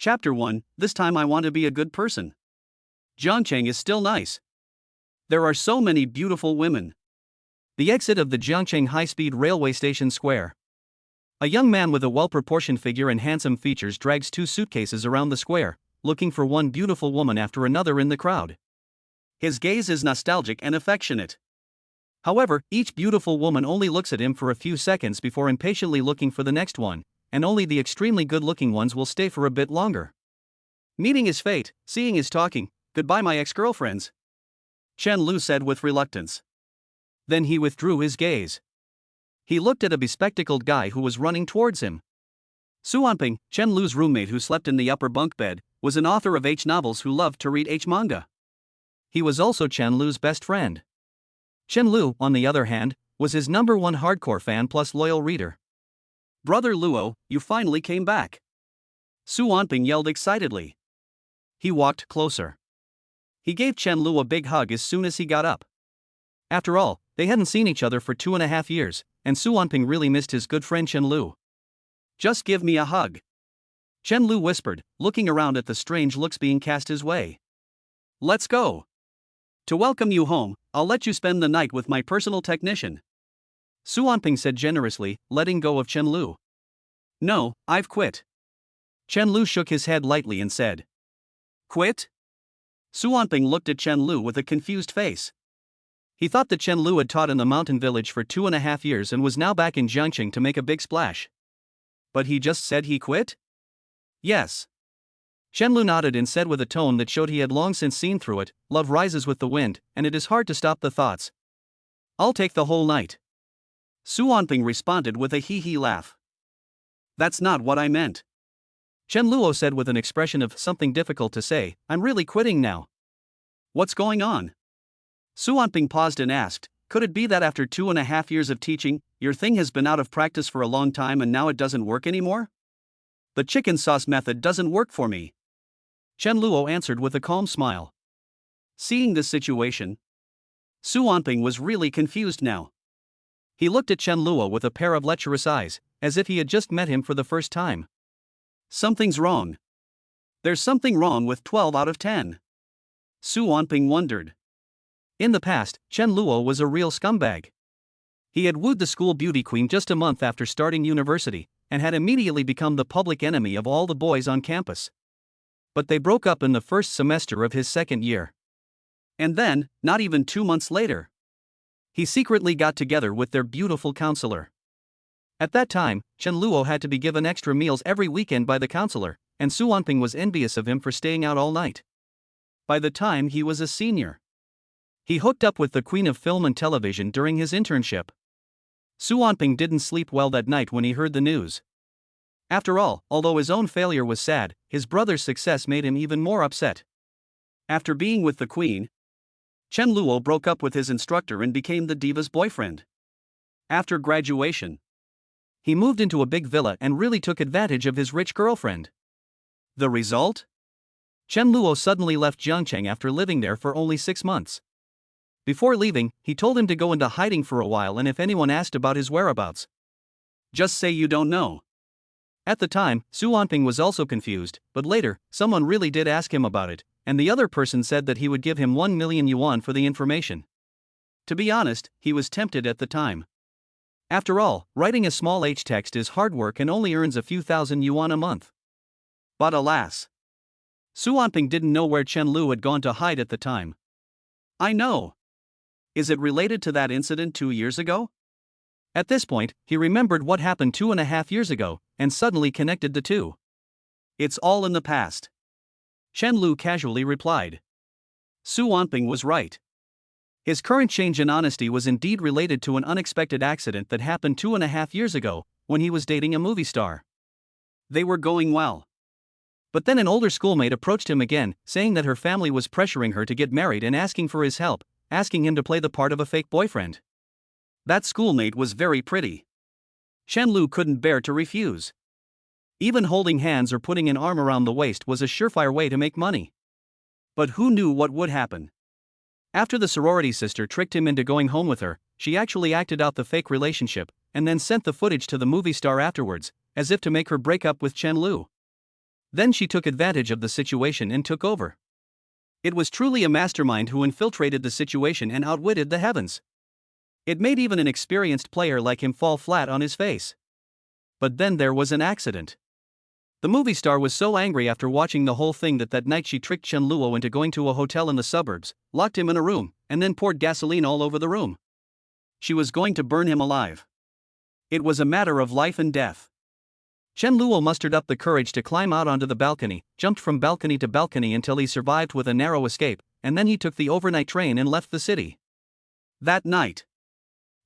Chapter 1, This time I want to be a good person. Jiangcheng is still nice. There are so many beautiful women. The exit of the Jiangcheng high-speed railway station square. A young man with a well-proportioned figure and handsome features drags two suitcases around the square, looking for one beautiful woman after another in the crowd. His gaze is nostalgic and affectionate. However, each beautiful woman only looks at him for a few seconds before impatiently looking for the next one, and only the extremely good-looking ones will stay for a bit longer. Meeting is fate, seeing is talking. Goodbye, my ex-girlfriends, Chen Lu said with reluctance. Then he withdrew his gaze. He looked at a bespectacled guy who was running towards him. Suanping, Chen Lu's roommate who slept in the upper bunk bed, was an author of H novels who loved to read H manga. He was also Chen Lu's best friend. Chen Lu, on the other hand, was his number one hardcore fan plus loyal reader. Brother Luo, you finally came back, Suanping yelled excitedly. He walked closer. He gave Chen Lu a big hug as soon as he got up. After all, they hadn't seen each other for 2.5 years, and Suanping really missed his good friend Chen Lu. Just give me a hug, Chen Lu whispered, looking around at the strange looks being cast his way. Let's go. To welcome you home, I'll let you spend the night with my personal technician, Suanping said generously, letting go of Chen Lu. No, I've quit. Chen Lu shook his head lightly and said. Quit? Suanping looked at Chen Lu with a confused face. He thought that Chen Lu had taught in the mountain village for 2.5 years and was now back in Jiangcheng to make a big splash. But he just said he quit? Yes. Chen Lu nodded and said with a tone that showed he had long since seen through it, love rises with the wind, and it is hard to stop the thoughts. I'll take the whole night. Suanping responded with a hee-hee laugh. That's not what I meant, Chen Luo said with an expression of something difficult to say. I'm really quitting now. What's going on? Suanping paused and asked, could it be that after 2.5 years of teaching, your thing has been out of practice for a long time and now it doesn't work anymore? The chicken sauce method doesn't work for me, Chen Luo answered with a calm smile. Seeing this situation, Suanping was really confused now. He looked at Chen Luo with a pair of lecherous eyes, as if he had just met him for the first time. Something's wrong. There's something wrong with 12 out of 10. Suanping wondered. In the past, Chen Luo was a real scumbag. He had wooed the school beauty queen just a month after starting university, and had immediately become the public enemy of all the boys on campus. But they broke up in the first semester of his second year. And then, not even 2 months later, he secretly got together with their beautiful counselor. At that time, Chen Luo had to be given extra meals every weekend by the counselor, and Suanping was envious of him for staying out all night. By the time he was a senior, he hooked up with the queen of film and television during his internship. Suanping didn't sleep well that night when he heard the news. After all, although his own failure was sad, his brother's success made him even more upset. After being with the queen, Chen Luo broke up with his instructor and became the diva's boyfriend. After graduation, he moved into a big villa and really took advantage of his rich girlfriend. The result? Chen Luo suddenly left Jiangcheng after living there for only 6 months. Before leaving, he told him to go into hiding for a while, and if anyone asked about his whereabouts, just say you don't know. At the time, Suanping was also confused, but later, someone really did ask him about it, and the other person said that he would give him 1 million yuan for the information. To be honest, he was tempted at the time. After all, writing a small H text is hard work and only earns a few thousand yuan a month. But alas, Suanping didn't know where Chen Lu had gone to hide at the time. I know. Is it related to that incident 2 years ago? At this point, he remembered what happened 2.5 years ago, and suddenly connected the two. It's all in the past, Chen Lu casually replied. Suanping was right. His current change in honesty was indeed related to an unexpected accident that happened 2.5 years ago, when he was dating a movie star. They were going well. But then an older schoolmate approached him again, saying that her family was pressuring her to get married and asking for his help, asking him to play the part of a fake boyfriend. That schoolmate was very pretty. Chen Lu couldn't bear to refuse. Even holding hands or putting an arm around the waist was a surefire way to make money. But who knew what would happen? After the sorority sister tricked him into going home with her, she actually acted out the fake relationship, and then sent the footage to the movie star afterwards, as if to make her break up with Chen Lu. Then she took advantage of the situation and took over. It was truly a mastermind who infiltrated the situation and outwitted the heavens. It made even an experienced player like him fall flat on his face. But then there was an accident. The movie star was so angry after watching the whole thing that night she tricked Chen Luo into going to a hotel in the suburbs, locked him in a room, and then poured gasoline all over the room. She was going to burn him alive. It was a matter of life and death. Chen Luo mustered up the courage to climb out onto the balcony, jumped from balcony to balcony until he survived with a narrow escape, and then he took the overnight train and left the city. That night,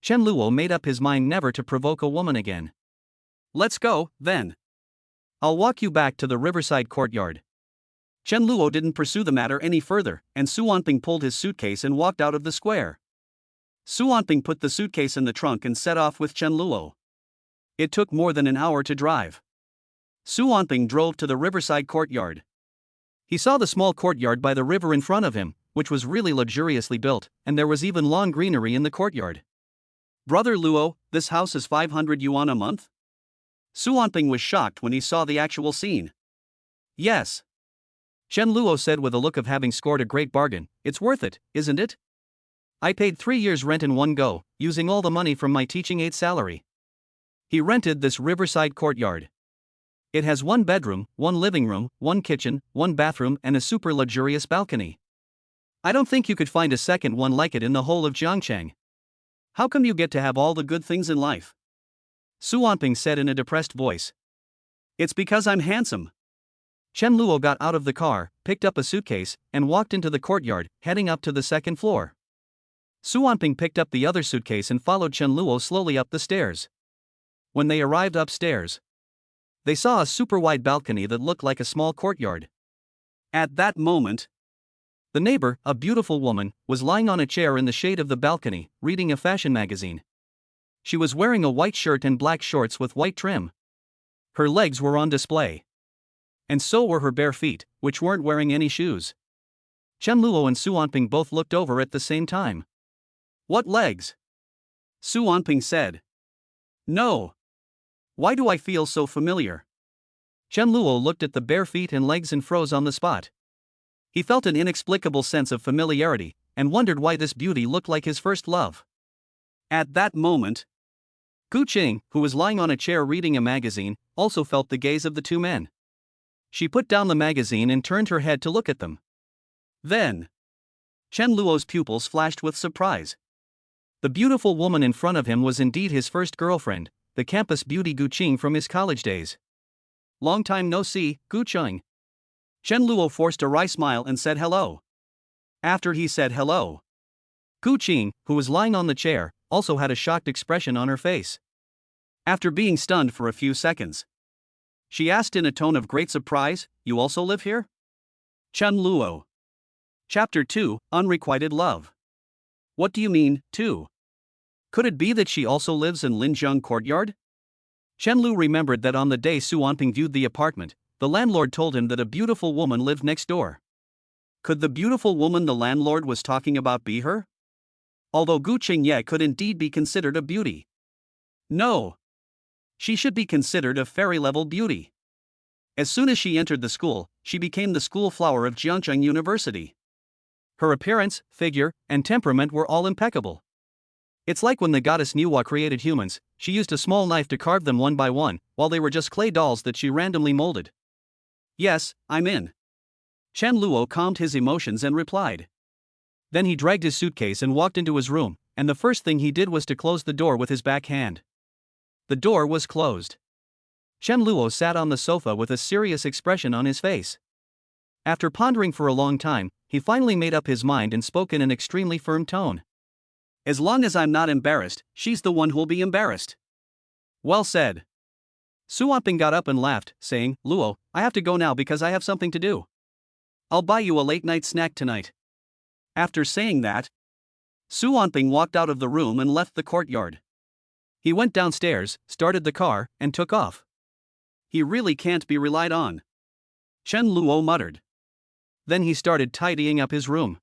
Chen Luo made up his mind never to provoke a woman again. Let's go, then. I'll walk you back to the riverside courtyard. Chen Luo didn't pursue the matter any further, and Su Wanping pulled his suitcase and walked out of the square. Su Wanping put the suitcase in the trunk and set off with Chen Luo. It took more than an hour to drive. Su Wanping drove to the riverside courtyard. He saw the small courtyard by the river in front of him, which was really luxuriously built, and there was even lawn greenery in the courtyard. Brother Luo, this house is 500 yuan a month? Su Wanping was shocked when he saw the actual scene. Yes. Chen Luo said with a look of having scored a great bargain, it's worth it, isn't it? I paid 3 years' rent in one go, using all the money from my teaching aid's salary. He rented this riverside courtyard. It has 1 bedroom, 1 living room, 1 kitchen, 1 bathroom, and a super luxurious balcony. I don't think you could find a second one like it in the whole of Jiangcheng. How come you get to have all the good things in life? Su Wanping said in a depressed voice. It's because I'm handsome. Chen Luo got out of the car, picked up a suitcase, and walked into the courtyard, heading up to the 2nd floor. Su Wanping picked up the other suitcase and followed Chen Luo slowly up the stairs. When they arrived upstairs, they saw a super wide balcony that looked like a small courtyard. At that moment, the neighbor, a beautiful woman, was lying on a chair in the shade of the balcony, reading a fashion magazine. She was wearing a white shirt and black shorts with white trim. Her legs were on display. And so were her bare feet, which weren't wearing any shoes. Chen Luo and Su Wanping both looked over at the same time. What legs? Su Wanping said. No. Why do I feel so familiar? Chen Luo looked at the bare feet and legs and froze on the spot. He felt an inexplicable sense of familiarity, and wondered why this beauty looked like his first love. At that moment, Gu Qing, who was lying on a chair reading a magazine, also felt the gaze of the 2 men. She put down the magazine and turned her head to look at them. Then, Chen Luo's pupils flashed with surprise. The beautiful woman in front of him was indeed his first girlfriend, the campus beauty Gu Qing from his college days. Long time no see, Gu Qing. Chen Luo forced a wry smile and said hello. After he said hello, Gu Qing, who was lying on the chair, also had a shocked expression on her face. After being stunned for a few seconds, she asked in a tone of great surprise, "You also live here?" Chen Luo. Chapter 2, Unrequited Love. What do you mean, too? Could it be that she also lives in Linjiang Courtyard? Chen Lu remembered that on the day Su Wanping viewed the apartment, the landlord told him that a beautiful woman lived next door. Could the beautiful woman the landlord was talking about be her? Although Gu Qingye could indeed be considered a beauty. No. She should be considered a fairy-level beauty. As soon as she entered the school, she became the school flower of Jiangcheng University. Her appearance, figure, and temperament were all impeccable. It's like when the goddess Niwa created humans, she used a small knife to carve them one by one, while they were just clay dolls that she randomly molded. Yes, I'm in. Chen Luo calmed his emotions and replied. Then he dragged his suitcase and walked into his room, and the first thing he did was to close the door with his back hand. The door was closed. Chen Luo sat on the sofa with a serious expression on his face. After pondering for a long time, he finally made up his mind and spoke in an extremely firm tone. As long as I'm not embarrassed, she's the one who'll be embarrassed. Well said. Su Wanping got up and laughed, saying, Luo, I have to go now because I have something to do. I'll buy you a late-night snack tonight. After saying that, Su Wanping walked out of the room and left the courtyard. He went downstairs, started the car, and took off. He really can't be relied on. Chen Luo muttered. Then he started tidying up his room.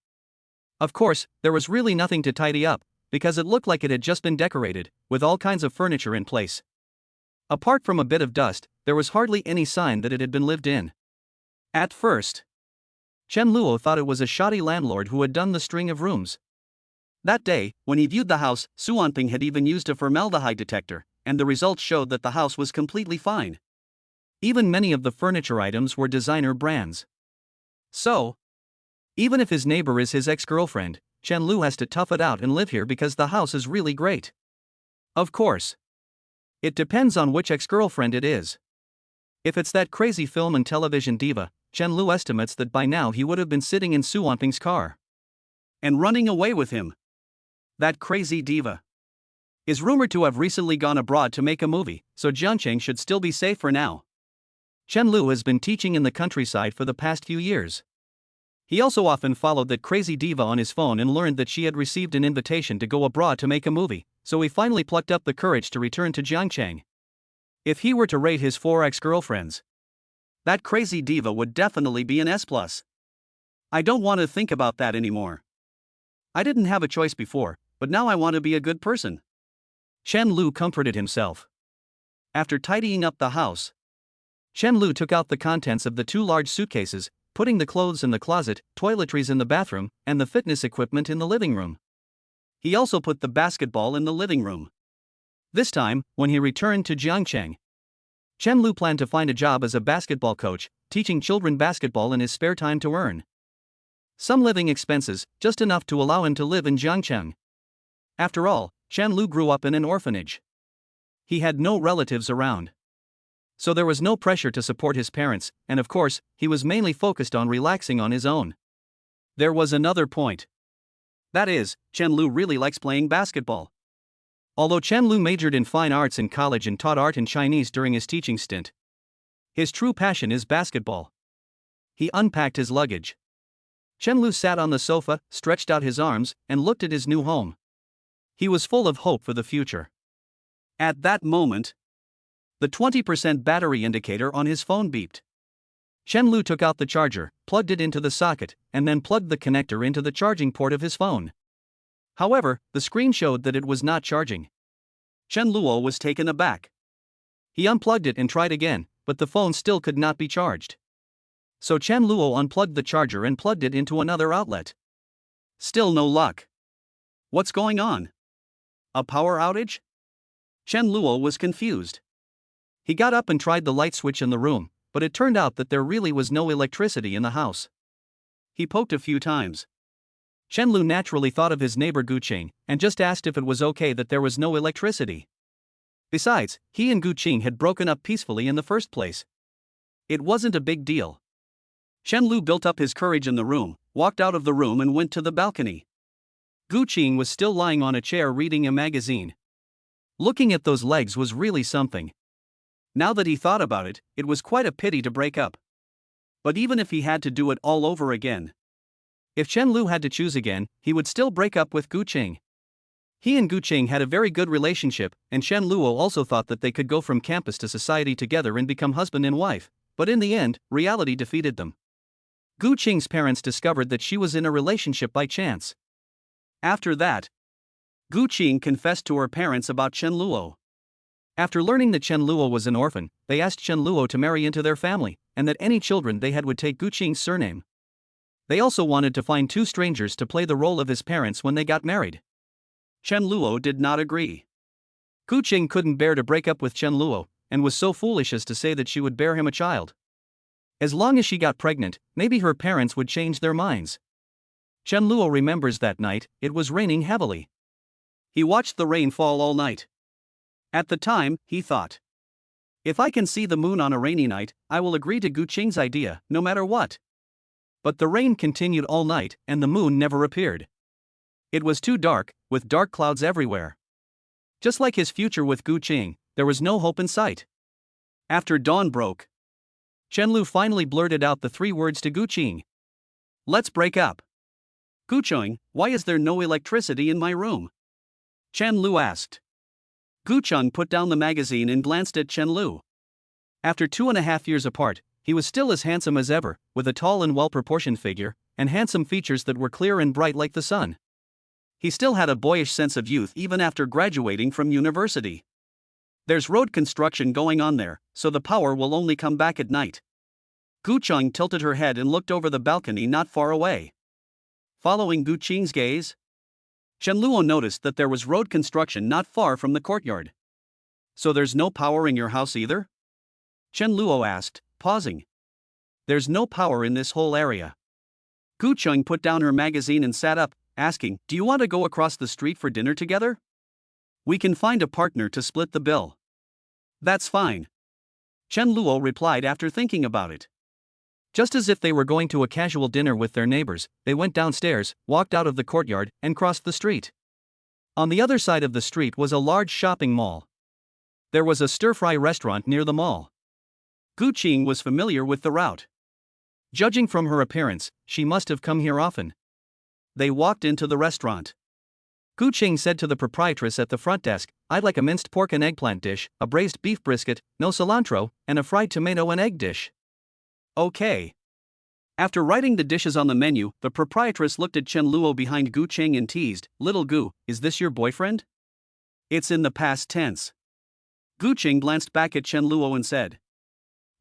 Of course, there was really nothing to tidy up, because it looked like it had just been decorated, with all kinds of furniture in place. Apart from a bit of dust, there was hardly any sign that it had been lived in. At first, Chen Luo thought it was a shoddy landlord who had done the string of rooms. That day, when he viewed the house, Confronting had even used a formaldehyde detector, and the results showed that the house was completely fine. Even many of the furniture items were designer brands. So, even if his neighbor is his ex-girlfriend, Chen Lu has to tough it out and live here because the house is really great. Of course, it depends on which ex-girlfriend it is. If it's that crazy film and television diva, Chen Lu estimates that by now he would have been sitting in Confronting's car and running away with him. That crazy diva is rumored to have recently gone abroad to make a movie, so Jiangcheng should still be safe for now. Chen Lu has been teaching in the countryside for the past few years. He also often followed that crazy diva on his phone and learned that she had received an invitation to go abroad to make a movie, so he finally plucked up the courage to return to Jiangcheng. If he were to rate his 4 ex-girlfriends, that crazy diva would definitely be an S+. I don't want to think about that anymore. I didn't have a choice before, but now I want to be a good person. Chen Lu comforted himself. After tidying up the house, Chen Lu took out the contents of the 2 large suitcases, putting the clothes in the closet, toiletries in the bathroom, and the fitness equipment in the living room. He also put the basketball in the living room. This time, when he returned to Jiangcheng, Chen Lu planned to find a job as a basketball coach, teaching children basketball in his spare time to earn some living expenses, just enough to allow him to live in Jiangcheng. After all, Chen Lu grew up in an orphanage. He had no relatives around, so there was no pressure to support his parents, and of course, he was mainly focused on relaxing on his own. There was another point. That is, Chen Lu really likes playing basketball. Although Chen Lu majored in fine arts in college and taught art and Chinese during his teaching stint, his true passion is basketball. He unpacked his luggage. Chen Lu sat on the sofa, stretched out his arms, and looked at his new home. He was full of hope for the future. At that moment, the 20% battery indicator on his phone beeped. Chen Lu took out the charger, plugged it into the socket, and then plugged the connector into the charging port of his phone. However, the screen showed that it was not charging. Chen Luo was taken aback. He unplugged it and tried again, but the phone still could not be charged. So Chen Luo unplugged the charger and plugged it into another outlet. Still no luck. What's going on? A power outage? Chen Luo was confused. He got up and tried the light switch in the room, but it turned out that there really was no electricity in the house. He poked a few times. Chen Lu naturally thought of his neighbor Guqing, and just asked if it was okay that there was no electricity. Besides, he and Guqing had broken up peacefully in the first place. It wasn't a big deal. Chen Lu built up his courage in the room, walked out of the room and went to the balcony. Guqing was still lying on a chair reading a magazine. Looking at those legs was really something. Now that he thought about it, it was quite a pity to break up. But even if he had to do it all over again, if Chen Lu had to choose again, he would still break up with Guqing. He and Guqing had a very good relationship, and Chen Luo also thought that they could go from campus to society together and become husband and wife, but in the end, reality defeated them. Guqing's parents discovered that she was in a relationship by chance. After that, Guqing confessed to her parents about Chen Luo. After learning that Chen Luo was an orphan, they asked Chen Luo to marry into their family, and that any children they had would take Guqing's surname. They also wanted to find 2 strangers to play the role of his parents when they got married. Chen Luo did not agree. Guqing couldn't bear to break up with Chen Luo, and was so foolish as to say that she would bear him a child. As long as she got pregnant, maybe her parents would change their minds. Chen Luo remembers that night, it was raining heavily. He watched the rain fall all night. At the time, he thought, if I can see the moon on a rainy night, I will agree to Guqing's idea, no matter what. But the rain continued all night, and the moon never appeared. It was too dark, with dark clouds everywhere. Just like his future with Guqing, there was no hope in sight. After dawn broke, Chen Lu finally blurted out the 3 words to Guqing. Let's break up. Guqing, why is there no electricity in my room? Chen Lu asked. Guqing put down the magazine and glanced at Chen Lu. After 2.5 years apart, he was still as handsome as ever, with a tall and well-proportioned figure, and handsome features that were clear and bright like the sun. He still had a boyish sense of youth even after graduating from university. There's road construction going on there, so the power will only come back at night. Gu Cheng tilted her head and looked over the balcony not far away. Following Gu Qing's gaze, Chen Luo noticed that there was road construction not far from the courtyard. So there's no power in your house either? Chen Luo asked, pausing. There's no power in this whole area. Gu Cheng put down her magazine and sat up, asking, do you want to go across the street for dinner together? We can find a partner to split the bill. That's fine. Chen Luo replied after thinking about it. Just as if they were going to a casual dinner with their neighbors, they went downstairs, walked out of the courtyard, and crossed the street. On the other side of the street was a large shopping mall. There was a stir-fry restaurant near the mall. Gu Qing was familiar with the route. Judging from her appearance, she must have come here often. They walked into the restaurant. Gu Qing said to the proprietress at the front desk, I'd like a minced pork and eggplant dish, a braised beef brisket, no cilantro, and a fried tomato and egg dish. Okay. After writing the dishes on the menu, the proprietress looked at Chen Luo behind Gu Qing and teased, Little Gu, is this your boyfriend? It's in the past tense. Gu Qing glanced back at Chen Luo and said,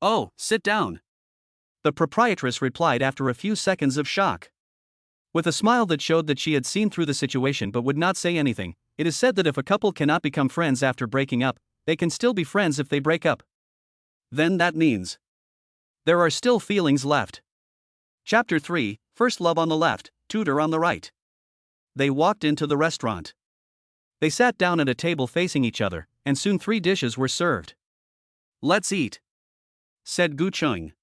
Oh, sit down. The proprietress replied after a few seconds of shock. With a smile that showed that she had seen through the situation but would not say anything, it is said that if a couple cannot become friends after breaking up, they can still be friends if they break up. Then that means there are still feelings left. Chapter 3, First Love on the left, Tutor on the right. They walked into the restaurant. They sat down at a table facing each other, and soon 3 dishes were served. Let's eat, said Gu Cheng.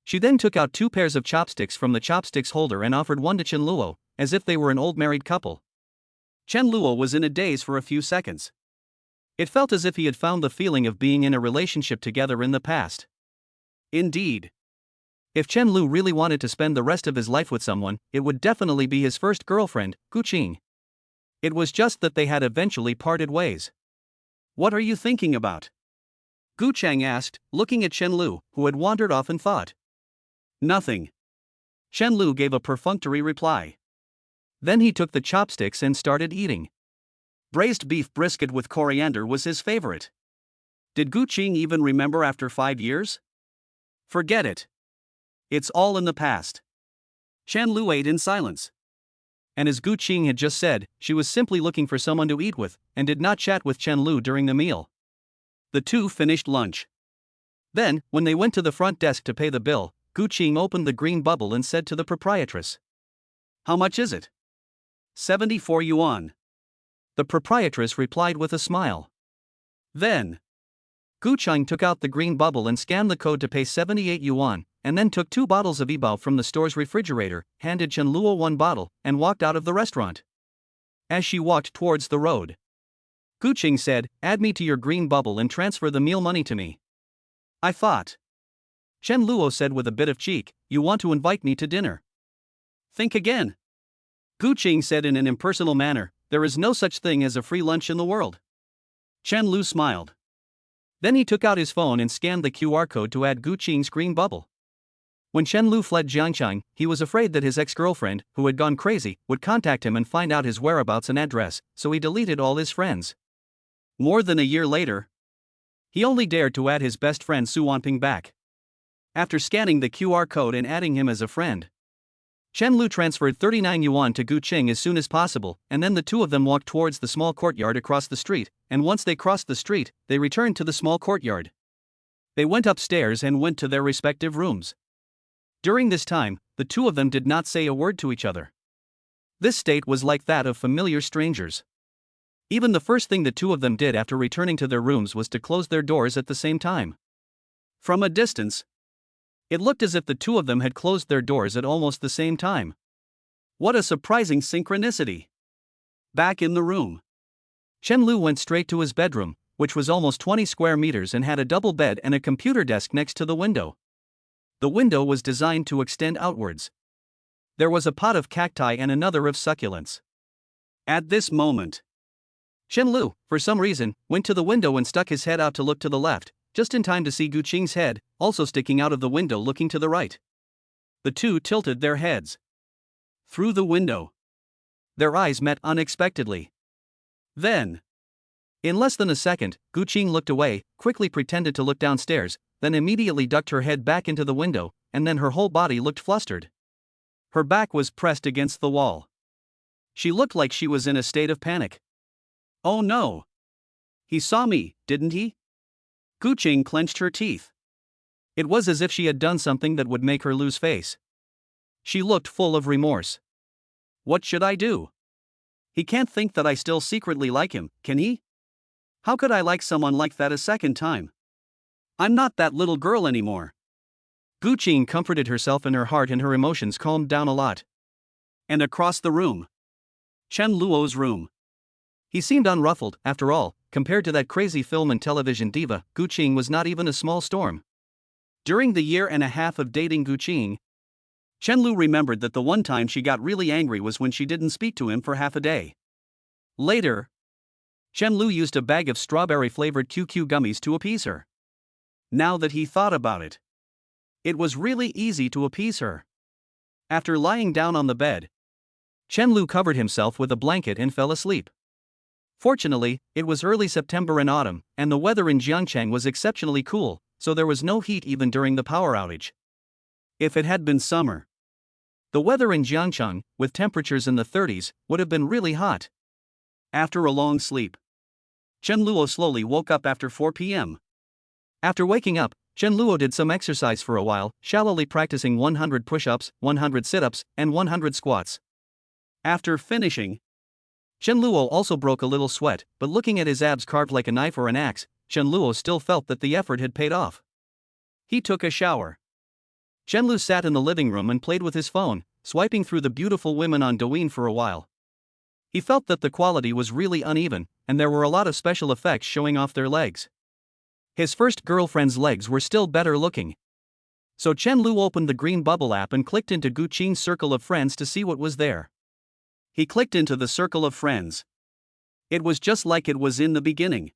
She then took out 2 pairs of chopsticks from the chopsticks holder and offered one to Chen Luo, as if they were an old married couple. Chen Luo was in a daze for a few seconds. It felt as if he had found the feeling of being in a relationship together in the past. Indeed. If Chen Lu really wanted to spend the rest of his life with someone, it would definitely be his first girlfriend, Gu Qing. It was just that they had eventually parted ways. What are you thinking about? Gu Cheng asked, looking at Chen Lu, who had wandered off in thought. Nothing. Chen Lu gave a perfunctory reply. Then he took the chopsticks and started eating. Braised beef brisket with coriander was his favorite. Did Gu Qing even remember after 5 years? Forget it. It's all in the past. Chen Lu ate in silence. And as Gu Qing had just said, she was simply looking for someone to eat with, and did not chat with Chen Lu during the meal. The two finished lunch. Then, when they went to the front desk to pay the bill, Gu Qing opened the green bubble and said to the proprietress, How much is it? 74 yuan. The proprietress replied with a smile. Then, Gu Cheng took out the green bubble and scanned the code to pay 78 yuan, and then took 2 bottles of Ibao from the store's refrigerator, handed Chen Luo 1 bottle, and walked out of the restaurant. As she walked towards the road, Gu Qing said, Add me to your green bubble and transfer the meal money to me. I thought. Chen Luo said with a bit of cheek, You want to invite me to dinner? Think again. Gu Qing said in an impersonal manner, There is no such thing as a free lunch in the world. Chen Lu smiled. Then he took out his phone and scanned the QR code to add Gu Qing's green bubble. When Chen Lu fled Jiangchang, he was afraid that his ex-girlfriend, who had gone crazy, would contact him and find out his whereabouts and address, so he deleted all his friends. More than a year later, he only dared to add his best friend Su Wanping back. After scanning the QR code and adding him as a friend, Chen Lu transferred 39 yuan to Gu Qing as soon as possible, and then the two of them walked towards the small courtyard across the street, and once they crossed the street, they returned to the small courtyard. They went upstairs and went to their respective rooms. During this time, the two of them did not say a word to each other. This state was like that of familiar strangers. Even the first thing the two of them did after returning to their rooms was to close their doors at the same time. From a distance, it looked as if the two of them had closed their doors at almost the same time. What a surprising synchronicity! Back in the room, Chen Lu went straight to his bedroom, which was almost 20 square meters and had a double bed and a computer desk next to the window. The window was designed to extend outwards. There was a pot of cacti and another of succulents. At this moment, Chen Lu, for some reason, went to the window and stuck his head out to look to the left, just in time to see Gu Qing's head, also sticking out of the window looking to the right. The two tilted their heads through the window. Their eyes met unexpectedly. Then, in less than a second, Gu Qing looked away, quickly pretended to look downstairs, then immediately ducked her head back into the window, and then her whole body looked flustered. Her back was pressed against the wall. She looked like she was in a state of panic. Oh no! He saw me, didn't he? Gu Qing clenched her teeth. It was as if she had done something that would make her lose face. She looked full of remorse. What should I do? He can't think that I still secretly like him, can he? How could I like someone like that a second time? I'm not that little girl anymore. Gu Qing comforted herself in her heart and her emotions calmed down a lot. And across the room. Chen Luo's room. He seemed unruffled, after all, compared to that crazy film and television diva. Gu Qing was not even a small storm. During the year and a half of dating Gu Qing, Chen Lu remembered that the one time she got really angry was when she didn't speak to him for half a day. Later, Chen Lu used a bag of strawberry-flavored QQ gummies to appease her. Now that he thought about it, it was really easy to appease her. After lying down on the bed, Chen Lu covered himself with a blanket and fell asleep. Fortunately, it was early September in autumn, and the weather in Jiangcheng was exceptionally cool, so there was no heat even during the power outage. If it had been summer, the weather in Jiangcheng, with temperatures in the 30s, would have been really hot. After a long sleep, Chen Luo slowly woke up after 4 p.m. After waking up, Chen Luo did some exercise for a while, shallowly practicing 100 push-ups, 100 sit-ups, and 100 squats. After finishing, Chen Luo also broke a little sweat, but looking at his abs carved like a knife or an axe, Chen Luo still felt that the effort had paid off. He took a shower. Chen Lu sat in the living room and played with his phone, swiping through the beautiful women on Douyin for a while. He felt that the quality was really uneven, and there were a lot of special effects showing off their legs. His first girlfriend's legs were still better looking. So Chen Lu opened the green bubble app and clicked into Gu Qing's circle of friends to see what was there. He clicked into the circle of friends. It was just like it was in the beginning.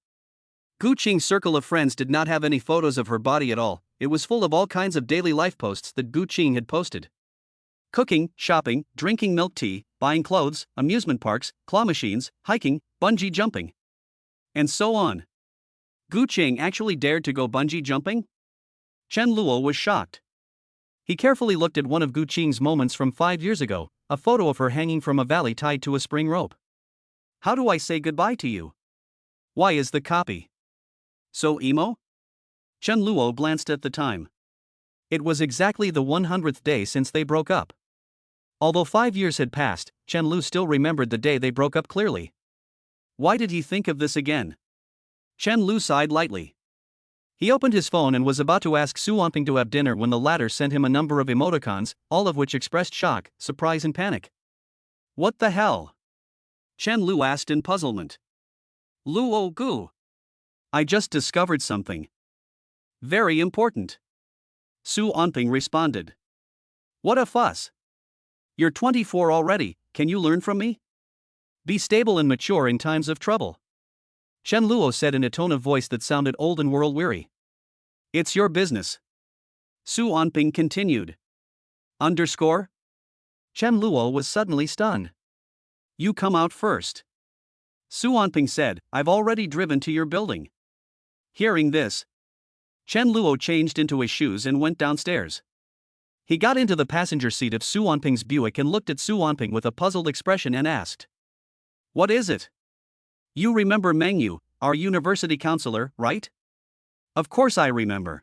Gu Qing's circle of friends did not have any photos of her body at all. It was full of all kinds of daily life posts that Gu Qing had posted. Cooking, shopping, drinking milk tea, buying clothes, amusement parks, claw machines, hiking, bungee jumping, and so on. Gu Qing actually dared to go bungee jumping? Chen Luo was shocked. He carefully looked at one of Gu Qing's moments from 5 years ago, a photo of her hanging from a valley tied to a spring rope. How do I say goodbye to you? Why is the copy so emo? Chen Luo glanced at the time. It was exactly the 100th day since they broke up. Although 5 years had passed, Chen Lu still remembered the day they broke up clearly. Why did he think of this again? Chen Lu sighed lightly. He opened his phone and was about to ask Su Wanping to have dinner when the latter sent him a number of emoticons, all of which expressed shock, surprise and panic. What the hell? Chen Lu asked in puzzlement. Luo Gu. I just discovered something very important. Su Wanping responded. What a fuss. You're 24 already, can you learn from me? Be stable and mature in times of trouble. Chen Luo said in a tone of voice that sounded old and world-weary. It's your business. Su Wanping continued. Underscore? Chen Luo was suddenly stunned. You come out first. Su Wanping said, I've already driven to your building. Hearing this, Chen Luo changed into his shoes and went downstairs. He got into the passenger seat of Su Wanping's Buick and looked at Su Wanping with a puzzled expression and asked. What is it? You remember Meng Yue, our university counselor, right? Of course I remember.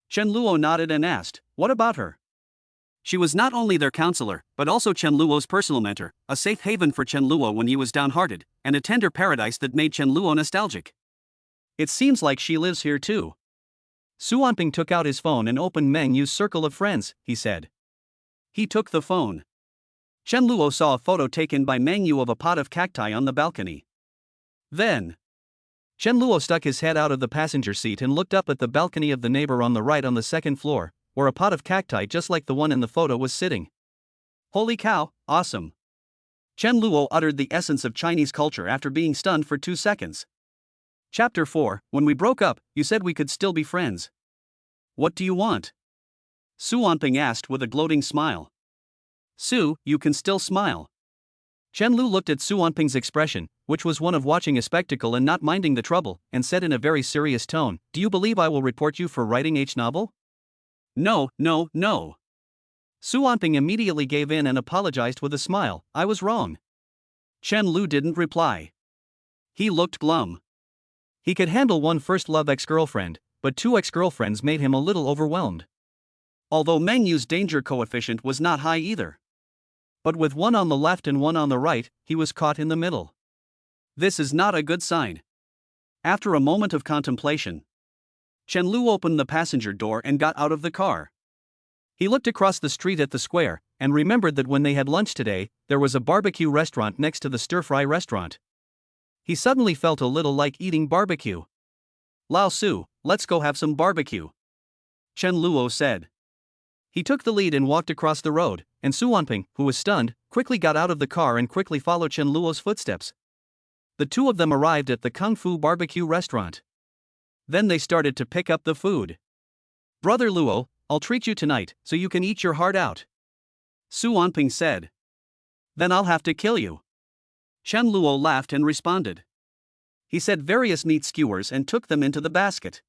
Chen Luo nodded and asked, what about her? She was not only their counselor, but also Chen Luo's personal mentor, a safe haven for Chen Luo when he was downhearted, and a tender paradise that made Chen Luo nostalgic. It seems like she lives here too. Su Wanping took out his phone and opened Meng Yue's circle of friends, he said. He took the phone. Chen Luo saw a photo taken by Meng Yue of a pot of cacti on the balcony. Then, Chen Luo stuck his head out of the passenger seat and looked up at the balcony of the neighbor on the right on the second floor, where a pot of cacti just like the one in the photo was sitting. Holy cow, awesome. Chen Luo uttered the essence of Chinese culture after being stunned for 2 seconds. Chapter 4, When we broke up, you said we could still be friends. What do you want? Su Wanping asked with a gloating smile. Su, you can still smile. Chen Lu looked at Su Wanping's expression, which was one of watching a spectacle and not minding the trouble, and said in a very serious tone, Do you believe I will report you for writing H novel? No, no, no. Su Wanping immediately gave in and apologized with a smile. I was wrong. Chen Lu didn't reply. He looked glum. He could handle one first love ex-girlfriend, but two ex-girlfriends made him a little overwhelmed. Although Meng Yu's danger coefficient was not high either. But with one on the left and one on the right, he was caught in the middle. This is not a good sign. After a moment of contemplation, Chen Lu opened the passenger door and got out of the car. He looked across the street at the square, and remembered that when they had lunch today, there was a barbecue restaurant next to the stir-fry restaurant. He suddenly felt a little like eating barbecue. Lao Su, let's go have some barbecue, Chen Luo said. He took the lead and walked across the road, and Su Wanping, who was stunned, quickly got out of the car and quickly followed Chen Luo's footsteps. The two of them arrived at the Kung Fu barbecue restaurant. Then they started to pick up the food. Brother Luo, I'll treat you tonight, so you can eat your heart out, Su Wanping said. Then I'll have to kill you. Chen Luo laughed and responded. He set various meat skewers and took them into the basket.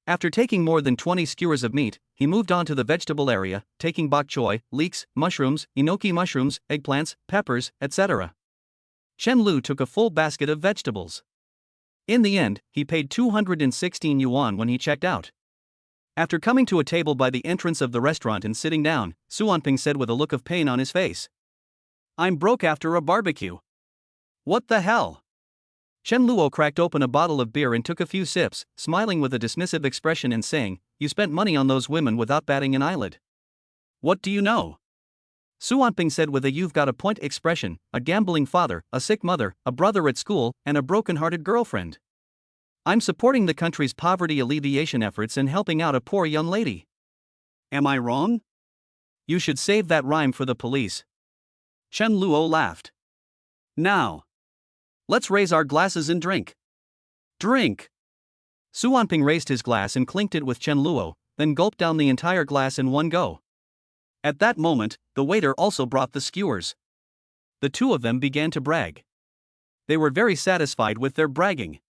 After taking more than 20 skewers of meat, he moved on to the vegetable area, taking bok choy, leeks, mushrooms, enoki mushrooms, eggplants, peppers, etc. Chen Lu took a full basket of vegetables. In the end, he paid 216 yuan when he checked out. After coming to a table by the entrance of the restaurant and sitting down, Su Wanping said with a look of pain on his face, I'm broke after a barbecue. What the hell? Chen Luo cracked open a bottle of beer and took a few sips, smiling with a dismissive expression and saying, You spent money on those women without batting an eyelid. What do you know? Su Wanping said with a you've got a point expression, a gambling father, a sick mother, a brother at school, and a broken-hearted girlfriend. I'm supporting the country's poverty alleviation efforts and helping out a poor young lady. Am I wrong? You should save that rhyme for the police. Chen Luo laughed. Now, let's raise our glasses and drink. Drink! Su Wanping raised his glass and clinked it with Chen Luo, then gulped down the entire glass in one go. At that moment, the waiter also brought the skewers. The two of them began to brag. They were very satisfied with their bragging.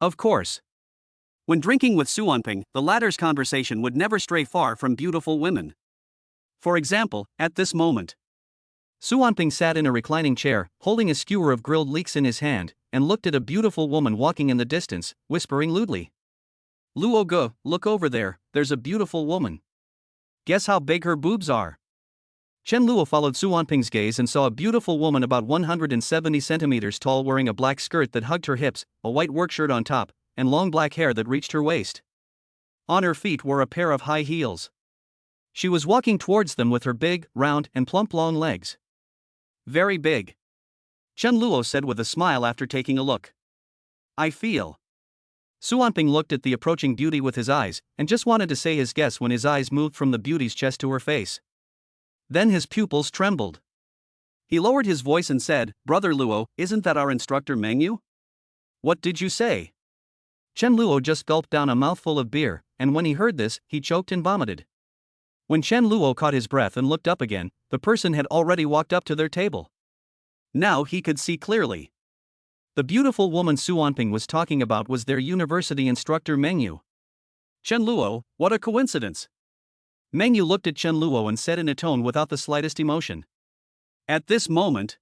Of course. When drinking with Su Wanping, the latter's conversation would never stray far from beautiful women. For example, at this moment, Su Wanping sat in a reclining chair, holding a skewer of grilled leeks in his hand, and looked at a beautiful woman walking in the distance, whispering lewdly. Luo Ge, look over there, there's a beautiful woman. Guess how big her boobs are? Chen Luo followed Su Wanping's gaze and saw a beautiful woman about 170 centimeters tall wearing a black skirt that hugged her hips, a white work shirt on top, and long black hair that reached her waist. On her feet were a pair of high heels. She was walking towards them with her big, round, and plump long legs. Very big, Chen Luo said with a smile after taking a look. I feel. Su Wanping looked at the approaching beauty with his eyes, and just wanted to say his guess when his eyes moved from the beauty's chest to her face. Then his pupils trembled. He lowered his voice and said, Brother Luo, isn't that our instructor Meng Yue? What did you say? Chen Luo just gulped down a mouthful of beer, and when he heard this, he choked and vomited. When Chen Luo caught his breath and looked up again, the person had already walked up to their table. Now he could see clearly. The beautiful woman Su Wanping was talking about was their university instructor Meng Yue. Chen Luo, what a coincidence! Meng Yue looked at Chen Luo and said in a tone without the slightest emotion. At this moment,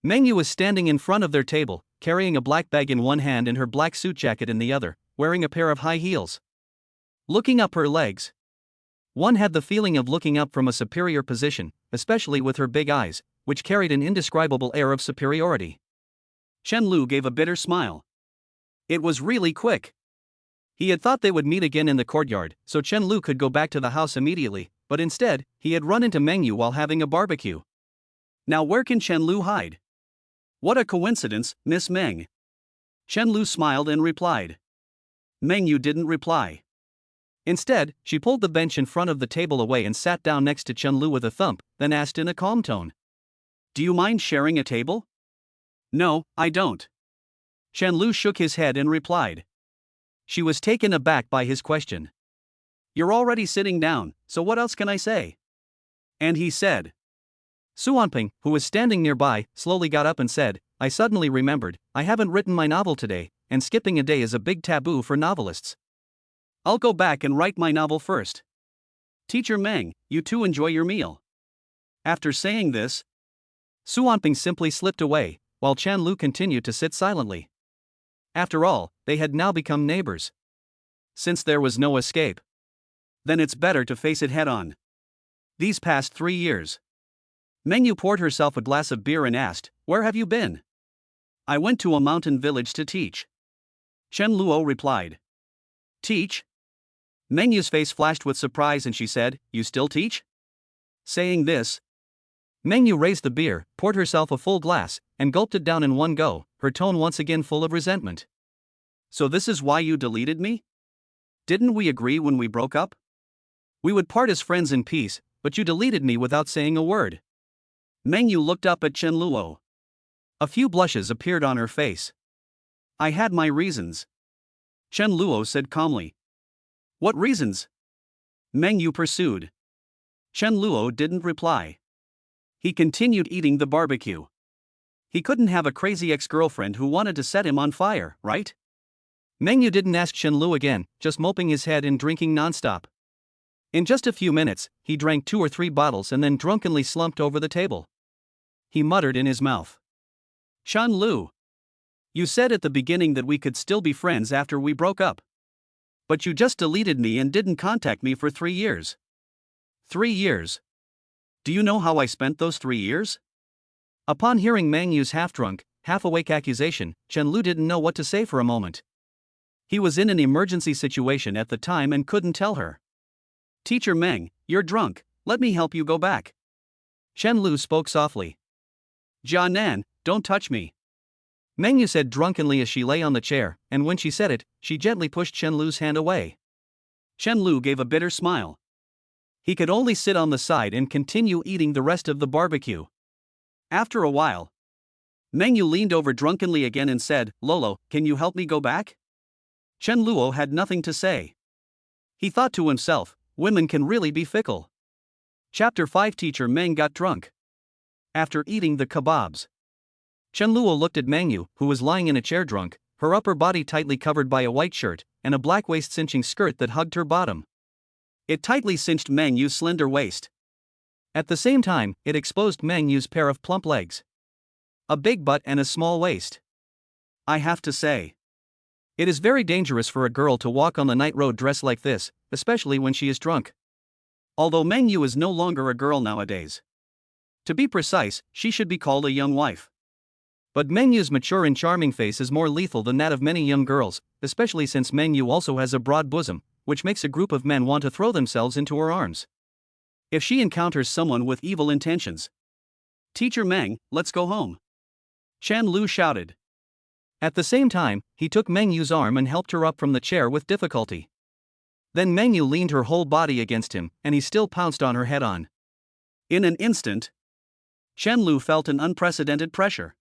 Meng Yue was standing in front of their table, carrying a black bag in one hand and her black suit jacket in the other, wearing a pair of high heels. Looking up her legs, one had the feeling of looking up from a superior position, especially with her big eyes, which carried an indescribable air of superiority. Chen Lu gave a bitter smile. It was really quick. He had thought they would meet again in the courtyard, so Chen Lu could go back to the house immediately, but instead, he had run into Meng Yue while having a barbecue. Now where can Chen Lu hide? What a coincidence, Miss Meng. Chen Lu smiled and replied. Meng Yue didn't reply. Instead, she pulled the bench in front of the table away and sat down next to Chen Lu with a thump, then asked in a calm tone. Do you mind sharing a table? No, I don't. Chen Lu shook his head and replied. She was taken aback by his question. You're already sitting down, so what else can I say? And he said. Su Wanping, who was standing nearby, slowly got up and said, I suddenly remembered, I haven't written my novel today, and skipping a day is a big taboo for novelists. I'll go back and write my novel first. Teacher Meng, you too enjoy your meal. After saying this, Suanping simply slipped away, while Chen Lu continued to sit silently. After all, they had now become neighbors. Since there was no escape, then it's better to face it head on. These past 3 years, Meng Yue poured herself a glass of beer and asked, "Where have you been?" "I went to a mountain village to teach," Chen Luo replied. "Teach?" Meng Yue's face flashed with surprise and she said, "You still teach?" Saying this, Meng Yue raised the beer, poured herself a full glass, and gulped it down in one go, her tone once again full of resentment. "So this is why you deleted me? Didn't we agree when we broke up? We would part as friends in peace, but you deleted me without saying a word." Meng Yue looked up at Chen Luo. A few blushes appeared on her face. "I had my reasons," Chen Luo said calmly. "What reasons?" Meng Yue pursued. Chen Luo didn't reply. He continued eating the barbecue. He couldn't have a crazy ex-girlfriend who wanted to set him on fire, right? Meng Yue didn't ask Chen Lu again, just moping his head and drinking non-stop. In just a few minutes, he drank 2 or 3 bottles and then drunkenly slumped over the table. He muttered in his mouth, "Chen Lu, you said at the beginning that we could still be friends after we broke up. But you just deleted me and didn't contact me for 3 years. 3 years. Do you know how I spent those 3 years?" Upon hearing Meng Yue's half-drunk, half-awake accusation, Chen Lu didn't know what to say for a moment. He was in an emergency situation at the time and couldn't tell her. "Teacher Meng, you're drunk, let me help you go back." Chen Lu spoke softly. "Jia Nan, don't touch me," Meng Yue said drunkenly as she lay on the chair, and when she said it, she gently pushed Chen Lu's hand away. Chen Lu gave a bitter smile. He could only sit on the side and continue eating the rest of the barbecue. After a while, Meng Yue leaned over drunkenly again and said, "Lolo, can you help me go back?" Chen Luo had nothing to say. He thought to himself, women can really be fickle. Chapter 5. Teacher Meng got drunk. After eating the kebabs, Chen Luo looked at Meng Yue, who was lying in a chair drunk, her upper body tightly covered by a white shirt, and a black waist-cinching skirt that hugged her bottom. It tightly cinched Meng Yue's slender waist. At the same time, it exposed Meng Yue's pair of plump legs, a big butt and a small waist. I have to say, it is very dangerous for a girl to walk on the night road dressed like this, especially when she is drunk. Although Meng Yue is no longer a girl nowadays. To be precise, she should be called a young wife. But Meng Yue's mature and charming face is more lethal than that of many young girls, especially since Meng Yue also has a broad bosom, which makes a group of men want to throw themselves into her arms. If she encounters someone with evil intentions. "Teacher Meng, let's go home," Chen Lu shouted. At the same time, he took Meng Yue's arm and helped her up from the chair with difficulty. Then Meng Yue leaned her whole body against him, and he still pounced on her head-on. In an instant, Chen Lu felt an unprecedented pressure.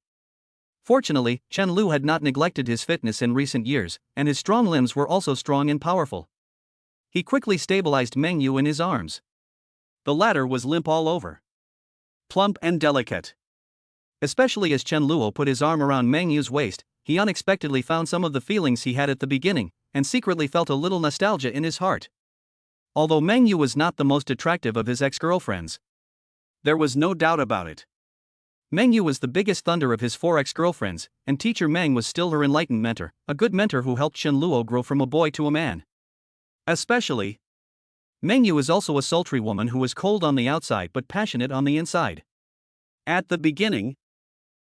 Fortunately, Chen Lu had not neglected his fitness in recent years, and his strong limbs were also strong and powerful. He quickly stabilized Meng Yue in his arms. The latter was limp all over, plump and delicate. Especially as Chen Luo put his arm around Meng Yue's waist, he unexpectedly found some of the feelings he had at the beginning, and secretly felt a little nostalgia in his heart. Although Meng Yue was not the most attractive of his ex-girlfriends, there was no doubt about it. Meng Yue was the biggest thunder of his 4 ex-girlfriends, and Teacher Meng was still her enlightened mentor, a good mentor who helped Chen Luo grow from a boy to a man. Especially, Meng Yue is also a sultry woman who was cold on the outside but passionate on the inside. At the beginning,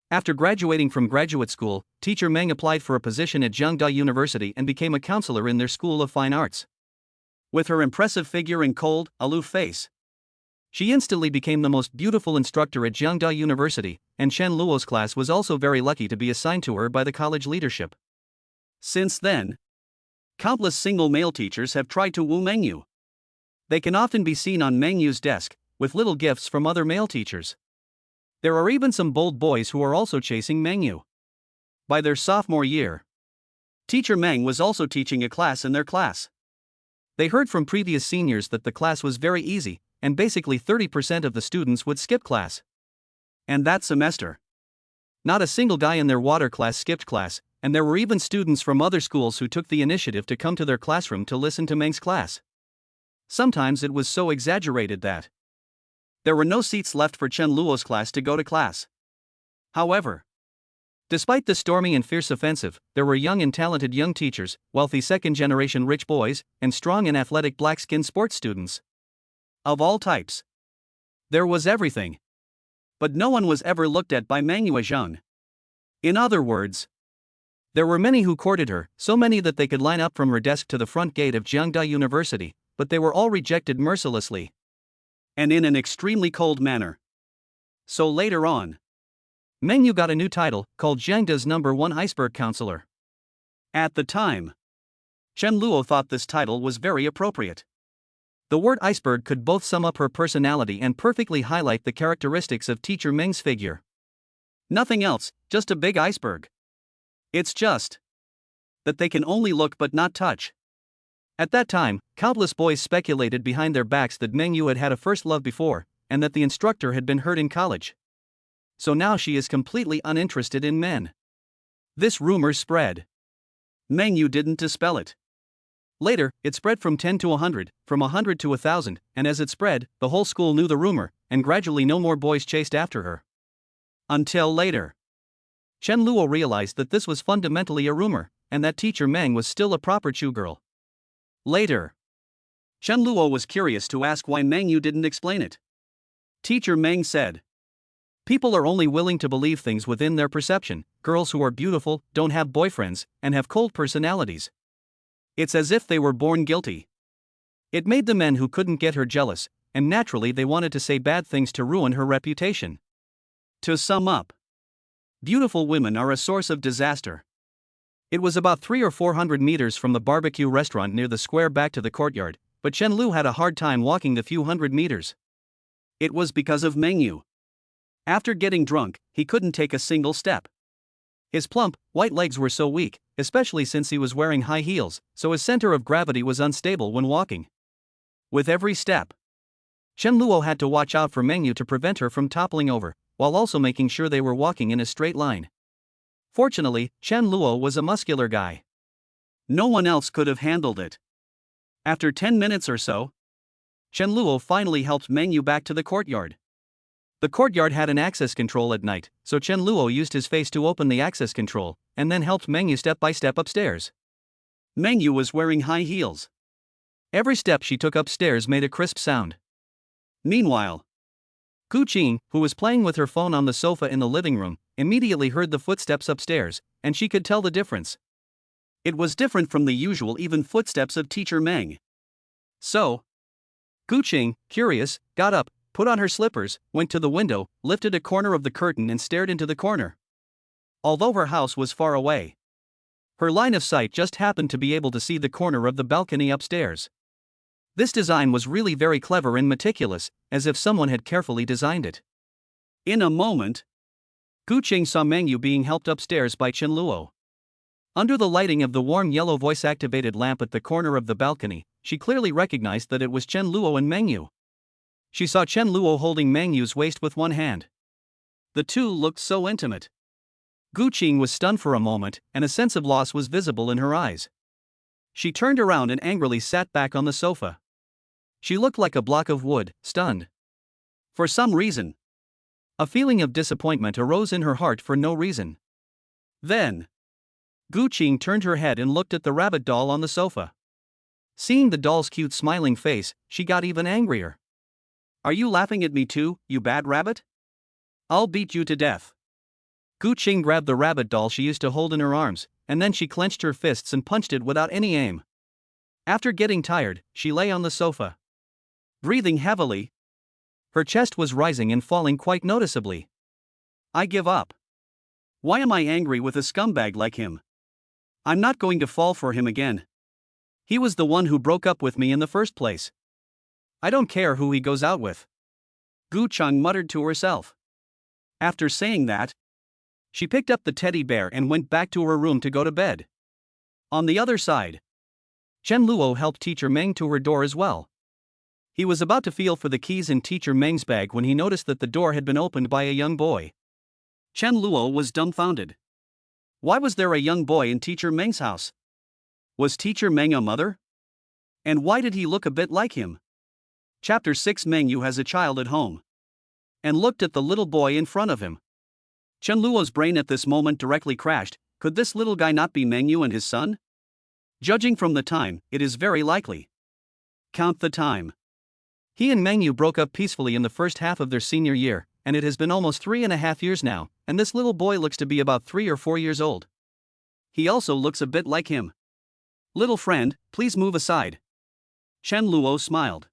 after graduating from graduate school, Teacher Meng applied for a position at Jiangda University and became a counselor in their School of Fine Arts. With her impressive figure and cold, aloof face, she instantly became the most beautiful instructor at Jiangda University, and Chen Luo's class was also very lucky to be assigned to her by the college leadership. Since then, countless single male teachers have tried to woo Meng Yue. They can often be seen on Meng Yue's desk, with little gifts from other male teachers. There are even some bold boys who are also chasing Meng Yue. By their sophomore year, Teacher Meng was also teaching a class in their class. They heard from previous seniors that the class was very easy, and basically 30% of the students would skip class. And that semester, not a single guy in their water class skipped class, and there were even students from other schools who took the initiative to come to their classroom to listen to Meng's class. Sometimes it was so exaggerated that there were no seats left for Chen Luo's class to go to class. However, despite the stormy and fierce offensive, there were young and talented young teachers, wealthy second-generation rich boys, and strong and athletic black-skinned sports students. Of all types. There was everything. But no one was ever looked at by Meng Yue. In other words, there were many who courted her, so many that they could line up from her desk to the front gate of Jiangda University, but they were all rejected mercilessly. And in an extremely cold manner. So later on, Meng Yue got a new title, called Jiangda's #1 iceberg counselor. At the time, Chen Luo thought this title was very appropriate. The word iceberg could both sum up her personality and perfectly highlight the characteristics of teacher Meng's figure. Nothing else, just a big iceberg. It's just that they can only look but not touch. At that time, countless boys speculated behind their backs that Meng Yue had had a first love before, and that the instructor had been hurt in college. So now she is completely uninterested in men. This rumor spread. Meng Yue didn't dispel it. Later, it spread from 10 to 100, from 100 to 1,000, and as it spread, the whole school knew the rumor, and gradually no more boys chased after her. Until later, Chen Luo realized that this was fundamentally a rumor, and that teacher Meng was still a proper Chu girl. Later, Chen Luo was curious to ask why Meng Yue didn't explain it. Teacher Meng said, "People are only willing to believe things within their perception. Girls who are beautiful, don't have boyfriends, and have cold personalities. It's as if they were born guilty." It made the men who couldn't get her jealous, and naturally they wanted to say bad things to ruin her reputation. To sum up, beautiful women are a source of disaster. It was about 300 or 400 meters from the barbecue restaurant near the square back to the courtyard, but Chen Lu had a hard time walking the few hundred meters. It was because of Meng Yue. After getting drunk, he couldn't take a single step. His plump, white legs were so weak, especially since he was wearing high heels, so his center of gravity was unstable when walking. With every step, Chen Luo had to watch out for Meng Yue to prevent her from toppling over, while also making sure they were walking in a straight line. Fortunately, Chen Luo was a muscular guy. No one else could have handled it. After 10 minutes or so, Chen Luo finally helped Meng Yue back to the courtyard. The courtyard had an access control at night, so Chen Luo used his face to open the access control, and then helped Meng Yue step by step upstairs. Meng Yue was wearing high heels. Every step she took upstairs made a crisp sound. Meanwhile, Gu Qing, who was playing with her phone on the sofa in the living room, immediately heard the footsteps upstairs, and she could tell the difference. It was different from the usual even footsteps of teacher Meng. So, Gu Qing, curious, got up, put on her slippers, went to the window, lifted a corner of the curtain and stared into the corner. Although her house was far away, her line of sight just happened to be able to see the corner of the balcony upstairs. This design was really very clever and meticulous, as if someone had carefully designed it. In a moment, Gu Qing saw Meng Yue being helped upstairs by Chen Luo. Under the lighting of the warm yellow voice-activated lamp at the corner of the balcony, she clearly recognized that it was Chen Luo and Meng Yue. She saw Chen Luo holding Meng Yue's waist with one hand. The two looked so intimate. Gu Qing was stunned for a moment, and a sense of loss was visible in her eyes. She turned around and angrily sat back on the sofa. She looked like a block of wood, stunned. For some reason, a feeling of disappointment arose in her heart for no reason. Then, Gu Qing turned her head and looked at the rabbit doll on the sofa. Seeing the doll's cute smiling face, she got even angrier. "Are you laughing at me too, you bad rabbit? I'll beat you to death." Gu Qing grabbed the rabbit doll she used to hold in her arms, and then she clenched her fists and punched it without any aim. After getting tired, she lay on the sofa, breathing heavily. Her chest was rising and falling quite noticeably. "I give up. Why am I angry with a scumbag like him? I'm not going to fall for him again. He was the one who broke up with me in the first place. I don't care who he goes out with." Gu Qing muttered to herself. After saying that, she picked up the teddy bear and went back to her room to go to bed. On the other side, Chen Luo helped teacher Meng to her door as well. He was about to feel for the keys in teacher Meng's bag when he noticed that the door had been opened by a young boy. Chen Luo was dumbfounded. Why was there a young boy in teacher Meng's house? Was teacher Meng a mother? And why did he look a bit like him? Chapter 6. Meng Yue has a child at home. And looked at the little boy in front of him. Chen Luo's brain at this moment directly crashed. Could this little guy not be Meng Yue and his son? Judging from the time, it is very likely. Count the time. He and Meng Yue broke up peacefully in the first half of their senior year, and it has been almost 3.5 years now, and this little boy looks to be about 3 or 4 years old. He also looks a bit like him. Little friend, please move aside. Chen Luo smiled.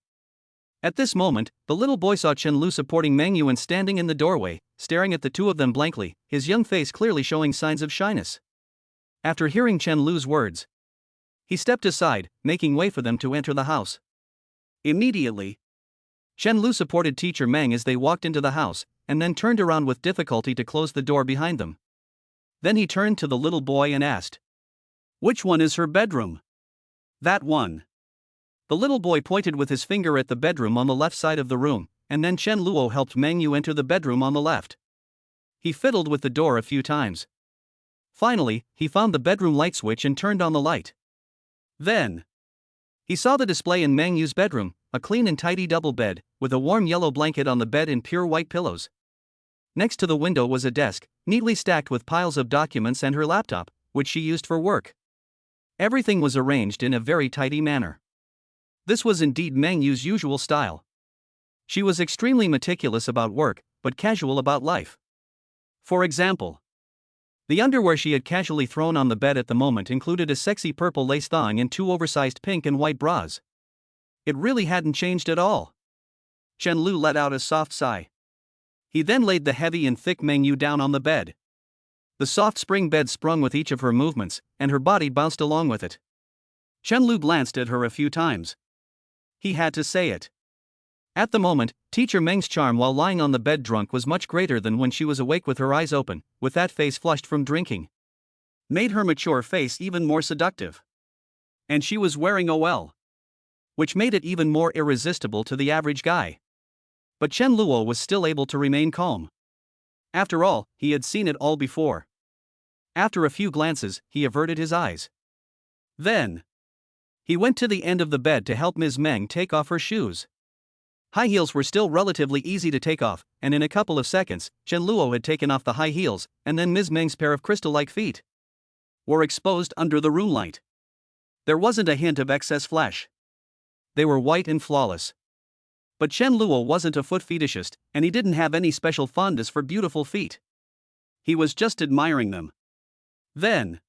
At this moment, the little boy saw Chen Lu supporting Meng Yue and standing in the doorway, staring at the two of them blankly, his young face clearly showing signs of shyness. After hearing Chen Lu's words, he stepped aside, making way for them to enter the house. Immediately, Chen Lu supported Teacher Meng as they walked into the house, and then turned around with difficulty to close the door behind them. Then he turned to the little boy and asked, "Which one is her bedroom?" "That one." The little boy pointed with his finger at the bedroom on the left side of the room, and then Chen Luo helped Meng Yue enter the bedroom on the left. He fiddled with the door a few times. Finally, he found the bedroom light switch and turned on the light. Then, he saw the display in Meng Yue's bedroom, a clean and tidy double bed, with a warm yellow blanket on the bed and pure white pillows. Next to the window was a desk, neatly stacked with piles of documents and her laptop, which she used for work. Everything was arranged in a very tidy manner. This was indeed Meng Yue's usual style. She was extremely meticulous about work, but casual about life. For example, the underwear she had casually thrown on the bed at the moment included a sexy purple lace thong and 2 oversized pink and white bras. It really hadn't changed at all. Chen Lu let out a soft sigh. He then laid the heavy and thick Meng Yue down on the bed. The soft spring bed sprung with each of her movements, and her body bounced along with it. Chen Lu glanced at her a few times. He had to say it. At the moment, Teacher Meng's charm while lying on the bed drunk was much greater than when she was awake with her eyes open, with that face flushed from drinking. Made her mature face even more seductive. And she was wearing OL, which made it even more irresistible to the average guy. But Chen Luo was still able to remain calm. After all, he had seen it all before. After a few glances, he averted his eyes. Then, he went to the end of the bed to help Ms. Meng take off her shoes. High heels were still relatively easy to take off, and in a couple of seconds, Chen Luo had taken off the high heels, and then Ms. Meng's pair of crystal-like feet were exposed under the room light. There wasn't a hint of excess flesh. They were white and flawless. But Chen Luo wasn't a foot fetishist, and he didn't have any special fondness for beautiful feet. He was just admiring them. Then,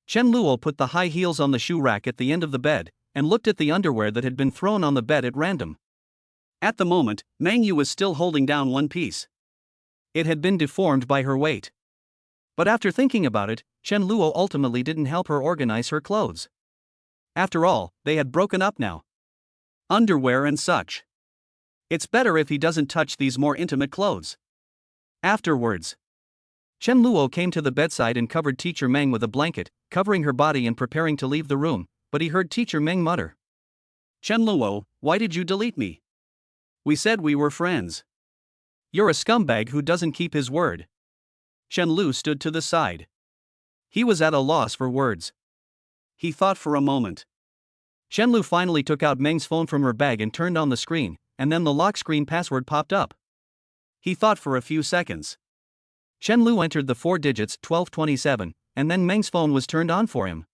Chen Luo put the high heels on the shoe rack at the end of the bed, and looked at the underwear that had been thrown on the bed at random. At the moment, Meng Yue was still holding down one piece. It had been deformed by her weight. But after thinking about it, Chen Luo ultimately didn't help her organize her clothes. After all, they had broken up now. Underwear and such. It's better if he doesn't touch these more intimate clothes. Afterwards, Chen Luo came to the bedside and covered Teacher Meng with a blanket, covering her body and preparing to leave the room, but he heard Teacher Meng mutter, "Chen Luo, why did you delete me? We said we were friends. You're a scumbag who doesn't keep his word." Chen Lu stood to the side. He was at a loss for words. He thought for a moment. Chen Lu finally took out Meng's phone from her bag and turned on the screen, and then the lock screen password popped up. He thought for a few seconds. Chen Lu entered the 4 digits 1227, and then Meng's phone was turned on for him.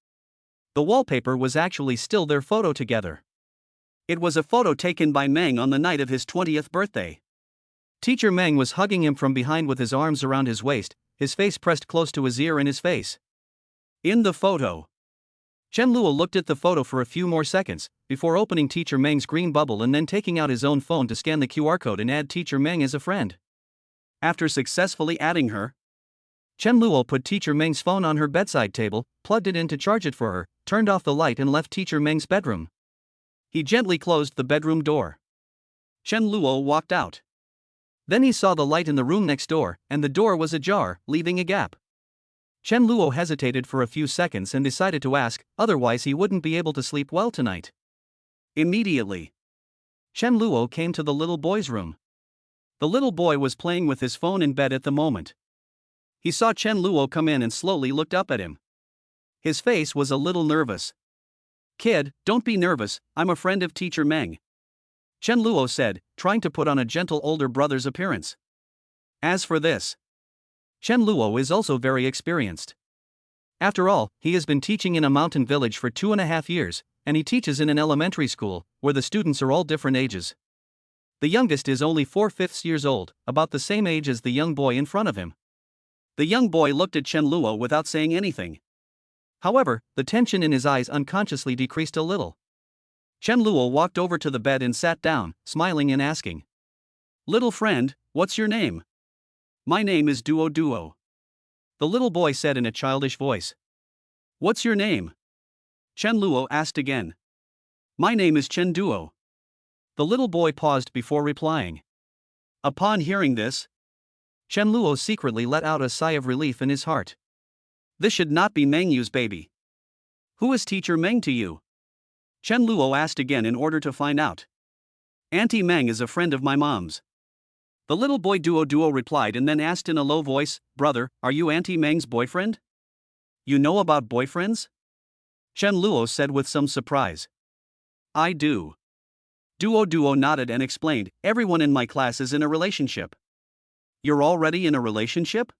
The wallpaper was actually still their photo together. It was a photo taken by Meng on the night of his 20th birthday. Teacher Meng was hugging him from behind with his arms around his waist, his face pressed close to his ear and his face. In the photo, Chen Luo looked at the photo for a few more seconds, before opening Teacher Meng's green bubble and then taking out his own phone to scan the QR code and add Teacher Meng as a friend. After successfully adding her, Chen Luo put Teacher Meng's phone on her bedside table, plugged it in to charge it for her, turned off the light and left Teacher Meng's bedroom. He gently closed the bedroom door. Chen Luo walked out. Then he saw the light in the room next door, and the door was ajar, leaving a gap. Chen Luo hesitated for a few seconds and decided to ask, otherwise he wouldn't be able to sleep well tonight. Immediately, Chen Luo came to the little boy's room. The little boy was playing with his phone in bed at the moment. He saw Chen Luo come in and slowly looked up at him. His face was a little nervous. Kid, don't be nervous, I'm a friend of teacher Meng. Chen Luo said, trying to put on a gentle older brother's appearance. As for this, Chen Luo is also very experienced. After all, he has been teaching in a mountain village for 2.5 years, and he teaches in an elementary school, where the students are all different ages. The youngest is only 4/5 years old, about the same age as the young boy in front of him. The young boy looked at Chen Luo without saying anything. However, the tension in his eyes unconsciously decreased a little. Chen Luo walked over to the bed and sat down, smiling and asking, "Little friend, what's your name?" "My name is Duo Duo," the little boy said in a childish voice. "What's your name?" Chen Luo asked again. "My name is Chen Duo." The little boy paused before replying. Upon hearing this, Chen Luo secretly let out a sigh of relief in his heart. This should not be Meng Yue's baby. "Who is teacher Meng to you?" Chen Luo asked again in order to find out. "Auntie Meng is a friend of my mom's." The little boy Duo Duo replied and then asked in a low voice, "Brother, are you Auntie Meng's boyfriend?" "You know about boyfriends?" Chen Luo said with some surprise. "I do." Duo Duo nodded and explained, "Everyone in my class is in a relationship." "You're already in a relationship?"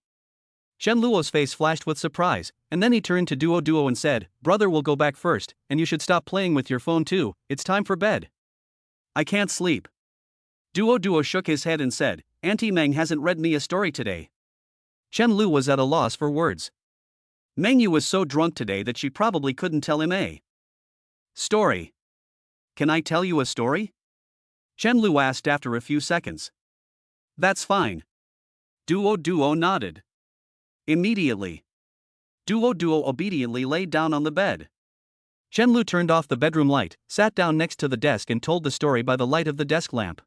Chen Luo's face flashed with surprise, and then he turned to Duo Duo and said, "Brother will go back first, and you should stop playing with your phone too, it's time for bed." "I can't sleep." Duo Duo shook his head and said, "Auntie Meng hasn't read me a story today." Chen Lu was at a loss for words. Meng Yue was so drunk today that she probably couldn't tell him a story. "Can I tell you a story?" Chen Lu asked after a few seconds. "That's fine." Duo Duo nodded. Immediately, Duo Duo obediently laid down on the bed. Chen Lu turned off the bedroom light, sat down next to the desk and told the story by the light of the desk lamp.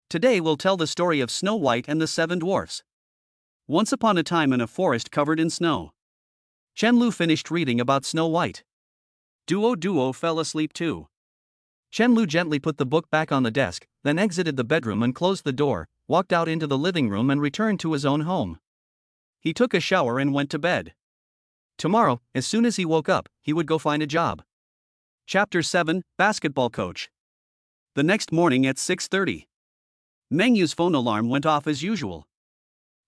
Today we'll tell the story of Snow White and the Seven Dwarfs. Once upon a time in a forest covered in snow. Chen Lu finished reading about Snow White. Duo Duo fell asleep too. Chen Lu gently put the book back on the desk, then exited the bedroom and closed the door, walked out into the living room and returned to his own home. He took a shower and went to bed. Tomorrow, as soon as he woke up, he would go find a job. Chapter 7, Basketball Coach. The next morning at 6:30. Meng Yue's phone alarm went off as usual.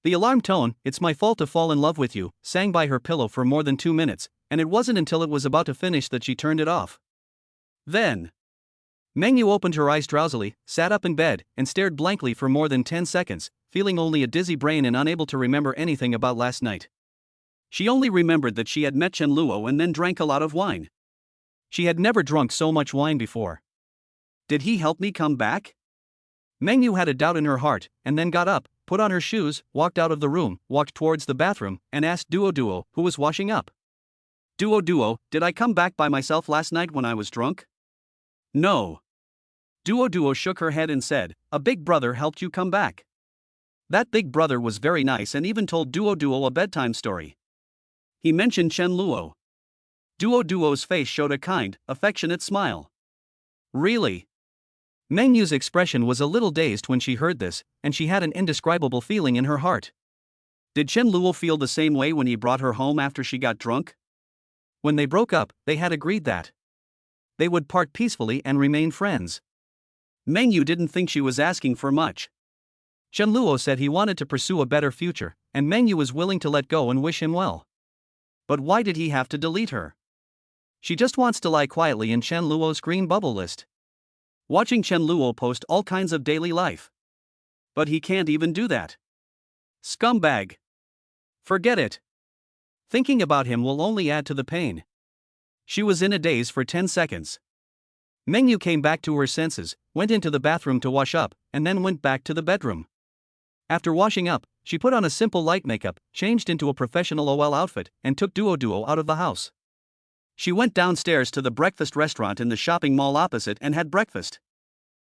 The alarm tone, "It's my fault to fall in love with you," sang by her pillow for more than 2 minutes, and it wasn't until it was about to finish that she turned it off. Then, Meng Yue opened her eyes drowsily, sat up in bed, and stared blankly for more than 10 seconds, feeling only a dizzy brain and unable to remember anything about last night. She only remembered that she had met Chen Luo and then drank a lot of wine. She had never drunk so much wine before. Did he help me come back? Meng Yue had a doubt in her heart, and then got up, put on her shoes, walked out of the room, walked towards the bathroom, and asked Duo Duo, who was washing up. "Duo Duo, did I come back by myself last night when I was drunk?" "No." Duo Duo shook her head and said, "A big brother helped you come back." That big brother was very nice and even told Duo Duo a bedtime story. He mentioned Chen Luo. Duo Duo's face showed a kind, affectionate smile. "Really?" Meng Yue's expression was a little dazed when she heard this, and she had an indescribable feeling in her heart. Did Chen Luo feel the same way when he brought her home after she got drunk? When they broke up, they had agreed that they would part peacefully and remain friends. Meng Yue didn't think she was asking for much. Chen Luo said he wanted to pursue a better future, and Meng Yue was willing to let go and wish him well. But why did he have to delete her? She just wants to lie quietly in Chen Luo's green bubble list, watching Chen Luo post all kinds of daily life. But he can't even do that. Scumbag. Forget it. Thinking about him will only add to the pain. She was in a daze for 10 seconds. Meng Yue came back to her senses, went into the bathroom to wash up, and then went back to the bedroom. After washing up, she put on a simple light makeup, changed into a professional OL outfit, and took Duo Duo out of the house. She went downstairs to the breakfast restaurant in the shopping mall opposite and had breakfast.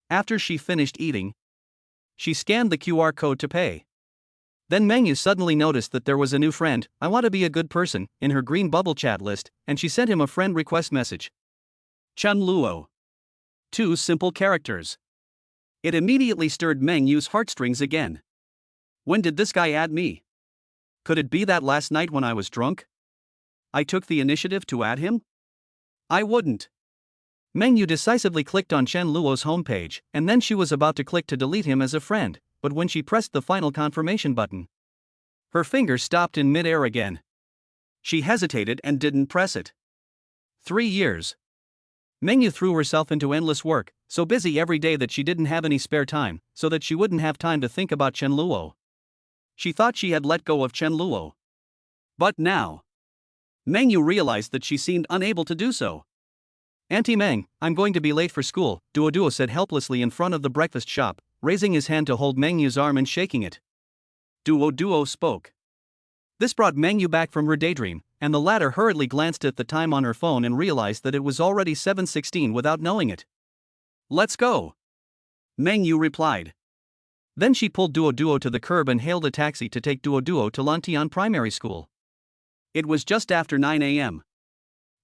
After she finished eating, she scanned the QR code to pay. Then Meng Yue suddenly noticed that there was a new friend, "I want to be a good person," in her green bubble chat list, and she sent him a friend request message. Chen Luo. 2 simple characters. It immediately stirred Meng Yue's heartstrings again. When did this guy add me? Could it be that last night when I was drunk I took the initiative to add him? I wouldn't. Meng Yue decisively clicked on Chen Luo's homepage, and then she was about to click to delete him as a friend, but when she pressed the final confirmation button, her finger stopped in mid-air again. She hesitated and didn't press it. 3 years. Meng Yue threw herself into endless work, so busy every day that she didn't have any spare time, so that she wouldn't have time to think about Chen Luo. She thought she had let go of Chen Luo. But now, Meng Yue realized that she seemed unable to do so. "Auntie Meng, I'm going to be late for school," Duo said helplessly in front of the breakfast shop, raising his hand to hold Meng Yue's arm and shaking it. Duo spoke. This brought Meng Yue back from her daydream, and the latter hurriedly glanced at the time on her phone and realized that it was already 7:16 without knowing it. "Let's go," Meng Yue replied. Then she pulled Duo to the curb and hailed a taxi to take Duo to Lantian Primary School. It was just after 9 a.m.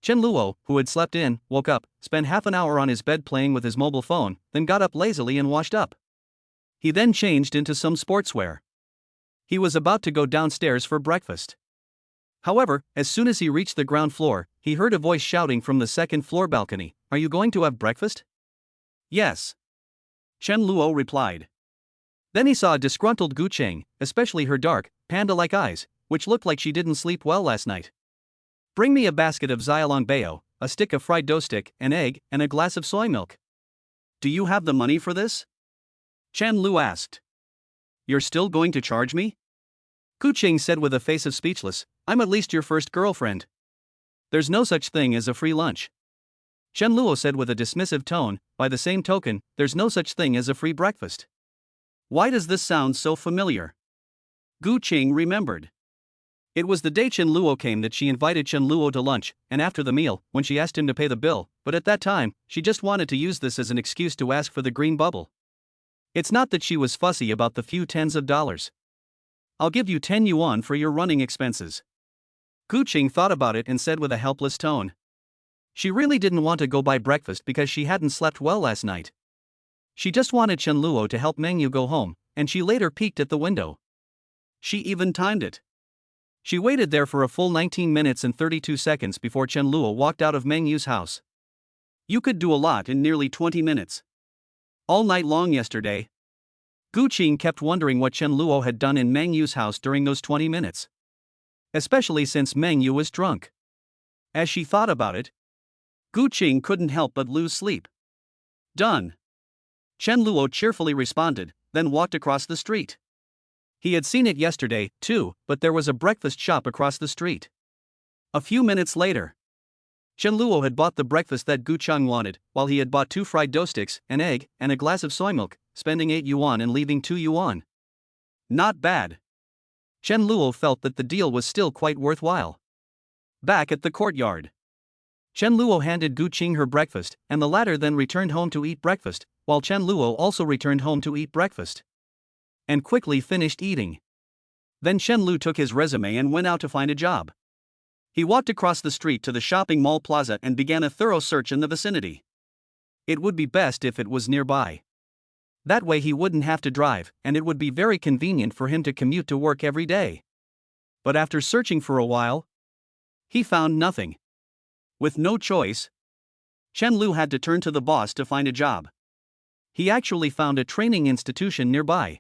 Chen Luo, who had slept in, woke up, spent half an hour on his bed playing with his mobile phone, then got up lazily and washed up. He then changed into some sportswear. He was about to go downstairs for breakfast. However, as soon as he reached the ground floor, he heard a voice shouting from the second-floor balcony, "Are you going to have breakfast?" "Yes," Chen Luo replied. Then he saw a disgruntled Gu Cheng, especially her dark, panda-like eyes, which looked like she didn't sleep well last night. "Bring me a basket of xiaolong bao, a stick of fried dough stick, an egg, and a glass of soy milk." "Do you have the money for this?" Chen Lu asked. "You're still going to charge me?" Gu Cheng said with a face of speechless, "I'm at least your first girlfriend. There's no such thing as a free lunch." Chen Luo said with a dismissive tone, "By the same token, there's no such thing as a free breakfast." Why does this sound so familiar? Gu Cheng remembered. It was the day Chen Luo came that she invited Chen Luo to lunch, and after the meal, when she asked him to pay the bill, but at that time, she just wanted to use this as an excuse to ask for the green bubble. It's not that she was fussy about the few tens of dollars. "I'll give you 10 yuan for your running expenses." Gu Cheng thought about it and said with a helpless tone. She really didn't want to go buy breakfast because she hadn't slept well last night. She just wanted Chen Luo to help Meng Yue go home, and she later peeked at the window. She even timed it. She waited there for a full 19 minutes and 32 seconds before Chen Luo walked out of Meng Yue's house. You could do a lot in nearly 20 minutes. All night long yesterday, Gu Cheng kept wondering what Chen Luo had done in Meng Yue's house during those 20 minutes. Especially since Meng Yue was drunk. As she thought about it, Gu Cheng couldn't help but lose sleep. "Done," Chen Luo cheerfully responded, then walked across the street. He had seen it yesterday, too, but there was a breakfast shop across the street. A few minutes later, Chen Luo had bought the breakfast that Gu Cheng wanted, while he had bought 2 fried dough sticks, an egg, and a glass of soy milk, spending 8 yuan and leaving 2 yuan. Not bad. Chen Luo felt that the deal was still quite worthwhile. Back at the courtyard, Chen Luo handed Gu Cheng her breakfast, and the latter then returned home to eat breakfast, while Chen Luo also returned home to eat breakfast. And quickly finished eating. Then Chen Lu took his resume and went out to find a job. He walked across the street to the shopping mall plaza and began a thorough search in the vicinity. It would be best if it was nearby. That way he wouldn't have to drive, and it would be very convenient for him to commute to work every day. But after searching for a while, he found nothing. With no choice, Chen Lu had to turn to the boss to find a job. He actually found a training institution nearby.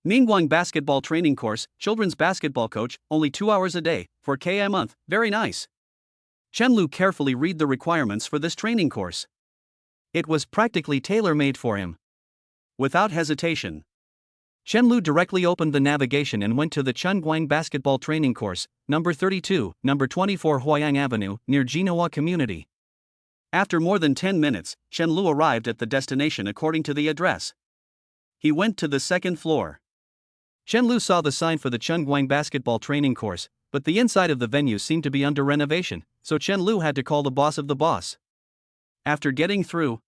Ningguang basketball training course, children's basketball coach, only 2 hours a day, 4K a month, very nice. Chen Lu carefully read the requirements for this training course. It was practically tailor-made for him. Without hesitation, Chen Lu directly opened the navigation and went to the Chunguang basketball training course, number 32, number 24 Huayang Avenue, near Jinhua Community. After more than 10 minutes, Chen Lu arrived at the destination according to the address. He went to the second floor. Chen Lu saw the sign for the Chunguang basketball training course, but the inside of the venue seemed to be under renovation, so Chen Lu had to call the boss of the boss. After getting through,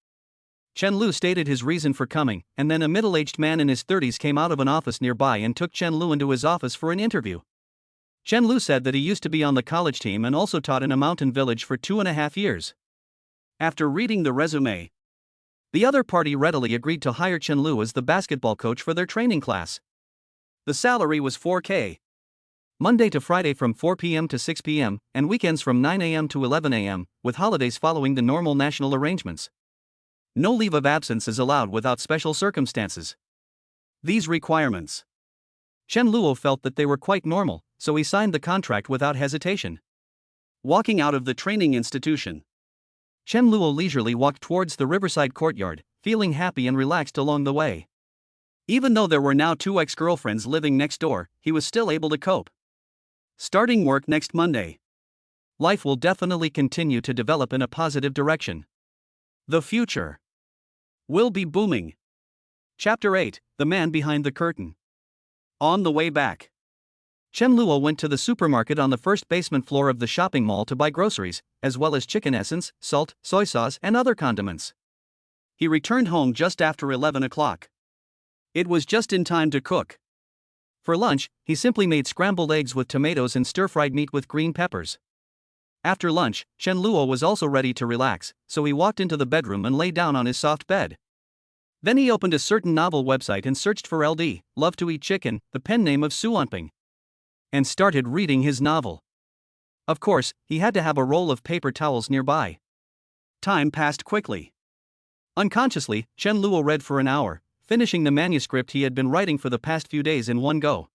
Chen Lu stated his reason for coming, and then a middle-aged man in his 30s came out of an office nearby and took Chen Lu into his office for an interview. Chen Lu said that he used to be on the college team and also taught in a mountain village for 2.5 years. After reading the resume, the other party readily agreed to hire Chen Lu as the basketball coach for their training class. The salary was 4K. Monday to Friday from 4 p.m. to 6 p.m., and weekends from 9 a.m. to 11 a.m., with holidays following the normal national arrangements. No leave of absence is allowed without special circumstances. These requirements. Chen Luo felt that they were quite normal, so he signed the contract without hesitation. Walking out of the training institution, Chen Luo leisurely walked towards the riverside courtyard, feeling happy and relaxed along the way. Even though there were now 2 ex-girlfriends living next door, he was still able to cope. Starting work next Monday. Life will definitely continue to develop in a positive direction. The future will be booming. Chapter 8, The Man Behind the Curtain. On the way back, Chen Luo went to the supermarket on the first basement floor of the shopping mall to buy groceries, as well as chicken essence, salt, soy sauce, and other condiments. He returned home just after 11 o'clock. It was just in time to cook. For lunch, he simply made scrambled eggs with tomatoes and stir-fried meat with green peppers. After lunch, Chen Luo was also ready to relax, so he walked into the bedroom and lay down on his soft bed. Then he opened a certain novel website and searched for LD, Love to Eat Chicken, the pen name of Su Anping, and started reading his novel. Of course, he had to have a roll of paper towels nearby. Time passed quickly. Unconsciously, Chen Luo read for an hour, finishing the manuscript he had been writing for the past few days in one go.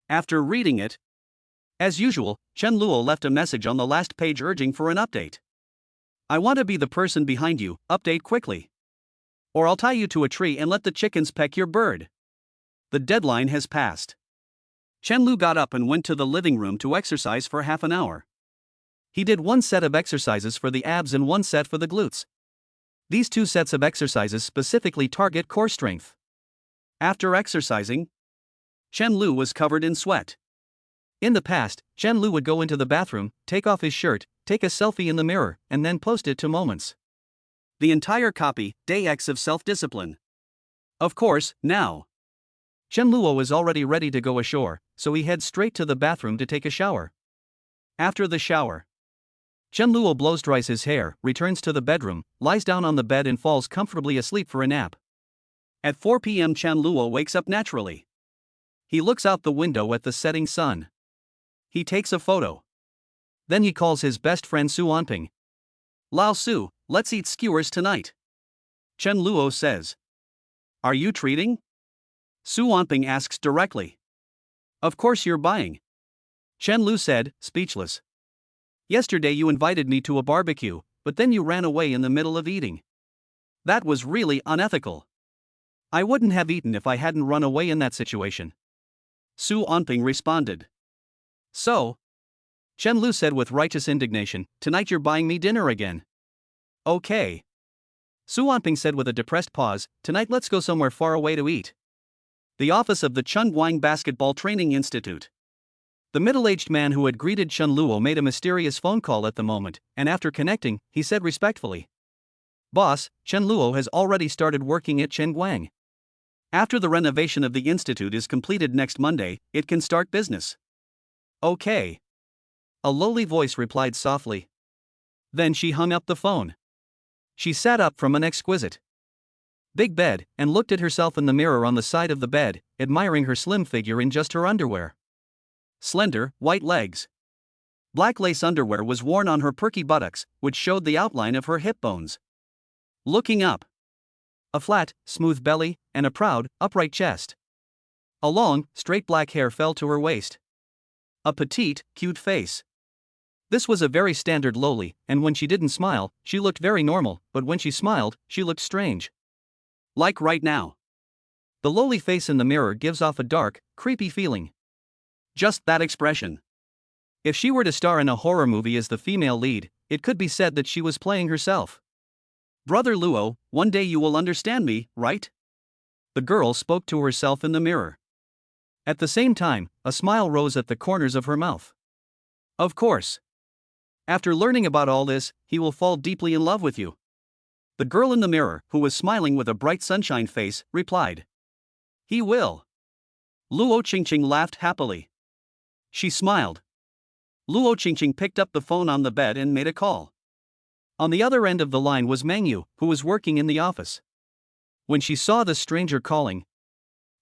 After reading it, as usual, Chen Luo left a message on the last page urging for an update. I want to be the person behind you, update quickly. Or I'll tie you to a tree and let the chickens peck your bird. The deadline has passed. Chen Lu got up and went to the living room to exercise for half an hour. He did 1 set of exercises for the abs and 1 set for the glutes. These 2 sets of exercises specifically target core strength. After exercising, Chen Lu was covered in sweat. In the past, Chen Lu would go into the bathroom, take off his shirt, take a selfie in the mirror, and then post it to Moments. The entire copy, Day X of self-discipline. Of course, now Chen Luo was already ready to go ashore, so he heads straight to the bathroom to take a shower. After the shower, Chen Luo blows-dries his hair, returns to the bedroom, lies down on the bed and falls comfortably asleep for a nap. At 4 p.m. Chen Luo wakes up naturally. He looks out the window at the setting sun. He takes a photo. Then he calls his best friend Su Anping. Lao Su, let's eat skewers tonight. Chen Luo says. Are you treating? Su Anping asks directly. Of course you're buying. Chen Lu said, speechless. Yesterday you invited me to a barbecue, but then you ran away in the middle of eating. That was really unethical. I wouldn't have eaten if I hadn't run away in that situation. Su Anping responded. So? Chen Lu said with righteous indignation, tonight you're buying me dinner again. Okay. Su Anping said with a depressed pause, tonight let's go somewhere far away to eat. The office of the Chungguang Basketball Training Institute. The middle-aged man who had greeted Chen Luo made a mysterious phone call at the moment, and after connecting, he said respectfully. Boss, Chen Luo has already started working at Chengguang. After the renovation of the institute is completed next Monday, it can start business. Okay. A lowly voice replied softly. Then she hung up the phone. She sat up from an exquisite big bed and looked at herself in the mirror on the side of the bed, admiring her slim figure in just her underwear. Slender, white legs. Black lace underwear was worn on her perky buttocks, which showed the outline of her hip bones. Looking up. A flat, smooth belly, and a proud, upright chest. A long, straight black hair fell to her waist. A petite, cute face. This was a very standard lowly, and when she didn't smile, she looked very normal, but when she smiled, she looked strange. Like right now. The lowly face in the mirror gives off a dark, creepy feeling. Just that expression. If she were to star in a horror movie as the female lead, it could be said that she was playing herself. Brother Luo, one day you will understand me, right? The girl spoke to herself in the mirror. At the same time, a smile rose at the corners of her mouth. Of course. After learning about all this, he will fall deeply in love with you. The girl in the mirror, who was smiling with a bright sunshine face, replied. He will. Luo Qingqing laughed happily. She smiled. Luo Qingqing picked up the phone on the bed and made a call. On the other end of the line was Meng Yue, who was working in the office. When she saw the stranger calling,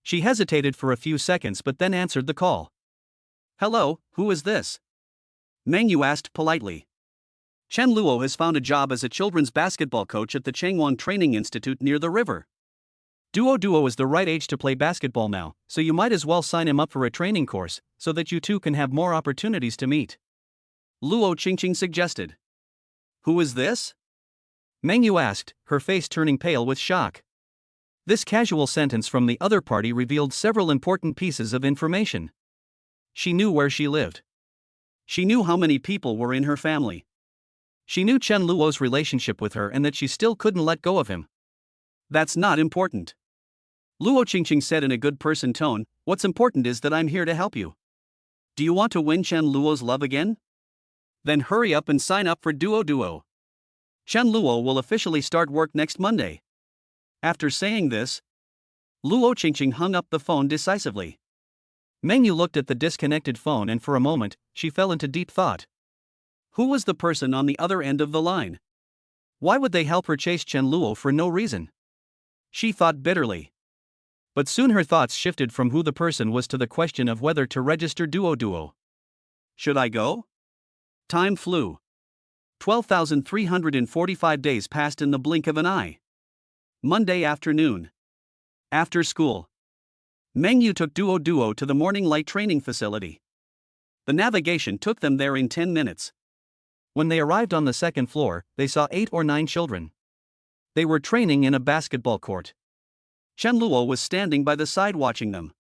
she hesitated for a few seconds but then answered the call. Hello, who is this? Meng Yue asked politely. Chen Luo has found a job as a children's basketball coach at the Changwon Training Institute near the river. Duo is the right age to play basketball now, so you might as well sign him up for a training course, so that you two can have more opportunities to meet. Luo Qingqing suggested. Who is this? Meng Yue asked, her face turning pale with shock. This casual sentence from the other party revealed several important pieces of information. She knew where she lived. She knew how many people were in her family. She knew Chen Luo's relationship with her and that she still couldn't let go of him. That's not important. Luo Qingqing said in a good person tone, what's important is that I'm here to help you. Do you want to win Chen Luo's love again? Then hurry up and sign up for Duo. Chen Luo will officially start work next Monday. After saying this, Luo Qingqing hung up the phone decisively. Meng Yue looked at the disconnected phone and for a moment, she fell into deep thought. Who was the person on the other end of the line? Why would they help her chase Chen Luo for no reason? She thought bitterly. But soon her thoughts shifted from who the person was to the question of whether to register Duo. Should I go? Time flew. 12,345 days passed in the blink of an eye. Monday afternoon. After school. Meng Yue took Duo to the morning light training facility. The navigation took them there in 10 minutes. When they arrived on the second floor, they saw 8 or 9 children. They were training in a basketball court. Chen Luo was standing by the side watching them.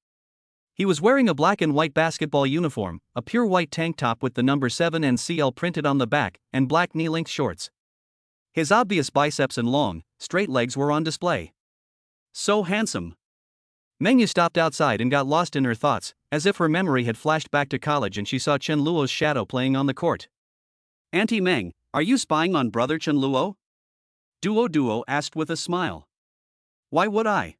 He was wearing a black and white basketball uniform, a pure white tank top with the number 7 and CL printed on the back, and black knee-length shorts. His obvious biceps and long, straight legs were on display. So handsome. Meng Yue stopped outside and got lost in her thoughts, as if her memory had flashed back to college and she saw Chen Luo's shadow playing on the court. Auntie Meng, are you spying on brother Chen Luo? Duo asked with a smile. Why would I?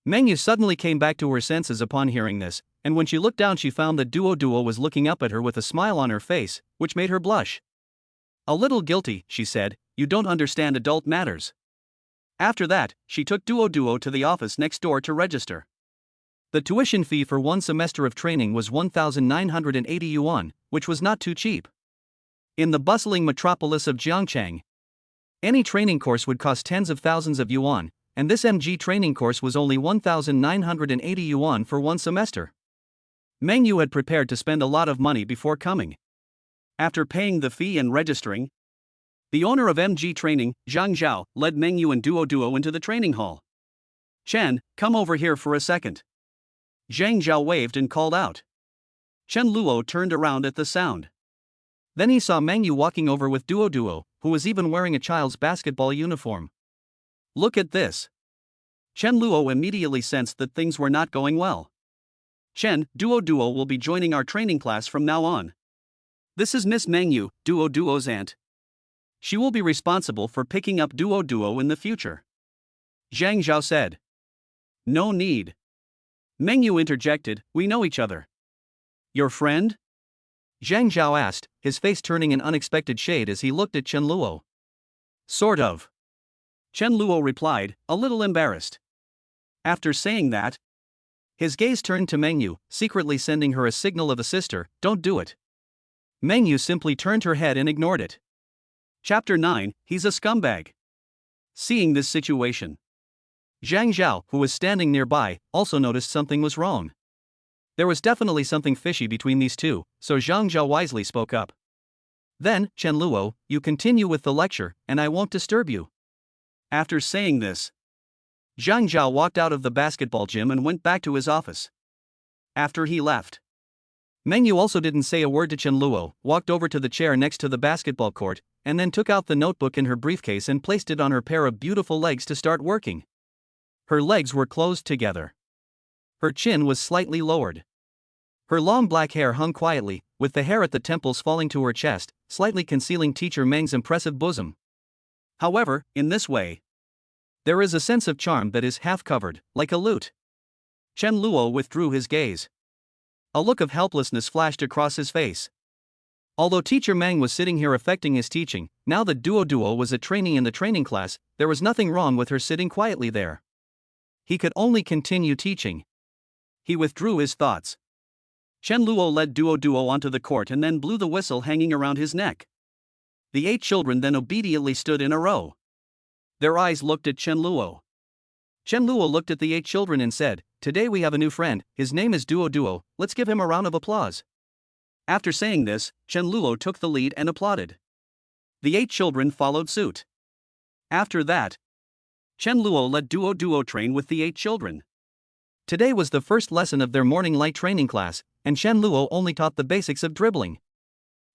Meng Yue suddenly came back to her senses upon hearing this, and when she looked down she found that Duo was looking up at her with a smile on her face, which made her blush. A little guilty, she said, you don't understand adult matters. After that, she took Duo to the office next door to register. The tuition fee for 1 semester of training was 1,980 yuan, which was not too cheap. In the bustling metropolis of Jiangchang, any training course would cost tens of thousands of yuan, and this MG training course was only 1,980 yuan for 1 semester. Meng Yue had prepared to spend a lot of money before coming. After paying the fee and registering, the owner of MG Training, Zhang Zhao, led Meng Yue and Duo into the training hall. Chen, come over here for a second. Zhang Zhao waved and called out. Chen Luo turned around at the sound. Then he saw Meng Yue walking over with Duo, who was even wearing a child's basketball uniform. Look at this. Chen Luo immediately sensed that things were not going well. Chen, Duo will be joining our training class from now on. This is Miss Meng Yue, Duo's aunt. She will be responsible for picking up Duo in the future. Zhang Zhao said. No need. Meng Yue interjected, we know each other. Your friend? Zhang Zhao asked, his face turning an unexpected shade as he looked at Chen Luo. Sort of. Chen Luo replied, a little embarrassed. After saying that, his gaze turned to Meng Yue, secretly sending her a signal of a sister, don't do it. Meng Yue simply turned her head and ignored it. Chapter 9, He's a Scumbag. Seeing this situation, Zhang Zhao, who was standing nearby, also noticed something was wrong. There was definitely something fishy between these two, so Zhang Zhao wisely spoke up. Then, Chen Luo, you continue with the lecture, and I won't disturb you. After saying this, Zhang Zhao walked out of the basketball gym and went back to his office. After he left, Meng Yue also didn't say a word to Chen Luo, walked over to the chair next to the basketball court, and then took out the notebook in her briefcase and placed it on her pair of beautiful legs to start working. Her legs were closed together. Her chin was slightly lowered. Her long black hair hung quietly, with the hair at the temples falling to her chest, slightly concealing teacher Meng's impressive bosom. However, in this way, there is a sense of charm that is half covered, like a lute. Chen Luo withdrew his gaze. A look of helplessness flashed across his face. Although teacher Meng was sitting here affecting his teaching, now that Duo was a trainee in the training class, there was nothing wrong with her sitting quietly there. He could only continue teaching. He withdrew his thoughts. Chen Luo led Duo onto the court and then blew the whistle hanging around his neck. The 8 children then obediently stood in a row. Their eyes looked at Chen Luo. Chen Luo looked at the 8 children and said, "Today we have a new friend, his name is Duo, let's give him a round of applause." After saying this, Chen Luo took the lead and applauded. The 8 children followed suit. After that, Chen Luo let Duo train with the 8 children. Today was the first lesson of their morning light training class, and Chen Luo only taught the basics of dribbling.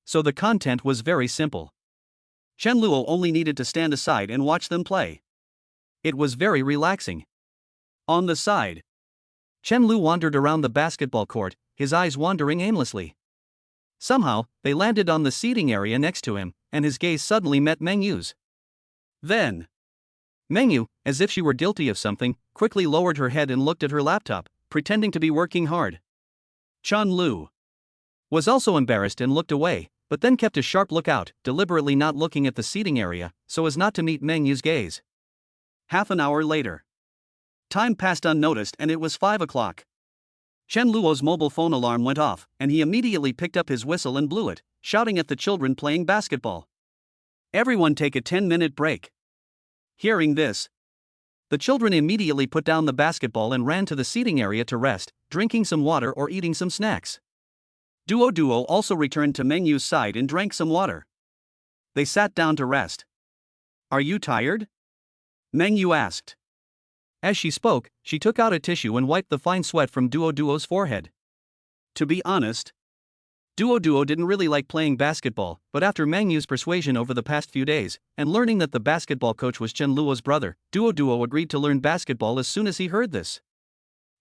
So the content was very simple. Chen Luo only needed to stand aside and watch them play. It was very relaxing. On the side, Chen Lu wandered around the basketball court, his eyes wandering aimlessly. Somehow, they landed on the seating area next to him, and his gaze suddenly met Meng Yue's. Then, Meng Yue, as if she were guilty of something, quickly lowered her head and looked at her laptop, pretending to be working hard. Chen Lu was also embarrassed and looked away, but then kept a sharp lookout, deliberately not looking at the seating area, so as not to meet Meng Yue's gaze. Half an hour later, time passed unnoticed and it was 5 o'clock. Chen Luo's mobile phone alarm went off, and he immediately picked up his whistle and blew it, shouting at the children playing basketball. "Everyone take a 10-minute break." Hearing this, the children immediately put down the basketball and ran to the seating area to rest, drinking some water or eating some snacks. Duo also returned to Meng Yue's side and drank some water. They sat down to rest. "Are you tired?" Meng Yue asked. As she spoke, she took out a tissue and wiped the fine sweat from Duo's forehead. To be honest, Duo didn't really like playing basketball, but after Meng Yue's persuasion over the past few days, and learning that the basketball coach was Chen Luo's brother, Duo agreed to learn basketball as soon as he heard this.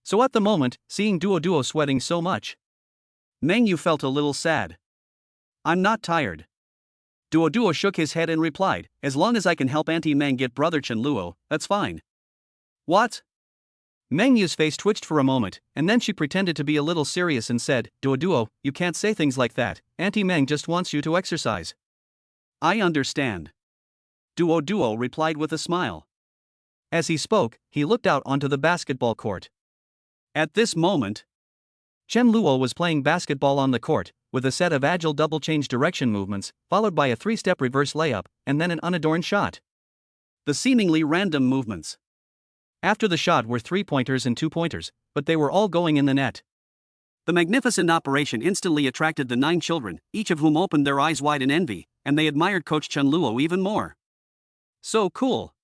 So at the moment, seeing Duo sweating so much, Meng Yue felt a little sad. "I'm not tired." Duo shook his head and replied, "As long as I can help Auntie Meng get brother Chen Luo, that's fine." "What?" Meng Yue's face twitched for a moment, and then she pretended to be a little serious and said, Duo, you can't say things like that, Auntie Meng just wants you to exercise." "I understand." Duo replied with a smile. As he spoke, he looked out onto the basketball court. At this moment, Chen Luo was playing basketball on the court, with a set of agile double change direction movements, followed by a 3-step reverse layup, and then an unadorned shot. The seemingly random movements after the shot were 3-pointers and 2-pointers, but they were all going in the net. The magnificent operation instantly attracted the 9 children, each of whom opened their eyes wide in envy, and they admired Coach Chen Luo even more. "So cool.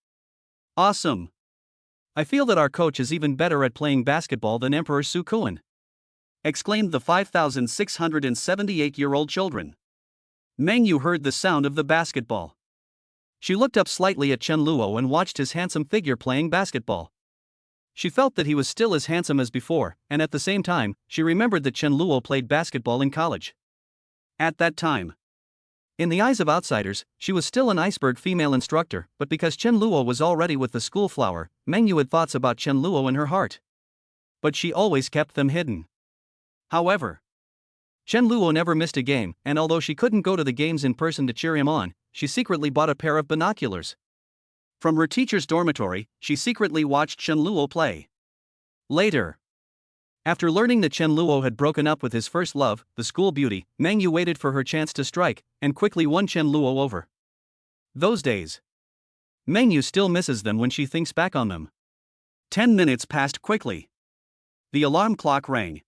Awesome. I feel that our coach is even better at playing basketball than Emperor Su Kuan," exclaimed the 5,678-year-old children. Meng Yue heard the sound of the basketball. She looked up slightly at Chen Luo and watched his handsome figure playing basketball. She felt that he was still as handsome as before, and at the same time, she remembered that Chen Luo played basketball in college. At that time, in the eyes of outsiders, she was still an iceberg female instructor, but because Chen Luo was already with the school flower, Meng Yue had thoughts about Chen Luo in her heart. But she always kept them hidden. However, Chen Luo never missed a game, and although she couldn't go to the games in person to cheer him on, she secretly bought a pair of binoculars. From her teacher's dormitory, she secretly watched Chen Luo play. Later, after learning that Chen Luo had broken up with his first love, the school beauty, Meng Yue waited for her chance to strike, and quickly won Chen Luo over. Those days, Meng Yue still misses them when she thinks back on them. 10 minutes passed quickly. The alarm clock rang.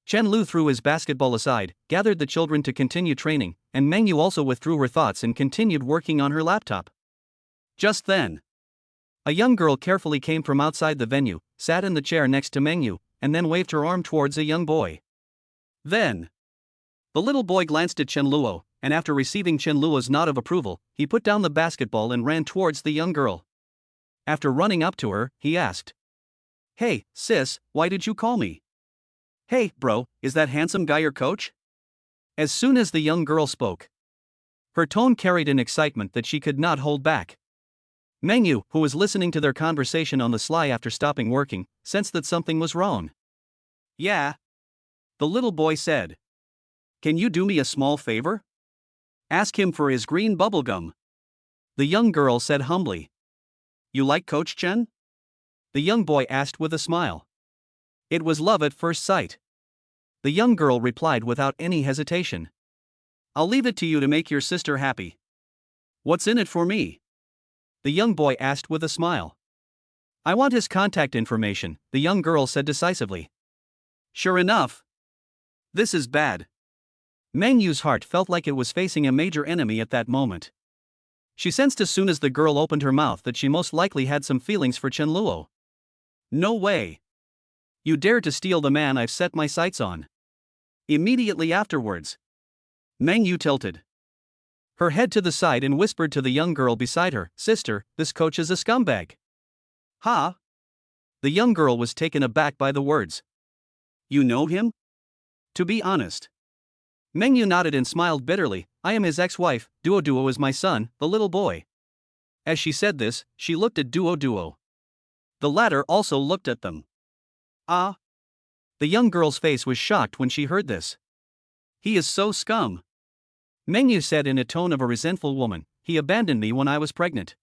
Chen Lu threw his basketball aside, gathered the children to continue training, and Meng Yue also withdrew her thoughts and continued working on her laptop. Just then, a young girl carefully came from outside the venue, sat in the chair next to Meng Yue, and then waved her arm towards a young boy. Then, the little boy glanced at Chen Luo, and after receiving Chen Luo's nod of approval, he put down the basketball and ran towards the young girl. After running up to her, he asked, "Hey, sis, why did you call me?" "Hey, bro, is that handsome guy your coach?" As soon as the young girl spoke, her tone carried an excitement that she could not hold back. Meng Yue, who was listening to their conversation on the sly after stopping working, sensed that something was wrong. "Yeah," the little boy said. "Can you do me a small favor? Ask him for his green bubblegum." The young girl said humbly. "You like Coach Chen?" the young boy asked with a smile. It was love at first sight. The young girl replied without any hesitation. I'll leave it to you to make your sister happy. What's in it for me? The young boy asked with a smile. I want his contact information, the young girl said decisively. Sure enough. This is bad. Meng Yue's heart felt like it was facing a major enemy at that moment. She sensed as soon as the girl opened her mouth that she most likely had some feelings for Chen Luo. No way. You dare to steal the man I've set my sights on. Immediately afterwards, Meng Yue tilted her head to the side and whispered to the young girl beside her, Sister, this coach is a scumbag. Ha? The young girl was taken aback by the words. You know him? To be honest. Meng Yue nodded and smiled bitterly. I am his ex-wife, Duo is my son, the little boy. As she said this, she looked at Duo. The latter also looked at them. Ah? The young girl's face was shocked when she heard this. He is so scum. Meng Yue said in a tone of a resentful woman, he abandoned me when I was pregnant.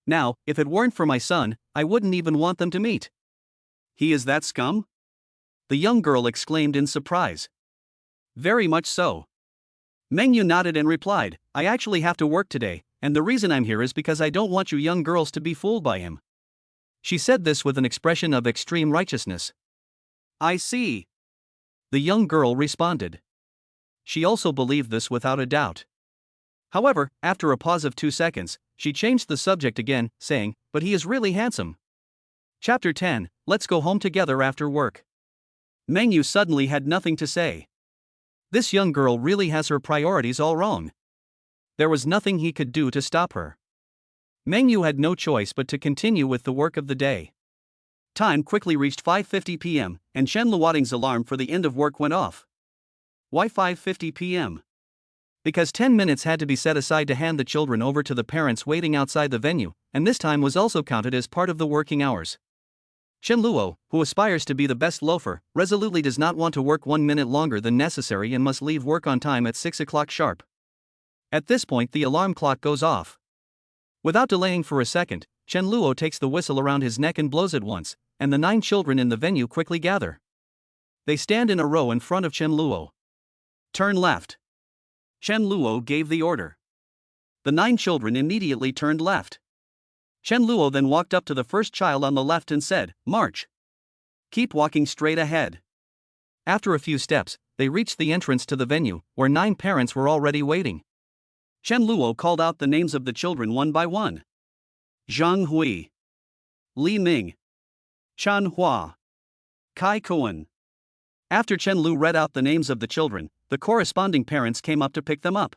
Now, if it weren't for my son, I wouldn't even want them to meet. He is that scum? The young girl exclaimed in surprise. Very much so. Meng Yue nodded and replied, I actually have to work today, and the reason I'm here is because I don't want you young girls to be fooled by him. She said this with an expression of extreme righteousness. I see. The young girl responded. She also believed this without a doubt. However, after a pause of 2 seconds, she changed the subject again, saying, but he is really handsome. Chapter 10, Let's go home together after work. Meng Yue suddenly had nothing to say. This young girl really has her priorities all wrong. There was nothing he could do to stop her. Meng Yue had no choice but to continue with the work of the day. Time quickly reached 5:50 p.m., and Chen Luoting's alarm for the end of work went off. Why 5:50 p.m.? Because 10 minutes had to be set aside to hand the children over to the parents waiting outside the venue, and this time was also counted as part of the working hours. Chen Luo, who aspires to be the best loafer, resolutely does not want to work 1 minute longer than necessary and must leave work on time at 6 o'clock sharp. At this point, the alarm clock goes off. Without delaying for a second, Chen Luo takes the whistle around his neck and blows it once, and the 9 children in the venue quickly gather. They stand in a row in front of Chen Luo. Turn left. Chen Luo gave the order. The 9 children immediately turned left. Chen Luo then walked up to the first child on the left and said, March. Keep walking straight ahead. After a few steps, they reached the entrance to the venue, where 9 parents were already waiting. Chen Luo called out the names of the children one by one. Zhang Hui, Li Ming, Chan Hua, Kai Kuan. After Chen Lu read out the names of the children, the corresponding parents came up to pick them up.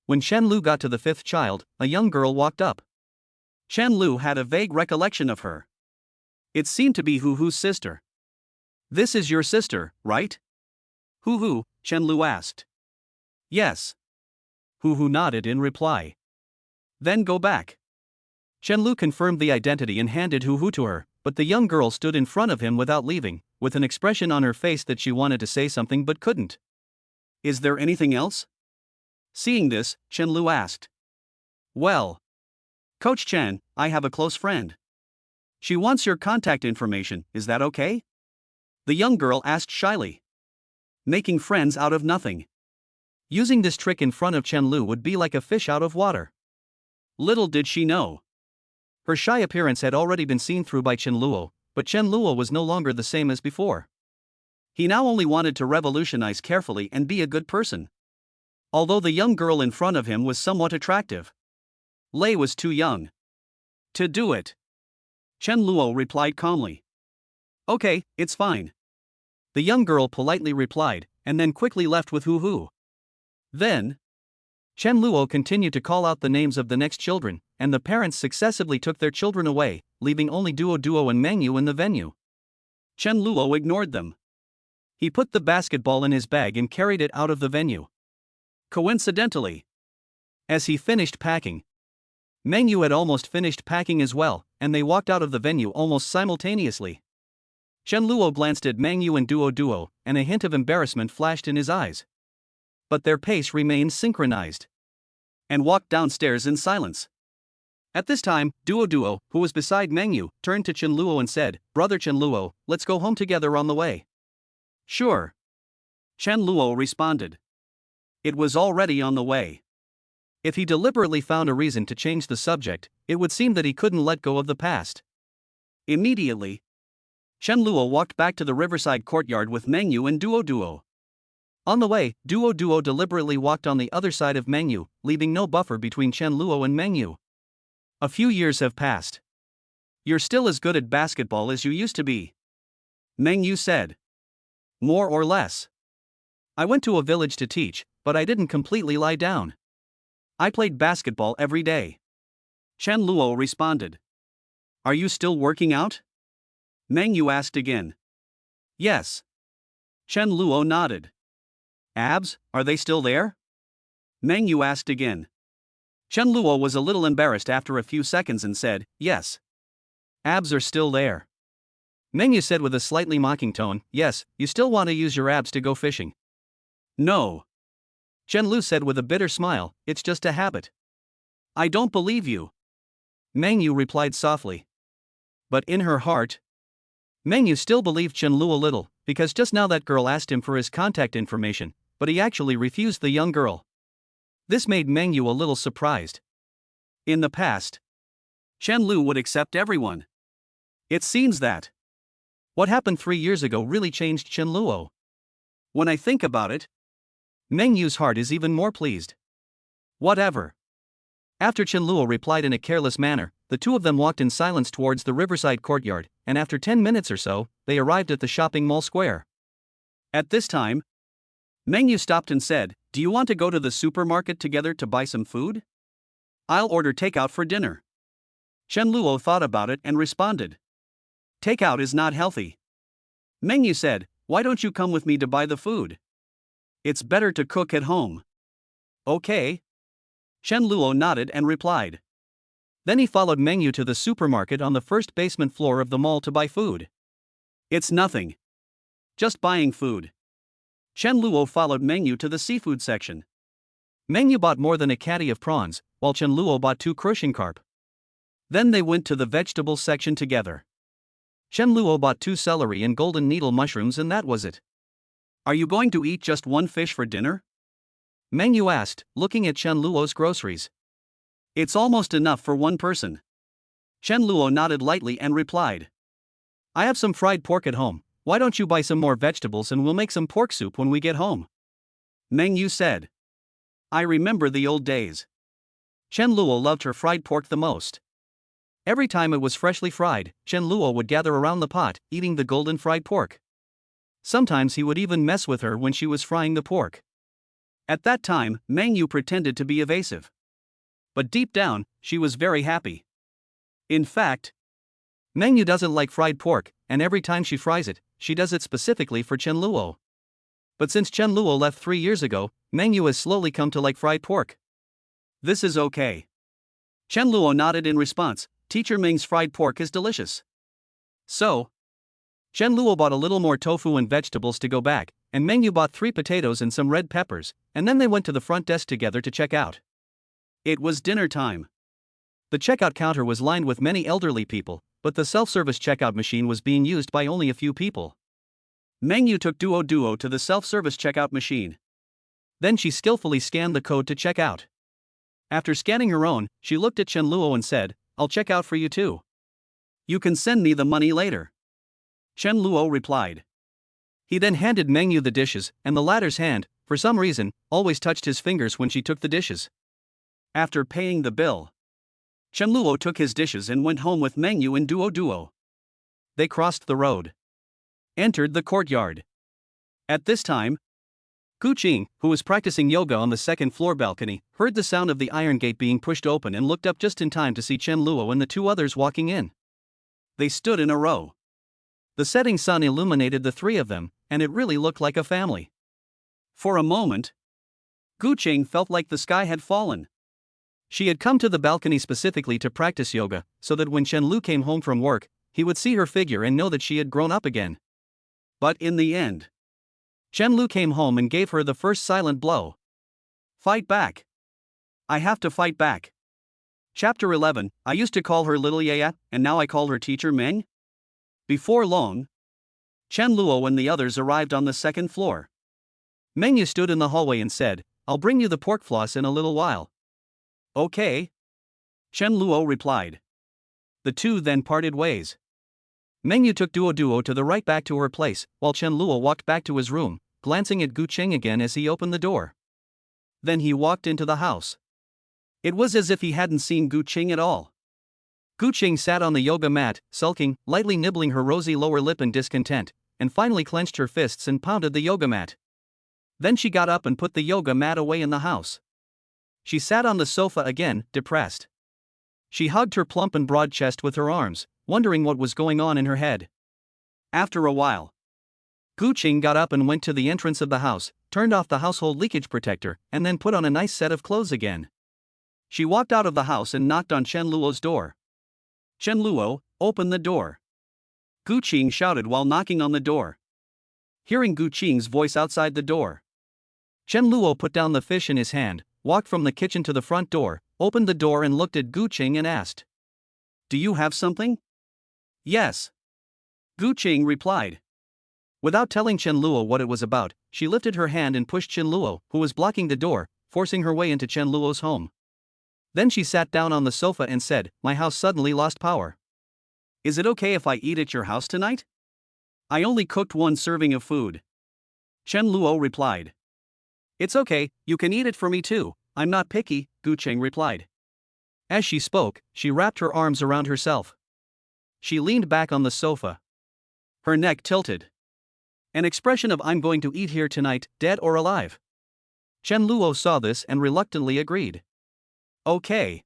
When Chen Lu got to the 5th child, a young girl walked up. Chen Lu had a vague recollection of her. It seemed to be Hu Hu's sister. This is your sister, right? Hu Hu, Chen Lu asked. Yes. Hu Hu nodded in reply. Then go back. Chen Lu confirmed the identity and handed Hu Hu to her, but the young girl stood in front of him without leaving, with an expression on her face that she wanted to say something but couldn't. Is there anything else? Seeing this, Chen Lu asked. Well, Coach Chen, I have a close friend. She wants your contact information, is that okay? The young girl asked shyly. Making friends out of nothing. Using this trick in front of Chen Lu would be like a fish out of water. Little did she know. Her shy appearance had already been seen through by Chen Luo, but Chen Luo was no longer the same as before. He now only wanted to revolutionize carefully and be a good person. Although the young girl in front of him was somewhat attractive, Lei was too young to do it. Chen Luo replied calmly. Okay, it's fine. The young girl politely replied, and then quickly left with Hu Hu. Then, Chen Luo continued to call out the names of the next children, and the parents successively took their children away, leaving only Duo and Meng Yue in the venue. Chen Luo ignored them. He put the basketball in his bag and carried it out of the venue. Coincidentally, as he finished packing, Meng Yue had almost finished packing as well, and they walked out of the venue almost simultaneously. Chen Luo glanced at Meng Yue and Duo, and a hint of embarrassment flashed in his eyes. But their pace remained synchronized, and walked downstairs in silence. At this time, Duo, who was beside Meng Yue, turned to Chen Luo and said, Brother Chen Luo, let's go home together on the way. Sure. Chen Luo responded. It was already on the way. If he deliberately found a reason to change the subject, it would seem that he couldn't let go of the past. Immediately, Chen Luo walked back to the riverside courtyard with Meng Yue and Duo. On the way, Duo deliberately walked on the other side of Meng Yue, leaving no buffer between Chen Luo and Meng Yue. A few years have passed. You're still as good at basketball as you used to be, Meng Yue said. More or less. I went to a village to teach, but I didn't completely lie down. I played basketball every day, Chen Luo responded. Are you still working out? Meng Yue asked again. Yes. Chen Luo nodded. Abs, are they still there? Meng Yue asked again. Chen Luo was a little embarrassed after a few seconds and said, yes. Abs are still there. Meng Yue said with a slightly mocking tone, yes, you still want to use your abs to go fishing. No. Chen Lu said with a bitter smile, it's just a habit. I don't believe you. Meng Yue replied softly. But in her heart, Meng Yue still believed Chen Lu a little, because just now that girl asked him for his contact information, but he actually refused the young girl. This made Meng Yue a little surprised. In the past, Chen Lu would accept everyone. It seems that what happened 3 years ago really changed Chen Luo. When I think about it, Meng Yu's heart is even more pleased. Whatever. After Chen Luo replied in a careless manner, the two of them walked in silence towards the riverside courtyard, and after 10 minutes or so, they arrived at the shopping mall square. At this time, Meng Yue stopped and said, do you want to go to the supermarket together to buy some food? I'll order takeout for dinner. Chen Luo thought about it and responded. Takeout is not healthy. Meng Yue said, why don't you come with me to buy the food? It's better to cook at home. Okay. Chen Luo nodded and replied. Then he followed Meng Yue to the supermarket on the first basement floor of the mall to buy food. It's nothing. Just buying food. Chen Luo followed Meng Yue to the seafood section. Meng Yue bought more than a caddy of prawns, while Chen Luo bought 2 crushing carp. Then they went to the vegetables section together. Chen Luo bought 2 celery and golden needle mushrooms, and that was it. Are you going to eat just 1 fish for dinner? Meng Yue asked, looking at Chen Luo's groceries. It's almost enough for 1 person. Chen Luo nodded lightly and replied. I have some fried pork at home, why don't you buy some more vegetables and we'll make some pork soup when we get home? Meng Yue said. I remember the old days. Chen Luo loved her fried pork the most. Every time it was freshly fried, Chen Luo would gather around the pot, eating the golden fried pork. Sometimes he would even mess with her when she was frying the pork. At that time, Meng Yue pretended to be evasive. But deep down, she was very happy. In fact, Meng Yue doesn't like fried pork, and every time she fries it, she does it specifically for Chen Luo. But since Chen Luo left 3 years ago, Meng Yue has slowly come to like fried pork. This is okay. Chen Luo nodded in response. Teacher Ming's fried pork is delicious. So, Chen Luo bought a little more tofu and vegetables to go back, and Meng Yue bought 3 potatoes and some red peppers, and then they went to the front desk together to check out. It was dinner time. The checkout counter was lined with many elderly people, but the self-service checkout machine was being used by only a few people. Meng Yue took Duo to the self-service checkout machine. Then she skillfully scanned the code to check out. After scanning her own, she looked at Chen Luo and said, I'll check out for you too. You can send me the money later. Chen Luo replied. He then handed Meng Yue the dishes, and the latter's hand, for some reason, always touched his fingers when she took the dishes. After paying the bill, Chen Luo took his dishes and went home with Meng Yue and Duo. They crossed the road, entered the courtyard. At this time, Gu Qing, who was practicing yoga on the second-floor balcony, heard the sound of the iron gate being pushed open and looked up just in time to see Chen Luo and the 2 others walking in. They stood in a row. The setting sun illuminated the 3 of them, and it really looked like a family. For a moment, Gu Qing felt like the sky had fallen. She had come to the balcony specifically to practice yoga, so that when Chen Lu came home from work, he would see her figure and know that she had grown up again. But in the end, Chen Lu came home and gave her the first silent blow. Fight back. I have to fight back. Chapter 11, I used to call her Little Yaya, and now I call her Teacher Meng. Before long, Chen Luo and the others arrived on the second floor. Meng Yue stood in the hallway and said, I'll bring you the pork floss in a little while. Okay. Chen Luo replied. The two then parted ways. Meng Yue took Duo to the right back to her place, while Chen Luo walked back to his room, glancing at Gu Qing again as he opened the door. Then he walked into the house. It was as if he hadn't seen Gu Qing at all. Gu Qing sat on the yoga mat, sulking, lightly nibbling her rosy lower lip in discontent, and finally clenched her fists and pounded the yoga mat. Then she got up and put the yoga mat away in the house. She sat on the sofa again, depressed. She hugged her plump and broad chest with her arms, wondering what was going on in her head. After a while, Gu Qing got up and went to the entrance of the house, turned off the household leakage protector, and then put on a nice set of clothes again. She walked out of the house and knocked on Chen Luo's door. Chen Luo, open the door. Gu Qing shouted while knocking on the door. Hearing Gu Qing's voice outside the door, Chen Luo put down the fish in his hand, walked from the kitchen to the front door, opened the door and looked at Gu Qing and asked, Do you have something? Yes. Gu Qing replied. Without telling Chen Luo what it was about, she lifted her hand and pushed Chen Luo, who was blocking the door, forcing her way into Chen Luo's home. Then she sat down on the sofa and said, My house suddenly lost power. Is it okay if I eat at your house tonight? I only cooked one serving of food. Chen Luo replied. It's okay, you can eat it for me too, I'm not picky, Gu Qing replied. As she spoke, she wrapped her arms around herself. She leaned back on the sofa. Her neck tilted. An expression of I'm going to eat here tonight, dead or alive. Chen Luo saw this and reluctantly agreed. Okay.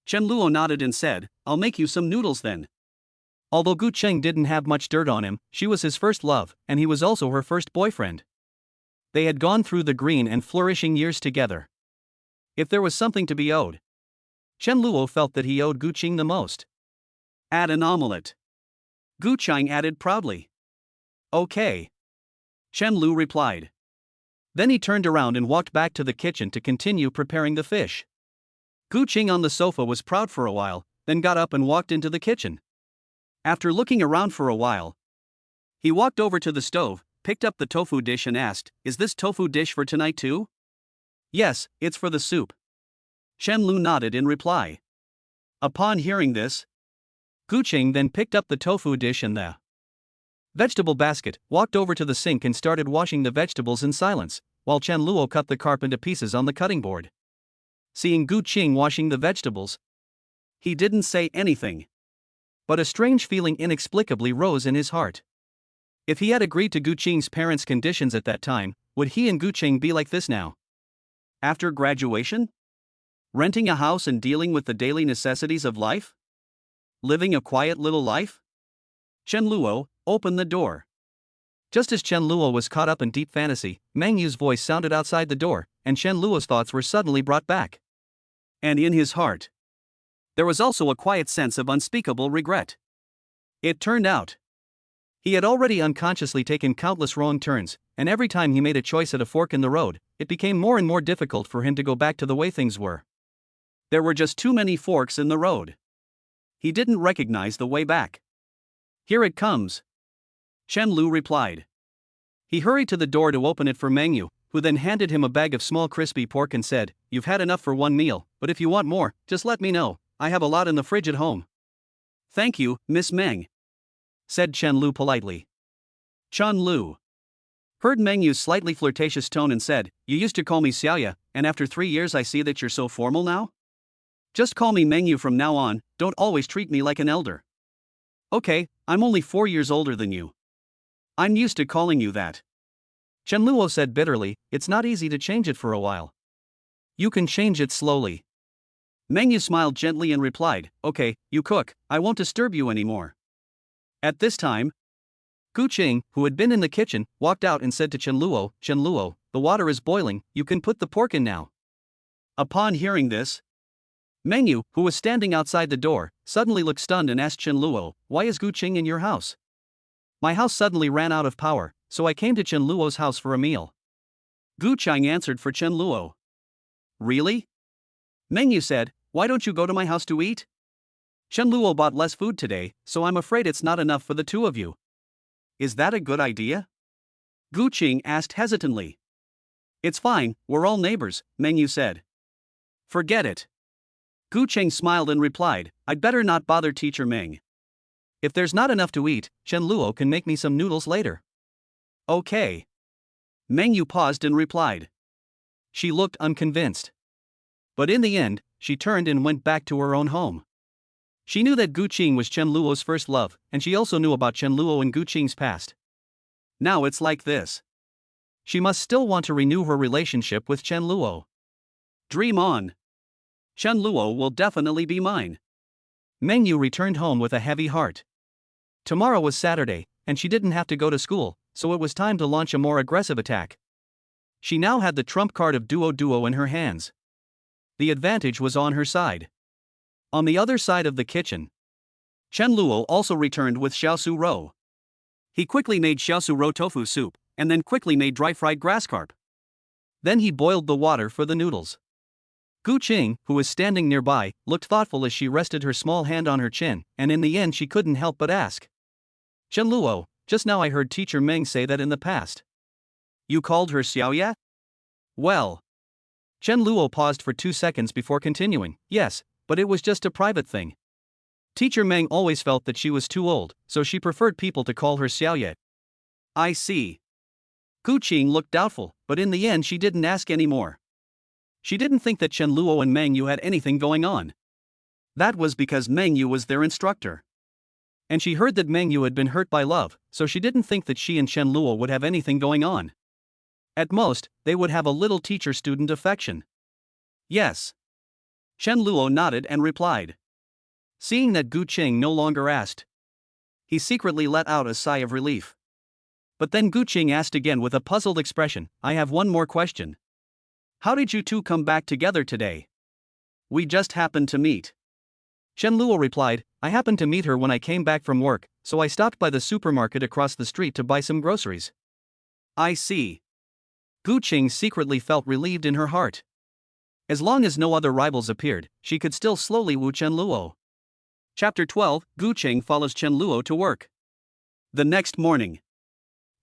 Chen Luo nodded and said, I'll make you some noodles then. Although Gu Qing didn't have much dirt on him, she was his first love, and he was also her first boyfriend. They had gone through the green and flourishing years together. If there was something to be owed, Chen Luo felt that he owed Gu Qing the most. Add an omelette. Gu Qing added proudly. Okay. Chen Lu replied. Then he turned around and walked back to the kitchen to continue preparing the fish. Gu Qing on the sofa was proud for a while, then got up and walked into the kitchen. After looking around for a while, he walked over to the stove, picked up the tofu dish and asked, Is this tofu dish for tonight too? Yes, it's for the soup. Chen Lu nodded in reply. Upon hearing this, Gu Qing then picked up the tofu dish and the vegetable basket, walked over to the sink and started washing the vegetables in silence, while Chen Luo cut the carp into pieces on the cutting board. Seeing Gu Qing washing the vegetables, he didn't say anything. But a strange feeling inexplicably rose in his heart. If he had agreed to Gu Qing's parents' conditions at that time, would he and Gu Qing be like this now? After graduation? Renting a house and dealing with the daily necessities of life? Living a quiet little life? Chen Luo, open the door. Just as Chen Luo was caught up in deep fantasy, Meng Yue's voice sounded outside the door, and Chen Luo's thoughts were suddenly brought back. And in his heart, there was also a quiet sense of unspeakable regret. It turned out, he had already unconsciously taken countless wrong turns, and every time he made a choice at a fork in the road, it became more and more difficult for him to go back to the way things were. There were just too many forks in the road. He didn't recognize the way back. Here it comes. Chen Lu replied. He hurried to the door to open it for Meng Yue, who then handed him a bag of small crispy pork and said, You've had enough for one meal, but if you want more, just let me know, I have a lot in the fridge at home. Thank you, Miss Meng, said Chen Lu politely. Chen Lu heard Meng Yue's slightly flirtatious tone and said, You used to call me Xiaoya, and after 3 years I see that you're so formal now? Just call me Meng Yue from now on, don't always treat me like an elder. Okay, I'm only 4 years older than you. I'm used to calling you that. Chen Luo said bitterly, It's not easy to change it for a while. You can change it slowly. Meng Yue smiled gently and replied, Okay, you cook, I won't disturb you anymore. At this time, Gu Qing, who had been in the kitchen, walked out and said to Chen Luo, the water is boiling, you can put the pork in now. Upon hearing this, Meng Yue, who was standing outside the door, suddenly looked stunned and asked Chen Luo, Why is Gu Qing in your house? My house suddenly ran out of power, so I came to Chen Luo's house for a meal. Gu Qing answered for Chen Luo. Really? Meng Yue said, Why don't you go to my house to eat? Chen Luo bought less food today, so I'm afraid it's not enough for the two of you. Is that a good idea? Gu Qing asked hesitantly. It's fine, we're all neighbors, Meng Yue said. Forget it. Gu Cheng smiled and replied, I'd better not bother Teacher Meng. If there's not enough to eat, Chen Luo can make me some noodles later. Okay. Meng Yue paused and replied. She looked unconvinced. But in the end, she turned and went back to her own home. She knew that Gu Qing was Chen Luo's first love, and she also knew about Chen Luo and Gu Qing's past. Now it's like this. She must still want to renew her relationship with Chen Luo. Dream on. Chen Luo will definitely be mine. Meng Yue returned home with a heavy heart. Tomorrow was Saturday, and she didn't have to go to school, so it was time to launch a more aggressive attack. She now had the trump card of Duo in her hands. The advantage was on her side. On the other side of the kitchen, Chen Luo also returned with xiaosu rou. He quickly made xiaosu rou tofu soup, and then quickly made dry-fried grass carp. Then he boiled the water for the noodles. Gu Qing, who was standing nearby, looked thoughtful as she rested her small hand on her chin, and in the end she couldn't help but ask. Chen Luo, just now I heard Teacher Meng say that in the past. You called her Xiaoya? Well. Chen Luo paused for 2 seconds before continuing, yes, but it was just a private thing. Teacher Meng always felt that she was too old, so she preferred people to call her Xiaoya. I see. Gu Qing looked doubtful, but in the end she didn't ask any more. She didn't think that Chen Luo and Meng Yue had anything going on. That was because Meng Yue was their instructor. And she heard that Meng Yue had been hurt by love, so she didn't think that she and Chen Luo would have anything going on. At most, they would have a little teacher-student affection. Yes. Chen Luo nodded and replied. Seeing that Gu Qing no longer asked, he secretly let out a sigh of relief. But then Gu Qing asked again with a puzzled expression, I have one more question. How did you two come back together today? We just happened to meet. Chen Luo replied, I happened to meet her when I came back from work, so I stopped by the supermarket across the street to buy some groceries. I see. Gu Qing secretly felt relieved in her heart. As long as no other rivals appeared, she could still slowly woo Chen Luo. Chapter 12, Gu Qing follows Chen Luo to work. The next morning.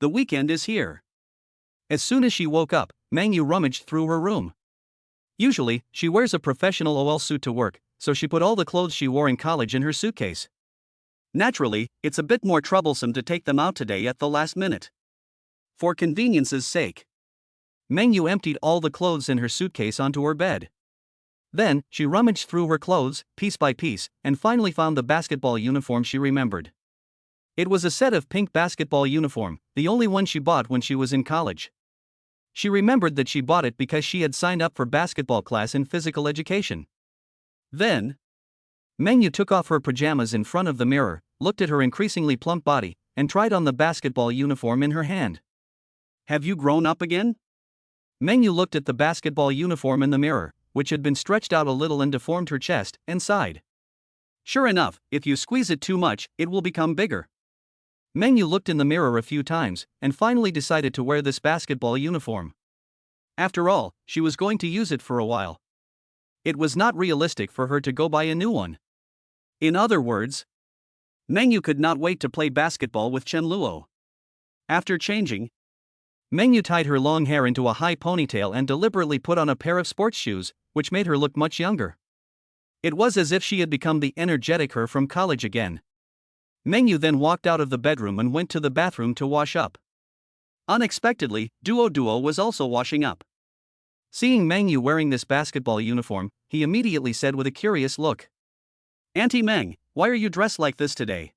The weekend is here. As soon as she woke up, Meng Yue rummaged through her room. Usually, she wears a professional OL suit to work, so she put all the clothes she wore in college in her suitcase. Naturally, it's a bit more troublesome to take them out today at the last minute. For convenience's sake, Meng Yue emptied all the clothes in her suitcase onto her bed. Then, she rummaged through her clothes, piece by piece, and finally found the basketball uniform she remembered. It was a set of pink basketball uniform, the only one she bought when she was in college. She remembered that she bought it because she had signed up for basketball class in physical education. Then, Meng Yue took off her pajamas in front of the mirror, looked at her increasingly plump body, and tried on the basketball uniform in her hand. Have you grown up again? Meng Yue looked at the basketball uniform in the mirror, which had been stretched out a little and deformed her chest, and sighed. Sure enough, if you squeeze it too much, it will become bigger. Meng Yue looked in the mirror a few times, and finally decided to wear this basketball uniform. After all, she was going to use it for a while. It was not realistic for her to go buy a new one. In other words, Meng Yue could not wait to play basketball with Chen Luo. After changing, Meng Yue tied her long hair into a high ponytail and deliberately put on a pair of sports shoes, which made her look much younger. It was as if she had become the energetic her from college again. Meng Yue then walked out of the bedroom and went to the bathroom to wash up. Unexpectedly, Duo was also washing up. Seeing Meng Yue wearing this basketball uniform, he immediately said with a curious look, Auntie Meng, why are you dressed like this today?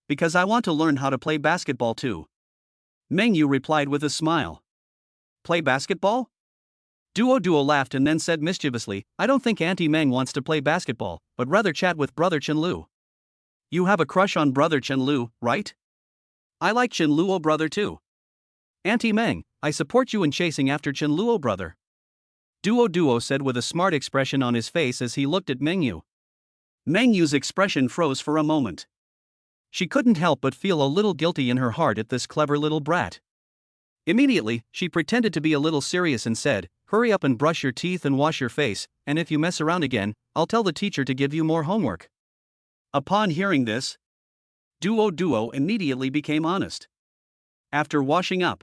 Because I want to learn how to play basketball too. Meng Yue replied with a smile. Play basketball? Duo laughed and then said mischievously, I don't think Auntie Meng wants to play basketball, but rather chat with Brother Chen Lu. You have a crush on Brother Chen Lu, right? I like Chen Luo brother too. Auntie Meng, I support you in chasing after Chen Luo brother. Duo said with a smart expression on his face as he looked at Meng Yue. Meng Yue's expression froze for a moment. She couldn't help but feel a little guilty in her heart at this clever little brat. Immediately, she pretended to be a little serious and said, hurry up and brush your teeth and wash your face, and if you mess around again, I'll tell the teacher to give you more homework. Upon hearing this, Duo immediately became honest. After washing up,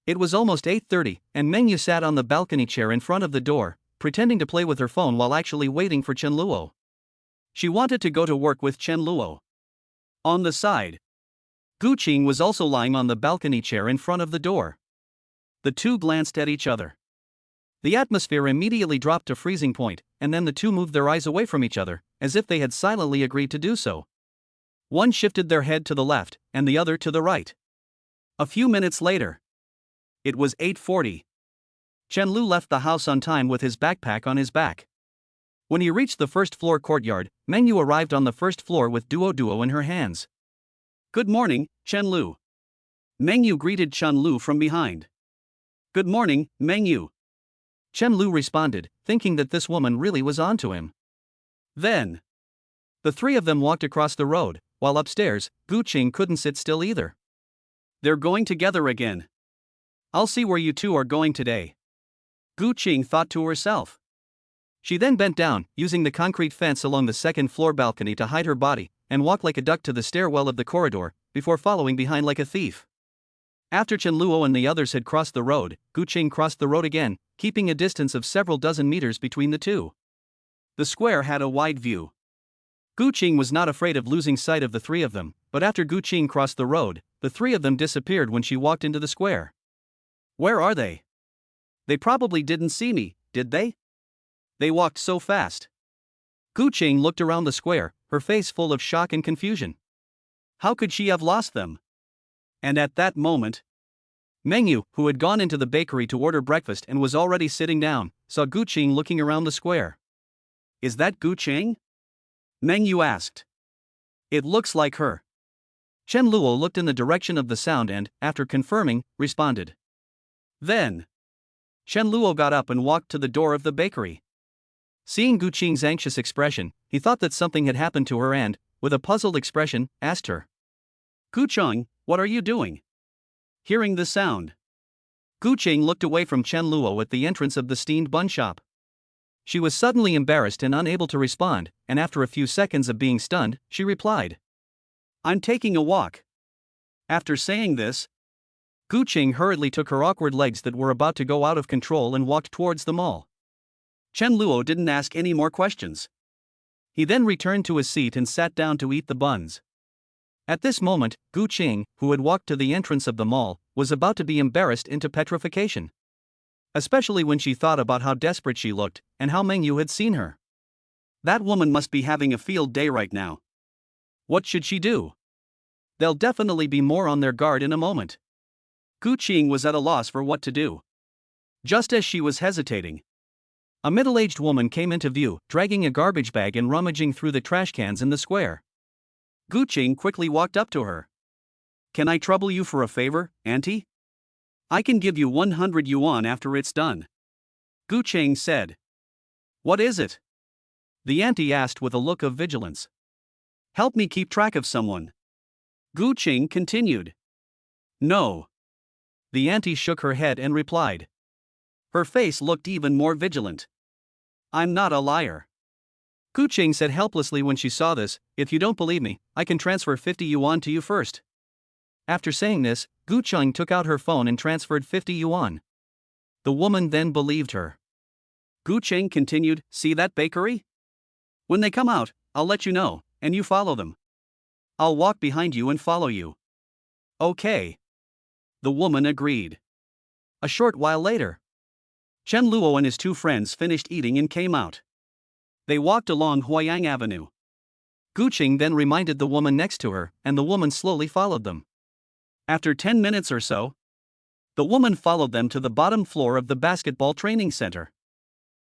It was almost 8:30, and Meng Yue sat on the balcony chair in front of the door, pretending to play with her phone while actually waiting for Chen Luo. She wanted to go to work with Chen Luo. On the side, Gu Qing was also lying on the balcony chair in front of the door. The two glanced at each other. The atmosphere immediately dropped to freezing point, and then the two moved their eyes away from each other, as if they had silently agreed to do so. One shifted their head to the left, and the other to the right. A few minutes later, it was 8:40. Chen Lu left the house on time with his backpack on his back. When he reached the first-floor courtyard, Meng Yue arrived on the first floor with Duo in her hands. "Good morning, Chen Lu." Meng Yue greeted Chen Lu from behind. "Good morning, Meng Yue." Chen Lu responded, thinking that this woman really was onto him. Then, the three of them walked across the road, while upstairs, Gu Qing couldn't sit still either. "They're going together again. I'll see where you two are going today," Gu Qing thought to herself. She then bent down, using the concrete fence along the second-floor balcony to hide her body, and walked like a duck to the stairwell of the corridor, before following behind like a thief. After Chen Luo and the others had crossed the road, Gu Qing crossed the road again, keeping a distance of several dozen meters between the two. The square had a wide view. Gu Qing was not afraid of losing sight of the three of them, but after Gu Qing crossed the road, the three of them disappeared when she walked into the square. "Where are they? They probably didn't see me, did they? They walked so fast." Gu Qing looked around the square, her face full of shock and confusion. How could she have lost them? And at that moment, Meng Yue, who had gone into the bakery to order breakfast and was already sitting down, saw Gu Qing looking around the square. "Is that Gu Qing?" Meng Yue asked. "It looks like her." Chen Luo looked in the direction of the sound and, after confirming, responded. Then, Chen Luo got up and walked to the door of the bakery. Seeing Gu Qing's anxious expression, he thought that something had happened to her and, with a puzzled expression, asked her, "Gu Qing, what are you doing?" Hearing the sound, Gu Qing looked away from Chen Luo at the entrance of the steamed bun shop. She was suddenly embarrassed and unable to respond, and after a few seconds of being stunned, she replied, "I'm taking a walk." After saying this, Gu Qing hurriedly took her awkward legs that were about to go out of control and walked towards the mall. Chen Luo didn't ask any more questions. He then returned to his seat and sat down to eat the buns. At this moment, Gu Qing, who had walked to the entrance of the mall, was about to be embarrassed into petrification. Especially when she thought about how desperate she looked, and how Meng Yue had seen her. That woman must be having a field day right now. What should she do? They'll definitely be more on their guard in a moment. Gu Qing was at a loss for what to do. Just as she was hesitating, a middle-aged woman came into view, dragging a garbage bag and rummaging through the trash cans in the square. Gu Qing quickly walked up to her. "Can I trouble you for a favor, auntie? I can give you 100 yuan after it's done," Gu Qing said. "What is it?" the auntie asked with a look of vigilance. "Help me keep track of someone," Gu Qing continued. "No." The auntie shook her head and replied. Her face looked even more vigilant. "I'm not a liar." Gu Qing said helplessly when she saw this, "If you don't believe me, I can transfer 50 yuan to you first." After saying this, Gu Qing took out her phone and transferred 50 yuan. The woman then believed her. Gu Qing continued, "See that bakery? When they come out, I'll let you know, and you follow them. I'll walk behind you and follow you." "Okay." The woman agreed. A short while later, Chen Luo and his two friends finished eating and came out. They walked along Huayang Avenue. Gu Qing then reminded the woman next to her, and the woman slowly followed them. After 10 minutes or so, the woman followed them to the bottom floor of the basketball training center.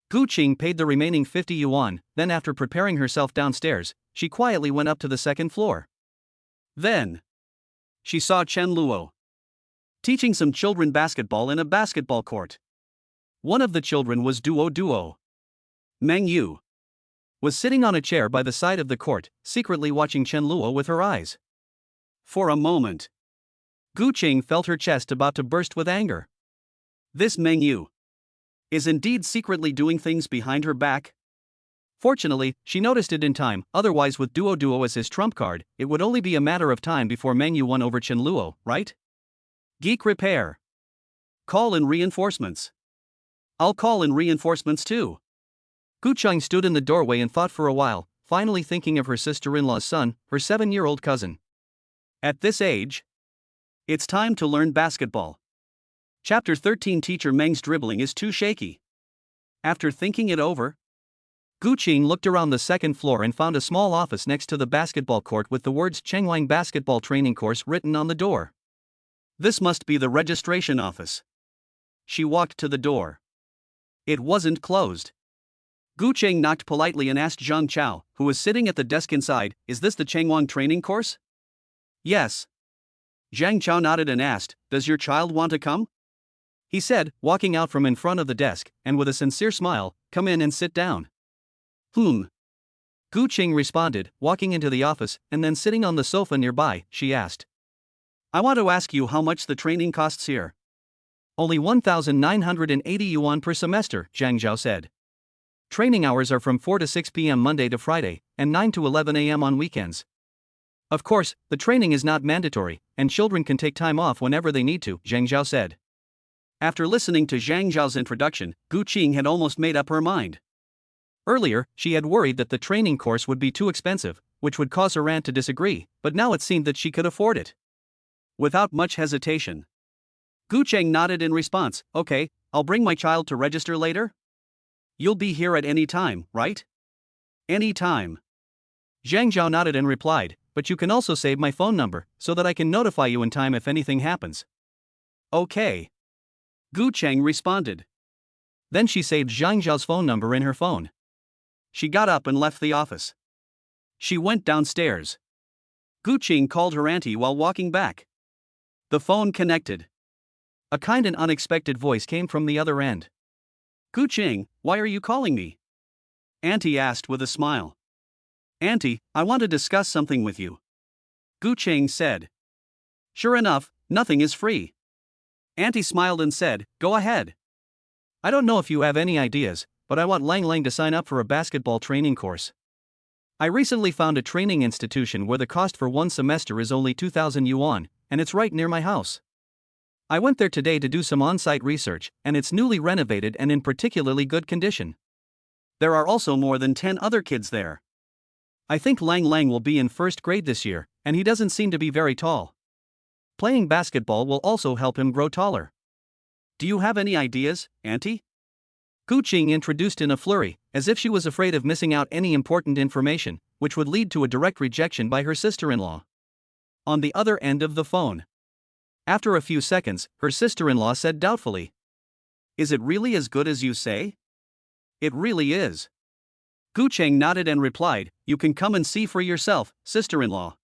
Gu Qing paid the remaining 50 yuan, then after preparing herself downstairs, she quietly went up to the second floor. Then, she saw Chen Luo teaching some children basketball in a basketball court. One of the children was Duo. Meng Yue was sitting on a chair by the side of the court, secretly watching Chen Luo with her eyes. For a moment, Gu Qing felt her chest about to burst with anger. This Meng Yue is indeed secretly doing things behind her back? Fortunately, she noticed it in time, otherwise with Duo as his trump card, it would only be a matter of time before Meng Yue won over Chen Luo, right? Geek Repair. Call in reinforcements. I'll call in reinforcements too. Gu Cheng stood in the doorway and thought for a while, finally thinking of her sister-in-law's son, her 7-year-old cousin. At this age, it's time to learn basketball. Chapter 13. Teacher Meng's dribbling is too shaky. After thinking it over, Gu Qing looked around the second floor and found a small office next to the basketball court with the words Chengwang Basketball Training Course written on the door. This must be the registration office. She walked to the door. It wasn't closed. Gu Cheng knocked politely and asked Zhang Chao, who was sitting at the desk inside, "Is this the Chengwang Training Course?" "Yes." Zhang Chao nodded and asked, "Does your child want to come?" He said, walking out from in front of the desk, and with a sincere smile, "Come in and sit down." "Gu Qing responded, walking into the office, and then sitting on the sofa nearby, she asked, "I want to ask you how much the training costs here." "Only 1,980 yuan per semester," Zhang Zhao said. "Training hours are from 4 to 6 p.m. Monday to Friday, and 9 to 11 a.m. on weekends. Of course, the training is not mandatory, and children can take time off whenever they need to," Zhang Zhao said. After listening to Zhang Zhao's introduction, Gu Qing had almost made up her mind. Earlier, she had worried that the training course would be too expensive, which would cause her aunt to disagree, but now it seemed that she could afford it. Without much hesitation, Gu Cheng nodded in response, "Okay, I'll bring my child to register later?" "You'll be here at any time, right?" "Any time." Zhang Zhao nodded and replied, "But you can also save my phone number, so that I can notify you in time if anything happens." "Okay," Gu Cheng responded. Then she saved Zhang Zhao's phone number in her phone. She got up and left the office. She went downstairs. Gu Qing called her auntie while walking back. The phone connected. A kind and unexpected voice came from the other end. "Gu Qing, why are you calling me?" Auntie asked with a smile. "Auntie, I want to discuss something with you," Gu Qing said. "Sure enough, nothing is free." Auntie smiled and said, "Go ahead." "I don't know if you have any ideas, but I want Lang Lang to sign up for a basketball training course. I recently found a training institution where the cost for one semester is only 2,000 yuan, and it's right near my house. I went there today to do some on-site research, and it's newly renovated and in particularly good condition. There are also more than 10 other kids there. I think Lang Lang will be in first grade this year, and he doesn't seem to be very tall. Playing basketball will also help him grow taller. Do you have any ideas, Auntie?" Gu Qing introduced in a flurry, as if she was afraid of missing out any important information, which would lead to a direct rejection by her sister-in-law. On the other end of the phone, after a few seconds, her sister-in-law said doubtfully, "Is it really as good as you say?" "It really is." Gu Cheng nodded and replied, "You can come and see for yourself, sister-in-law."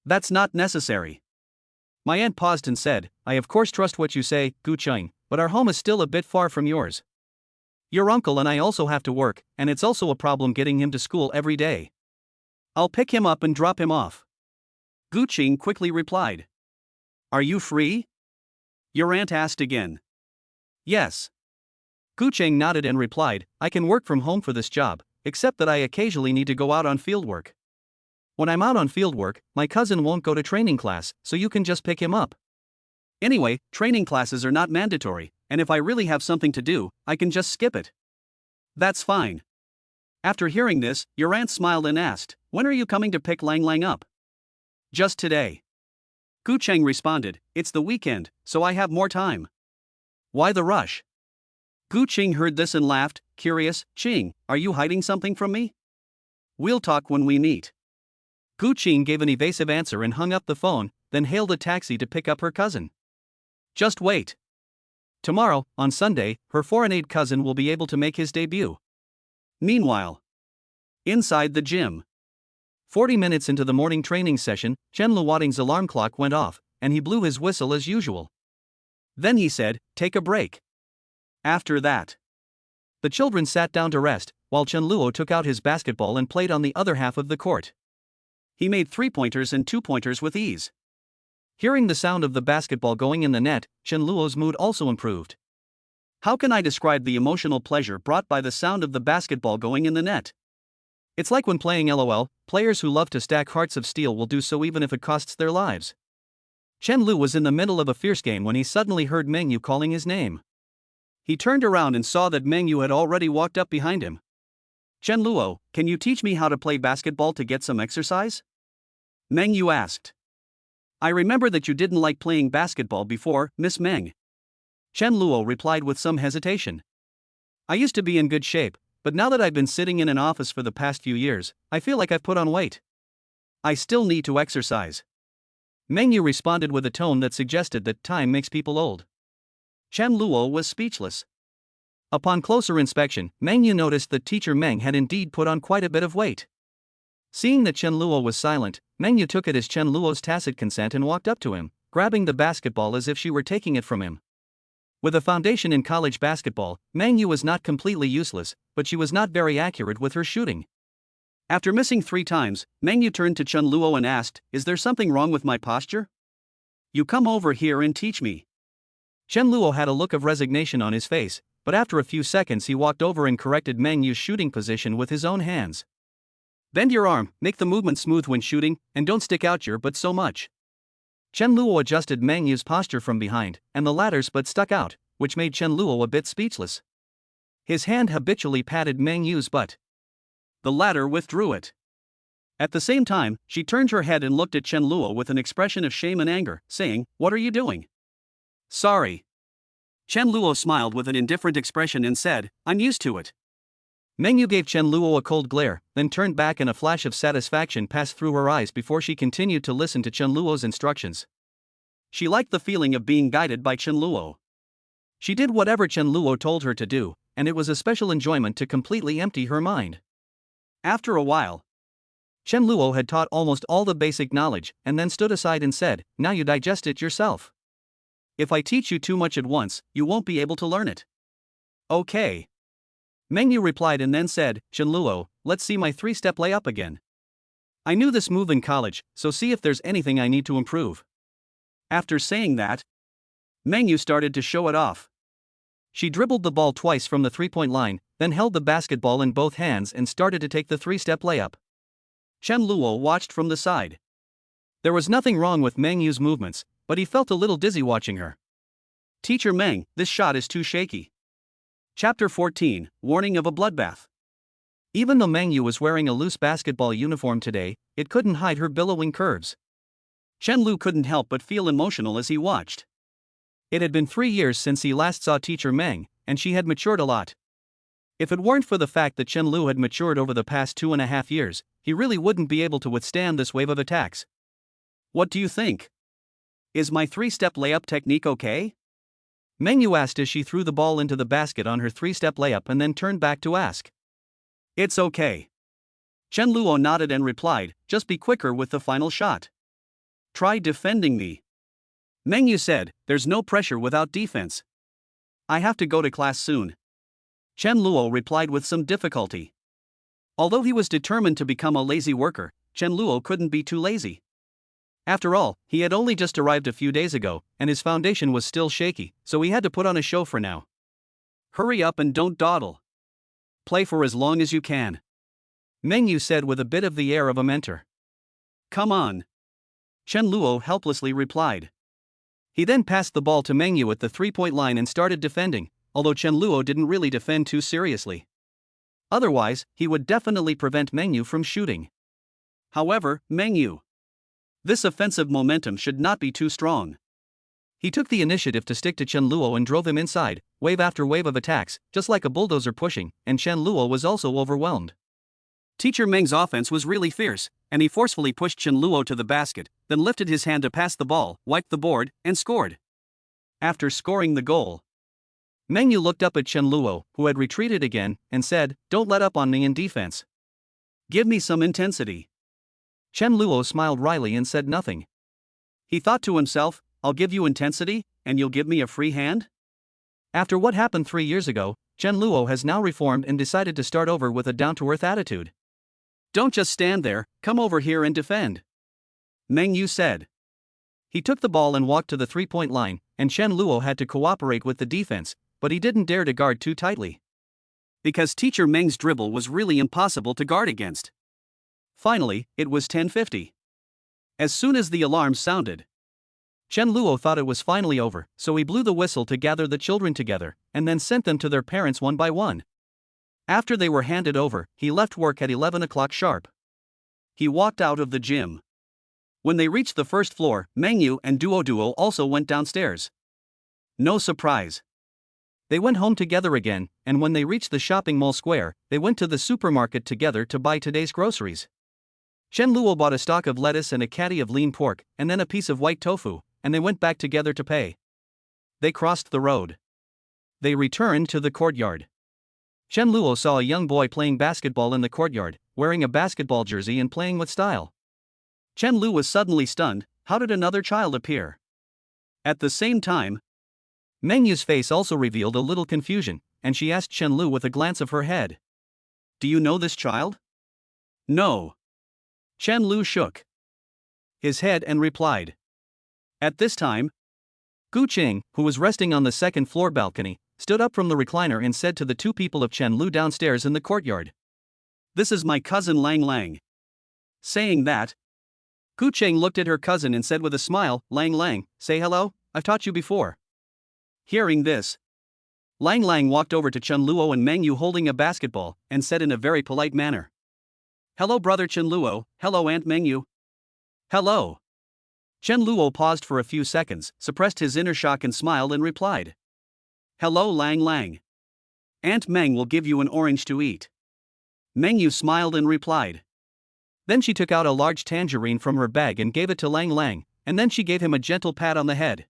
"That's not necessary." My aunt paused and said, "I of course trust what you say, Gu Cheng, but our home is still a bit far from yours. Your uncle and I also have to work, and it's also a problem getting him to school every day. I'll pick him up and drop him off." Gu Qing quickly replied. "Are you free?" Your aunt asked again. "Yes." Gu Cheng nodded and replied, "I can work from home for this job, except that I occasionally need to go out on fieldwork. When I'm out on fieldwork, my cousin won't go to training class, so you can just pick him up. Anyway, training classes are not mandatory, and if I really have something to do, I can just skip it." "That's fine." After hearing this, your aunt smiled and asked, "When are you coming to pick Lang Lang up?" "Just today." Gu Cheng responded, "It's the weekend, so I have more time." "Why the rush?" Gu Qing heard this and laughed, curious. "Qing, are you hiding something from me?" "We'll talk when we meet." Gu Qing gave an evasive answer and hung up the phone, then hailed a taxi to pick up her cousin. "Just wait. Tomorrow, on Sunday, her foreign-aid cousin will be able to make his debut." Meanwhile, inside the gym, 40 minutes into the morning training session, Chen Luoting's alarm clock went off, and he blew his whistle as usual. Then he said, "Take a break." After that, the children sat down to rest, while Chen Luo took out his basketball and played on the other half of the court. He made 3-pointers and 2-pointers with ease. Hearing the sound of the basketball going in the net, Chen Luo's mood also improved. How can I describe the emotional pleasure brought by the sound of the basketball going in the net? It's like when playing LOL, players who love to stack hearts of steel will do so even if it costs their lives. Chen Lu was in the middle of a fierce game when he suddenly heard Meng Yue calling his name. He turned around and saw that Meng Yue had already walked up behind him. "Chen Luo, can you teach me how to play basketball to get some exercise?" Meng Yue asked. "I remember that you didn't like playing basketball before, Miss Meng." Chen Luo replied with some hesitation. "I used to be in good shape, but now that I've been sitting in an office for the past few years, I feel like I've put on weight. I still need to exercise." Meng Yue responded with a tone that suggested that time makes people old. Chen Luo was speechless. Upon closer inspection, Meng Yue noticed that teacher Meng had indeed put on quite a bit of weight. Seeing that Chen Luo was silent, Meng Yue took it as Chen Luo's tacit consent and walked up to him, grabbing the basketball as if she were taking it from him. With a foundation in college basketball, Meng Yue was not completely useless, but she was not very accurate with her shooting. After missing 3 times, Meng Yue turned to Chen Luo and asked, "Is there something wrong with my posture? You come over here and teach me." Chen Luo had a look of resignation on his face, but after a few seconds he walked over and corrected Meng Yue's shooting position with his own hands. "Bend your arm, make the movement smooth when shooting, and don't stick out your butt so much." Chen Luo adjusted Meng Yue's posture from behind, and the latter's butt stuck out, which made Chen Luo a bit speechless. His hand habitually patted Meng Yue's butt. The latter withdrew it. At the same time, she turned her head and looked at Chen Luo with an expression of shame and anger, saying, "What are you doing?" "Sorry." Chen Luo smiled with an indifferent expression and said, "I'm used to it." Meng Yue gave Chen Luo a cold glare, then turned back and a flash of satisfaction passed through her eyes before she continued to listen to Chen Luo's instructions. She liked the feeling of being guided by Chen Luo. She did whatever Chen Luo told her to do, and it was a special enjoyment to completely empty her mind. After a while, Chen Luo had taught almost all the basic knowledge and then stood aside and said, "Now you digest it yourself. If I teach you too much at once, you won't be able to learn it." "Okay." Meng Yue replied and then said, "Chen Luo, let's see my 3-step layup again. I knew this move in college, so see if there's anything I need to improve." After saying that, Meng Yue started to show it off. She dribbled the ball twice from the 3-point line, then held the basketball in both hands and started to take the 3-step layup. Chen Luo watched from the side. There was nothing wrong with Meng Yue's movements, but he felt a little dizzy watching her. "Teacher Meng, this shot is too shaky." Chapter 14, Warning of a Bloodbath. Even though Meng Yue was wearing a loose basketball uniform today, it couldn't hide her billowing curves. Chen Lu couldn't help but feel emotional as he watched. It had been 3 years since he last saw teacher Meng, and she had matured a lot. If it weren't for the fact that Chen Lu had matured over the past 2.5 years, he really wouldn't be able to withstand this wave of attacks. "What do you think? Is my 3-step layup technique okay?" Meng Yue asked as she threw the ball into the basket on her 3-step layup and then turned back to ask. "It's okay." Chen Luo nodded and replied, "Just be quicker with the final shot. Try defending me." Meng Yue said, "There's no pressure without defense. I have to go to class soon." Chen Luo replied with some difficulty. Although he was determined to become a lazy worker, Chen Luo couldn't be too lazy. After all, he had only just arrived a few days ago, and his foundation was still shaky, so he had to put on a show for now. "Hurry up and don't dawdle. Play for as long as you can," Meng Yue said with a bit of the air of a mentor. "Come on," Chen Luo helplessly replied. He then passed the ball to Meng Yue at the 3-point line and started defending, although Chen Luo didn't really defend too seriously. Otherwise, he would definitely prevent Meng Yue from shooting. However, Meng Yue, this offensive momentum should not be too strong. He took the initiative to stick to Chen Luo and drove him inside, wave after wave of attacks, just like a bulldozer pushing, and Chen Luo was also overwhelmed. Teacher Meng's offense was really fierce, and he forcefully pushed Chen Luo to the basket, then lifted his hand to pass the ball, wiped the board, and scored. After scoring the goal, Meng Yue looked up at Chen Luo, who had retreated again, and said, "Don't let up on me in defense. Give me some intensity." Chen Luo smiled wryly and said nothing. He thought to himself, "I'll give you intensity, and you'll give me a free hand?" After what happened 3 years ago, Chen Luo has now reformed and decided to start over with a down-to-earth attitude. "Don't just stand there, come over here and defend," Meng Yue said. He took the ball and walked to the 3-point line, and Chen Luo had to cooperate with the defense, but he didn't dare to guard too tightly. Because teacher Meng's dribble was really impossible to guard against. Finally, it was 10:50. As soon as the alarm sounded, Chen Luo thought it was finally over, so he blew the whistle to gather the children together, and then sent them to their parents one by one. After they were handed over, he left work at 11 o'clock sharp. He walked out of the gym. When they reached the first floor, Meng Yue and Duo also went downstairs. No surprise. They went home together again, and when they reached the shopping mall square, they went to the supermarket together to buy today's groceries. Chen Luo bought a stalk of lettuce and a caddy of lean pork, and then a piece of white tofu, and they went back together to pay. They crossed the road. They returned to the courtyard. Chen Luo saw a young boy playing basketball in the courtyard, wearing a basketball jersey and playing with style. Chen Lu was suddenly stunned. How did another child appear? At the same time, Meng Yu's face also revealed a little confusion, and she asked Chen Lu with a glance of her head. Do you know this child? No. Chen Lu shook his head and replied. At this time, Gu Qing, who was resting on the second floor balcony, stood up from the recliner and said to the two people of Chen Lu downstairs in the courtyard, This is my cousin Lang Lang. Saying that, Gu Qing looked at her cousin and said with a smile, Lang Lang, say hello, I've taught you before. Hearing this, Lang Lang walked over to Chen Luo and Meng Yue holding a basketball, and said in a very polite manner, Hello brother Chen Luo, hello Aunt Meng Yue. Hello. Chen Luo paused for a few seconds, suppressed his inner shock and smiled and replied. Hello Lang Lang. Aunt Meng will give you an orange to eat. Meng Yue smiled and replied. Then she took out a large tangerine from her bag and gave it to Lang Lang, and then she gave him a gentle pat on the head.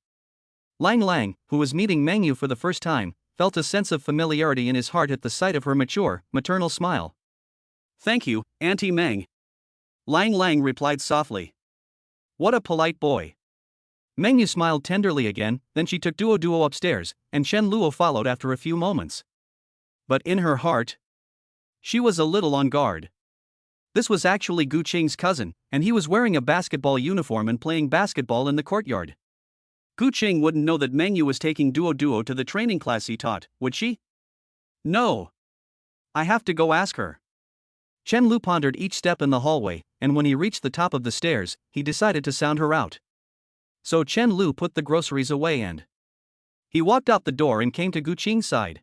Lang Lang, who was meeting Meng Yue for the first time, felt a sense of familiarity in his heart at the sight of her mature, maternal smile. Thank you, Auntie Meng. Lang Lang replied softly. What a polite boy. Meng Yue smiled tenderly again, then she took Duo upstairs, and Chen Luo followed after a few moments. But in her heart, she was a little on guard. This was actually Gu Qing's cousin, and he was wearing a basketball uniform and playing basketball in the courtyard. Gu Qing wouldn't know that Meng Yue was taking Duo to the training class he taught, would she? No. I have to go ask her. Chen Lu pondered each step in the hallway, and when he reached the top of the stairs, he decided to sound her out. So Chen Lu put the groceries away and he walked out the door and came to Gu Qing's side.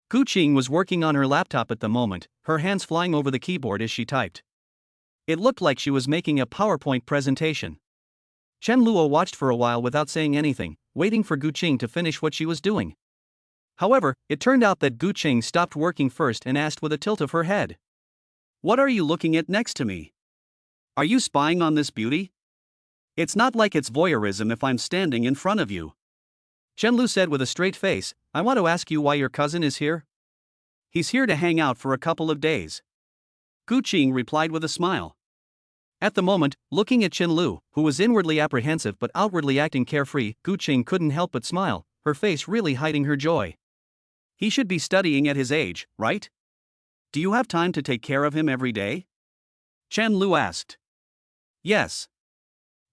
Gu Qing was working on her laptop at the moment, her hands flying over the keyboard as she typed. It looked like she was making a PowerPoint presentation. Chen Luo watched for a while without saying anything, waiting for Gu Qing to finish what she was doing. However, it turned out that Gu Qing stopped working first and asked with a tilt of her head. What are you looking at next to me? Are you spying on this beauty? It's not like it's voyeurism if I'm standing in front of you. Chen Lu said with a straight face, I want to ask you why your cousin is here? He's here to hang out for a couple of days. Gu Qing replied with a smile. At the moment, looking at Chen Lu, who was inwardly apprehensive but outwardly acting carefree, Gu Qing couldn't help but smile, her face really hiding her joy. He should be studying at his age, right? Do you have time to take care of him every day? Chen Lu asked. Yes.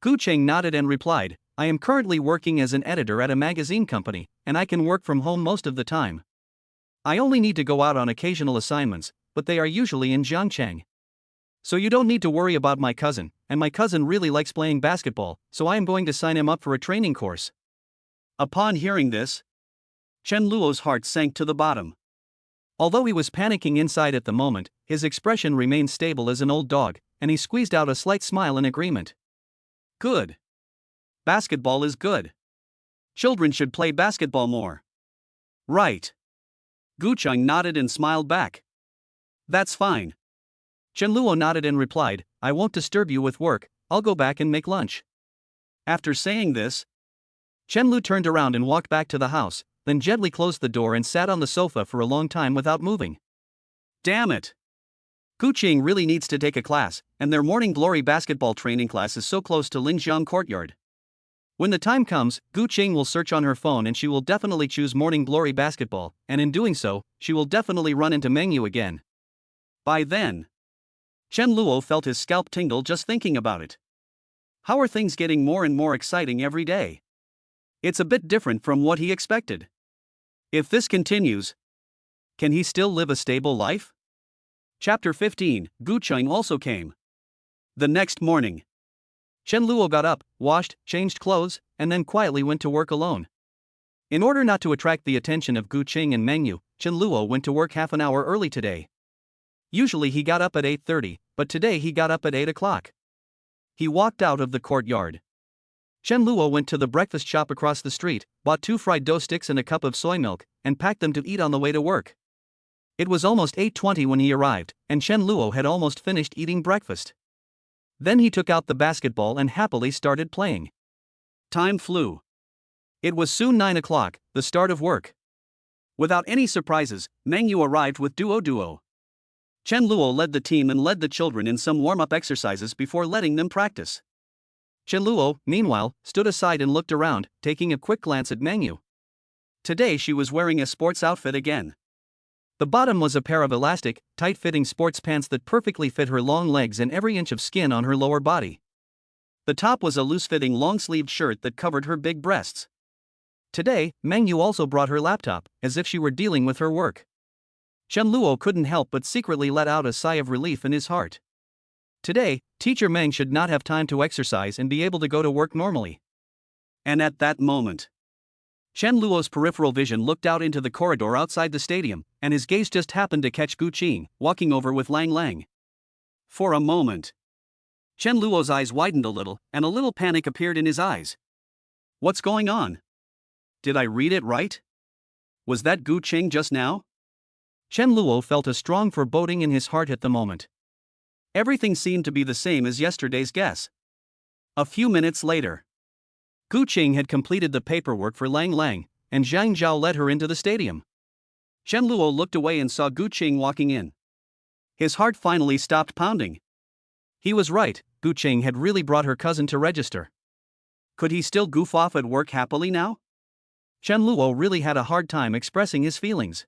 Gu Qing nodded and replied, I am currently working as an editor at a magazine company, and I can work from home most of the time. I only need to go out on occasional assignments, but they are usually in Jiangcheng. So you don't need to worry about my cousin, and my cousin really likes playing basketball, so I am going to sign him up for a training course. Upon hearing this, Chen Luo's heart sank to the bottom. Although he was panicking inside at the moment, his expression remained stable as an old dog, and he squeezed out a slight smile in agreement. Good. Basketball is good. Children should play basketball more. Right. Gu Qing nodded and smiled back. That's fine. Chen Luo nodded and replied, I won't disturb you with work, I'll go back and make lunch. After saying this, Chen Lu turned around and walked back to the house, then gently closed the door and sat on the sofa for a long time without moving. Damn it! Gu Qing really needs to take a class, and their morning glory basketball training class is so close to Lingjiang Courtyard. When the time comes, Gu Qing will search on her phone and she will definitely choose morning glory basketball, and in doing so, she will definitely run into Meng Yue again. By then, Chen Luo felt his scalp tingle just thinking about it. How are things getting more and more exciting every day? It's a bit different from what he expected. If this continues, can he still live a stable life? Chapter 15, Gu Qing also came. The next morning, Chen Luo got up, washed, changed clothes, and then quietly went to work alone. In order not to attract the attention of Gu Qing and Meng Yue, Chen Luo went to work half an hour early today. Usually he got up at 8:30, but today he got up at 8 o'clock. He walked out of the courtyard. Chen Luo went to the breakfast shop across the street, bought 2 fried dough sticks and a cup of soy milk, and packed them to eat on the way to work. It was almost 8:20 when he arrived, and Chen Luo had almost finished eating breakfast. Then he took out the basketball and happily started playing. Time flew. It was soon 9 o'clock, the start of work. Without any surprises, Meng Yue arrived with duo. Chen Luo led the team and led the children in some warm-up exercises before letting them practice. Chen Luo, meanwhile, stood aside and looked around, taking a quick glance at Meng Yue. Today she was wearing a sports outfit again. The bottom was a pair of elastic, tight-fitting sports pants that perfectly fit her long legs and every inch of skin on her lower body. The top was a loose-fitting long-sleeved shirt that covered her big breasts. Today, Meng Yue also brought her laptop, as if she were dealing with her work. Chen Luo couldn't help but secretly let out a sigh of relief in his heart. Today, Teacher Meng should not have time to exercise and be able to go to work normally. And at that moment, Chen Luo's peripheral vision looked out into the corridor outside the stadium, and his gaze just happened to catch Gu Qing, walking over with Lang Lang. For a moment, Chen Luo's eyes widened a little, and a little panic appeared in his eyes. What's going on? Did I read it right? Was that Gu Qing just now? Chen Luo felt a strong foreboding in his heart at the moment. Everything seemed to be the same as yesterday's guess. A few minutes later, Gu Qing had completed the paperwork for Lang Lang, and Zhang Zhao led her into the stadium. Chen Luo looked away and saw Gu Qing walking in. His heart finally stopped pounding. He was right, Gu Qing had really brought her cousin to register. Could he still goof off at work happily now? Chen Luo really had a hard time expressing his feelings.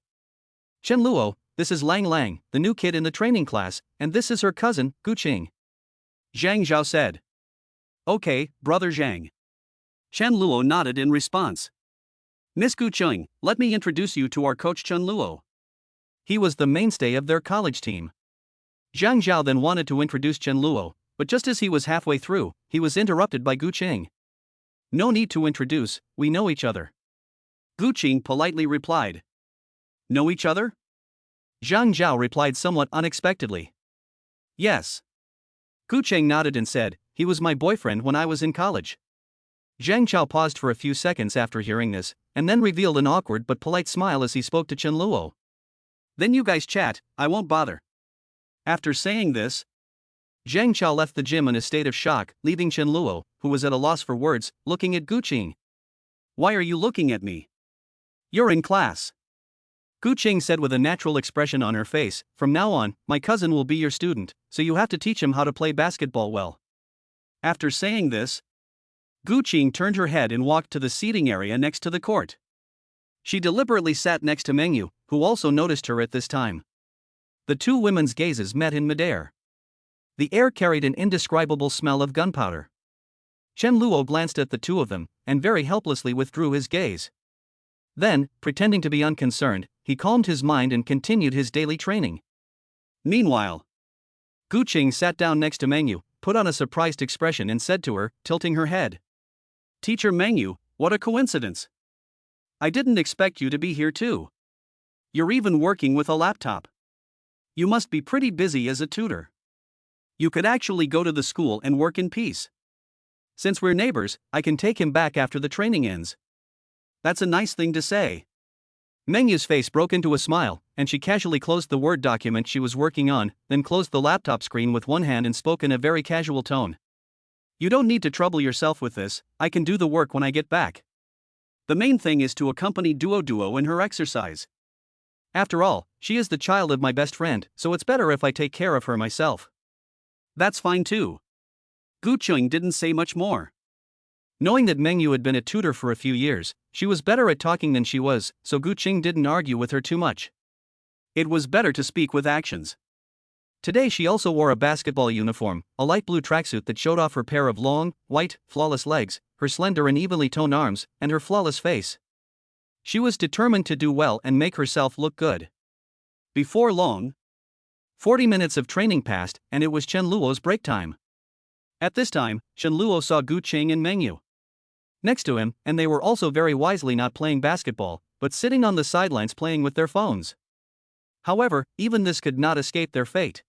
Chen Luo, this is Lang Lang, the new kid in the training class, and this is her cousin, Gu Qing. Zhang Zhao said. Okay, brother Zhang. Chen Luo nodded in response. Miss Gu Qing, let me introduce you to our coach Chen Luo. He was the mainstay of their college team. Zhang Zhao then wanted to introduce Chen Luo, but just as he was halfway through, he was interrupted by Gu Qing. No need to introduce, we know each other. Gu Qing politely replied. Know each other? Zhang Zhao replied somewhat unexpectedly. Yes. Gu Qing nodded and said, he was my boyfriend when I was in college. Zhang Zhao paused for a few seconds after hearing this, and then revealed an awkward but polite smile as he spoke to Chen Luo. Then you guys chat, I won't bother. After saying this, Zhang Zhao left the gym in a state of shock, leaving Chen Luo, who was at a loss for words, looking at Gu Qing. Why are you looking at me? You're in class. Gu Qing said with a natural expression on her face, from now on, my cousin will be your student, so you have to teach him how to play basketball well. After saying this, Gu Qing turned her head and walked to the seating area next to the court. She deliberately sat next to Meng Yue, who also noticed her at this time. The two women's gazes met in midair. The air carried an indescribable smell of gunpowder. Chen Luo glanced at the two of them, and very helplessly withdrew his gaze. Then, pretending to be unconcerned, he calmed his mind and continued his daily training. Meanwhile, Gu Qing sat down next to Meng Yue, put on a surprised expression and said to her, tilting her head. Teacher Meng Yue, what a coincidence. I didn't expect you to be here too. You're even working with a laptop. You must be pretty busy as a tutor. You could actually go to the school and work in peace. Since we're neighbors, I can take him back after the training ends. That's a nice thing to say. Meng Yue's face broke into a smile, and she casually closed the Word document she was working on, then closed the laptop screen with one hand and spoke in a very casual tone. You don't need to trouble yourself with this, I can do the work when I get back. The main thing is to accompany Duo in her exercise. After all, she is the child of my best friend, so it's better if I take care of her myself. That's fine too. Gu Qing didn't say much more. Knowing that Meng Yue had been a tutor for a few years, she was better at talking than she was, so Gu Qing didn't argue with her too much. It was better to speak with actions. Today she also wore a basketball uniform, a light blue tracksuit that showed off her pair of long, white, flawless legs, her slender and evenly toned arms, and her flawless face. She was determined to do well and make herself look good. Before long, 40 minutes of training passed, and it was Chen Luo's break time. At this time, Chen Luo saw Gu Qing and Meng Yue next to him, and they were also very wisely not playing basketball, but sitting on the sidelines playing with their phones. However, even this could not escape their fate.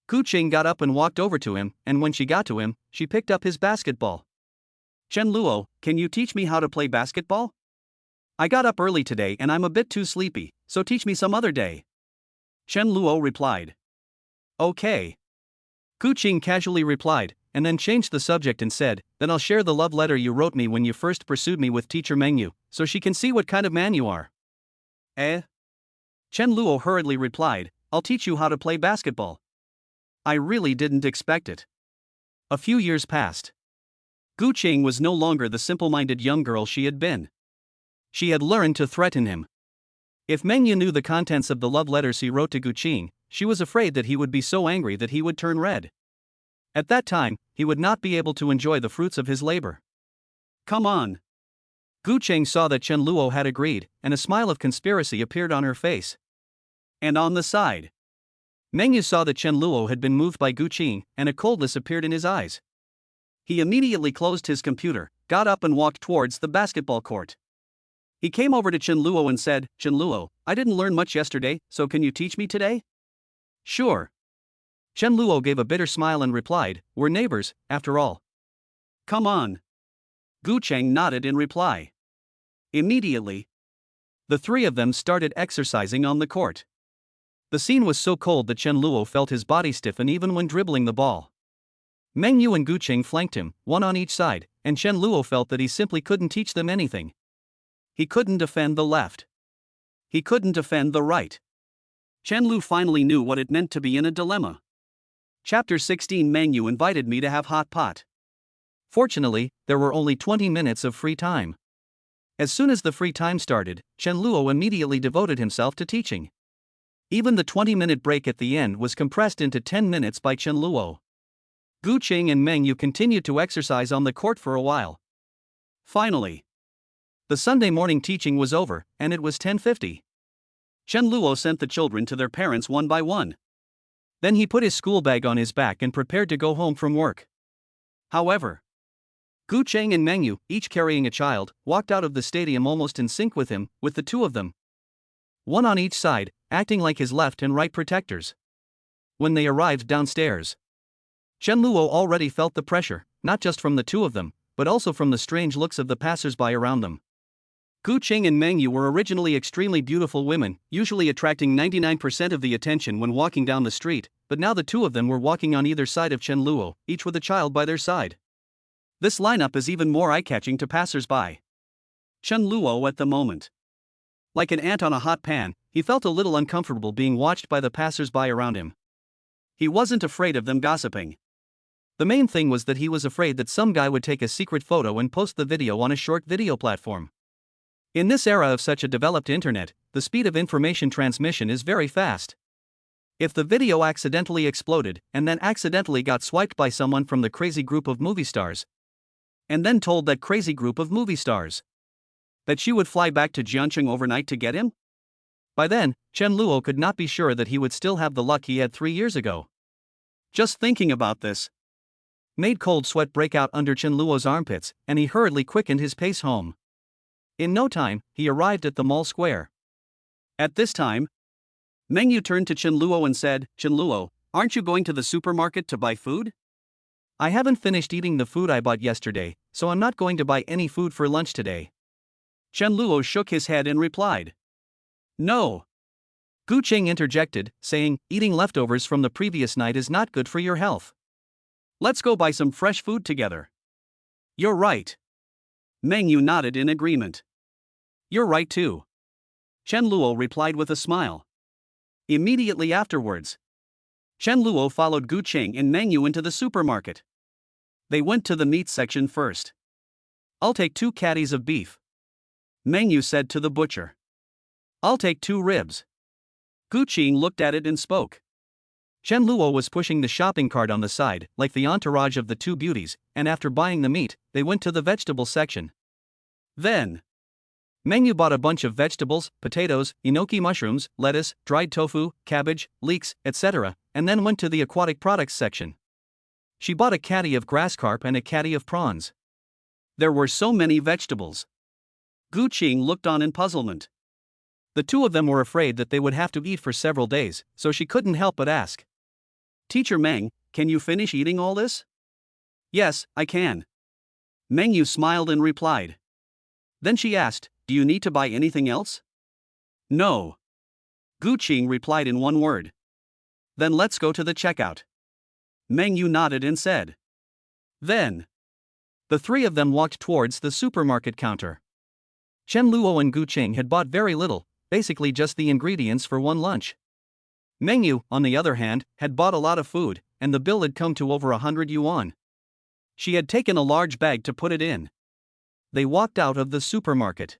Gu Qing got up and walked over to him, and when she got to him, she picked up his basketball. Chen Luo, can you teach me how to play basketball? I got up early today and I'm a bit too sleepy, so teach me some other day. Chen Luo replied. Okay. Gu Qing casually replied, and then changed the subject and said, then I'll share the love letter you wrote me when you first pursued me with teacher Meng Yue, so she can see what kind of man you are. Eh? Chen Luo hurriedly replied, I'll teach you how to play basketball. I really didn't expect it. A few years passed. Gu Qing was no longer the simple-minded young girl she had been. She had learned to threaten him. If Meng Yue knew the contents of the love letters he wrote to Gu Qing, she was afraid that he would be so angry that he would turn red. At that time, he would not be able to enjoy the fruits of his labor. Come on. Gu Qing saw that Chen Luo had agreed, and a smile of conspiracy appeared on her face. And on the side, Meng Yue saw that Chen Luo had been moved by Gu Qing, and a coldness appeared in his eyes. He immediately closed his computer, got up and walked towards the basketball court. He came over to Chen Luo and said, Chen Luo, I didn't learn much yesterday, so can you teach me today? Sure. Chen Luo gave a bitter smile and replied, we're neighbors, after all. Come on. Gu Qing nodded in reply. Immediately, the three of them started exercising on the court. The scene was so cold that Chen Luo felt his body stiffen even when dribbling the ball. Meng Yue and Gu Qing flanked him, one on each side, and Chen Luo felt that he simply couldn't teach them anything. He couldn't defend the left. He couldn't defend the right. Chen Lu finally knew what it meant to be in a dilemma. Chapter 16 Meng Yue invited me to have hot pot. Fortunately, there were only 20 minutes of free time. As soon as the free time started, Chen Luo immediately devoted himself to teaching. Even the 20-minute break at the end was compressed into 10 minutes by Chen Luo. Gu Qing and Meng Yue continued to exercise on the court for a while. Finally, the Sunday morning teaching was over, and it was 10:50. Chen Luo sent the children to their parents one by one. Then he put his school bag on his back and prepared to go home from work. However, Gu Qing and Meng Yue, each carrying a child, walked out of the stadium almost in sync with him, with the two of them, one on each side, acting like his left and right protectors. When they arrived downstairs, Chen Luo already felt the pressure, not just from the two of them, but also from the strange looks of the passers-by around them. Gu Qing and Meng Yue were originally extremely beautiful women, usually attracting 99% of the attention when walking down the street, but now the two of them were walking on either side of Chen Luo, each with a child by their side. This lineup is even more eye-catching to passers-by. Chen Luo at the moment, like an ant on a hot pan, he felt a little uncomfortable being watched by the passers-by around him. He wasn't afraid of them gossiping. The main thing was that he was afraid that some guy would take a secret photo and post the video on a short video platform. In this era of such a developed internet, the speed of information transmission is very fast. If the video accidentally exploded, and then accidentally got swiped by someone from the crazy group of movie stars, and then told that crazy group of movie stars that she would fly back to Jiangcheng overnight to get him? By then, Chen Luo could not be sure that he would still have the luck he had 3 years ago. Just thinking about this made cold sweat break out under Chen Luo's armpits, and he hurriedly quickened his pace home. In no time, he arrived at the mall square. At this time, Meng Yue turned to Chen Luo and said, Chen Luo, aren't you going to the supermarket to buy food? I haven't finished eating the food I bought yesterday, so I'm not going to buy any food for lunch today. Chen Luo shook his head and replied, No. Gu Qing interjected, saying, eating leftovers from the previous night is not good for your health. Let's go buy some fresh food together. You're right. Meng Yue nodded in agreement. You're right too. Chen Luo replied with a smile. Immediately afterwards, Chen Luo followed Gu Qing and Meng Yue into the supermarket. They went to the meat section first. I'll take 2 caddies of beef, Meng Yue said to the butcher. I'll take 2 ribs. Gu Qing looked at it and spoke. Chen Luo was pushing the shopping cart on the side, like the entourage of the 2 beauties, and after buying the meat, they went to the vegetable section. Then, Meng Yue bought a bunch of vegetables, potatoes, enoki mushrooms, lettuce, dried tofu, cabbage, leeks, etc., and then went to the aquatic products section. She bought a caddy of grass carp and a caddy of prawns. There were so many vegetables. Gu Qing looked on in puzzlement. The two of them were afraid that they would have to eat for several days, so she couldn't help but ask. Teacher Meng, can you finish eating all this? Yes, I can. Meng Yue smiled and replied. Then she asked, do you need to buy anything else? No. Gu Qing replied in one word. Then let's go to the checkout. Meng Yue nodded and said. Then. The three of them walked towards the supermarket counter. Chen Luo and Gu Qing had bought very little, basically just the ingredients for one lunch. Meng Yue, on the other hand, had bought a lot of food, and the bill had come to over 100 yuan. She had taken a large bag to put it in. They walked out of the supermarket.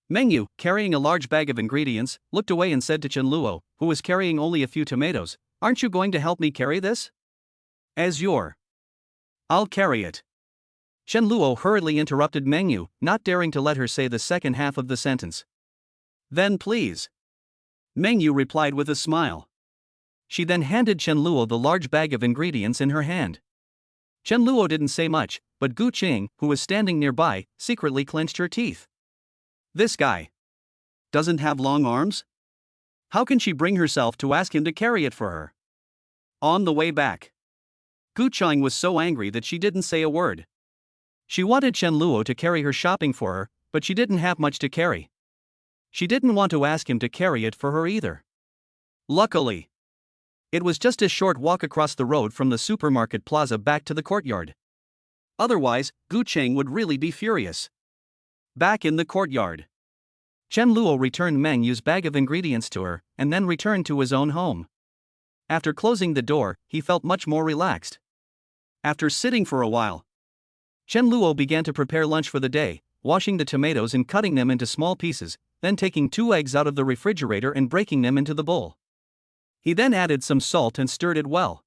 Meng Yue, carrying a large bag of ingredients, looked away and said to Chen Luo, who was carrying only a few tomatoes, aren't you going to help me carry this? As your. I'll carry it. Chen Luo hurriedly interrupted Meng Yue, not daring to let her say the second half of the sentence. Then please. Meng Yue replied with a smile. She then handed Chen Luo the large bag of ingredients in her hand. Chen Luo didn't say much, but Gu Qing, who was standing nearby, secretly clenched her teeth. This guy doesn't have long arms? How can she bring herself to ask him to carry it for her? On the way back, Gu Qing was so angry that she didn't say a word. She wanted Chen Luo to carry her shopping for her, but she didn't have much to carry. She didn't want to ask him to carry it for her either. Luckily, it was just a short walk across the road from the supermarket plaza back to the courtyard. Otherwise, Gu Qing would really be furious. Back in the courtyard, Chen Luo returned Meng Yue's bag of ingredients to her, and then returned to his own home. After closing the door, he felt much more relaxed. After sitting for a while, Chen Luo began to prepare lunch for the day, washing the tomatoes and cutting them into small pieces, then taking 2 eggs out of the refrigerator and breaking them into the bowl. He then added some salt and stirred it well.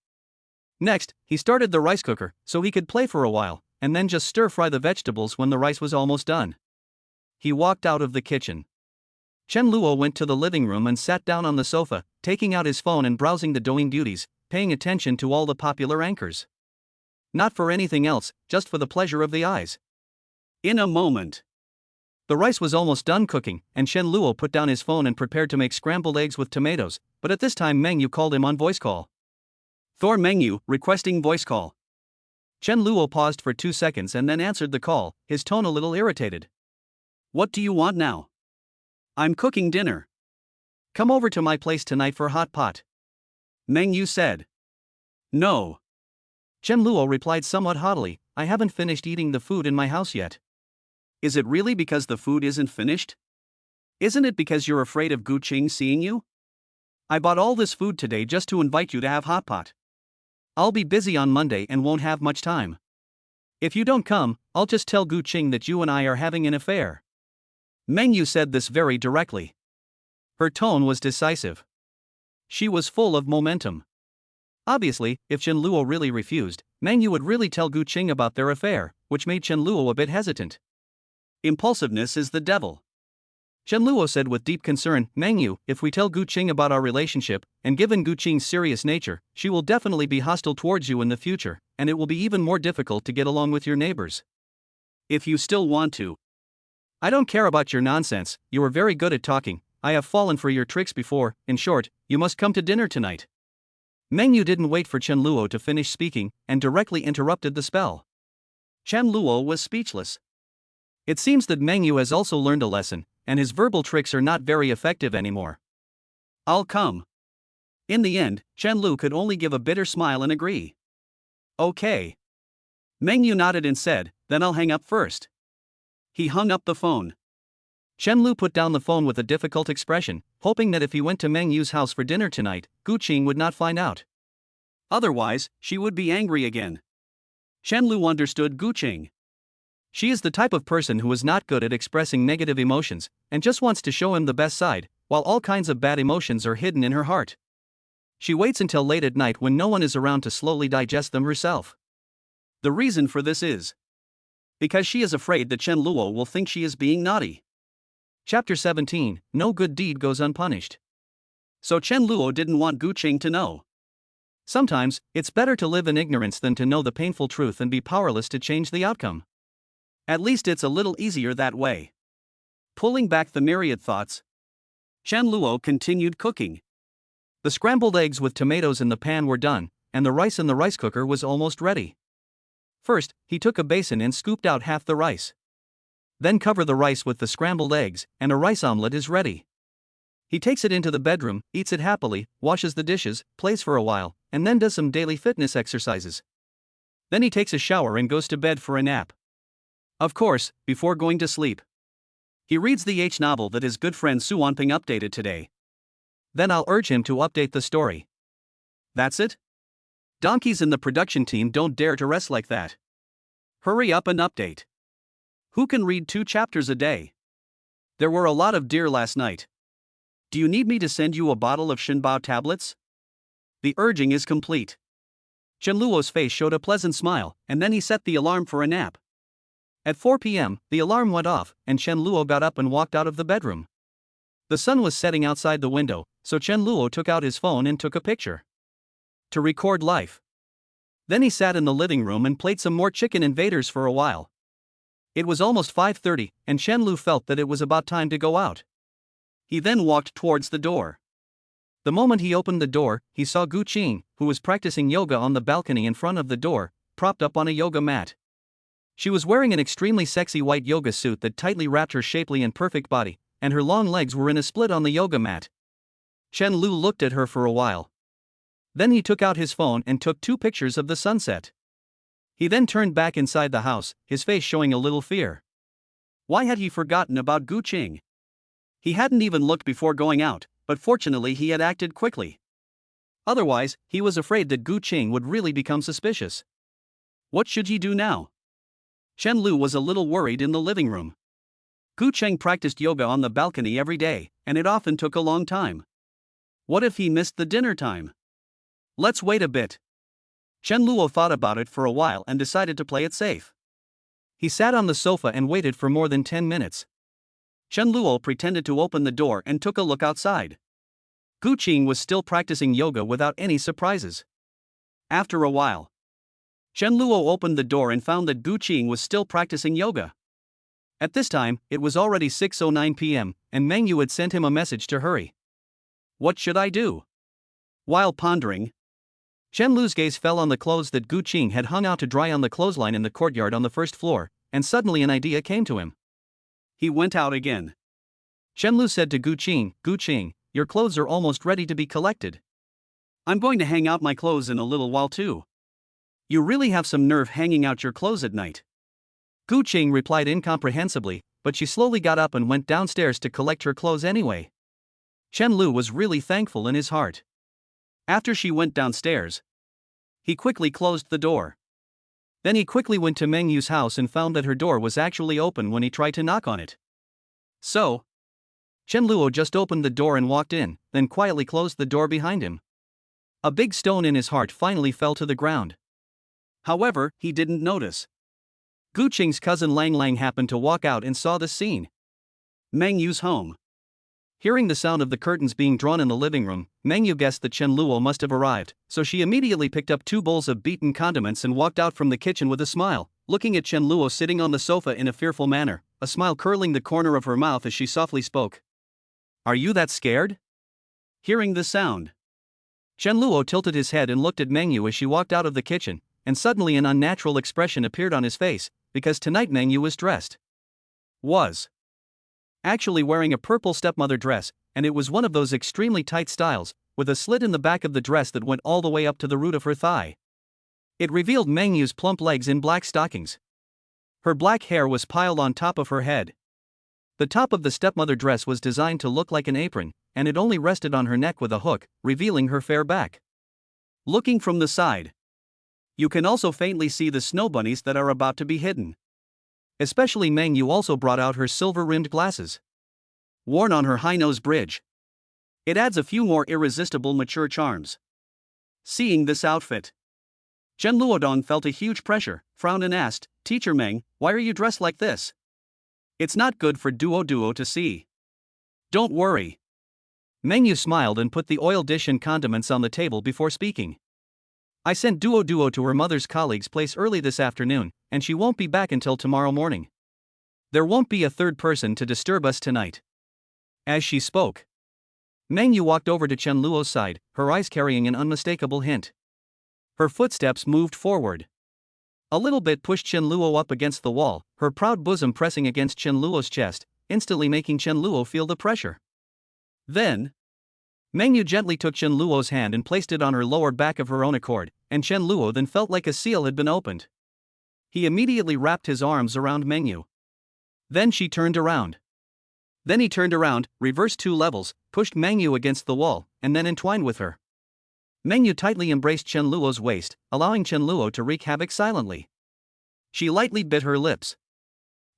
Next, he started the rice cooker so he could play for a while, and then just stir-fry the vegetables when the rice was almost done. He walked out of the kitchen. Chen Luo went to the living room and sat down on the sofa, taking out his phone and browsing the Douyin beauties, paying attention to all the popular anchors. Not for anything else, just for the pleasure of the eyes. In a moment, the rice was almost done cooking, and Chen Luo put down his phone and prepared to make scrambled eggs with tomatoes, but at this time Meng Yue called him on voice call. Thor Meng Yue, requesting voice call. Chen Luo paused for 2 seconds and then answered the call, his tone a little irritated. What do you want now? I'm cooking dinner. Come over to my place tonight for hot pot. Meng Yue said. No. Chen Luo replied somewhat haughtily, I haven't finished eating the food in my house yet. Is it really because the food isn't finished? Isn't it because you're afraid of Gu Qing seeing you? I bought all this food today just to invite you to have hot pot. I'll be busy on Monday and won't have much time. If you don't come, I'll just tell Gu Qing that you and I are having an affair. Meng Yue said this very directly. Her tone was decisive. She was full of momentum. Obviously, if Chen Luo really refused, Meng Yue would really tell Gu Qing about their affair, which made Chen Luo a bit hesitant. Impulsiveness is the devil. Chen Luo said with deep concern, Meng Yue, if we tell Gu Qing about our relationship, and given Gu Qing's serious nature, she will definitely be hostile towards you in the future, and it will be even more difficult to get along with your neighbors. If you still want to. I don't care about your nonsense, you are very good at talking, I have fallen for your tricks before, in short, you must come to dinner tonight. Meng Yue didn't wait for Chen Luo to finish speaking, and directly interrupted the spell. Chen Luo was speechless. It seems that Meng Yue has also learned a lesson, and his verbal tricks are not very effective anymore. I'll come. In the end, Chen Lu could only give a bitter smile and agree. Okay. Meng Yue nodded and said, then I'll hang up first. He hung up the phone. Chen Lu put down the phone with a difficult expression, hoping that if he went to Meng Yue's house for dinner tonight, Gu Qing would not find out. Otherwise, she would be angry again. Chen Lu understood Gu Qing. She is the type of person who is not good at expressing negative emotions, and just wants to show him the best side, while all kinds of bad emotions are hidden in her heart. She waits until late at night when no one is around to slowly digest them herself. The reason for this is because she is afraid that Chen Luo will think she is being naughty. Chapter 17, No good deed goes unpunished. So Chen Luo didn't want Gu Qing to know. Sometimes, it's better to live in ignorance than to know the painful truth and be powerless to change the outcome. At least it's a little easier that way. Pulling back the myriad thoughts, Chen Luo continued cooking. The scrambled eggs with tomatoes in the pan were done, and the rice in the rice cooker was almost ready. First, he took a basin and scooped out half the rice. Then cover the rice with the scrambled eggs, and a rice omelette is ready. He takes it into the bedroom, eats it happily, washes the dishes, plays for a while, and then does some daily fitness exercises. Then he takes a shower and goes to bed for a nap. Of course, before going to sleep, he reads the novel that his good friend Su Wanping updated today. Then I'll urge him to update the story. That's it? Donkeys in the production team don't dare to rest like that. Hurry up and update. Who can read 2 chapters a day? There were a lot of deer last night. Do you need me to send you a bottle of Shinbao tablets? The urging is complete. Chen Luo's face showed a pleasant smile, and then he set the alarm for a nap. At 4 p.m., the alarm went off, and Chen Luo got up and walked out of the bedroom. The sun was setting outside the window, so Chen Luo took out his phone and took a picture to record life. Then he sat in the living room and played some more Chicken Invaders for a while. It was almost 5:30, and Chen Lu felt that it was about time to go out. He then walked towards the door. The moment he opened the door, he saw Gu Qing, who was practicing yoga on the balcony in front of the door, propped up on a yoga mat. She was wearing an extremely sexy white yoga suit that tightly wrapped her shapely and perfect body, and her long legs were in a split on the yoga mat. Chen Lu looked at her for a while. Then he took out his phone and took 2 pictures of the sunset. He then turned back inside the house, his face showing a little fear. Why had he forgotten about Gu Qing? He hadn't even looked before going out, but fortunately he had acted quickly. Otherwise, he was afraid that Gu Qing would really become suspicious. What should he do now? Chen Lu was a little worried in the living room. Gu Qing practiced yoga on the balcony every day, and it often took a long time. What if he missed the dinner time? Let's wait a bit. Chen Luo thought about it for a while and decided to play it safe. He sat on the sofa and waited for more than 10 minutes. Chen Luo pretended to open the door and took a look outside. Gu Qing was still practicing yoga without any surprises. After a while, Chen Luo opened the door and found that Gu Qing was still practicing yoga. At this time, it was already 6:09 p.m., and Meng Yue had sent him a message to hurry. What should I do? While pondering, Chen Lu's gaze fell on the clothes that Gu Qing had hung out to dry on the clothesline in the courtyard on the first floor, and suddenly an idea came to him. He went out again. Chen Lu said to Gu Qing, your clothes are almost ready to be collected. I'm going to hang out my clothes in a little while too. You really have some nerve hanging out your clothes at night. Gu Qing replied incomprehensibly, but she slowly got up and went downstairs to collect her clothes anyway. Chen Lu was really thankful in his heart. After she went downstairs, he quickly closed the door. Then he quickly went to Meng Yu's house and found that her door was actually open when he tried to knock on it. So, Chen Luo just opened the door and walked in, then quietly closed the door behind him. A big stone in his heart finally fell to the ground. However, he didn't notice. Gu Qing's cousin Lang Lang happened to walk out and saw the scene. Meng Yu's home. Hearing the sound of the curtains being drawn in the living room, Meng Yue guessed that Chen Luo must have arrived, so she immediately picked up 2 bowls of beaten condiments and walked out from the kitchen with a smile, looking at Chen Luo sitting on the sofa in a fearful manner, a smile curling the corner of her mouth as she softly spoke. Are you that scared? Hearing the sound, Chen Luo tilted his head and looked at Meng Yue as she walked out of the kitchen, and suddenly an unnatural expression appeared on his face, because tonight Meng Yue was actually wearing a purple stepmother dress, and it was one of those extremely tight styles, with a slit in the back of the dress that went all the way up to the root of her thigh. It revealed Meng Yu's plump legs in black stockings. Her black hair was piled on top of her head. The top of the stepmother dress was designed to look like an apron, and it only rested on her neck with a hook, revealing her fair back. Looking from the side, you can also faintly see the snow bunnies that are about to be hidden. Especially Meng Yue also brought out her silver-rimmed glasses, worn on her high-nose bridge. It adds a few more irresistible mature charms. Seeing this outfit, Chen Luodong felt a huge pressure, frowned and asked, Teacher Meng, why are you dressed like this? It's not good for Duo to see. Don't worry. Meng Yue smiled and put the oil dish and condiments on the table before speaking. I sent Duo to her mother's colleague's place early this afternoon, and she won't be back until tomorrow morning. There won't be a third person to disturb us tonight." As she spoke, Meng Yue walked over to Chen Luo's side, her eyes carrying an unmistakable hint. Her footsteps moved forward. A little bit pushed Chen Luo up against the wall, her proud bosom pressing against Chen Luo's chest, instantly making Chen Luo feel the pressure. Then, Meng Yue gently took Chen Luo's hand and placed it on her lower back of her own accord, and Chen Luo then felt like a seal had been opened. He immediately wrapped his arms around Meng Yue. Then she turned around. Then he turned around, reversed 2 levels, pushed Meng Yue against the wall, and then entwined with her. Meng Yue tightly embraced Chen Luo's waist, allowing Chen Luo to wreak havoc silently. She lightly bit her lips.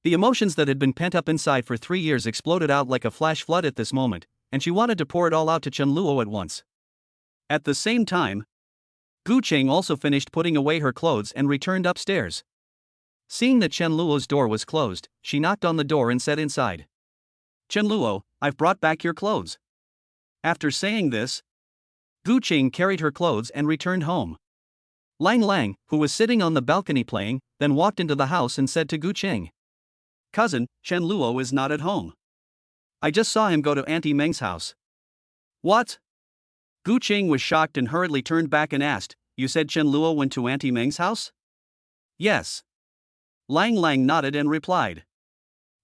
The emotions that had been pent up inside for 3 years exploded out like a flash flood at this moment, and she wanted to pour it all out to Chen Luo at once. At the same time, Gu Qing also finished putting away her clothes and returned upstairs. Seeing that Chen Luo's door was closed, she knocked on the door and said inside, "Chen Luo, I've brought back your clothes." After saying this, Gu Qing carried her clothes and returned home. Lang Lang, who was sitting on the balcony playing, then walked into the house and said to Gu Qing, "Cousin, Chen Luo is not at home. I just saw him go to Auntie Meng's house." "What?" Gu Qing was shocked and hurriedly turned back and asked, "You said Chen Luo went to Auntie Meng's house?" "Yes." Lang Lang nodded and replied,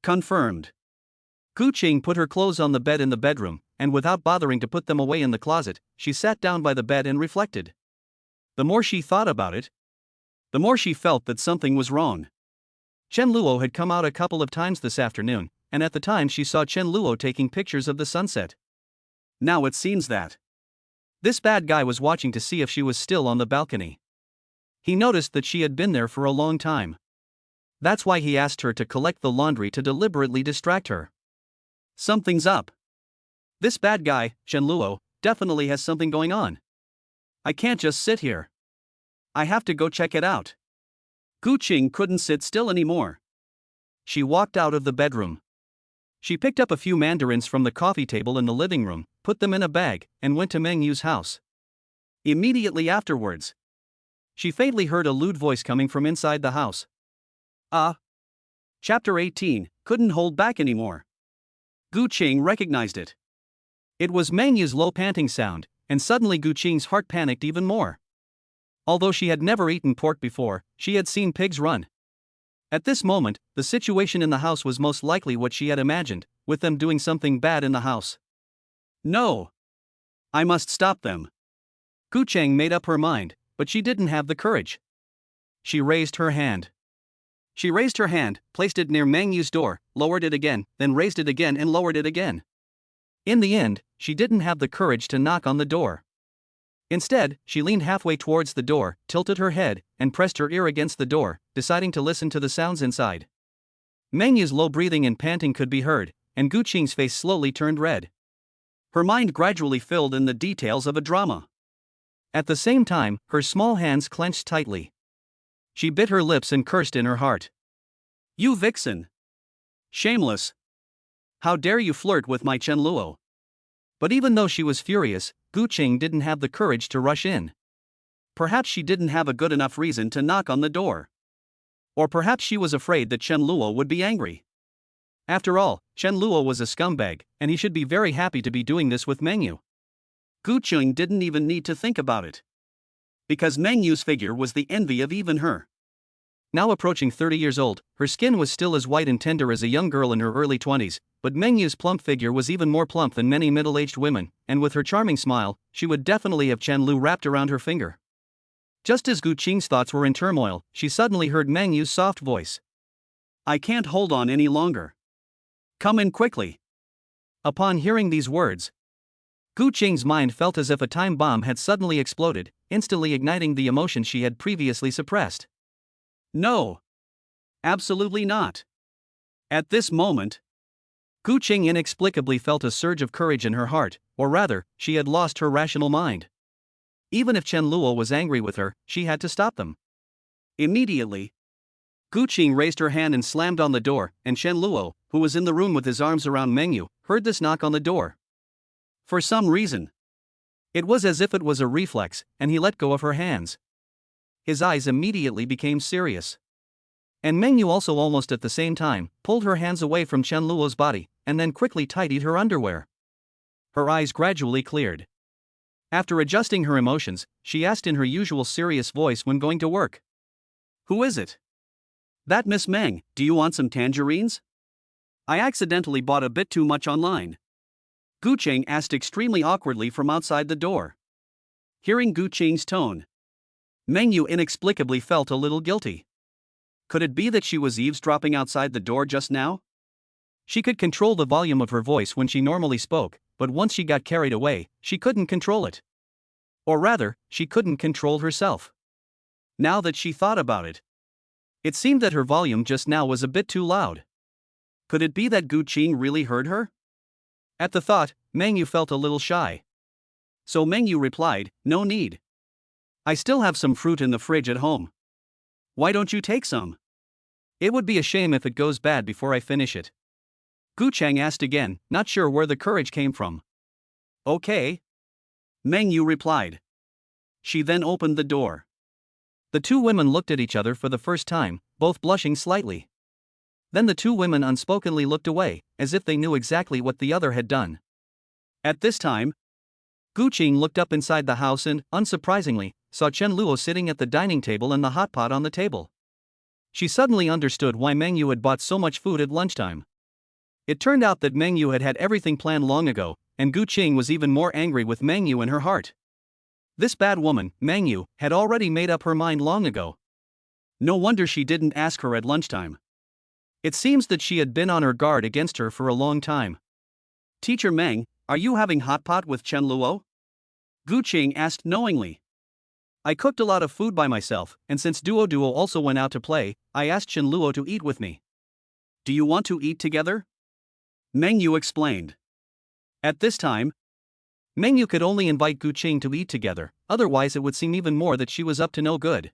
"Confirmed." Gu Qing put her clothes on the bed in the bedroom, and without bothering to put them away in the closet, she sat down by the bed and reflected. The more she thought about it, the more she felt that something was wrong. Chen Luo had come out a couple of times this afternoon, and at the time she saw Chen Luo taking pictures of the sunset. Now it seems that this bad guy was watching to see if she was still on the balcony. He noticed that she had been there for a long time. That's why he asked her to collect the laundry to deliberately distract her. Something's up. This bad guy, Chen Luo, definitely has something going on. I can't just sit here. I have to go check it out. Gu Qing couldn't sit still anymore. She walked out of the bedroom. She picked up a few mandarins from the coffee table in the living room, put them in a bag, and went to Meng Yu's house. Immediately afterwards, she faintly heard a lewd voice coming from inside the house. Chapter 18, couldn't hold back anymore. Gu Qing recognized it. It was Meng Yu's low panting sound, and suddenly Gu Qing's heart panicked even more. Although she had never eaten pork before, she had seen pigs run. At this moment, the situation in the house was most likely what she had imagined, with them doing something bad in the house. No! I must stop them. Gu Qing made up her mind, but she didn't have the courage. She raised her hand. She raised her hand, placed it near Meng Yu's door, lowered it again, then raised it again and lowered it again. In the end, she didn't have the courage to knock on the door. Instead, she leaned halfway towards the door, tilted her head, and pressed her ear against the door, deciding to listen to the sounds inside. Meng Yu's low breathing and panting could be heard, and Gu Qing's face slowly turned red. Her mind gradually filled in the details of a drama. At the same time, her small hands clenched tightly. She bit her lips and cursed in her heart. "You vixen! Shameless! How dare you flirt with my Chen Luo?" But even though she was furious, Gu Qing didn't have the courage to rush in. Perhaps she didn't have a good enough reason to knock on the door. Or perhaps she was afraid that Chen Luo would be angry. After all, Chen Luo was a scumbag, and he should be very happy to be doing this with Meng Yue. Gu Qing didn't even need to think about it. Because Meng Yu's figure was the envy of even her. Now approaching 30 years old, her skin was still as white and tender as a young girl in her early 20s, but Meng Yu's plump figure was even more plump than many middle-aged women, and with her charming smile, she would definitely have Chen Lu wrapped around her finger. Just as Gu Qing's thoughts were in turmoil, she suddenly heard Meng Yu's soft voice. "I can't hold on any longer. Come in quickly." Upon hearing these words, Gu Qing's mind felt as if a time bomb had suddenly exploded, instantly igniting the emotion she had previously suppressed. No. Absolutely not. At this moment, Gu Qing inexplicably felt a surge of courage in her heart, or rather, she had lost her rational mind. Even if Chen Luo was angry with her, she had to stop them. Immediately, Gu Qing raised her hand and slammed on the door, and Chen Luo, who was in the room with his arms around Meng Yue, heard this knock on the door. For some reason, it was as if it was a reflex, and he let go of her hands. his eyes immediately became serious. And Meng Yue also almost at the same time pulled her hands away from Chen Luo's body and then quickly tidied her underwear. Her eyes gradually cleared. After adjusting her emotions, she asked in her usual serious voice when going to work. "Who is it?" "That Miss Meng. Do you want some tangerines?" "I accidentally bought a bit too much online." Gu Cheng asked extremely awkwardly from outside the door. Hearing Gu Cheng's tone, Meng Yue inexplicably felt a little guilty. Could it be that she was eavesdropping outside the door just now? She could control the volume of her voice when she normally spoke, but once she got carried away, she couldn't control it. Or rather, she couldn't control herself. Now that she thought about it, it seemed that her volume just now was a bit too loud. Could it be that Gu Cheng really heard her? At the thought, Meng Yue felt a little shy. So Meng Yue replied, "No need. I still have some fruit in the fridge at home. Why don't you take some? It would be a shame if it goes bad before I finish it." Gu Cheng asked again, not sure where the courage came from. "Okay," Meng Yue replied. She then opened the door. The two women looked at each other for the first time, both blushing slightly. Then the two women unspokenly looked away, as if they knew exactly what the other had done. At this time, Gu Cheng looked up inside the house and, unsurprisingly, saw Chen Luo sitting at the dining table and the hot pot on the table. She suddenly understood why Meng Yue had bought so much food at lunchtime. It turned out that Meng Yue had had everything planned long ago, and Gu Cheng was even more angry with Meng Yue in her heart. This bad woman, Meng Yue, had already made up her mind long ago. No wonder she didn't ask her at lunchtime. It seems that she had been on her guard against her for a long time. "Teacher Meng, are you having hot pot with Chen Luo?" Gu Cheng asked knowingly. "I cooked a lot of food by myself, and since Duo also went out to play, I asked Chen Luo to eat with me." "Do you want to eat together?" Meng Yue explained. At this time, Meng Yue could only invite Gu Cheng to eat together, otherwise it would seem even more that she was up to no good.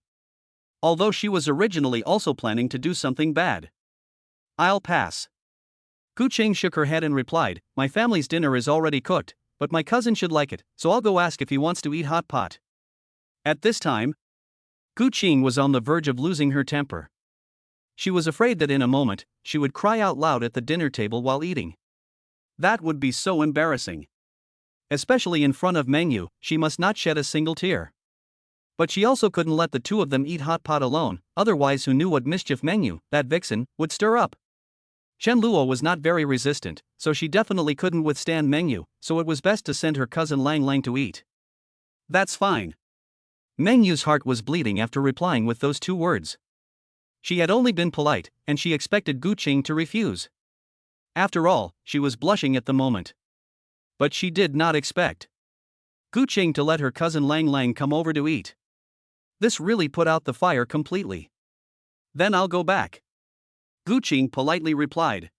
Although she was originally also planning to do something bad. "I'll pass." Gu Cheng shook her head and replied, "My family's dinner is already cooked, but my cousin should like it, so I'll go ask if he wants to eat hot pot." At this time, Gu Cheng was on the verge of losing her temper. She was afraid that in a moment, she would cry out loud at the dinner table while eating. That would be so embarrassing. Especially in front of Meng Yue, she must not shed a single tear. But she also couldn't let the two of them eat hot pot alone, otherwise who knew what mischief Meng Yue, that vixen, would stir up. Chen Luo was not very resistant, so she definitely couldn't withstand Meng Yue, so it was best to send her cousin Lang Lang to eat. "That's fine." Meng Yue's heart was bleeding after replying with those two words. She had only been polite, and she expected Gu Cheng to refuse. After all, she was blushing at the moment. But she did not expect Gu Cheng to let her cousin Lang Lang come over to eat. This really put out the fire completely. "Then I'll go back," Gu Cheng politely replied.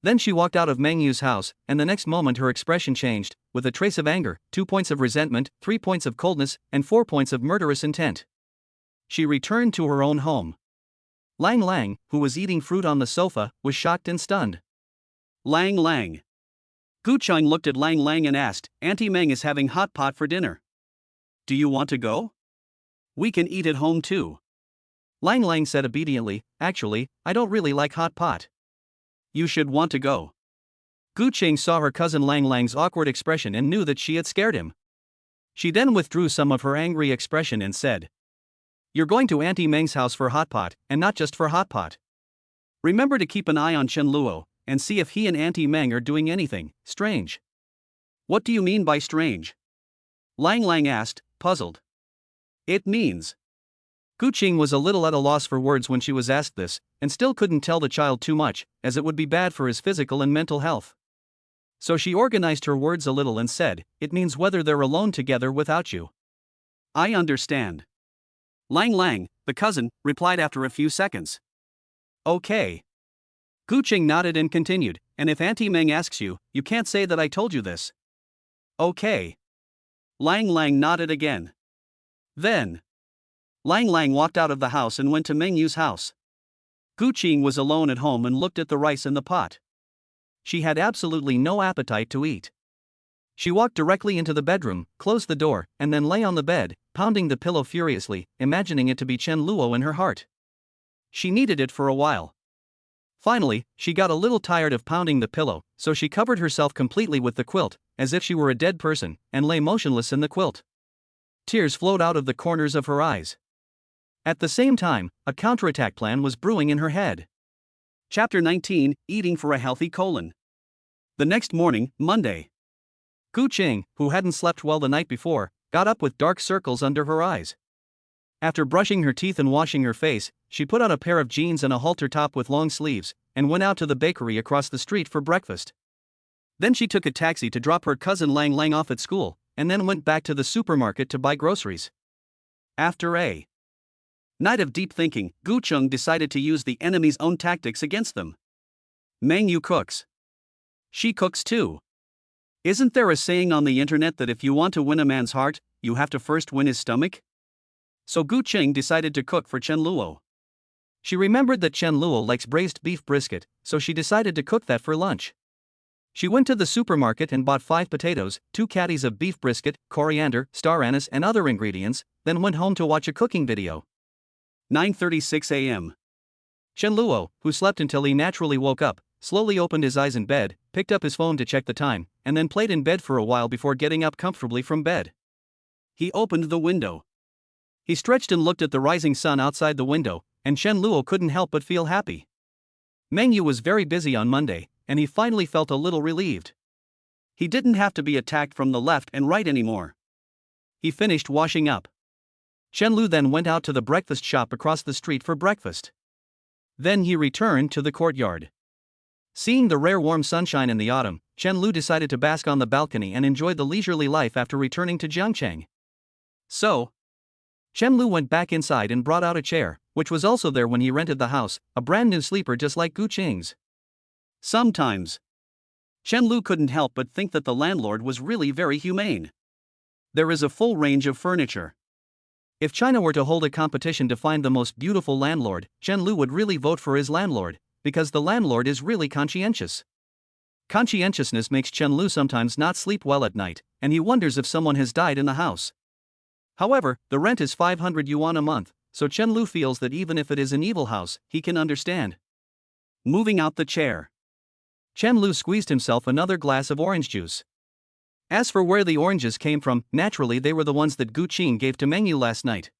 Then she walked out of Meng Yue's house, and the next moment her expression changed, with a trace of anger, 2 points of resentment, 3 points of coldness, and 4 points of murderous intent. She returned to her own home. Lang Lang, who was eating fruit on the sofa, was shocked and stunned. "Lang Lang." Gu Cheng looked at Lang Lang and asked, "Auntie Meng is having hot pot for dinner. Do you want to go? We can eat at home too." Lang Lang said obediently, "Actually, I don't really like hot pot." "You should want to go." Gu Cheng saw her cousin Lang Lang's awkward expression and knew that she had scared him. She then withdrew some of her angry expression and said, "You're going to Auntie Meng's house for hot pot, and not just for hot pot. Remember to keep an eye on Chen Luo, and see if he and Auntie Meng are doing anything strange." "What do you mean by strange?" Lang Lang asked, puzzled. "It means..." Gu Cheng was a little at a loss for words when she was asked this, and still couldn't tell the child too much, as it would be bad for his physical and mental health. So she organized her words a little and said, "It means whether they're alone together without you." "I understand." Lang Lang, the cousin, replied after a few seconds. "Okay." Gu Cheng nodded and continued, "And if Auntie Meng asks you, you can't say that I told you this." "Okay." Lang Lang nodded again. Then Lang Lang walked out of the house and went to Meng Yue's house. Gu Cheng was alone at home and looked at the rice in the pot. She had absolutely no appetite to eat. She walked directly into the bedroom, closed the door, and then lay on the bed, pounding the pillow furiously, imagining it to be Chen Luo in her heart. She needed it for a while. Finally, she got a little tired of pounding the pillow, so she covered herself completely with the quilt, as if she were a dead person, and lay motionless in the quilt. Tears flowed out of the corners of her eyes. At the same time, a counterattack plan was brewing in her head. Chapter 19, Eating for a Healthy Colon. The next morning, Monday. Gu Qing, who hadn't slept well the night before, got up with dark circles under her eyes. After brushing her teeth and washing her face, she put on a pair of jeans and a halter top with long sleeves, and went out to the bakery across the street for breakfast. Then she took a taxi to drop her cousin Lang Lang off at school, and then went back to the supermarket to buy groceries. After a night of deep thinking, Gu Qing decided to use the enemy's own tactics against them. Meng Yue cooks. She cooks too. Isn't there a saying on the internet that if you want to win a man's heart, you have to first win his stomach? So Gu Qing decided to cook for Chen Luo. She remembered that Chen Luo likes braised beef brisket, so she decided to cook that for lunch. She went to the supermarket and bought 5 potatoes, 2 caddies of beef brisket, coriander, star anise and other ingredients, then went home to watch a cooking video. 9:36 a.m. Chen Luo, who slept until he naturally woke up, slowly opened his eyes in bed, picked up his phone to check the time, and then played in bed for a while before getting up comfortably from bed. He opened the window. He stretched and looked at the rising sun outside the window, and Chen Luo couldn't help but feel happy. Meng Yue was very busy on Monday, and he finally felt a little relieved. He didn't have to be attacked from the left and right anymore. He finished washing up. Chen Lu then went out to the breakfast shop across the street for breakfast. Then he returned to the courtyard. Seeing the rare warm sunshine in the autumn, Chen Lu decided to bask on the balcony and enjoy the leisurely life after returning to Jiangcheng. So, Chen Lu went back inside and brought out a chair, which was also there when he rented the house, a brand new sleeper just like Gu Qing's. Sometimes, Chen Lu couldn't help but think that the landlord was really very humane. There is a full range of furniture. If China were to hold a competition to find the most beautiful landlord, Chen Lu would really vote for his landlord, because the landlord is really conscientious. Conscientiousness makes Chen Lu sometimes not sleep well at night, and he wonders if someone has died in the house. However, the rent is 500 yuan a month, so Chen Lu feels that even if it is an evil house, he can understand. Moving out the chair, Chen Lu squeezed himself another glass of orange juice. As for where the oranges came from, naturally they were the ones that Gu Qing gave to Meng Yue last night.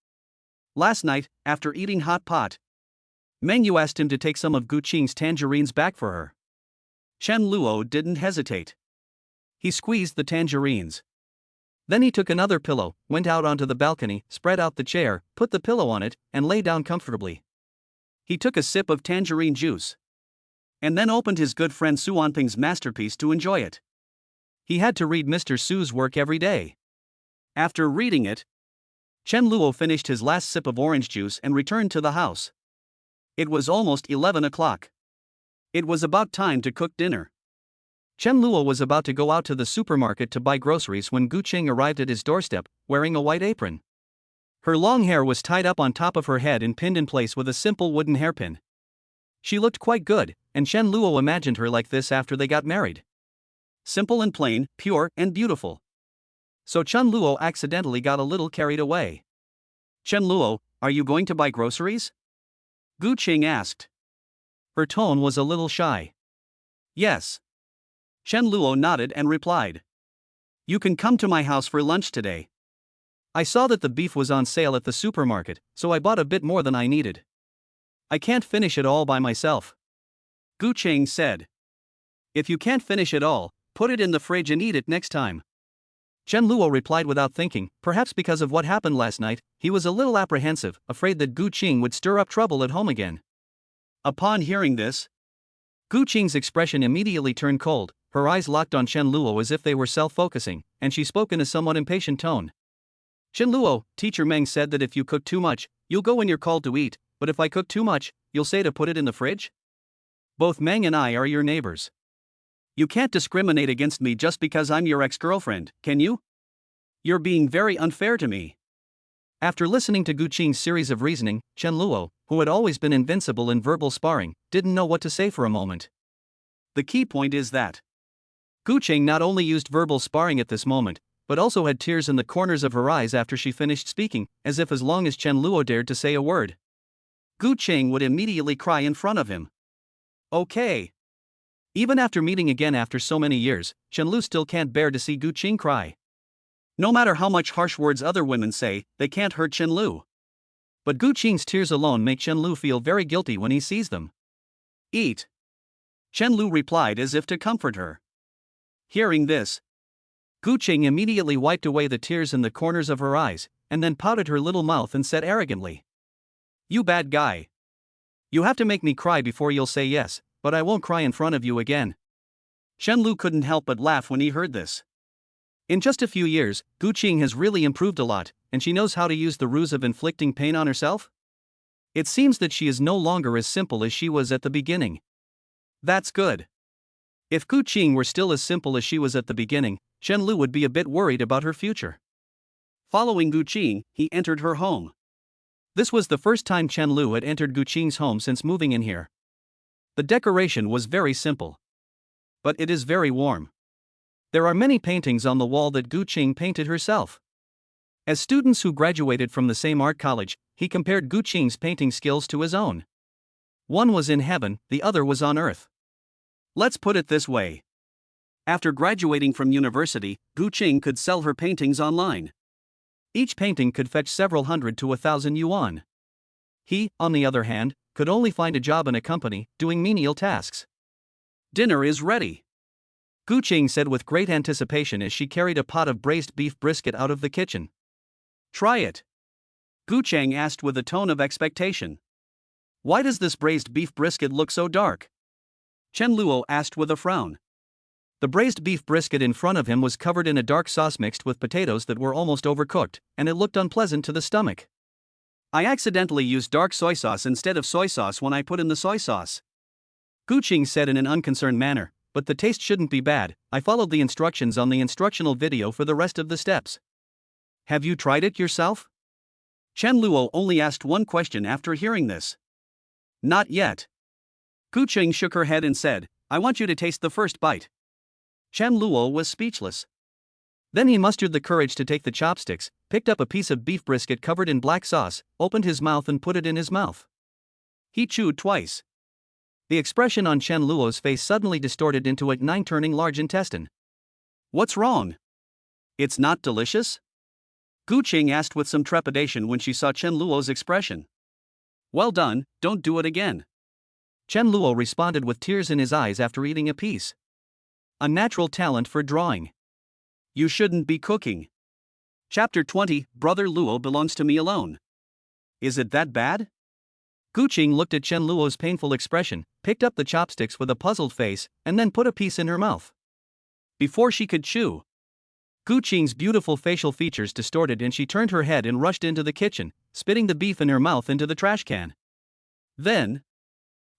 Last night, after eating hot pot, Meng Yue asked him to take some of Gu Qing's tangerines back for her. Chen Luo didn't hesitate. He squeezed the tangerines. Then he took another pillow, went out onto the balcony, spread out the chair, put the pillow on it, and lay down comfortably. He took a sip of tangerine juice. And then opened his good friend Su Wanping's masterpiece to enjoy it. He had to read Mr. Su's work every day. After reading it, Chen Luo finished his last sip of orange juice and returned to the house. It was almost 11 o'clock. It was about time to cook dinner. Chen Luo was about to go out to the supermarket to buy groceries when Gu Qing arrived at his doorstep, wearing a white apron. Her long hair was tied up on top of her head and pinned in place with a simple wooden hairpin. She looked quite good, and Chen Luo imagined her like this after they got married. Simple and plain, pure and beautiful. So Chen Luo accidentally got a little carried away. Chen Luo, are you going to buy groceries? Gu Qing asked. Her tone was a little shy. Yes. Chen Luo nodded and replied. You can come to my house for lunch today. I saw that the beef was on sale at the supermarket, so I bought a bit more than I needed. I can't finish it all by myself. Gu Qing said. If you can't finish it all, put it in the fridge and eat it next time. Chen Luo replied without thinking, perhaps because of what happened last night, he was a little apprehensive, afraid that Gu Qing would stir up trouble at home again. Upon hearing this, Gu Qing's expression immediately turned cold, her eyes locked on Chen Luo as if they were self-focusing, and she spoke in a somewhat impatient tone. Chen Luo, Teacher Meng said that if you cook too much, you'll go when you're called to eat, but if I cook too much, you'll say to put it in the fridge? Both Meng and I are your neighbors. You can't discriminate against me just because I'm your ex-girlfriend, can you? You're being very unfair to me. After listening to Gu Qing's series of reasoning, Chen Luo, who had always been invincible in verbal sparring, didn't know what to say for a moment. The key point is that Gu Qing not only used verbal sparring at this moment, but also had tears in the corners of her eyes after she finished speaking, as if as long as Chen Luo dared to say a word, Gu Qing would immediately cry in front of him. Okay. Even after meeting again after so many years, Chen Lu still can't bear to see Gu Qing cry. No matter how much harsh words other women say, they can't hurt Chen Lu. But Gu Qing's tears alone make Chen Lu feel very guilty when he sees them. Eat. Chen Lu replied as if to comfort her. Hearing this, Gu Qing immediately wiped away the tears in the corners of her eyes, and then pouted her little mouth and said arrogantly, "You bad guy. You have to make me cry before you'll say yes, but I won't cry in front of you again." Chen Lu couldn't help but laugh when he heard this. In just a few years, Gu Qing has really improved a lot, and she knows how to use the ruse of inflicting pain on herself. It seems that she is no longer as simple as she was at the beginning. That's good. If Gu Qing were still as simple as she was at the beginning, Chen Lu would be a bit worried about her future. Following Gu Qing, he entered her home. This was the first time Chen Lu had entered Gu Qing's home since moving in here. The decoration was very simple. But it is very warm. There are many paintings on the wall that Gu Qing painted herself. As students who graduated from the same art college, he compared Gu Qing's painting skills to his own. One was in heaven, the other was on earth. Let's put it this way. After graduating from university, Gu Qing could sell her paintings online. Each painting could fetch several hundred to 1,000 yuan. He, on the other hand, could only find a job in a company, doing menial tasks. Dinner is ready, Gu Qing said with great anticipation as she carried a pot of braised beef brisket out of the kitchen. Try it, Gu Qing asked with a tone of expectation. Why does this braised beef brisket look so dark? Chen Luo asked with a frown. The braised beef brisket in front of him was covered in a dark sauce mixed with potatoes that were almost overcooked, and it looked unpleasant to the stomach. I accidentally used dark soy sauce instead of soy sauce when I put in the soy sauce, Gu Qing said in an unconcerned manner, but the taste shouldn't be bad. I followed the instructions on the instructional video for the rest of the steps. Have you tried it yourself? Chen Luo only asked one question after hearing this. Not yet. Gu Qing shook her head and said, I want you to taste the first bite. Chen Luo was speechless. Then he mustered the courage to take the chopsticks, picked up a piece of beef brisket covered in black sauce, opened his mouth and put it in his mouth. He chewed twice. The expression on Chen Luo's face suddenly distorted into a nine-turning large intestine. What's wrong? It's not delicious? Gu Qing asked with some trepidation when she saw Chen Luo's expression. Well done, don't do it again. Chen Luo responded with tears in his eyes after eating a piece. A natural talent for drawing. You shouldn't be cooking. Chapter 20, Brother Luo belongs to me alone. Is it that bad? Gu Qing looked at Chen Luo's painful expression, picked up the chopsticks with a puzzled face, and then put a piece in her mouth. Before she could chew, Gu Qing's beautiful facial features distorted and she turned her head and rushed into the kitchen, spitting the beef in her mouth into the trash can. Then,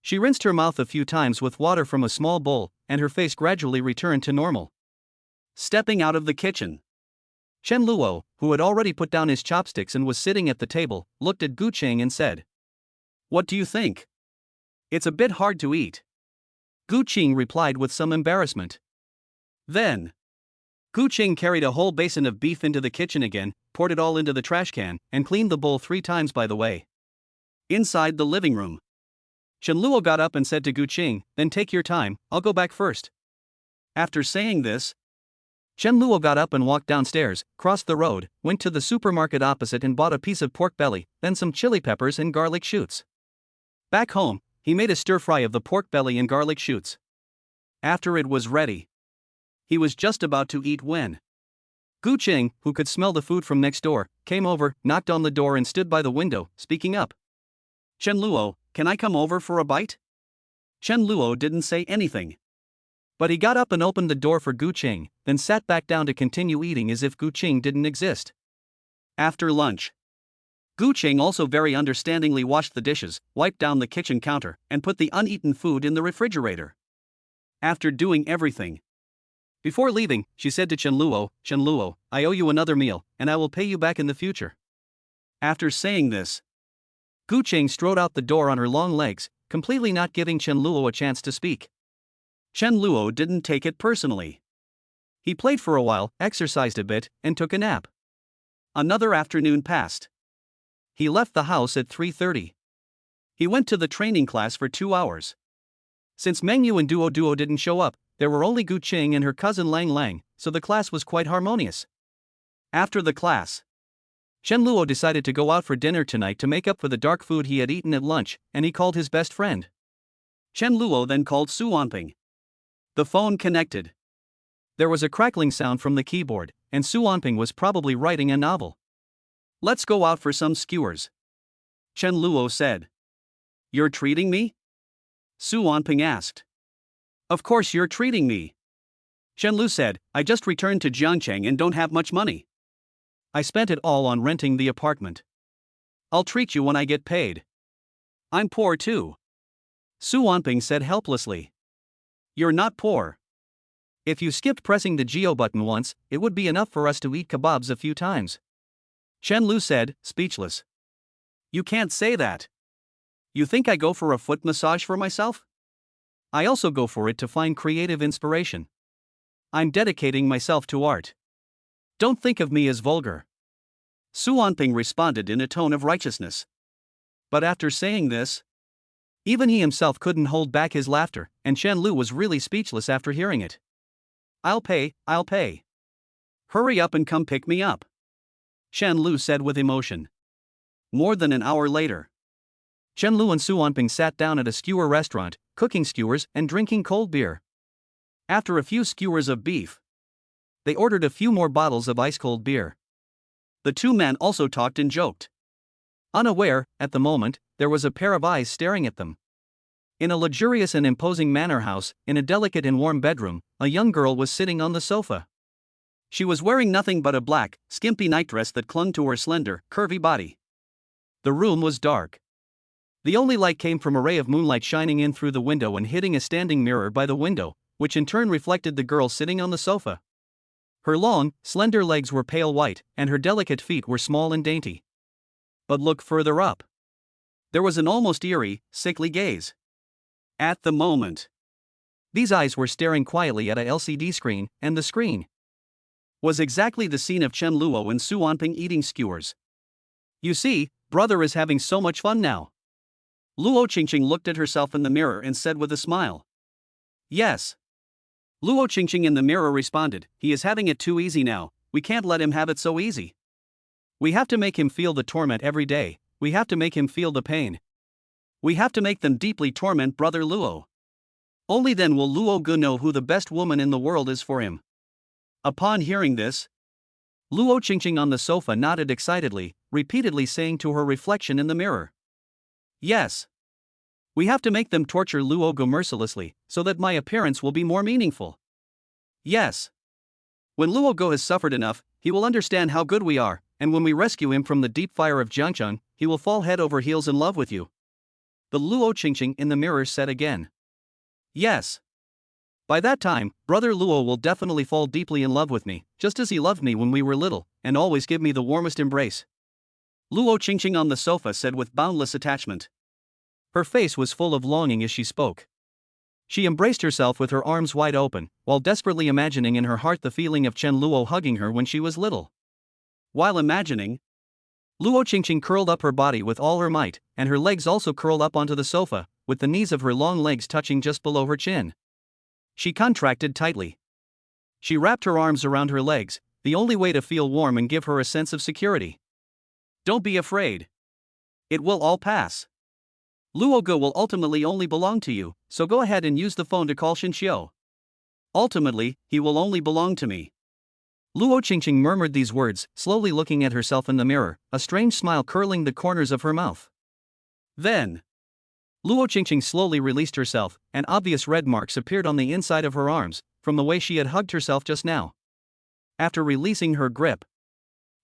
she rinsed her mouth a few times with water from a small bowl, and her face gradually returned to normal. Stepping out of the kitchen, Chen Luo, who had already put down his chopsticks and was sitting at the table, looked at Gu Qing and said, What do you think? It's a bit hard to eat. Gu Qing replied with some embarrassment. Then, Gu Qing carried a whole basin of beef into the kitchen again, poured it all into the trash can, and cleaned the bowl 3 times by the way. Inside the living room, Chen Luo got up and said to Gu Qing, Then take your time, I'll go back first. After saying this, Chen Luo got up and walked downstairs, crossed the road, went to the supermarket opposite and bought a piece of pork belly, then some chili peppers and garlic shoots. Back home, he made a stir-fry of the pork belly and garlic shoots. After it was ready, he was just about to eat when Gu Qing, who could smell the food from next door, came over, knocked on the door and stood by the window, speaking up. Chen Luo, can I come over for a bite? Chen Luo didn't say anything. But he got up and opened the door for Gu Qing, then sat back down to continue eating as if Gu Qing didn't exist. After lunch, Gu Qing also very understandingly washed the dishes, wiped down the kitchen counter, and put the uneaten food in the refrigerator. After doing everything, before leaving, she said to Chen Luo, I owe you another meal, and I will pay you back in the future. After saying this, Gu Qing strode out the door on her long legs, completely not giving Chen Luo a chance to speak. Chen Luo didn't take it personally. He played for a while, exercised a bit, and took a nap. Another afternoon passed. He left the house at 3:30. He went to the training class for 2 hours. Since Meng Yue and Duo didn't show up, there were only Gu Qing and her cousin Lang Lang, so the class was quite harmonious. After the class, Chen Luo decided to go out for dinner tonight to make up for the dark food he had eaten at lunch, and he called his best friend. Chen Luo then called Su Wanping. The phone connected. There was a crackling sound from the keyboard, and Su Wanping was probably writing a novel. "Let's go out for some skewers," Chen Luo said. "You're treating me?" Su Wanping asked. "Of course you're treating me," Chen Lu said. "I just returned to Jiangcheng and don't have much money. I spent it all on renting the apartment. I'll treat you when I get paid." "I'm poor too," Su Wanping said helplessly. "You're not poor. If you skipped pressing the Geo button once, it would be enough for us to eat kebabs a few times," Chen Lu said, speechless. "You can't say that. You think I go for a foot massage for myself? I also go for it to find creative inspiration. I'm dedicating myself to art. Don't think of me as vulgar," Su Wanping responded in a tone of righteousness. But after saying this, even he himself couldn't hold back his laughter, and Chen Lu was really speechless after hearing it. I'll pay. Hurry up and come pick me up," Chen Lu said with emotion. More than an hour later, Chen Lu and Su Wanping sat down at a skewer restaurant, cooking skewers and drinking cold beer. After a few skewers of beef, they ordered a few more bottles of ice-cold beer. The two men also talked and joked. Unaware, at the moment, there was a pair of eyes staring at them. In a luxurious and imposing manor house, in a delicate and warm bedroom, a young girl was sitting on the sofa. She was wearing nothing but a black, skimpy nightdress that clung to her slender, curvy body. The room was dark. The only light came from a ray of moonlight shining in through the window and hitting a standing mirror by the window, which in turn reflected the girl sitting on the sofa. Her long, slender legs were pale white, and her delicate feet were small and dainty. But look further up. There was an almost eerie, sickly gaze. At the moment, these eyes were staring quietly at a LCD screen, and the screen was exactly the scene of Chen Luo and Su Wanping eating skewers. "You see, brother is having so much fun now." Luo Qingqing looked at herself in the mirror and said with a smile. "Yes." Luo Qingqing in the mirror responded, "He is having it too easy now. We can't let him have it so easy. We have to make him feel the torment every day. We have to make him feel the pain. We have to make them deeply torment brother Luo. Only then will Luo Gu know who the best woman in the world is for him." Upon hearing this, Luo Qingqing on the sofa nodded excitedly, repeatedly saying to her reflection in the mirror, "Yes. We have to make them torture Luo Gu mercilessly, so that my appearance will be more meaningful. Yes. When Luo Gu has suffered enough, he will understand how good we are, and when we rescue him from the deep fire of Jiangcheng, he will fall head over heels in love with you." The Luo Qingqing in the mirror said again. "Yes. By that time, brother Luo will definitely fall deeply in love with me, just as he loved me when we were little, and always give me the warmest embrace," Luo Qingqing on the sofa said with boundless attachment. Her face was full of longing as she spoke. She embraced herself with her arms wide open, while desperately imagining in her heart the feeling of Chen Luo hugging her when she was little. While imagining, Luo Qingqing curled up her body with all her might, and her legs also curled up onto the sofa, with the knees of her long legs touching just below her chin. She contracted tightly. She wrapped her arms around her legs, the only way to feel warm and give her a sense of security. "Don't be afraid. It will all pass. Luo Gu will ultimately only belong to you, so go ahead and use the phone to call Xinxiu. Ultimately, he will only belong to me." Luo Qingqing murmured these words, slowly looking at herself in the mirror, a strange smile curling the corners of her mouth. Then, Luo Qingqing slowly released herself, and obvious red marks appeared on the inside of her arms, from the way she had hugged herself just now. After releasing her grip,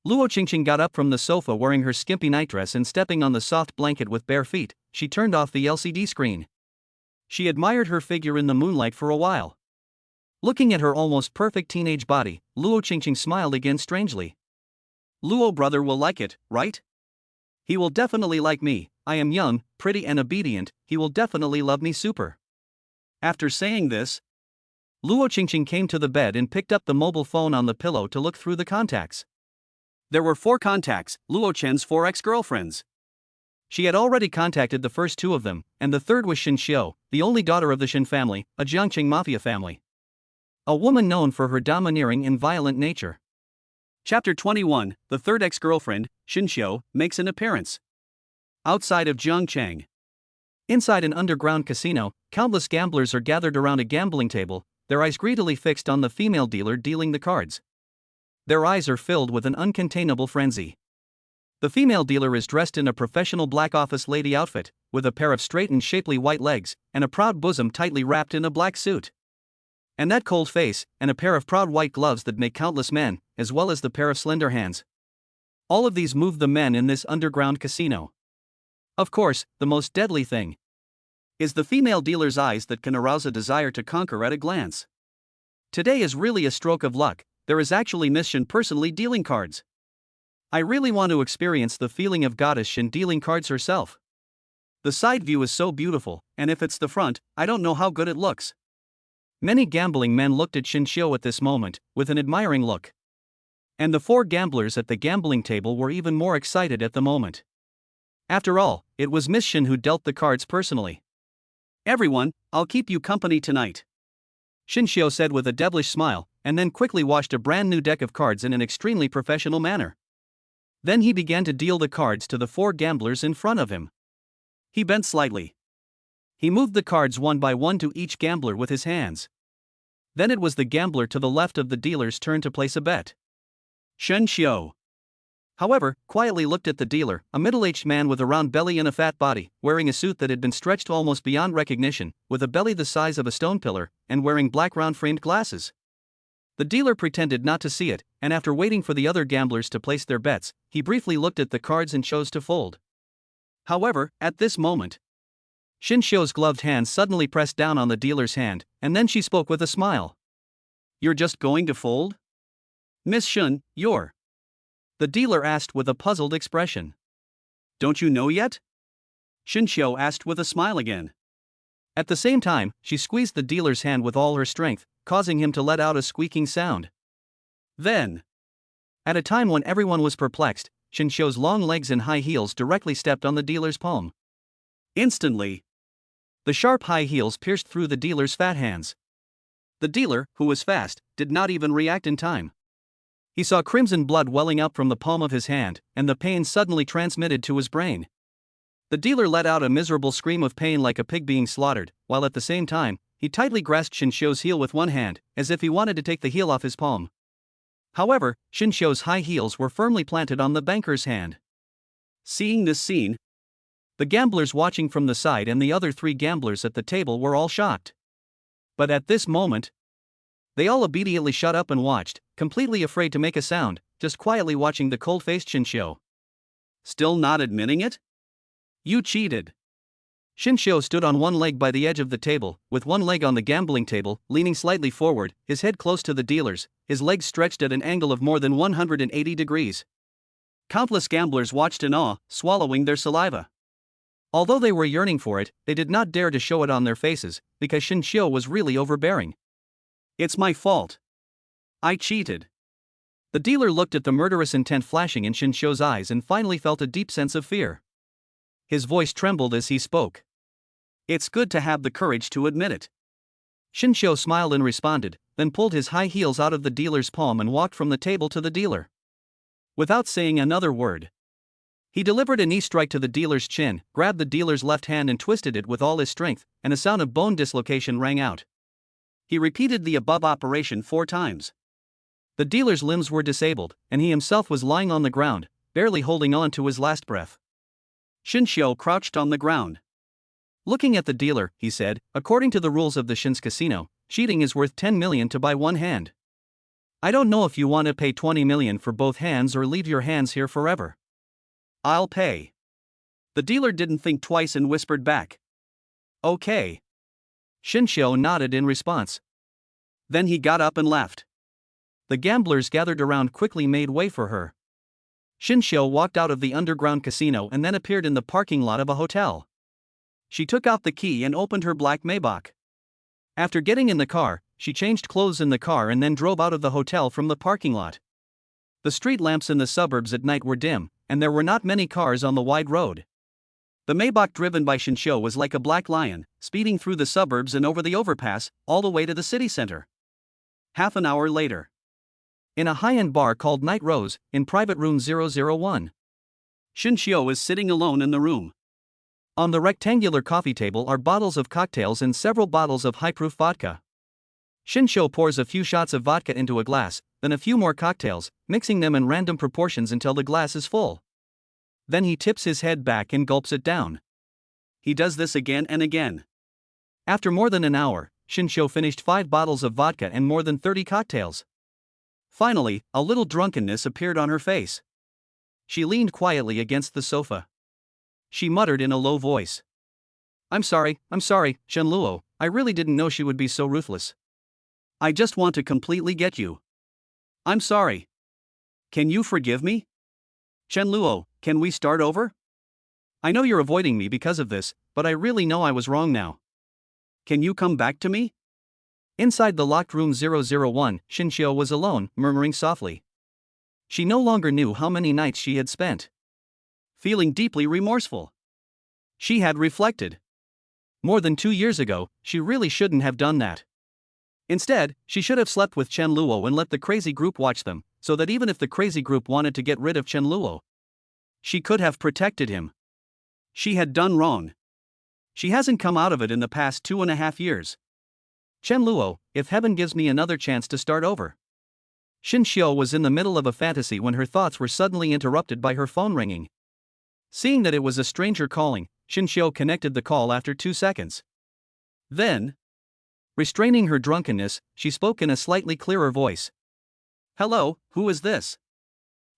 Luo Qingqing got up from the sofa wearing her skimpy nightdress and stepping on the soft blanket with bare feet, she turned off the LCD screen. She admired her figure in the moonlight for a while. Looking at her almost perfect teenage body, Luo Qingqing smiled again strangely. "Luo brother will like it, right? He will definitely like me. I am young, pretty and obedient, he will definitely love me super." After saying this, Luo Qingqing came to the bed and picked up the mobile phone on the pillow to look through the contacts. There were 4 contacts, Luo Chen's 4 ex-girlfriends. She had already contacted the first 2 of them, and the third was Xin Xiu, the only daughter of the Xin family, a Jiangqing mafia family. A woman known for her domineering and violent nature. Chapter 21, the third ex-girlfriend, Xin Xiu, makes an appearance. Outside of Jiangcheng. Inside an underground casino, countless gamblers are gathered around a gambling table, their eyes greedily fixed on the female dealer dealing the cards. Their eyes are filled with an uncontainable frenzy. The female dealer is dressed in a professional black office lady outfit, with a pair of straight and shapely white legs, and a proud bosom tightly wrapped in a black suit. And that cold face, and a pair of proud white gloves that make countless men, as well as the pair of slender hands. All of these move the men in this underground casino. Of course, the most deadly thing is the female dealer's eyes that can arouse a desire to conquer at a glance. Today is really a stroke of luck, there is actually Miss Shin personally dealing cards. I really want to experience the feeling of Goddess Shin dealing cards herself. The side view is so beautiful, and if it's the front, I don't know how good it looks. Many gambling men looked at Xin Xiu at this moment, with an admiring look. And the 4 gamblers at the gambling table were even more excited at the moment. After all, it was Miss Shin who dealt the cards personally. Everyone, I'll keep you company tonight, Xin Xiu said with a devilish smile, and then quickly washed a brand new deck of cards in an extremely professional manner. Then he began to deal the cards to the 4 gamblers in front of him. He bent slightly. He moved the cards one by one to each gambler with his hands. Then it was the gambler to the left of the dealer's turn to place a bet. Shen Xiu, however, quietly looked at the dealer, a middle-aged man with a round belly and a fat body, wearing a suit that had been stretched almost beyond recognition, with a belly the size of a stone pillar, and wearing black round-framed glasses. The dealer pretended not to see it, and after waiting for the other gamblers to place their bets, he briefly looked at the cards and chose to fold. However, at this moment, Xin Xiu's gloved hand suddenly pressed down on the dealer's hand, and then she spoke with a smile. "You're just going to fold? Miss Shun, you're..." The dealer asked with a puzzled expression. "Don't you know yet?" Xin Xiu asked with a smile again. At the same time, she squeezed the dealer's hand with all her strength, causing him to let out a squeaking sound. Then, at a time when everyone was perplexed, Xin Xiu's long legs and high heels directly stepped on the dealer's palm. Instantly, the sharp high heels pierced through the dealer's fat hands. The dealer, who was fast, did not even react in time. He saw crimson blood welling up from the palm of his hand, and the pain suddenly transmitted to his brain. The dealer let out a miserable scream of pain like a pig being slaughtered, while at the same time, he tightly grasped Xin Xiu's heel with one hand, as if he wanted to take the heel off his palm. However, Xin Xiu's high heels were firmly planted on the banker's hand. Seeing this scene, the gamblers watching from the side and the other 3 gamblers at the table were all shocked. But at this moment, they all obediently shut up and watched, completely afraid to make a sound, just quietly watching the cold-faced Xin Xiu. Still not admitting it? You cheated. Xin Xiu stood on one leg by the edge of the table, with one leg on the gambling table, leaning slightly forward, his head close to the dealer's, his legs stretched at an angle of more than 180 degrees. Countless gamblers watched in awe, swallowing their saliva. Although they were yearning for it, they did not dare to show it on their faces, because Xin Xiu was really overbearing. "It's my fault. I cheated." The dealer looked at the murderous intent flashing in Xin Xiu's eyes and finally felt a deep sense of fear. His voice trembled as he spoke. "It's good to have the courage to admit it." Xin Xiu smiled and responded, then pulled his high heels out of the dealer's palm and walked from the table to the dealer. Without saying another word, he delivered a knee strike to the dealer's chin, grabbed the dealer's left hand and twisted it with all his strength, and a sound of bone dislocation rang out. He repeated the above operation 4 times. The dealer's limbs were disabled, and he himself was lying on the ground, barely holding on to his last breath. Xin Xiu crouched on the ground. Looking at the dealer, he said, "According to the rules of the Shin's casino, cheating is worth 10 million to buy one hand. I don't know if you want to pay 20 million for both hands or leave your hands here forever." "I'll pay." The dealer didn't think twice and whispered back, "Okay." Xin Xiu nodded in response. Then he got up and left. The gamblers gathered around quickly made way for her. Xin Xiu walked out of the underground casino and then appeared in the parking lot of a hotel. She took out the key and opened her black Maybach. After getting in the car, she changed clothes in the car and then drove out of the hotel from the parking lot. The street lamps in the suburbs at night were dim, and there were not many cars on the wide road. The Maybach driven by Shinshio was like a black lion, speeding through the suburbs and over the overpass, all the way to the city center. Half an hour later. In a high-end bar called Night Rose, in private room 001. Shinshio is sitting alone in the room. On the rectangular coffee table are bottles of cocktails and several bottles of high-proof vodka. Shinshio pours a few shots of vodka into a glass, then a few more cocktails, mixing them in random proportions until the glass is full. Then he tips his head back and gulps it down. He does this again and again. After more than an hour, Shinshio finished 5 bottles of vodka and more than 30 cocktails. Finally, a little drunkenness appeared on her face. She leaned quietly against the sofa. She muttered in a low voice. I'm sorry, Shenluo, I really didn't know she would be so ruthless. I just want to completely get you. I'm sorry. Can you forgive me? Shenluo, can we start over? I know you're avoiding me because of this, but I really know I was wrong now. Can you come back to me? Inside the locked room 001, Shinshio was alone, murmuring softly. She no longer knew how many nights she had spent. Feeling deeply remorseful. She had reflected. More than 2 years ago, she really shouldn't have done that. Instead, she should have slept with Shenluo and let the crazy group watch them, so that even if the crazy group wanted to get rid of Shenluo, she could have protected him. She had done wrong. She hasn't come out of it in the past 2.5 years. Shenluo, if heaven gives me another chance to start over. Shinshio was in the middle of a fantasy when her thoughts were suddenly interrupted by her phone ringing. Seeing that it was a stranger calling, Shinshio connected the call after 2 seconds. Then, restraining her drunkenness, she spoke in a slightly clearer voice. Hello, who is this?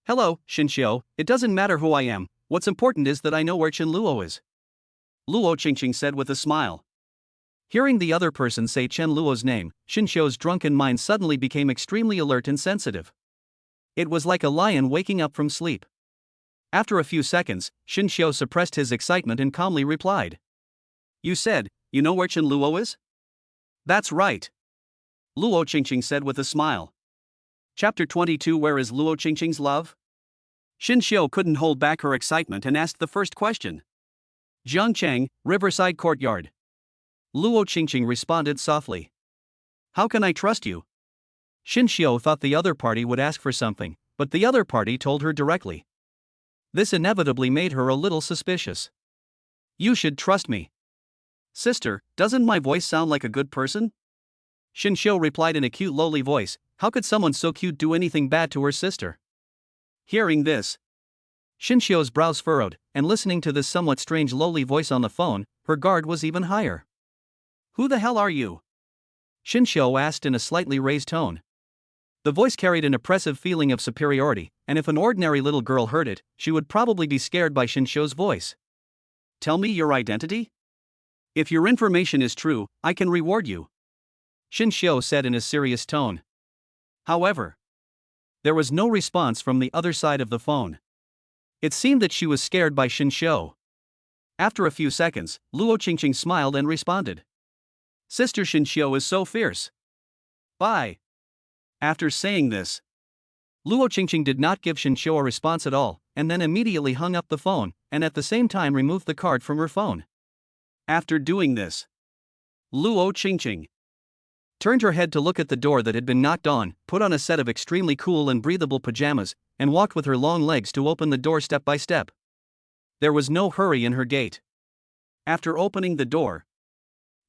Hello, Shinshio, it doesn't matter who I am, what's important is that I know where Shenluo is. Luo Qingqing said with a smile. Hearing the other person say Shenluo's name, Shinshio's drunken mind suddenly became extremely alert and sensitive. It was like a lion waking up from sleep. After a few seconds, Shinshio suppressed his excitement and calmly replied. You said, you know where Shenluo is? That's right. Luo Qingqing said with a smile. Chapter 22 Where is Luo Qingqing's love? Shinshio couldn't hold back her excitement and asked the first question. Jiangcheng, Riverside Courtyard. Luo Qingqing responded softly. How can I trust you? Shinshio thought the other party would ask for something, but the other party told her directly. This inevitably made her a little suspicious. You should trust me. Sister, doesn't my voice sound like a good person? Shinshio replied in a cute lowly voice, how could someone so cute do anything bad to her sister? Hearing this, Shinshio's brows furrowed, and listening to this somewhat strange lowly voice on the phone, her guard was even higher. Who the hell are you? Shinshio asked in a slightly raised tone. The voice carried an oppressive feeling of superiority, and if an ordinary little girl heard it, she would probably be scared by Shinshio's voice. Tell me your identity? If your information is true, I can reward you. Shinshio said in a serious tone. However, there was no response from the other side of the phone. It seemed that she was scared by Shinshio. After a few seconds, Luo Qingqing smiled and responded. Sister Shinshio is so fierce. Bye. After saying this, Luo Qingqing did not give Shinshio a response at all, and then immediately hung up the phone, and at the same time removed the card from her phone. After doing this, Luo Qingqing turned her head to look at the door that had been knocked on, put on a set of extremely cool and breathable pajamas, and walked with her long legs to open the door step by step. There was no hurry in her gait. After opening the door,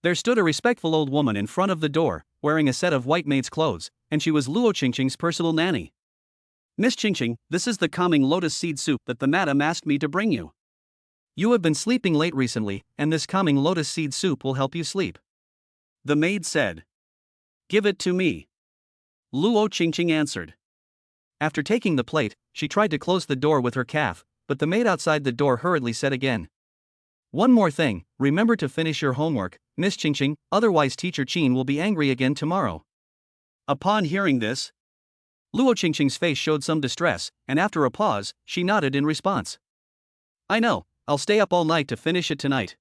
there stood a respectful old woman in front of the door, wearing a set of white maid's clothes, and she was Luo Qingqing's personal nanny. Miss Qingqing, this is the calming lotus seed soup that the madam asked me to bring you. You have been sleeping late recently, and this calming lotus seed soup will help you sleep. The maid said. Give it to me. Luo Qingqing answered. After taking the plate, she tried to close the door with her calf, but the maid outside the door hurriedly said again. One more thing, remember to finish your homework, Miss Qingqing, otherwise Teacher Qin will be angry again tomorrow. Upon hearing this, Luo Qingqing's face showed some distress, and after a pause, she nodded in response. I know, I'll stay up all night to finish it tonight.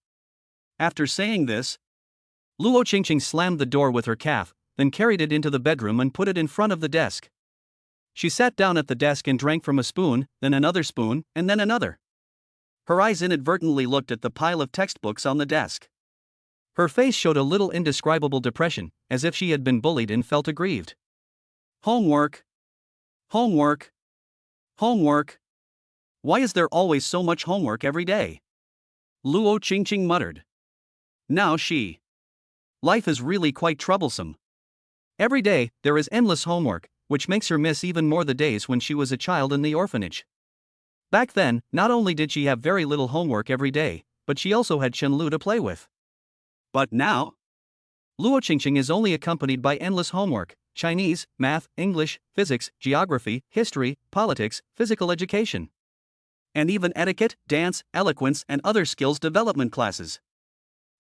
After saying this, Luo Qingqing slammed the door with her calf, then carried it into the bedroom and put it in front of the desk. She sat down at the desk and drank from a spoon, then another spoon, and then another. Her eyes inadvertently looked at the pile of textbooks on the desk. Her face showed a little indescribable depression, as if she had been bullied and felt aggrieved. Homework. Homework. Homework. Why is there always so much homework every day? Luo Qingqing muttered. Now she. Life is really quite troublesome. Every day, there is endless homework, which makes her miss even more the days when she was a child in the orphanage. Back then, not only did she have very little homework every day, but she also had Chenlu to play with. But now? Luo Qingqing is only accompanied by endless homework: Chinese, math, English, physics, geography, history, politics, physical education. And even etiquette, dance, eloquence, and other skills development classes.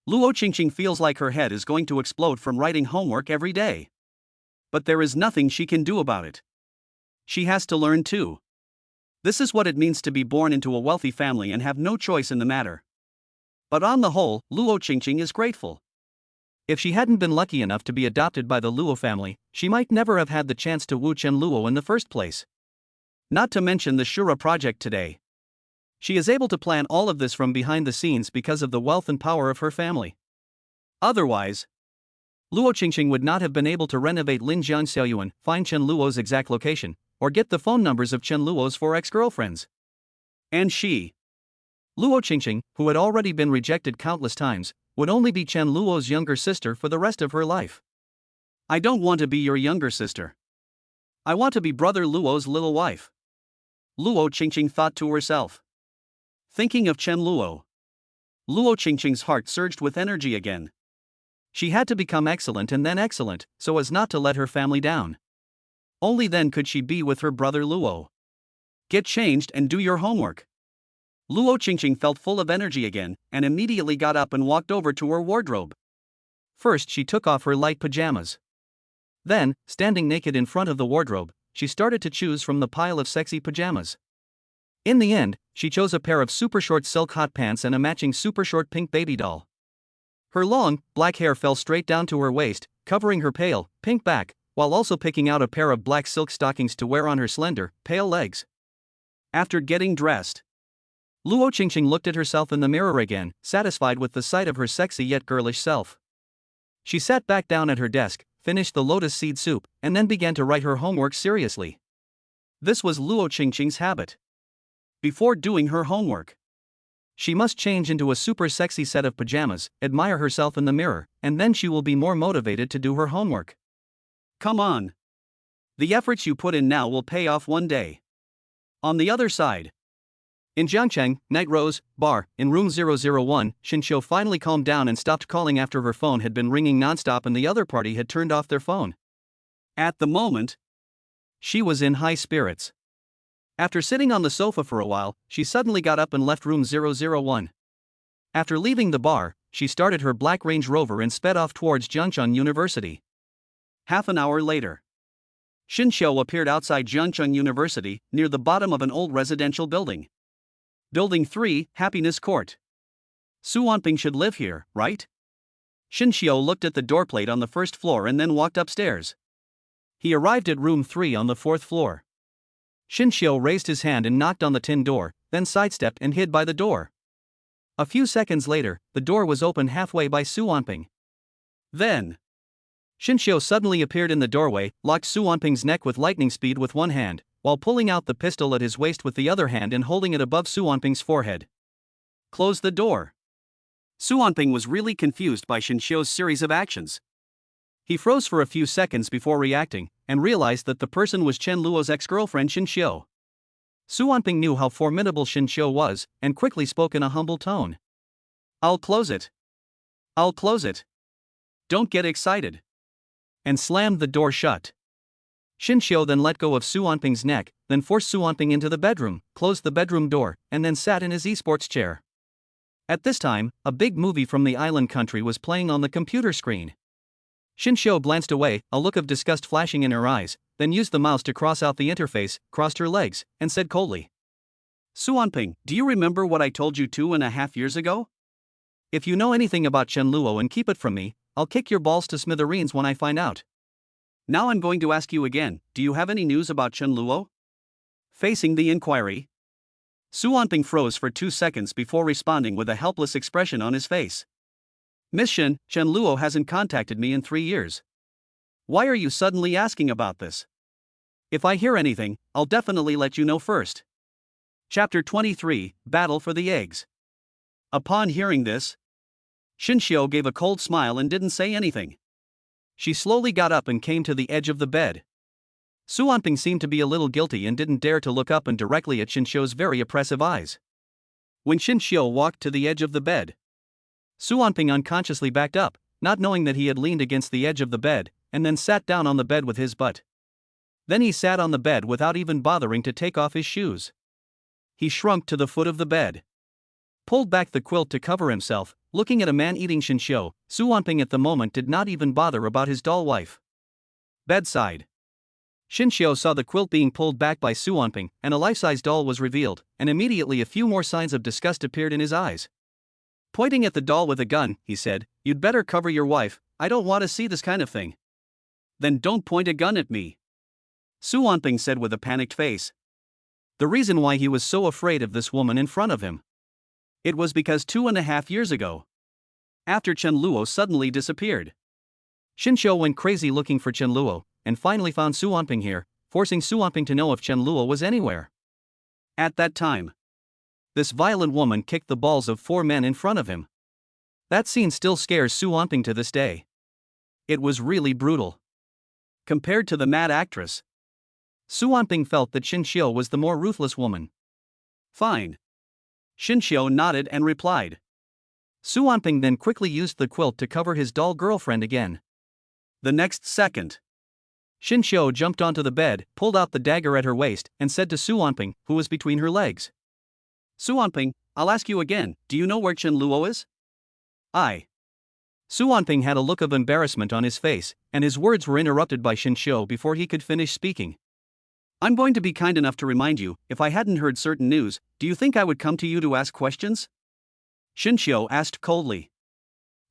Luo Qingqing feels like her head is going to explode from writing homework every day. But there is nothing she can do about it. She has to learn too. This is what it means to be born into a wealthy family and have no choice in the matter. But on the whole, Luo Qingqing is grateful. If she hadn't been lucky enough to be adopted by the Luo family, she might never have had the chance to woo Chen Luo in the first place. Not to mention the Shura project today. She is able to plan all of this from behind the scenes because of the wealth and power of her family. Otherwise, Luo Qingqing would not have been able to renovate Lin Jiang Xiaoyuan, find Chen Luo's exact location, or get the phone numbers of Chen Luo's 4 ex-girlfriends. And she, Luo Qingqing, who had already been rejected countless times, would only be Chen Luo's younger sister for the rest of her life. I don't want to be your younger sister. I want to be brother Luo's little wife. Luo Qingqing thought to herself. Thinking of Chen Luo, Luo Qingqing's heart surged with energy again. She had to become excellent and then excellent, so as not to let her family down. Only then could she be with her brother Luo. Get changed and do your homework. Luo Qingqing felt full of energy again, and immediately got up and walked over to her wardrobe. First she took off her light pajamas. Then, standing naked in front of the wardrobe, she started to choose from the pile of sexy pajamas. In the end, she chose a pair of super short silk hot pants and a matching super short pink baby doll. Her long, black hair fell straight down to her waist, covering her pale, pink back, while also picking out a pair of black silk stockings to wear on her slender, pale legs. After getting dressed, Luo Qingqing looked at herself in the mirror again, satisfied with the sight of her sexy yet girlish self. She sat back down at her desk, finished the lotus seed soup, and then began to write her homework seriously. This was Luo Qingqing's habit. Before doing her homework, she must change into a super sexy set of pajamas, admire herself in the mirror, and then she will be more motivated to do her homework. Come on. The efforts you put in now will pay off one day. On the other side, in Jiangcheng, Night Rose bar, in room 001, Xinqiu finally calmed down and stopped calling after her phone had been ringing nonstop and the other party had turned off their phone. At the moment, she was in high spirits. After sitting on the sofa for a while, she suddenly got up and left room 001. After leaving the bar, she started her black Range Rover and sped off towards Jiangcheng University. Half an hour later, Xinqiu appeared outside Jiangcheng University, near the bottom of an old residential building. Building 3, Happiness Court. Su Wanping should live here, right? Xinqiu looked at the door plate on the first floor and then walked upstairs. He arrived at room 3 on the 4th floor. Xinqiu raised his hand and knocked on the tin door, then sidestepped and hid by the door. A few seconds later, the door was opened halfway by Su Wanping. Then, Xinqiu suddenly appeared in the doorway, locked Su Wanping's neck with lightning speed with one hand, while pulling out the pistol at his waist with the other hand and holding it above Su Wanping's forehead. Close the door. Su Wanping was really confused by Xinqiu's series of actions. He froze for a few seconds before reacting, and realized that the person was Chen Luo's ex-girlfriend Xinqiu. Su Wanping knew how formidable Xinqiu was, and quickly spoke in a humble tone. I'll close it. I'll close it. Don't get excited. And slammed the door shut. Xinqiu then let go of Su Wanping's neck, then forced Su Wanping into the bedroom, closed the bedroom door, and then sat in his esports chair. At this time, a big movie from the island country was playing on the computer screen. Xinqiu glanced away, a look of disgust flashing in her eyes, then used the mouse to cross out the interface, crossed her legs, and said coldly, Su Wanping, do you remember what I told you 2.5 years ago? If you know anything about Chen Luo and keep it from me, I'll kick your balls to smithereens when I find out. Now I'm going to ask you again, do you have any news about Chen Luo? Facing the inquiry, Su Wanping froze for 2 seconds before responding with a helpless expression on his face. Miss Chen Luo hasn't contacted me in 3 years. Why are you suddenly asking about this? If I hear anything, I'll definitely let you know first. Chapter 23, Battle for the Eggs. Upon hearing this, Xinxiu gave a cold smile and didn't say anything. She slowly got up and came to the edge of the bed. Su Wanping seemed to be a little guilty and didn't dare to look up and directly at Xinxiu's very oppressive eyes. When Xinxiu walked to the edge of the bed, Su Wanping unconsciously backed up, not knowing that he had leaned against the edge of the bed, and then sat down on the bed with his butt. Then he sat on the bed without even bothering to take off his shoes. He shrunk to the foot of the bed, pulled back the quilt to cover himself, looking at a man-eating Xinxiu. Su Wanping at the moment did not even bother about his doll wife. Bedside. Xinxiu saw the quilt being pulled back by Su Wanping, and a life-size doll was revealed, and immediately a few more signs of disgust appeared in his eyes. Pointing at the doll with a gun, he said, "You'd better cover your wife, I don't want to see this kind of thing." "Then don't point a gun at me," Su Wanping said with a panicked face. The reason why he was so afraid of this woman in front of him. It was because 2.5 years ago, after Chen Luo suddenly disappeared, Xinxiu went crazy looking for Chen Luo, and finally found Su Wanping here, forcing Su Wanping to know if Chen Luo was anywhere. At that time, this violent woman kicked the balls of 4 men in front of him. That scene still scares Su Wanping to this day. It was really brutal. Compared to the mad actress, Su Wanping felt that Xinxiu was the more ruthless woman. "Fine." Xinxiu nodded and replied. Su Wanping then quickly used the quilt to cover his doll girlfriend again. The next second, Xinxiu jumped onto the bed, pulled out the dagger at her waist, and said to Su Wanping, who was between her legs, "Su Wanping, I'll ask you again, do you know where Chen Luo is?" Su Wanping had a look of embarrassment on his face, and his words were interrupted by Xinxiu before he could finish speaking. "I'm going to be kind enough to remind you, if I hadn't heard certain news, do you think I would come to you to ask questions?" Xinxiu asked coldly.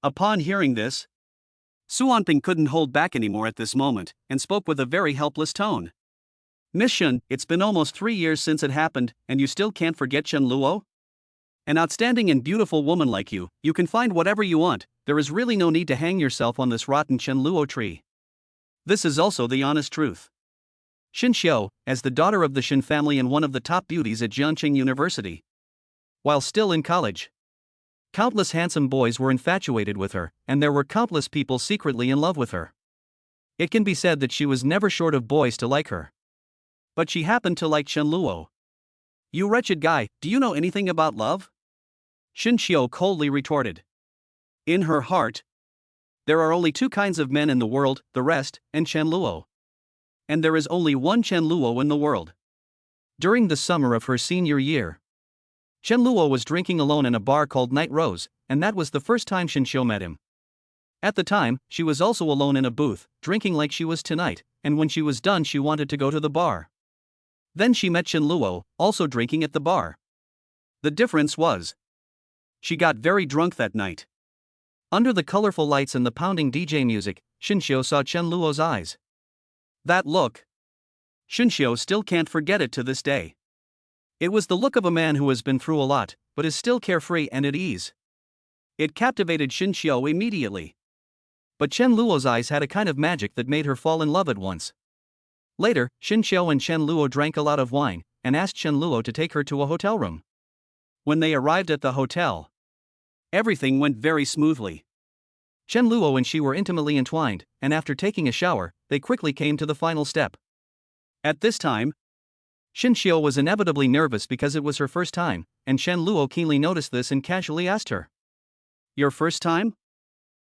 Upon hearing this, Su Wanping couldn't hold back anymore at this moment, and spoke with a very helpless tone. "Miss Shen, it's been almost 3 years since it happened, and you still can't forget Chen Luo? An outstanding and beautiful woman like you can find whatever you want, there is really no need to hang yourself on this rotten Chen Luo tree. This is also the honest truth." Xinxiu, as the daughter of the Shen family and one of the top beauties at Jiangqing University, while still in college, countless handsome boys were infatuated with her, and there were countless people secretly in love with her. It can be said that she was never short of boys to like her. But she happened to like Chen Luo. "You wretched guy, do you know anything about love?" Xinxiu coldly retorted. In her heart, there are only 2 kinds of men in the world, the rest, and Chen Luo. And there is only one Chen Luo in the world. During the summer of her senior year, Chen Luo was drinking alone in a bar called Night Rose, and that was the first time Xinxiu met him. At the time, she was also alone in a booth, drinking like she was tonight, and when she was done she wanted to go to the bar. Then she met Chen Luo, also drinking at the bar. The difference was, she got very drunk that night. Under the colorful lights and the pounding DJ music, Xinxiu saw Chen Luo's eyes. That look, Xinxiu still can't forget it to this day. It was the look of a man who has been through a lot, but is still carefree and at ease. It captivated Xinxiu immediately. But Chen Luo's eyes had a kind of magic that made her fall in love at once. Later, Xinxiu and Chen Luo drank a lot of wine, and asked Chen Luo to take her to a hotel room. When they arrived at the hotel, everything went very smoothly. Chen Luo and she were intimately entwined, and after taking a shower, they quickly came to the final step. At this time, Xinxiu was inevitably nervous because it was her first time, and Chen Luo keenly noticed this and casually asked her, "Your first time?"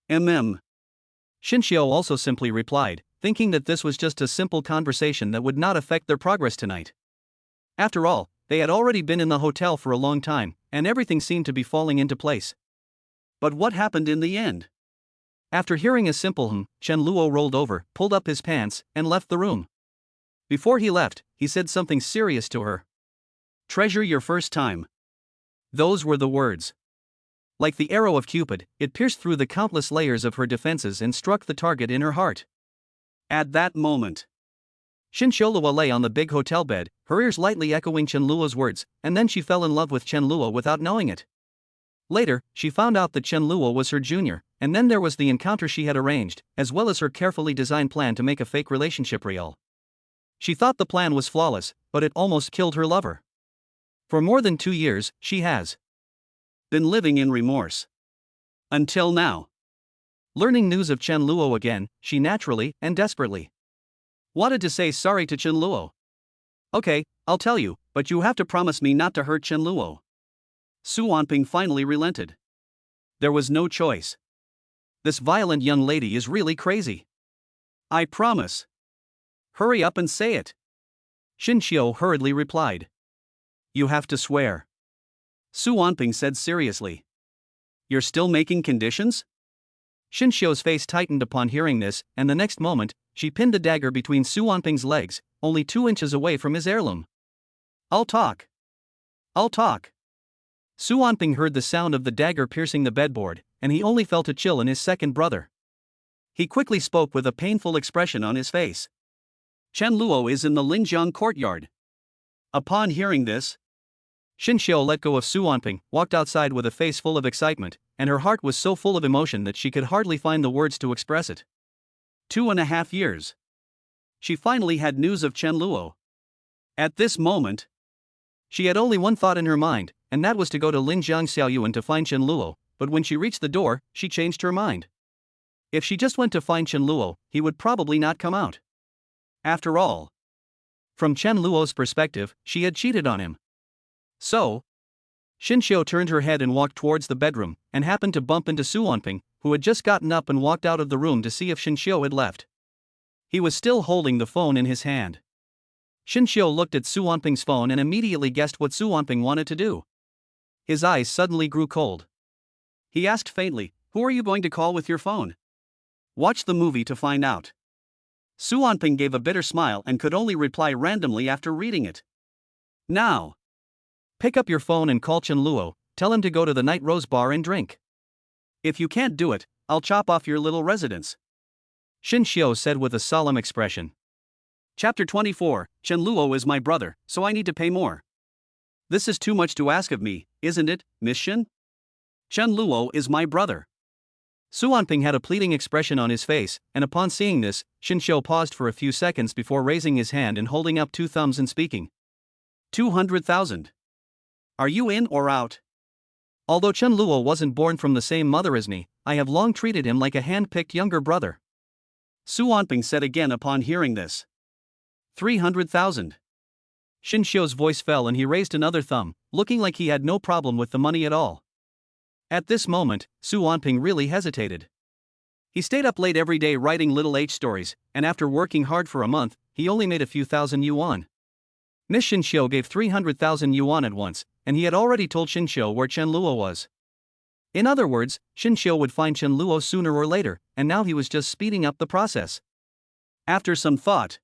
Xinxiu also simply replied, thinking that this was just a simple conversation that would not affect their progress tonight. After all, they had already been in the hotel for a long time, and everything seemed to be falling into place. But what happened in the end? After hearing a simple Chen Luo rolled over, pulled up his pants, and left the room. Before he left, he said something serious to her. "Treasure your first time." Those were the words. Like the arrow of Cupid, it pierced through the countless layers of her defenses and struck the target in her heart. At that moment, Shin Luo lay on the big hotel bed, her ears lightly echoing Chen Luo's words, and then she fell in love with Chen Luo without knowing it. Later, she found out that Chen Luo was her junior, and then there was the encounter she had arranged, as well as her carefully designed plan to make a fake relationship real. She thought the plan was flawless, but it almost killed her lover. For more than 2 years, she has been living in remorse. Until now. Learning news of Chen Luo again, she naturally and desperately wanted to say sorry to Chen Luo. Okay, I'll tell you, but you have to promise me not to hurt Chen Luo. Su Wanping finally relented. There was no choice. This violent young lady is really crazy. I promise. Hurry up and say it. Shin Xiu hurriedly replied. You have to swear. Su Wanping said seriously. You're still making conditions? Shin Xiu's face tightened upon hearing this, and the next moment, she pinned the dagger between Su Wanping's legs, only 2 inches away from his heirloom. I'll talk. I'll talk. Su Wanping heard the sound of the dagger piercing the bedboard, and he only felt a chill in his second brother. He quickly spoke with a painful expression on his face. Chen Luo is in the Linjiang courtyard. Upon hearing this, Shin Xiu let go of Su Wanping, walked outside with a face full of excitement, and her heart was so full of emotion that she could hardly find the words to express it. 2.5 years. She finally had news of Chen Luo. At this moment, she had only one thought in her mind, and that was to go to Linjiang Xiaoyuan to find Chen Luo, but when she reached the door, she changed her mind. If she just went to find Chen Luo, he would probably not come out. After all, from Chen Luo's perspective, she had cheated on him. So, Shin Xiu turned her head and walked towards the bedroom, and happened to bump into Su Wanping, who had just gotten up and walked out of the room to see if Shin Xiu had left. He was still holding the phone in his hand. Shin Xiu looked at Su Wanping's phone and immediately guessed what Su Wanping wanted to do. His eyes suddenly grew cold. He asked faintly, "Who are you going to call with your phone?" "Watch the movie to find out." Su Wanping gave a bitter smile and could only reply randomly after reading it. "Now. Pick up your phone and call Chen Luo, tell him to go to the Night Rose bar and drink. If you can't do it, I'll chop off your little residence," Shin Xiu said with a solemn expression. Chapter 24, Chen Luo is my brother, so I need to pay more. This is too much to ask of me, isn't it, Miss Shin? Chen Luo is my brother. Su Wanping had a pleading expression on his face, and upon seeing this, Shin Xiu paused for a few seconds before raising his hand and holding up 2 thumbs and speaking. 200,000. Are you in or out? Although Chen Luo wasn't born from the same mother as me, I have long treated him like a hand-picked younger brother. Su Wanping said again upon hearing this. 300,000. Shin Xiu's voice fell and he raised another thumb, looking like he had no problem with the money at all. At this moment, Su Wanping really hesitated. He stayed up late every day writing little H stories, and after working hard for a month, he only made a few thousand yuan. Miss Shin Xiu gave 300,000 yuan at once, and he had already told Shin Xiu where Chen Luo was. In other words, Shin Xiu would find Chen Luo sooner or later, and now he was just speeding up the process. After some thought,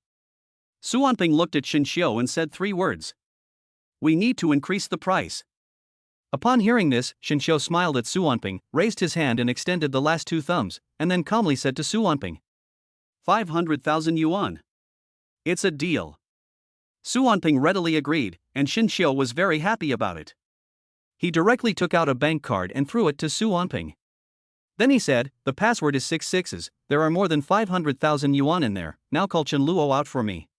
Su Wanping looked at Shin Xiu and said 3 words. We need to increase the price. Upon hearing this, Shin Xiu smiled at Su Wanping, raised his hand and extended the last 2 thumbs, and then calmly said to Su Wanping. 500,000 yuan. It's a deal. Su Wanping readily agreed, and Shin Xiu was very happy about it. He directly took out a bank card and threw it to Su Wanping. Then he said, the password is 6 sixes, there are more than 500,000 yuan in there, now call Chen Luo out for me.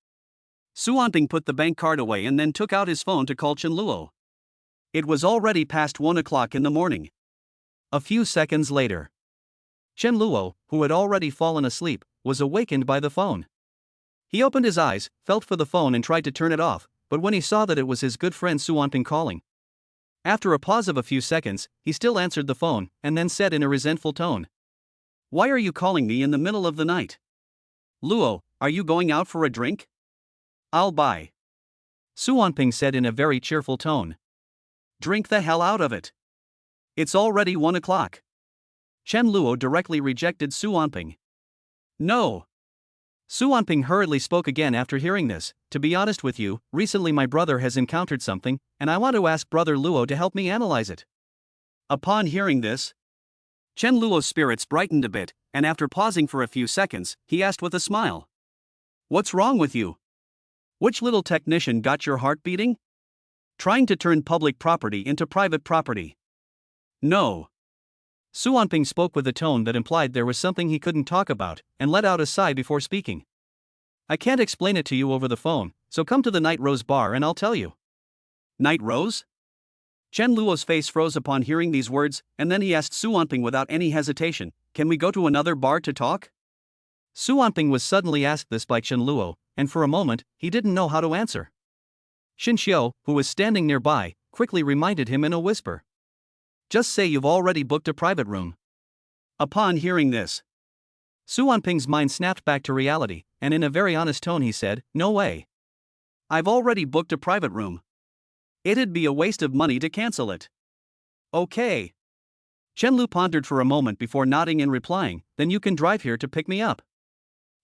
Su Wanping put the bank card away and then took out his phone to call Chen Luo. It was already past 1 o'clock in the morning. A few seconds later, Chen Luo, who had already fallen asleep, was awakened by the phone. He opened his eyes, felt for the phone and tried to turn it off, but when he saw that it was his good friend Su Wanping calling. After a pause of a few seconds, he still answered the phone, and then said in a resentful tone. Why are you calling me in the middle of the night? Luo, are you going out for a drink? I'll buy. Su Wanping said in a very cheerful tone. Drink the hell out of it. It's already 1 o'clock. Chen Luo directly rejected Su Wanping. No. Su Wanping hurriedly spoke again after hearing this. To be honest with you, recently my brother has encountered something, and I want to ask Brother Luo to help me analyze it. Upon hearing this, Chen Luo's spirits brightened a bit, and after pausing for a few seconds, he asked with a smile. What's wrong with you? Which little technician got your heart beating? Trying to turn public property into private property. No. Su Wanping spoke with a tone that implied there was something he couldn't talk about, and let out a sigh before speaking. I can't explain it to you over the phone, so come to the Night Rose bar and I'll tell you. Night Rose? Chen Luo's face froze upon hearing these words, and then he asked Su Wanping without any hesitation, can we go to another bar to talk? Su Wanping was suddenly asked this by Chen Luo, and for a moment, he didn't know how to answer. Xin Xiu, who was standing nearby, quickly reminded him in a whisper. Just say you've already booked a private room. Upon hearing this, Su Wanping's mind snapped back to reality, and in a very honest tone he said, no way. I've already booked a private room. It'd be a waste of money to cancel it. Okay. Chen Lu pondered for a moment before nodding and replying, then you can drive here to pick me up.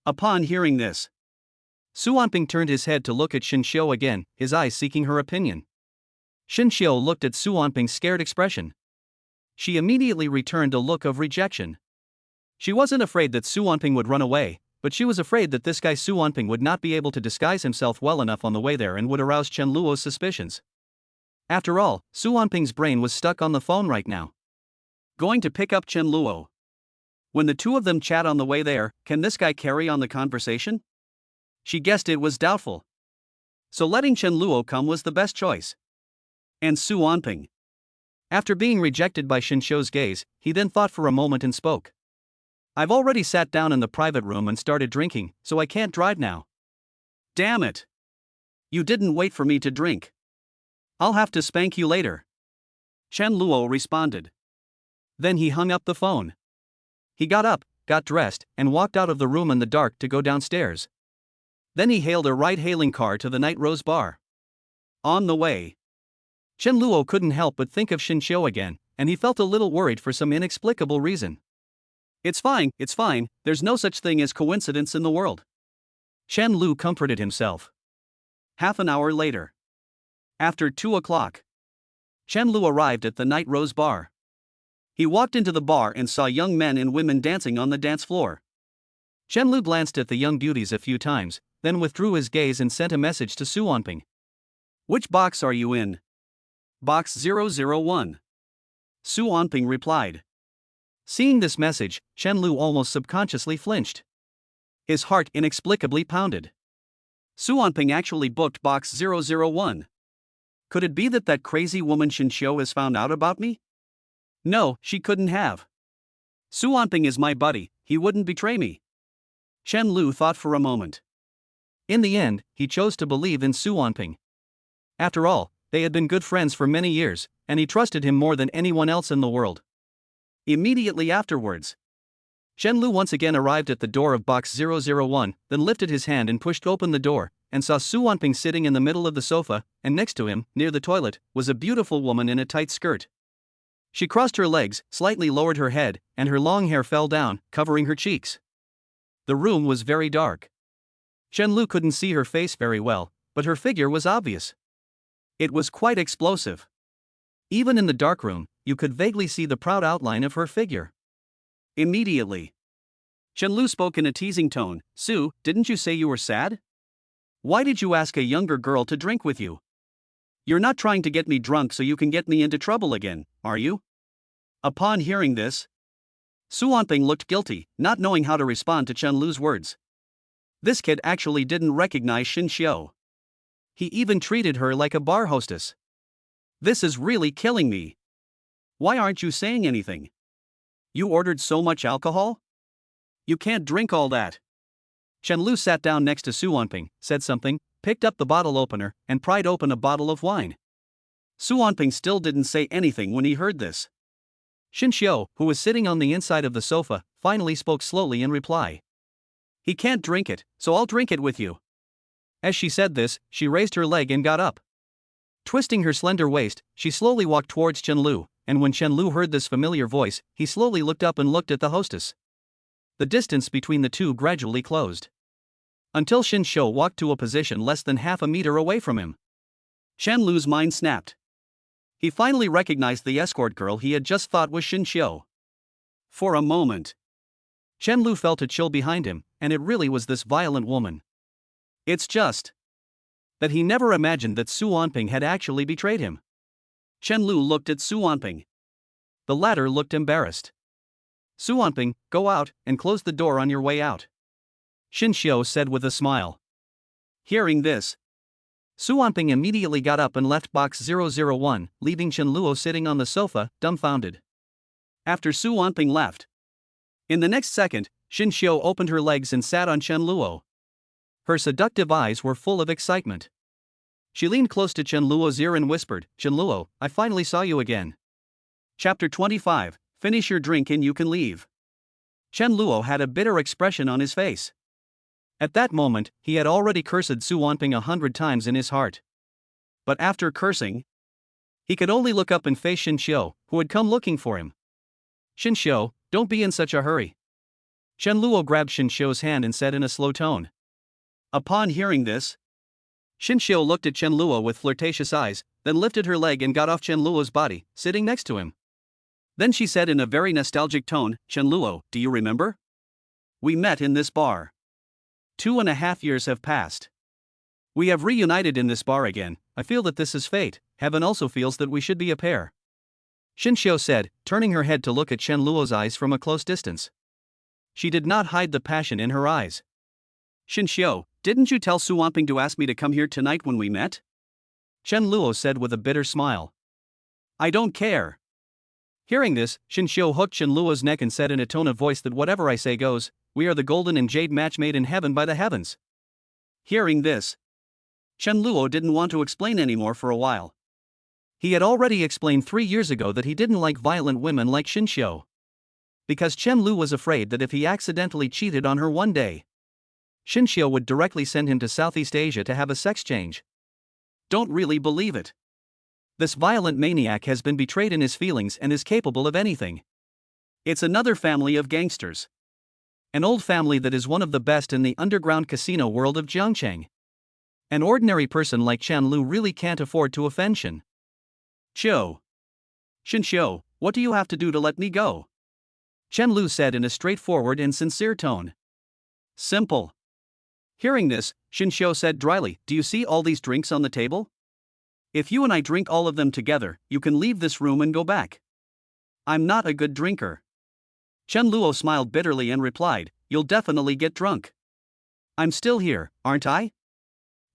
Upon hearing this, Su Wanping turned his head to look at Xin Xiu again, his eyes seeking her opinion. Xin Xiu looked at Su Wanping's scared expression. She immediately returned a look of rejection. She wasn't afraid that Su Wanping would run away, but she was afraid that this guy Su Wanping would not be able to disguise himself well enough on the way there and would arouse Chen Luo's suspicions. After all, Su Wanping's brain was stuck on the phone right now. Going to pick up Chen Luo. When the two of them chat on the way there, can this guy carry on the conversation? She guessed it was doubtful. So letting Chen Luo come was the best choice. And Su Wanping. After being rejected by Xin Xiu's gaze, he then thought for a moment and spoke. I've already sat down in the private room and started drinking, so I can't drive now. Damn it. You didn't wait for me to drink. I'll have to spank you later. Chen Luo responded. Then he hung up the phone. He got up, got dressed, and walked out of the room in the dark to go downstairs. Then he hailed a ride-hailing car to the Night Rose bar. On the way, Chen Luo couldn't help but think of Xin Xiu again, and he felt a little worried for some inexplicable reason. It's fine, there's no such thing as coincidence in the world. Chen Lu comforted himself. Half an hour later. After 2 o'clock, Chen Lu arrived at the Night Rose bar. He walked into the bar and saw young men and women dancing on the dance floor. Chen Lu glanced at the young beauties a few times, then withdrew his gaze and sent a message to Su Wanping. Which box are you in? Box 001. Su Wanping replied. Seeing this message, Chen Lu almost subconsciously flinched. His heart inexplicably pounded. Su Wanping actually booked box 001. Could it be that crazy woman Xin Xiu has found out about me? No, she couldn't have. Su Wanping is my buddy, he wouldn't betray me. Chen Lu thought for a moment. In the end, he chose to believe in Su Wanping. After all, they had been good friends for many years, and he trusted him more than anyone else in the world. Immediately afterwards, Chen Lu once again arrived at the door of box 001, then lifted his hand and pushed open the door, and saw Su Wanping sitting in the middle of the sofa, and next to him, near the toilet, was a beautiful woman in a tight skirt. She crossed her legs, slightly lowered her head, and her long hair fell down, covering her cheeks. The room was very dark. Chen Lu couldn't see her face very well, but her figure was obvious. It was quite explosive. Even in the dark room, you could vaguely see the proud outline of her figure. Immediately, Chen Lu spoke in a teasing tone. Su, didn't you say you were sad? Why did you ask a younger girl to drink with you? You're not trying to get me drunk so you can get me into trouble again, are you? Upon hearing this, Su Wanping looked guilty, not knowing how to respond to Chen Lu's words. This kid actually didn't recognize Xin Xiu. He even treated her like a bar hostess. This is really killing me. Why aren't you saying anything? You ordered so much alcohol? You can't drink all that. Chen Lu sat down next to Su Wanping, said something, picked up the bottle opener, and pried open a bottle of wine. Su Wanping still didn't say anything when he heard this. Xin Xiu, who was sitting on the inside of the sofa, finally spoke slowly in reply. He can't drink it, so I'll drink it with you. As she said this, she raised her leg and got up. Twisting her slender waist, she slowly walked towards Chen Lu, and when Chen Lu heard this familiar voice, he slowly looked up and looked at the hostess. The distance between the two gradually closed, until Xin Xiu walked to a position less than half a meter away from him. Chen Lu's mind snapped. He finally recognized the escort girl he had just thought was Xin Xiu. For a moment, Chen Lu felt a chill behind him, and it really was this violent woman. It's just that he never imagined that Su Wanping had actually betrayed him. Chen Lu looked at Su Wanping. The latter looked embarrassed. Su Wanping, go out and close the door on your way out, Xin Xiu said with a smile. Hearing this, Su Wanping immediately got up and left box 001, leaving Chen Luo sitting on the sofa, dumbfounded. After Su Wanping left, in the next second, Xin Xiu opened her legs and sat on Chen Luo. Her seductive eyes were full of excitement. She leaned close to Chen Luo's ear and whispered, Chen Luo, I finally saw you again. Chapter 25, Finish your drink and you can leave. Chen Luo had a bitter expression on his face. At that moment, he had already cursed Su Wanping 100 times in his heart. But after cursing, he could only look up and face Xin Xiu, who had come looking for him. Xin Xiu, don't be in such a hurry. Chen Luo grabbed Xin Xiu's hand and said in a slow tone. Upon hearing this, Xin Xiu looked at Chen Luo with flirtatious eyes, then lifted her leg and got off Chen Luo's body, sitting next to him. Then she said in a very nostalgic tone, Chen Luo, do you remember? We met in this bar. 2.5 years have passed. We have reunited in this bar again. I feel that this is fate. Heaven also feels that we should be a pair, Xin Xiu said, turning her head to look at Chen Luo's eyes from a close distance. She did not hide the passion in her eyes. Xin Xiu, didn't you tell Su Wanping to ask me to come here tonight when we met? Chen Luo said with a bitter smile. I don't care. Hearing this, Xin Xiu hooked Chen Luo's neck and said in a tone of voice that whatever I say goes, we are the golden and jade match made in heaven by the heavens. Hearing this, Chen Luo didn't want to explain anymore for a while. He had already explained 3 years ago that he didn't like violent women like Xin Xiu. Because Chen Lu was afraid that if he accidentally cheated on her one day, Xin Xiu would directly send him to Southeast Asia to have a sex change. Don't really believe it. This violent maniac has been betrayed in his feelings and is capable of anything. It's another family of gangsters. An old family that is one of the best in the underground casino world of Jiangcheng. An ordinary person like Chen Lu really can't afford to offend Xin Xiu. Xin Xiu, what do you have to do to let me go? Chen Lu said in a straightforward and sincere tone. Simple. Hearing this, Xin Xiu said dryly, do you see all these drinks on the table? If you and I drink all of them together, you can leave this room and go back. I'm not a good drinker. Chen Luo smiled bitterly and replied, you'll definitely get drunk. I'm still here, aren't I?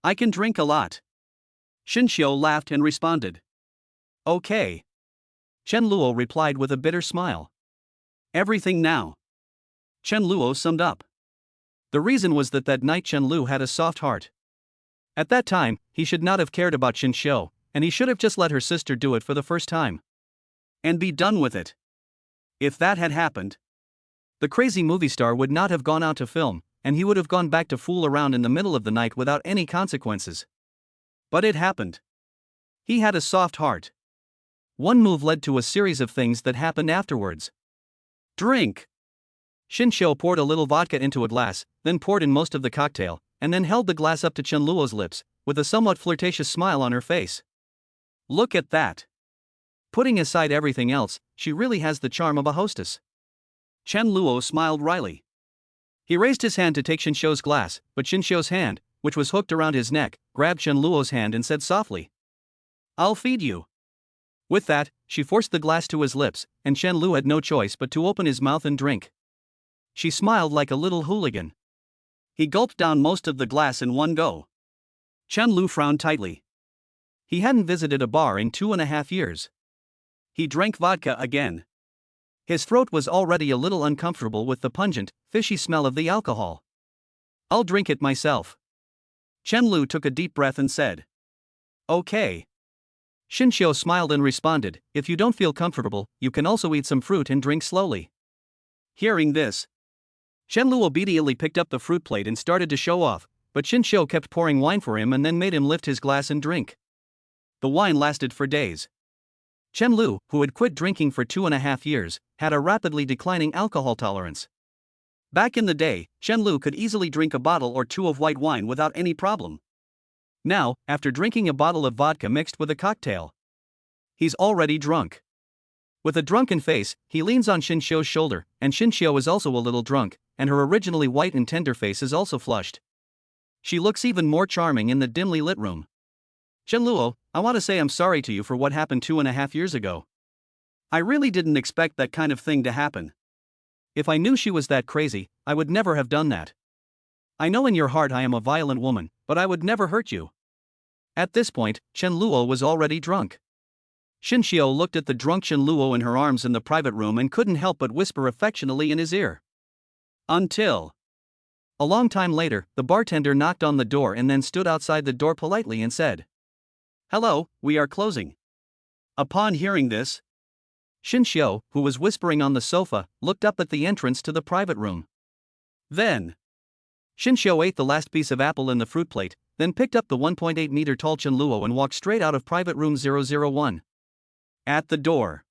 I can drink a lot. Xin Xiu laughed and responded. Okay. Chen Luo replied with a bitter smile. Everything now. Chen Luo summed up. The reason was that night Chen Lu had a soft heart. At that time, he should not have cared about Xin Xiu, and he should have just let her sister do it for the first time. And be done with it. If that had happened, the crazy movie star would not have gone out to film, and he would have gone back to fool around in the middle of the night without any consequences. But it happened. He had a soft heart. One move led to a series of things that happened afterwards. Drink. Xin Xiu poured a little vodka into a glass, then poured in most of the cocktail, and then held the glass up to Chen Luo's lips, with a somewhat flirtatious smile on her face. Look at that. Putting aside everything else, she really has the charm of a hostess. Chen Luo smiled wryly. He raised his hand to take Xin Xiu's glass, but Xin Xiu's hand, which was hooked around his neck, grabbed Chen Luo's hand and said softly, I'll feed you. With that, she forced the glass to his lips, and Chen Lu had no choice but to open his mouth and drink. She smiled like a little hooligan. He gulped down most of the glass in one go. Chen Lu frowned tightly. He hadn't visited a bar in 2.5 years. He drank vodka again. His throat was already a little uncomfortable with the pungent, fishy smell of the alcohol. I'll drink it myself. Chen Lu took a deep breath and said. Okay. Xin Xiu smiled and responded, if you don't feel comfortable, you can also eat some fruit and drink slowly. Hearing this, Chen Lu obediently picked up the fruit plate and started to show off, but Xin Xiu kept pouring wine for him and then made him lift his glass and drink. The wine lasted for days. Chen Lu, who had quit drinking for 2.5 years, had a rapidly declining alcohol tolerance. Back in the day, Chen Lu could easily drink a bottle or two of white wine without any problem. Now, after drinking a bottle of vodka mixed with a cocktail, he's already drunk. With a drunken face, he leans on Xin Xiu's shoulder, and Xin Xiu is also a little drunk, and her originally white and tender face is also flushed. She looks even more charming in the dimly lit room. Chen Luo, I want to say I'm sorry to you for what happened 2.5 years ago. I really didn't expect that kind of thing to happen. If I knew she was that crazy, I would never have done that. I know in your heart I am a violent woman, but I would never hurt you. At this point, Chen Luo was already drunk. Xin Xiu looked at the drunk Chen Luo in her arms in the private room and couldn't help but whisper affectionately in his ear. Until. A long time later, the bartender knocked on the door and then stood outside the door politely and said, "Hello, we are closing." Upon hearing this, Xin Xiu, who was whispering on the sofa, looked up at the entrance to the private room. Then, Xin Xiu ate the last piece of apple in the fruit plate, then picked up the 1.8-meter tall Chen Luo and walked straight out of private room 001. At the door,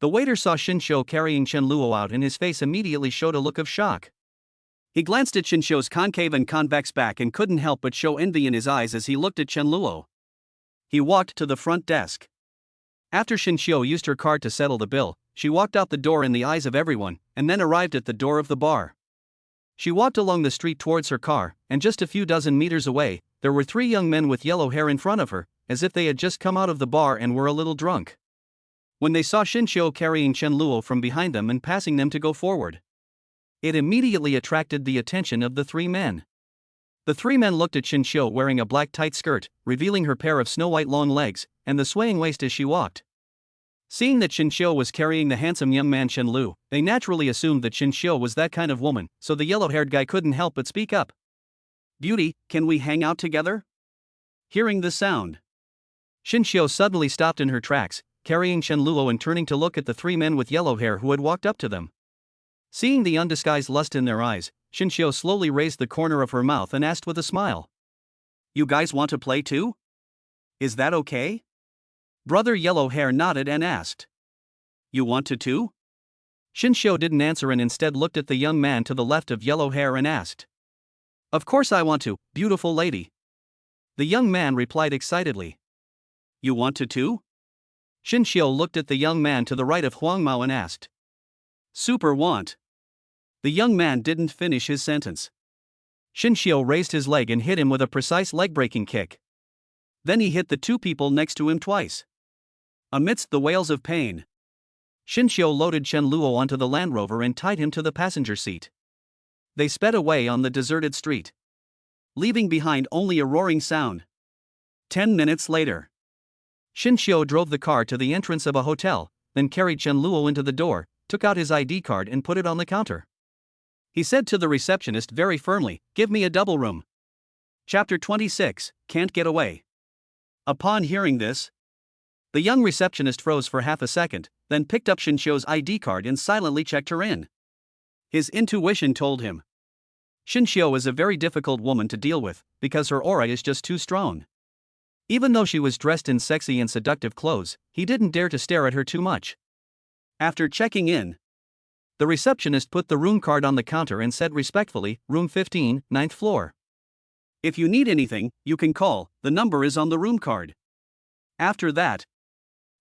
the waiter saw Xin Xiu carrying Chen Luo out and his face immediately showed a look of shock. He glanced at Xin Xiu's concave and convex back and couldn't help but show envy in his eyes as he looked at Chen Luo. He walked to the front desk. After Xin Xiu used her card to settle the bill, she walked out the door in the eyes of everyone, and then arrived at the door of the bar. She walked along the street towards her car, and just a few dozen meters away, there were 3 young men with yellow hair in front of her, as if they had just come out of the bar and were a little drunk. When they saw Xin Xiu carrying Chen Luo from behind them and passing them to go forward, it immediately attracted the attention of the 3 men. The 3 men looked at Xin Xiu wearing a black tight skirt, revealing her pair of snow-white long legs, and the swaying waist as she walked. Seeing that Xin Xiu was carrying the handsome young man Chen Lu, they naturally assumed that Xin Xiu was that kind of woman, so the yellow-haired guy couldn't help but speak up. "Beauty, can we hang out together?" Hearing the sound, Xin Xiu suddenly stopped in her tracks, carrying Chen Luo and turning to look at the 3 men with yellow hair who had walked up to them. Seeing the undisguised lust in their eyes, Xin Xiu slowly raised the corner of her mouth and asked with a smile, "You guys want to play too? Is that okay?" Brother Yellow Hair nodded and asked, "You want to too?" Xin Xiu didn't answer and instead looked at the young man to the left of Yellow Hair and asked, "Of course I want to, beautiful lady." The young man replied excitedly, "You want to too?" Xin Xiu looked at the young man to the right of Huang Mao and asked, "Super want." The young man didn't finish his sentence. Xin Xiu raised his leg and hit him with a precise leg-breaking kick. Then he hit the 2 people next to him twice. Amidst the wails of pain, Xin Xiu loaded Chen Luo onto the Land Rover and tied him to the passenger seat. They sped away on the deserted street, leaving behind only a roaring sound. 10 minutes later, Xin Xiu drove the car to the entrance of a hotel, then carried Chen Luo into the door, took out his ID card and put it on the counter. He said to the receptionist very firmly, "Give me a double room." Chapter 26, Can't Get Away. Upon hearing this, the young receptionist froze for half a second, then picked up Xin Xiu's ID card and silently checked her in. His intuition told him Xin Xiu is a very difficult woman to deal with, because her aura is just too strong. Even though she was dressed in sexy and seductive clothes, he didn't dare to stare at her too much. After checking in, the receptionist put the room card on the counter and said respectfully, "Room 15, 9th floor. If you need anything, you can call, the number is on the room card." After that,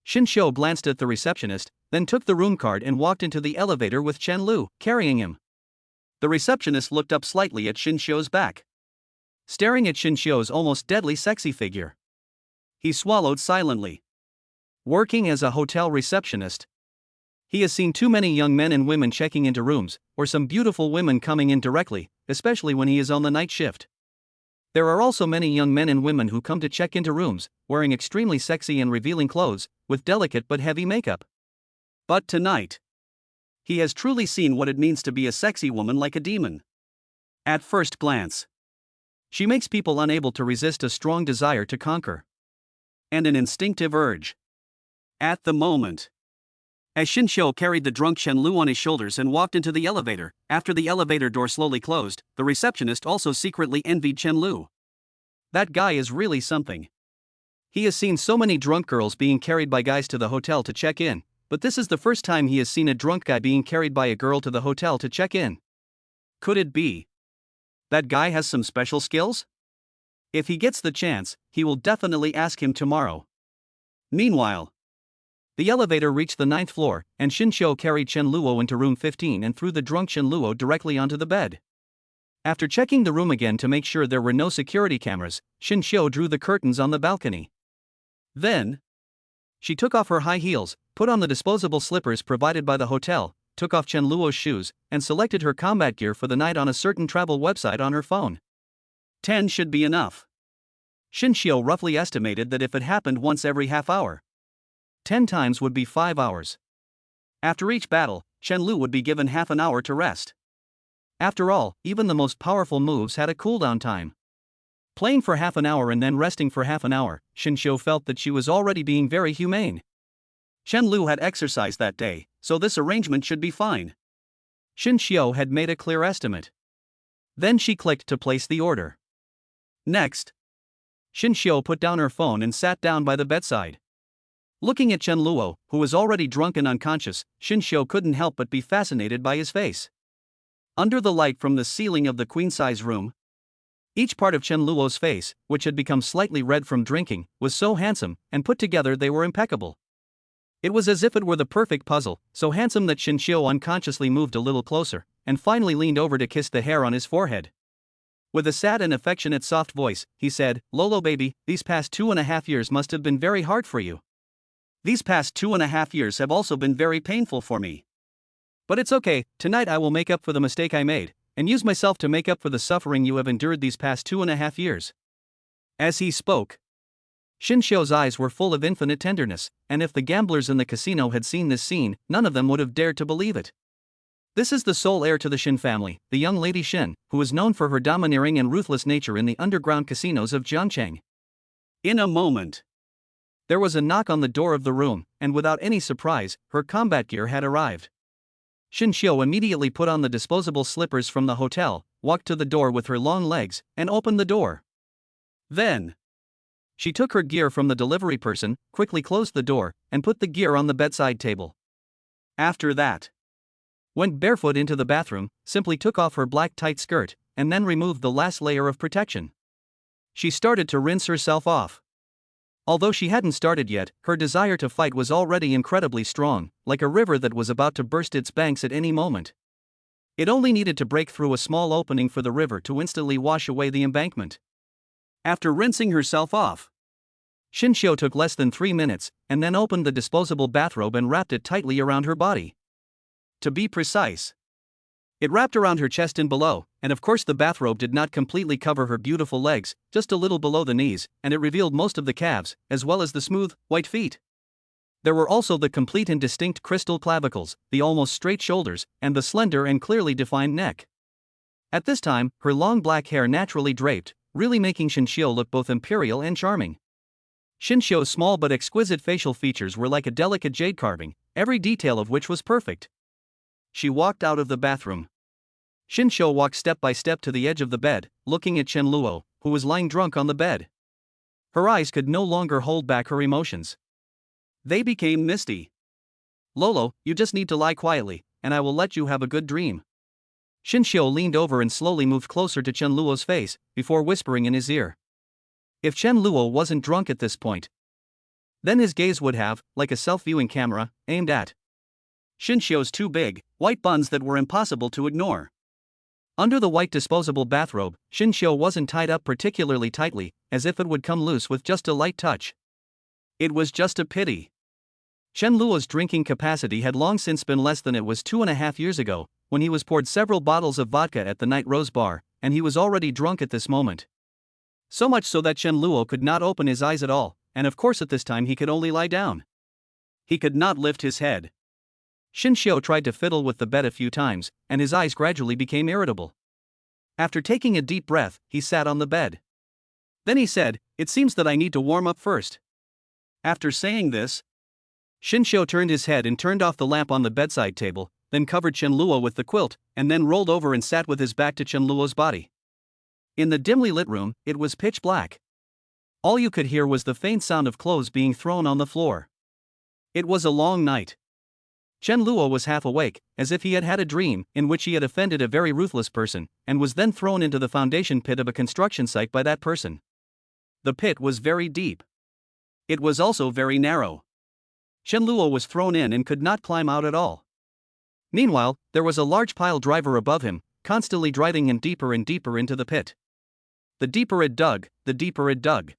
Xin Xiu glanced at the receptionist, then took the room card and walked into the elevator with Chen Lu carrying him. The receptionist looked up slightly at Xin Xiu's back, staring at Xin Xiu's almost deadly sexy figure. He swallowed silently. Working as a hotel receptionist, he has seen too many young men and women checking into rooms, or some beautiful women coming in directly, especially when he is on the night shift. There are also many young men and women who come to check into rooms, wearing extremely sexy and revealing clothes, with delicate but heavy makeup. But tonight, he has truly seen what it means to be a sexy woman like a demon. At first glance, she makes people unable to resist a strong desire to conquer, and an instinctive urge. At the moment, as Xin Xiu carried the drunk Chen Lu on his shoulders and walked into the elevator, after the elevator door slowly closed, the receptionist also secretly envied Chen Lu. That guy is really something. He has seen so many drunk girls being carried by guys to the hotel to check in, but this is the first time he has seen a drunk guy being carried by a girl to the hotel to check in. Could it be that guy has some special skills? If he gets the chance, he will definitely ask him tomorrow. Meanwhile, the elevator reached the 9th floor, and Xin Xiu carried Chen Luo into room 15 and threw the drunk Chen Luo directly onto the bed. After checking the room again to make sure there were no security cameras, Xin Xiu drew the curtains on the balcony. Then, she took off her high heels, put on the disposable slippers provided by the hotel, took off Chen Luo's shoes, and selected her combat gear for the night on a certain travel website on her phone. 10 should be enough. Xin Xiu roughly estimated that if it happened once every half hour, 10 times would be 5 hours. After each battle, Chen Lu would be given half an hour to rest. After all, even the most powerful moves had a cooldown time. Playing for half an hour and then resting for half an hour, Xin Xiu felt that she was already being very humane. Chen Lu had exercised that day, so this arrangement should be fine. Xin Xiu had made a clear estimate. Then she clicked to place the order. Next, Xin Xiu put down her phone and sat down by the bedside. Looking at Chen Luo, who was already drunk and unconscious, Xin Xiu couldn't help but be fascinated by his face. Under the light from the ceiling of the queen-size room, each part of Chen Luo's face, which had become slightly red from drinking, was so handsome, and put together they were impeccable. It was as if it were the perfect puzzle, so handsome that Xin Xiu unconsciously moved a little closer, and finally leaned over to kiss the hair on his forehead. With a sad and affectionate soft voice, he said, "Lolo baby, these past 2.5 years must have been very hard for you. These past 2.5 years have also been very painful for me. But it's okay, tonight I will make up for the mistake I made, and use myself to make up for the suffering you have endured these past 2.5 years." As he spoke, Xin Xiu's eyes were full of infinite tenderness, and if the gamblers in the casino had seen this scene, none of them would have dared to believe it. This is the sole heir to the Xin family, the young lady Xin, who is known for her domineering and ruthless nature in the underground casinos of Jiangcheng. In a moment, there was a knock on the door of the room, and without any surprise, her combat gear had arrived. Xin Xiu immediately put on the disposable slippers from the hotel, walked to the door with her long legs, and opened the door. Then, she took her gear from the delivery person, quickly closed the door, and put the gear on the bedside table. After that, went barefoot into the bathroom, simply took off her black tight skirt, and then removed the last layer of protection. She started to rinse herself off. Although she hadn't started yet, her desire to fight was already incredibly strong, like a river that was about to burst its banks at any moment. It only needed to break through a small opening for the river to instantly wash away the embankment. After rinsing herself off, Xin Xiu took less than 3 minutes, and then opened the disposable bathrobe and wrapped it tightly around her body. To be precise, it wrapped around her chest and below, and of course the bathrobe did not completely cover her beautiful legs, just a little below the knees, and it revealed most of the calves, as well as the smooth, white feet. There were also the complete and distinct crystal clavicles, the almost straight shoulders, and the slender and clearly defined neck. At this time, her long black hair naturally draped, really making Xin Xiu look both imperial and charming. Xin Xiu's small but exquisite facial features were like a delicate jade carving, every detail of which was perfect. She walked out of the bathroom. Xin Xiu walked step by step to the edge of the bed, looking at Chen Luo, who was lying drunk on the bed. Her eyes could no longer hold back her emotions. They became misty. "Lolo, you just need to lie quietly, and I will let you have a good dream." Xin Xiu leaned over and slowly moved closer to Chen Luo's face, before whispering in his ear. If Chen Luo wasn't drunk at this point, then his gaze would have, like a self-viewing camera, aimed at Xin Xiu's 2 big, white buns that were impossible to ignore. Under the white disposable bathrobe, Xin Xiu wasn't tied up particularly tightly, as if it would come loose with just a light touch. It was just a pity. Chen Luo's drinking capacity had long since been less than it was 2.5 years ago, when he was poured several bottles of vodka at the Night Rose Bar, and he was already drunk at this moment. So much so that Chen Luo could not open his eyes at all, and of course at this time he could only lie down. He could not lift his head. Xin Xiu tried to fiddle with the bed a few times, and his eyes gradually became irritable. After taking a deep breath, he sat on the bed. Then he said, "It seems that I need to warm up first." After saying this, Xin Xiu turned his head and turned off the lamp on the bedside table, then covered Chen Luo with the quilt, and then rolled over and sat with his back to Chen Luo's body. In the dimly lit room, it was pitch black. All you could hear was the faint sound of clothes being thrown on the floor. It was a long night. Chen Luo was half awake, as if he had had a dream in which he had offended a very ruthless person, and was then thrown into the foundation pit of a construction site by that person. The pit was very deep. It was also very narrow. Chen Luo was thrown in and could not climb out at all. Meanwhile, there was a large pile driver above him, constantly driving him deeper and deeper into the pit. The deeper it dug, the deeper it dug.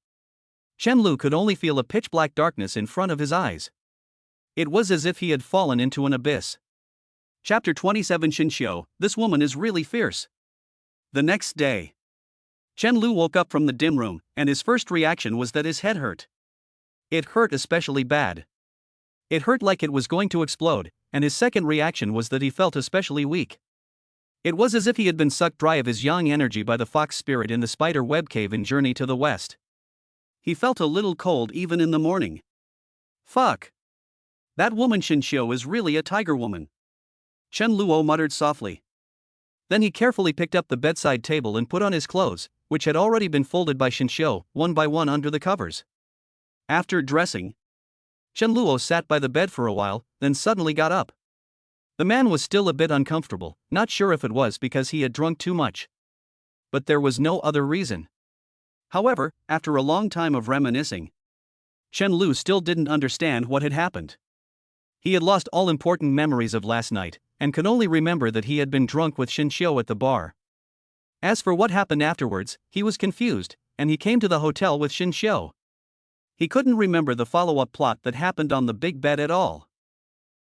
Chen Lu could only feel a pitch-black darkness in front of his eyes. It was as if he had fallen into an abyss. Chapter 27 Xinxiu, this woman is really fierce. The next day, Chen Lu woke up from the dim room, and his first reaction was that his head hurt. It hurt especially bad. It hurt like it was going to explode, and his second reaction was that he felt especially weak. It was as if he had been sucked dry of his yang energy by the fox spirit in the spider web cave in Journey to the West. He felt a little cold even in the morning. Fuck. That woman Xinxiu is really a tiger woman. Chen Luo muttered softly. Then he carefully picked up the bedside table and put on his clothes, which had already been folded by Xinxiu, one by one under the covers. After dressing, Chen Luo sat by the bed for a while, then suddenly got up. The man was still a bit uncomfortable, not sure if it was because he had drunk too much. But there was no other reason. However, after a long time of reminiscing, Chen Lu still didn't understand what had happened. He had lost all important memories of last night, and could only remember that he had been drunk with Xinxiu at the bar. As for what happened afterwards, he was confused, and he came to the hotel with Xinxiu. He couldn't remember the follow-up plot that happened on the big bed at all.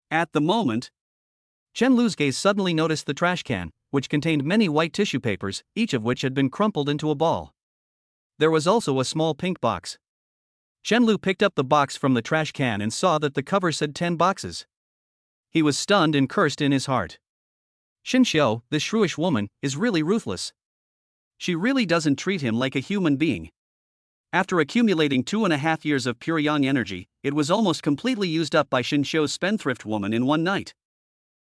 At the moment, Chen Lu's gaze suddenly noticed the trash can, which contained many white tissue papers, each of which had been crumpled into a ball. There was also a small pink box. Chen Lu picked up the box from the trash can and saw that the cover said 10 boxes. He was stunned and cursed in his heart. Xinxiu, this shrewish woman, is really ruthless. She really doesn't treat him like a human being. After accumulating 2.5 years of pure yang energy, it was almost completely used up by Xinxiu's spendthrift woman in one night.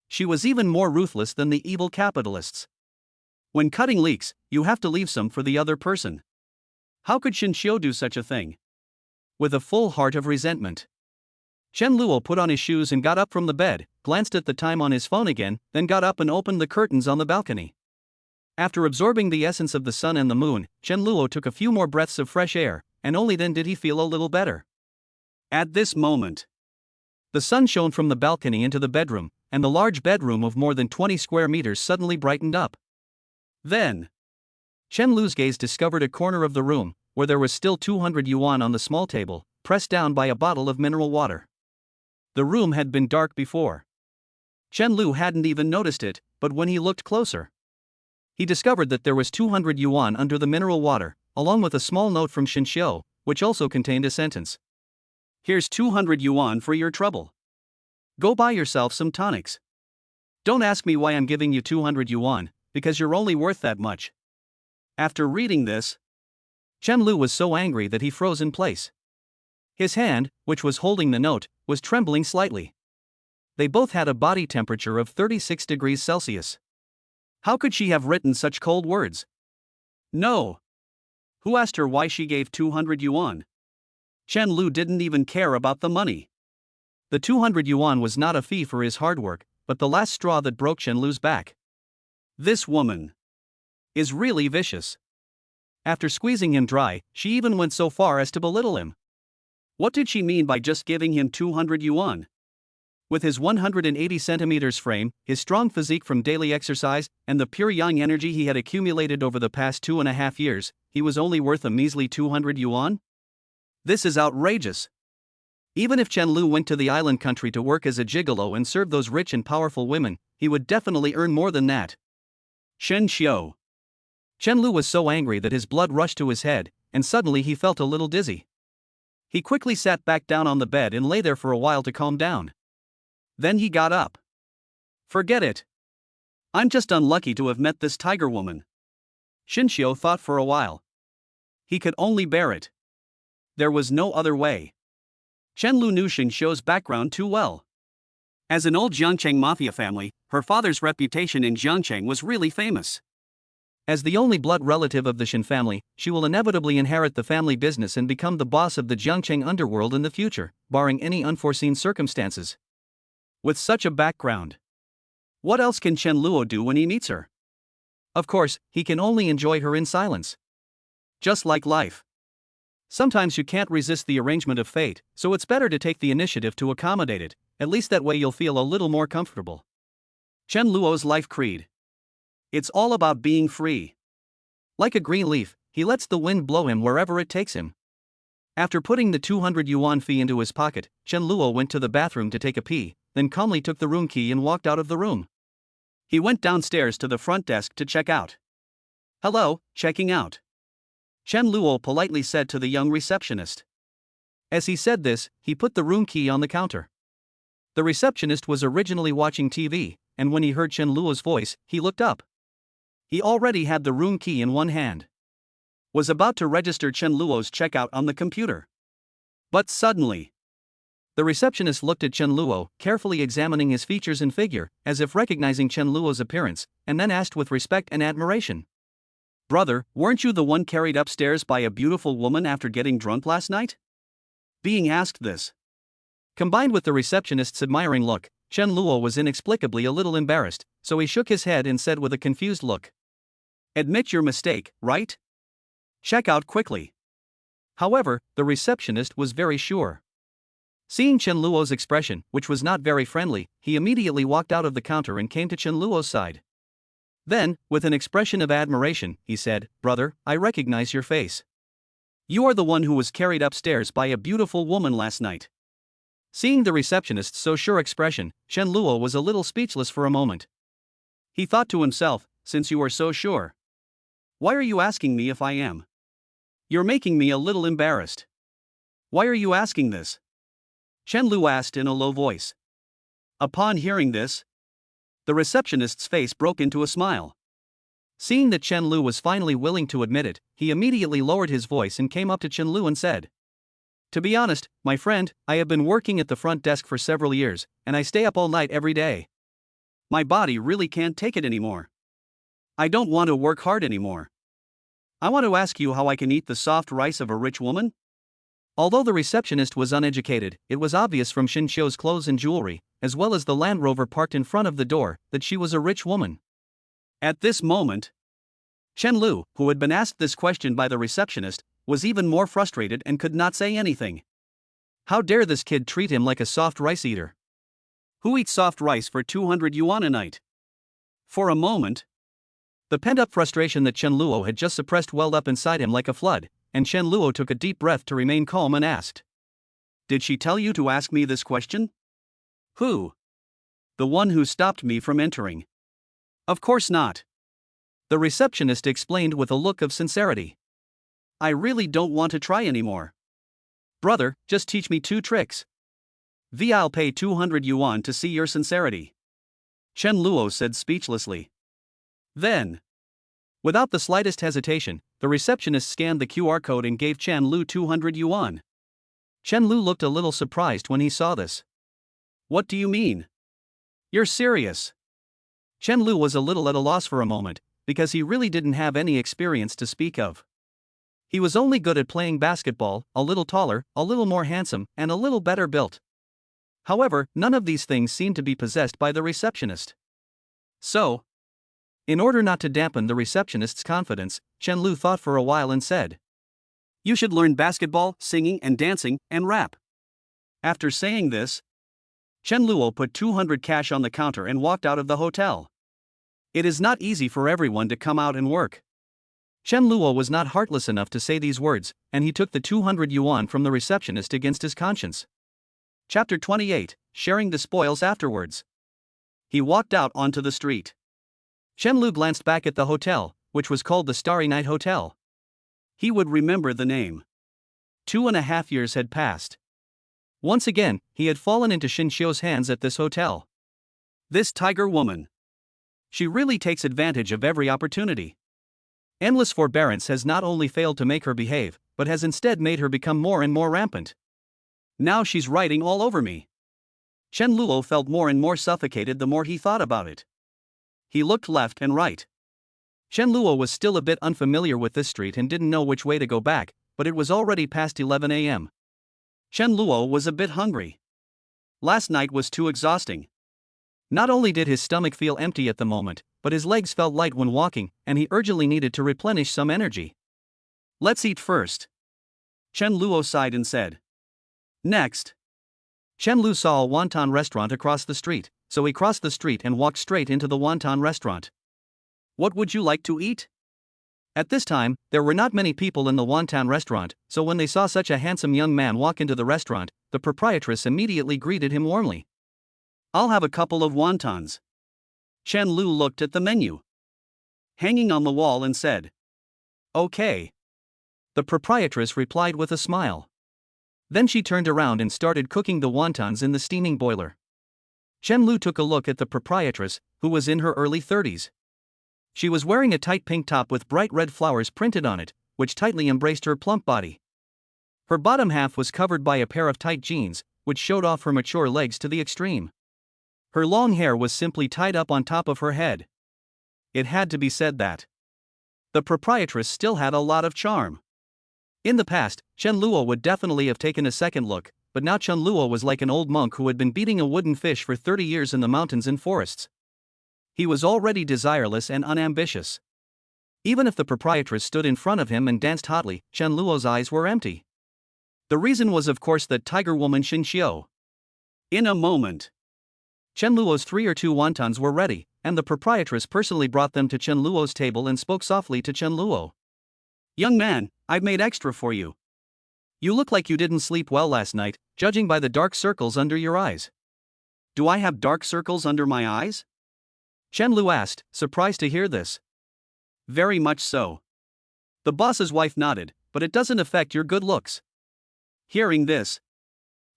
She was even more ruthless than the evil capitalists. When cutting leaks, you have to leave some for the other person. How could Xinxiu do such a thing? With a full heart of resentment, Chen Luo put on his shoes and got up from the bed, glanced at the time on his phone again, then got up and opened the curtains on the balcony. After absorbing the essence of the sun and the moon, Chen Luo took a few more breaths of fresh air, and only then did he feel a little better. At this moment, the sun shone from the balcony into the bedroom, and the large bedroom of more than 20 square meters suddenly brightened up. Then, Chen Lu's gaze discovered a corner of the room, where there was still 200 yuan on the small table, pressed down by a bottle of mineral water. The room had been dark before. Chen Lu hadn't even noticed it, but when he looked closer, he discovered that there was 200 yuan under the mineral water, along with a small note from Xinxiu, which also contained a sentence. Here's 200 yuan for your trouble. Go buy yourself some tonics. Don't ask me why I'm giving you 200 yuan, because you're only worth that much. After reading this, Chen Lu was so angry that he froze in place. His hand, which was holding the note, was trembling slightly. They both had a body temperature of 36 degrees Celsius. How could she have written such cold words? No. Who asked her why she gave 200 yuan? Chen Lu didn't even care about the money. The 200 yuan was not a fee for his hard work, but the last straw that broke Chen Lu's back. This woman is really vicious. After squeezing him dry, she even went so far as to belittle him. What did she mean by just giving him 200 yuan? With his 180 centimeters frame, his strong physique from daily exercise, and the pure yang energy he had accumulated over the past 2.5 years, he was only worth a measly 200 yuan? This is outrageous. Even if Chen Lu went to the island country to work as a gigolo and serve those rich and powerful women, he would definitely earn more than that. Xinxiu. Chen Lu was so angry that his blood rushed to his head, and suddenly he felt a little dizzy. He quickly sat back down on the bed and lay there for a while to calm down. Then he got up. Forget it. I'm just unlucky to have met this tiger woman. Xinxiu thought for a while. He could only bear it. There was no other way. Chen Lu knew Xinxiu's background too well. As an old Jiangcheng mafia family, her father's reputation in Jiangcheng was really famous. As the only blood relative of the Xin family, she will inevitably inherit the family business and become the boss of the Jiangcheng underworld in the future, barring any unforeseen circumstances. With such a background, what else can Chen Luo do when he meets her? Of course, he can only enjoy her in silence. Just like life. Sometimes you can't resist the arrangement of fate, so it's better to take the initiative to accommodate it, at least that way you'll feel a little more comfortable. Chen Luo's life creed. It's all about being free. Like a green leaf, he lets the wind blow him wherever it takes him. After putting the 200 yuan fee into his pocket, Chen Luo went to the bathroom to take a pee, then calmly took the room key and walked out of the room. He went downstairs to the front desk to check out. "Hello, checking out," Chen Luo politely said to the young receptionist. As he said this, he put the room key on the counter. The receptionist was originally watching TV, and when he heard Chen Luo's voice, he looked up. He already had the room key in one hand. Was about to register Chen Luo's checkout on the computer. But suddenly, the receptionist looked at Chen Luo, carefully examining his features and figure, as if recognizing Chen Luo's appearance, and then asked with respect and admiration, "Brother, weren't you the one carried upstairs by a beautiful woman after getting drunk last night?" Being asked this, combined with the receptionist's admiring look, Chen Luo was inexplicably a little embarrassed, so he shook his head and said with a confused look, "Admit your mistake, right? Check out quickly." However, the receptionist was very sure. Seeing Chen Luo's expression, which was not very friendly, he immediately walked out of the counter and came to Chen Luo's side. Then, with an expression of admiration, he said, "Brother, I recognize your face. You are the one who was carried upstairs by a beautiful woman last night." Seeing the receptionist's so sure expression, Chen Luo was a little speechless for a moment. He thought to himself, "Since you are so sure, why are you asking me if I am? You're making me a little embarrassed. Why are you asking this?" Chen Luo asked in a low voice. Upon hearing this, the receptionist's face broke into a smile. Seeing that Chen Luo was finally willing to admit it, he immediately lowered his voice and came up to Chen Luo and said, "To be honest, my friend, I have been working at the front desk for several years, and I stay up all night every day. My body really can't take it anymore. I don't want to work hard anymore. I want to ask you how I can eat the soft rice of a rich woman?" Although the receptionist was uneducated, it was obvious from Xin Xiu's clothes and jewelry, as well as the Land Rover parked in front of the door, that she was a rich woman. At this moment, Chen Luo, who had been asked this question by the receptionist, was even more frustrated and could not say anything. How dare this kid treat him like a soft rice eater? Who eats soft rice for 200 yuan a night? For a moment, the pent-up frustration that Chen Luo had just suppressed welled up inside him like a flood, and Chen Luo took a deep breath to remain calm and asked, "Did she tell you to ask me this question?" "Who?" "The one who stopped me from entering." "Of course not," the receptionist explained with a look of sincerity. "I really don't want to try anymore. Brother, just teach me 2 tricks. I'll pay 200 yuan to see your sincerity," Chen Luo said speechlessly. Then, without the slightest hesitation, the receptionist scanned the QR code and gave Chen Luo 200 yuan. Chen Luo looked a little surprised when he saw this. "What do you mean? You're serious?" Chen Luo was a little at a loss for a moment, because he really didn't have any experience to speak of. He was only good at playing basketball, a little taller, a little more handsome, and a little better built. However, none of these things seemed to be possessed by the receptionist. So, in order not to dampen the receptionist's confidence, Chen Luo thought for a while and said, "You should learn basketball, singing and dancing, and rap." After saying this, Chen Luo put 200 cash on the counter and walked out of the hotel. It is not easy for everyone to come out and work. Chen Luo was not heartless enough to say these words, and he took the 200 yuan from the receptionist against his conscience. Chapter 28, Sharing the Spoils Afterwards. He walked out onto the street. Chen Luo glanced back at the hotel, which was called the Starry Night Hotel. He would remember the name. 2.5 years had passed. Once again, he had fallen into Xin Xiu's hands at this hotel. This tiger woman. She really takes advantage of every opportunity. Endless forbearance has not only failed to make her behave, but has instead made her become more and more rampant. Now she's riding all over me. Chen Luo felt more and more suffocated the more he thought about it. He looked left and right. Chen Luo was still a bit unfamiliar with this street and didn't know which way to go back, but it was already past 11 a.m. Chen Luo was a bit hungry. Last night was too exhausting. Not only did his stomach feel empty at the moment, but his legs felt light when walking, and he urgently needed to replenish some energy. "Let's eat first," Chen Luo sighed and said. Next, Chen Luo saw a wonton restaurant across the street, so he crossed the street and walked straight into the wonton restaurant. What would you like to eat? At this time, there were not many people in the wonton restaurant, so when they saw such a handsome young man walk into the restaurant, the proprietress immediately greeted him warmly. I'll have a couple of wontons. Chen Lu looked at the menu hanging on the wall and said, Okay. The proprietress replied with a smile. Then she turned around and started cooking the wontons in the steaming boiler. Chen Lu took a look at the proprietress, who was in her early 30s. She was wearing a tight pink top with bright red flowers printed on it, which tightly embraced her plump body. Her bottom half was covered by a pair of tight jeans, which showed off her mature legs to the extreme. Her long hair was simply tied up on top of her head. It had to be said that the proprietress still had a lot of charm. In the past, Chen Luo would definitely have taken a second look, but now Chen Luo was like an old monk who had been beating a wooden fish for 30 years in the mountains and forests. He was already desireless and unambitious. Even if the proprietress stood in front of him and danced hotly, Chen Luo's eyes were empty. The reason was of course that tiger woman Xin Xiu. In a moment, Chen Luo's 3 or 2 wontons were ready, and the proprietress personally brought them to Chen Luo's table and spoke softly to Chen Luo. Young man, I've made extra for you. You look like you didn't sleep well last night, judging by the dark circles under your eyes. Do I have dark circles under my eyes? Chen Lu asked, surprised to hear this. Very much so. The boss's wife nodded, but it doesn't affect your good looks. Hearing this,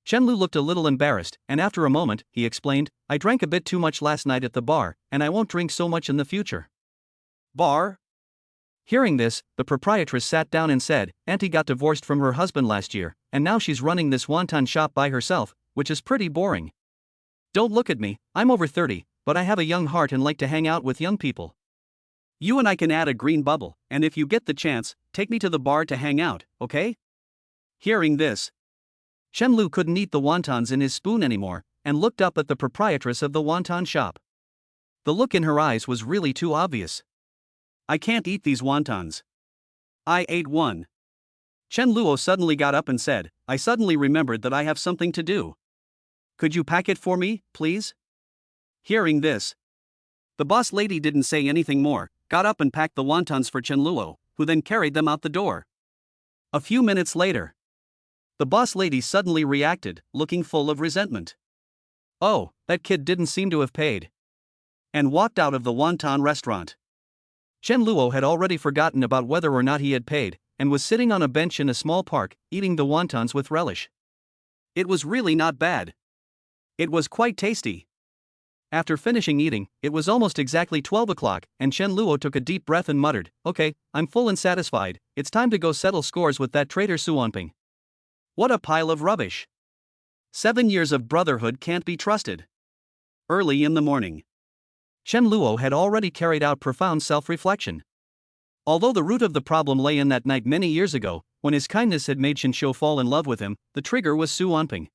Chen Lu looked a little embarrassed, and after a moment, he explained, I drank a bit too much last night at the bar, and I won't drink so much in the future. Bar? Hearing this, the proprietress sat down and said, Auntie got divorced from her husband last year, and now she's running this wonton shop by herself, which is pretty boring. Don't look at me, I'm over 30, but I have a young heart and like to hang out with young people. You and I can add a green bubble, and if you get the chance, take me to the bar to hang out, okay? Hearing this, Chen Lu couldn't eat the wontons in his spoon anymore, and looked up at the proprietress of the wonton shop. The look in her eyes was really too obvious. I can't eat these wontons. I ate one. Chen Luo suddenly got up and said, I suddenly remembered that I have something to do. Could you pack it for me, please? Hearing this, the boss lady didn't say anything more, got up and packed the wontons for Chen Luo, who then carried them out the door. A few minutes later, the boss lady suddenly reacted, looking full of resentment. Oh, that kid didn't seem to have paid. And walked out of the wonton restaurant. Chen Luo had already forgotten about whether or not he had paid, and was sitting on a bench in a small park, eating the wontons with relish. It was really not bad. It was quite tasty. After finishing eating, it was almost exactly 12 o'clock, and Chen Luo took a deep breath and muttered, Okay, I'm full and satisfied, it's time to go settle scores with that traitor Suanping. What a pile of rubbish. 7 years of brotherhood can't be trusted. Early in the morning, Chen Luo had already carried out profound self-reflection. Although the root of the problem lay in that night many years ago, when his kindness had made Xin Xiu fall in love with him, the trigger was Suanping.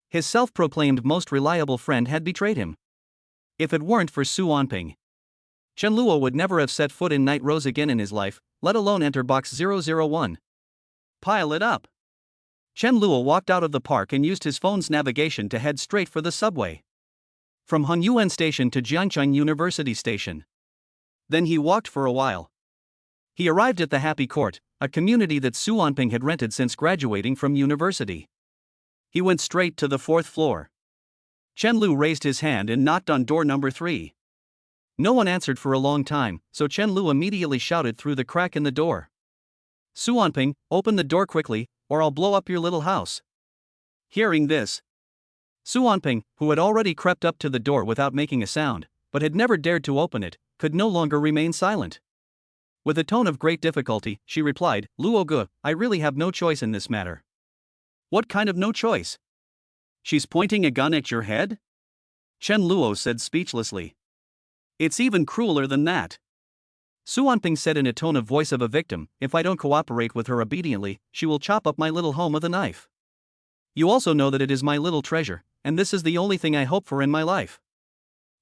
His self-proclaimed most reliable friend had betrayed him. If it weren't for Suanping, Chen Luo would never have set foot in Night Rose again in his life, let alone enter box 001. Pile it up. Chen Luo walked out of the park and used his phone's navigation to head straight for the subway. From Hunyuan Station to Jiangcheng University Station. Then he walked for a while. He arrived at the Happy Court, a community that Suanping had rented since graduating from university. He went straight to the 4th floor. Chen Lu raised his hand and knocked on door number 3. No one answered for a long time, so Chen Lu immediately shouted through the crack in the door. Suanping, open the door quickly, or I'll blow up your little house. Hearing this, Suanping, who had already crept up to the door without making a sound, but had never dared to open it, could no longer remain silent. With a tone of great difficulty, she replied, Luo Ge, I really have no choice in this matter. What kind of no choice? She's pointing a gun at your head? Chen Luo said speechlessly. It's even crueler than that. Suanping said in a tone of voice of a victim, if I don't cooperate with her obediently, she will chop up my little home with a knife. You also know that it is my little treasure, and this is the only thing I hope for in my life.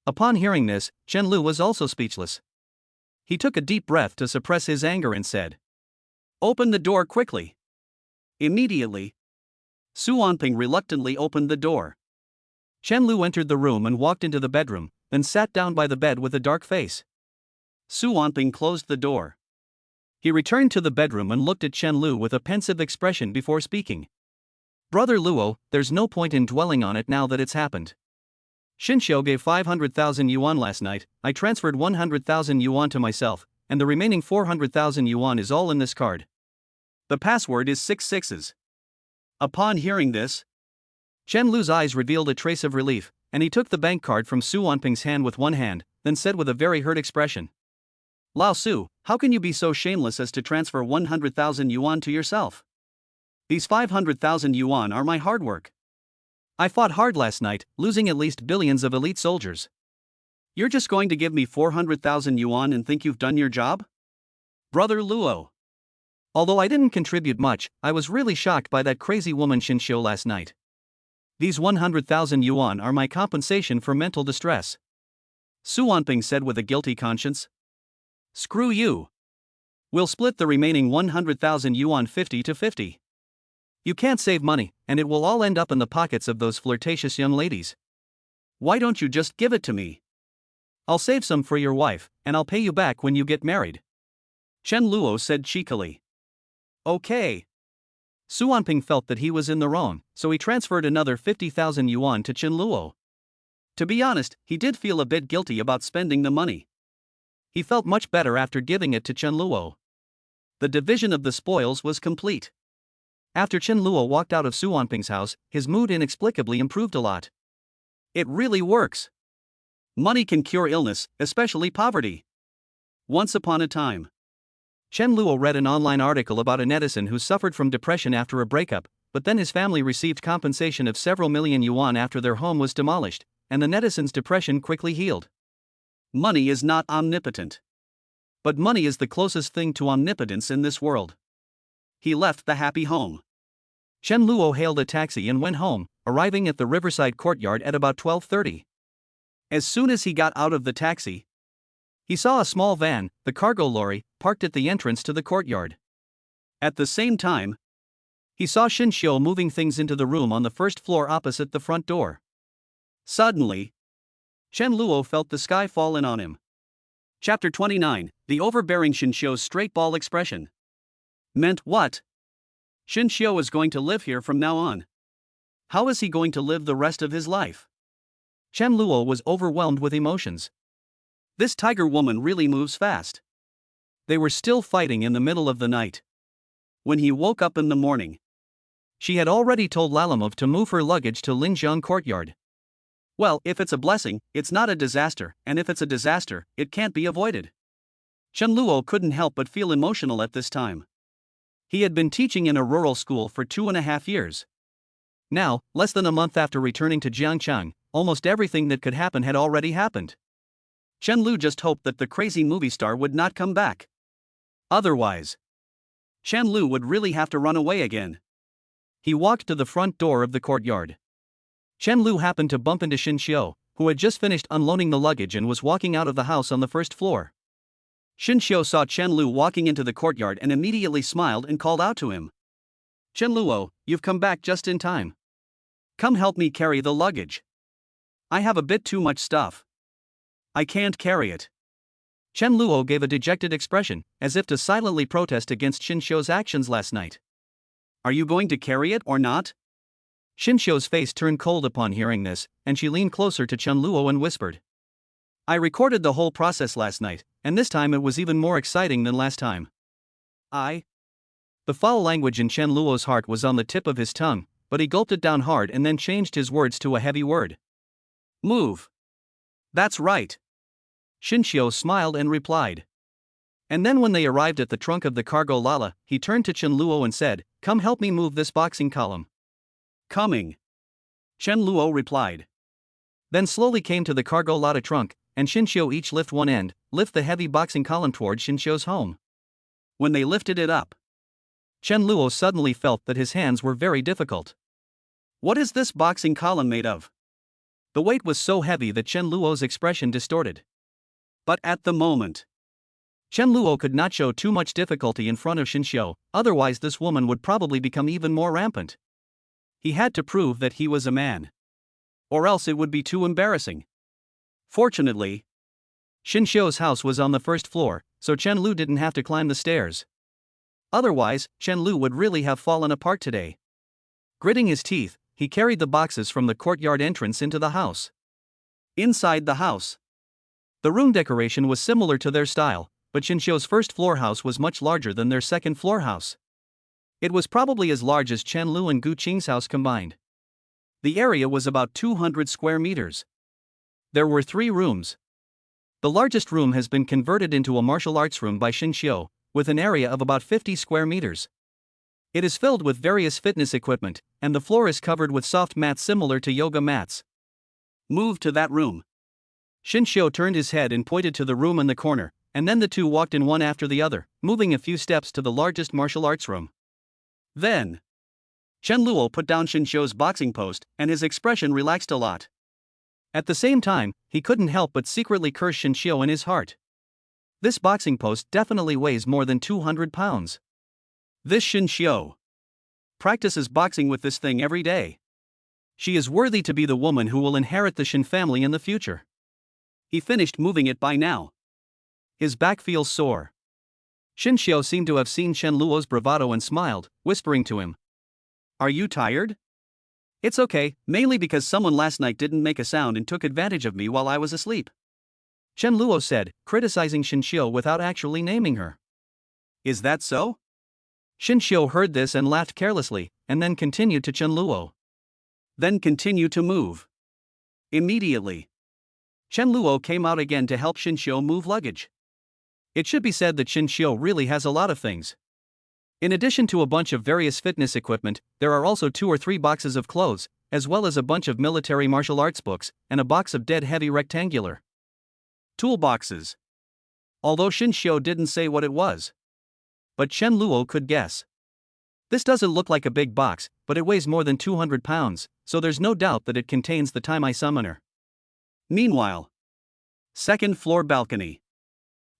Upon hearing this, Chen Lu was also speechless. He took a deep breath to suppress his anger and said, Open the door quickly. Immediately, Suanping reluctantly opened the door. Chen Lu entered the room and walked into the bedroom, then sat down by the bed with a dark face. Su Wanping closed the door. He returned to the bedroom and looked at Chen Lu with a pensive expression before speaking. Brother Luo, there's no point in dwelling on it now that it's happened. Xinxiu gave 500,000 yuan last night, I transferred 100,000 yuan to myself, and the remaining 400,000 yuan is all in this card. The password is 6 sixes. Upon hearing this, Chen Lu's eyes revealed a trace of relief, and he took the bank card from Su Wanping's hand with one hand, then said with a very hurt expression. Lao Su, how can you be so shameless as to transfer 100,000 yuan to yourself? These 500,000 yuan are my hard work. I fought hard last night, losing at least billions of elite soldiers. You're just going to give me 400,000 yuan and think you've done your job? Brother Luo. Although I didn't contribute much, I was really shocked by that crazy woman Xinxiu last night. These 100,000 yuan are my compensation for mental distress. Su Wanping said with a guilty conscience. Screw you. We'll split the remaining 100,000 yuan 50-50. You can't save money, and it will all end up in the pockets of those flirtatious young ladies. Why don't you just give it to me? I'll save some for your wife, and I'll pay you back when you get married. Chen Luo said cheekily. Okay. Su Wanping felt that he was in the wrong, so he transferred another 50,000 yuan to Chen Luo. To be honest, he did feel a bit guilty about spending the money. He felt much better after giving it to Chen Luo. The division of the spoils was complete. After Chen Luo walked out of Su Wanping's house, his mood inexplicably improved a lot. It really works. Money can cure illness, especially poverty. Once upon a time, Chen Luo read an online article about a netizen who suffered from depression after a breakup, but then his family received compensation of several million yuan after their home was demolished, and the netizen's depression quickly healed. Money is not omnipotent. But money is the closest thing to omnipotence in this world. He left the happy home. Chen Luo hailed a taxi and went home, arriving at the riverside courtyard at about 12:30. As soon as he got out of the taxi, he saw a small van, the cargo lorry, parked at the entrance to the courtyard. At the same time, he saw Xinxiu moving things into the room on the first floor opposite the front door. Suddenly, Chen Luo felt the sky fall in on him. Chapter 29, the overbearing Xinxiu's straight ball expression. Meant what? Xinxiu is going to live here from now on. How is he going to live the rest of his life? Chen Luo was overwhelmed with emotions. This tiger woman really moves fast. They were still fighting in the middle of the night. When he woke up in the morning, she had already told Lalamov to move her luggage to Linjiang courtyard. Well, if it's a blessing, it's not a disaster, and if it's a disaster, it can't be avoided. Chen Luo couldn't help but feel emotional at this time. He had been teaching in a rural school for 2.5 years. Now, less than a month after returning to Jiangchang, almost everything that could happen had already happened. Chen Lu just hoped that the crazy movie star would not come back. Otherwise, Chen Lu would really have to run away again. He walked to the front door of the courtyard. Chen Lu happened to bump into Xinxiu, who had just finished unloading the luggage and was walking out of the house on the first floor. Xinxiu saw Chen Lu walking into the courtyard and immediately smiled and called out to him. Chen Luo, you've come back just in time. Come help me carry the luggage. I have a bit too much stuff. I can't carry it. Chen Luo gave a dejected expression, as if to silently protest against Xinxiu's actions last night. Are you going to carry it or not? Xinxiu's face turned cold upon hearing this, and she leaned closer to Chen Luo and whispered. I recorded the whole process last night, and this time it was even more exciting than last time. The foul language in Chen Luo's heart was on the tip of his tongue, but he gulped it down hard and then changed his words to a heavy word. Move. That's right. Xinxiu smiled and replied. And then when they arrived at the trunk of the cargo lala, he turned to Chen Luo and said, Come help me move this boxing column. Coming. Chen Luo replied. Then slowly came to the cargo lala trunk, and Xinxiu each lift one end, lift the heavy boxing column toward Xinxiu's home. When they lifted it up, Chen Luo suddenly felt that his hands were very difficult. What is this boxing column made of? The weight was so heavy that Chen Luo's expression distorted. But at the moment, Chen Luo could not show too much difficulty in front of Xinxiu, otherwise this woman would probably become even more rampant. He had to prove that he was a man. Or else it would be too embarrassing. Fortunately, Xin Xiu's house was on the first floor, so Chen Lu didn't have to climb the stairs. Otherwise, Chen Lu would really have fallen apart today. Gritting his teeth, he carried the boxes from the courtyard entrance into the house. Inside the house, the room decoration was similar to their style, but Xin Xiu's first floor house was much larger than their second floor house. It was probably as large as Chen Lu and Gu Qing's house combined. The area was about 200 square meters. There were 3 rooms. The largest room has been converted into a martial arts room by Xin Xiu, with an area of about 50 square meters. It is filled with various fitness equipment, and the floor is covered with soft mats similar to yoga mats. Move to that room. Xin Xiu turned his head and pointed to the room in the corner, and then the two walked in one after the other, moving a few steps to the largest martial arts room. Then, Chen Luo put down Xin Xiu's boxing post, and his expression relaxed a lot. At the same time, he couldn't help but secretly curse Xin Xiu in his heart. This boxing post definitely weighs more than 200 pounds. This Xin Xiu practices boxing with this thing every day. She is worthy to be the woman who will inherit the Xin family in the future. He finished moving it by now. His back feels sore. Xin Xiu seemed to have seen Chen Luo's bravado and smiled, whispering to him, "Are you tired?" "It's okay, mainly because someone last night didn't make a sound and took advantage of me while I was asleep," Chen Luo said, criticizing Xin Xiu without actually naming her. "Is that so?" Xin Xiu heard this and laughed carelessly, and then continued to Chen Luo. "Then continue to move." Immediately, Chen Luo came out again to help Xin Xiu move luggage. It should be said that Xin Xiu really has a lot of things. In addition to a bunch of various fitness equipment, there are also 2 or 3 boxes of clothes, as well as a bunch of military martial arts books, and a box of dead heavy rectangular toolboxes. Although Xin Xiu didn't say what it was, but Chen Luo could guess. This doesn't look like a big box, but it weighs more than 200 pounds, so there's no doubt that it contains the Tai Mai summoner. Meanwhile, second floor balcony.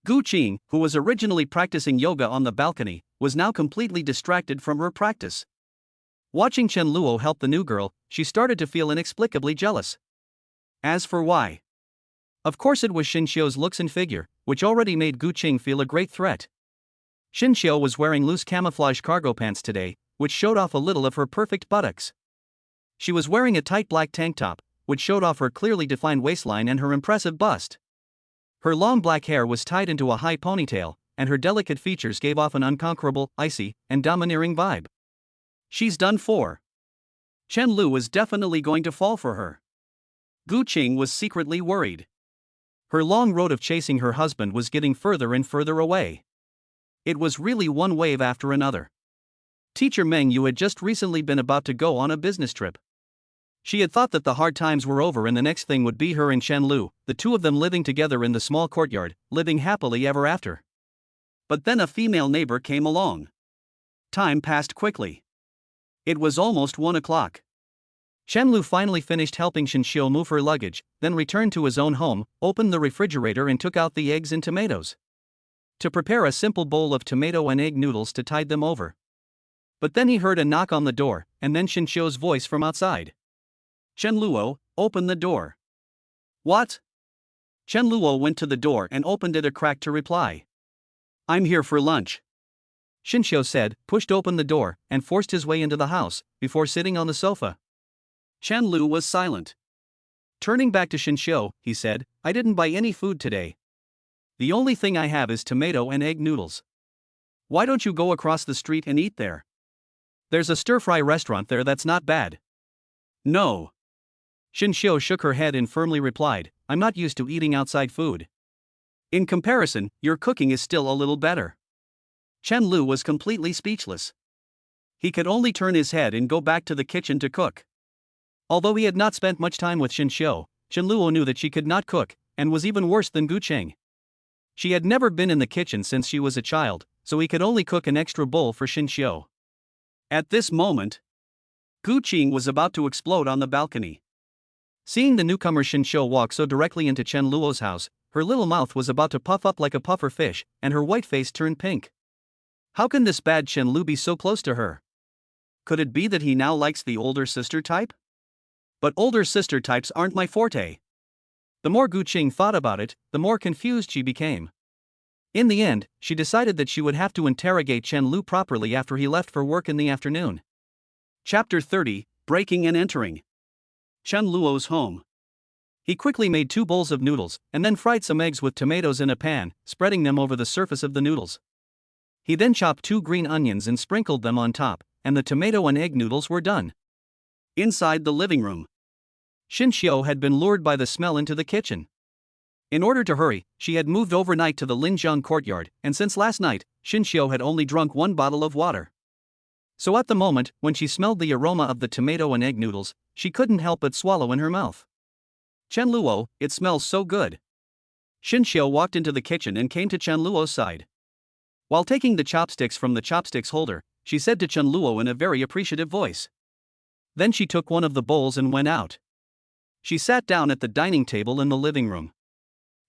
Gu Qing, who was originally practicing yoga on the balcony, was now completely distracted from her practice. Watching Chen Luo help the new girl, she started to feel inexplicably jealous. As for why? Of course it was Xin Xiu's looks and figure, which already made Gu Qing feel a great threat. Xin Xiu was wearing loose camouflage cargo pants today, which showed off a little of her perfect buttocks. She was wearing a tight black tank top, which showed off her clearly defined waistline and her impressive bust. Her long black hair was tied into a high ponytail, and her delicate features gave off an unconquerable, icy, and domineering vibe. She's done for. Chen Lu was definitely going to fall for her. Gu Qing was secretly worried. Her long road of chasing her husband was getting further and further away. It was really one wave after another. Teacher Meng Yue had just recently been about to go on a business trip. She had thought that the hard times were over and the next thing would be her and Chen Lu, the two of them living together in the small courtyard, living happily ever after. But then a female neighbor came along. Time passed quickly. It was almost 1 o'clock. Chen Lu finally finished helping Xin Xiu move her luggage, then returned to his own home, opened the refrigerator and took out the eggs and tomatoes to prepare a simple bowl of tomato and egg noodles to tide them over. But then he heard a knock on the door, and then Xin Xiu's voice from outside. "Chen Luo, open the door." "What?" Chen Luo went to the door and opened it a crack to reply. "I'm here for lunch," Xin Xiu said, pushed open the door, and forced his way into the house, before sitting on the sofa. Chen Lu was silent. Turning back to Xin Xiu, he said, "I didn't buy any food today. The only thing I have is tomato and egg noodles. Why don't you go across the street and eat there? There's a stir-fry restaurant there that's not bad." "No." Xin Xiu shook her head and firmly replied, "I'm not used to eating outside food. In comparison, your cooking is still a little better." Chen Lu was completely speechless. He could only turn his head and go back to the kitchen to cook. Although he had not spent much time with Xin Xiu, Chen Luo knew that she could not cook, and was even worse than Gu Qing. She had never been in the kitchen since she was a child, so he could only cook an extra bowl for Xin Xiu. At this moment, Gu Qing was about to explode on the balcony. Seeing the newcomer Xin Xiu walk so directly into Chen Luo's house, her little mouth was about to puff up like a puffer fish, and her white face turned pink. How can this bad Chen Lu be so close to her? Could it be that he now likes the older sister type? But older sister types aren't my forte. The more Gu Qing thought about it, the more confused she became. In the end, she decided that she would have to interrogate Chen Lu properly after he left for work in the afternoon. Chapter 30, Breaking and Entering. Chen Luo's home. He quickly made 2 bowls of noodles, and then fried some eggs with tomatoes in a pan, spreading them over the surface of the noodles. He then chopped 2 green onions and sprinkled them on top, and the tomato and egg noodles were done. Inside the living room, Xin Xiu had been lured by the smell into the kitchen. In order to hurry, she had moved overnight to the Linjiang courtyard, and since last night, Xin Xiu had only drunk 1 bottle of water. So at the moment, when she smelled the aroma of the tomato and egg noodles, she couldn't help but swallow in her mouth. Chen Luo, it smells so good. Xin Xiu walked into the kitchen and came to Chen Luo's side. While taking the chopsticks from the chopsticks holder, she said to Chen Luo in a very appreciative voice. Then she took one of the bowls and went out. She sat down at the dining table in the living room.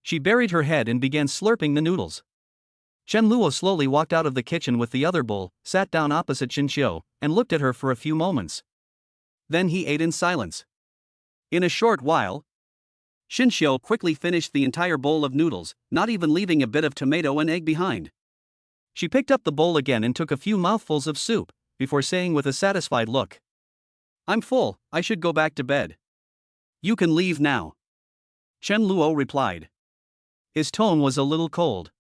She buried her head and began slurping the noodles. Chen Luo slowly walked out of the kitchen with the other bowl, sat down opposite Xin Xiu, and looked at her for a few moments. Then he ate in silence. In a short while, Xin Xiu quickly finished the entire bowl of noodles, not even leaving a bit of tomato and egg behind. She picked up the bowl again and took a few mouthfuls of soup, before saying with a satisfied look, "I'm full, I should go back to bed." "You can leave now," Chen Luo replied. His tone was a little cold.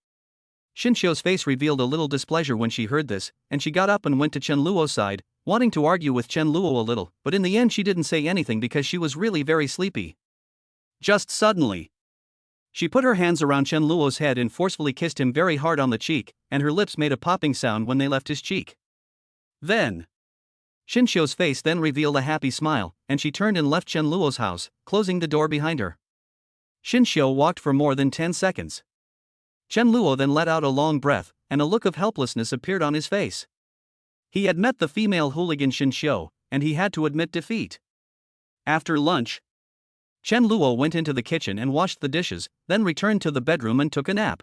Xin Xiu's face revealed a little displeasure when she heard this, and she got up and went to Chen Luo's side, wanting to argue with Chen Luo a little, but in the end she didn't say anything because she was really very sleepy. Just suddenly, she put her hands around Chen Luo's head and forcefully kissed him very hard on the cheek, and her lips made a popping sound when they left his cheek. Then, Xin Xiu's face then revealed a happy smile, and she turned and left Chen Luo's house, closing the door behind her. Xin Xiu walked for more than 10 seconds. Chen Luo then let out a long breath, and a look of helplessness appeared on his face. He had met the female hooligan Xin Xiu, and he had to admit defeat. After lunch, Chen Luo went into the kitchen and washed the dishes, then returned to the bedroom and took a nap.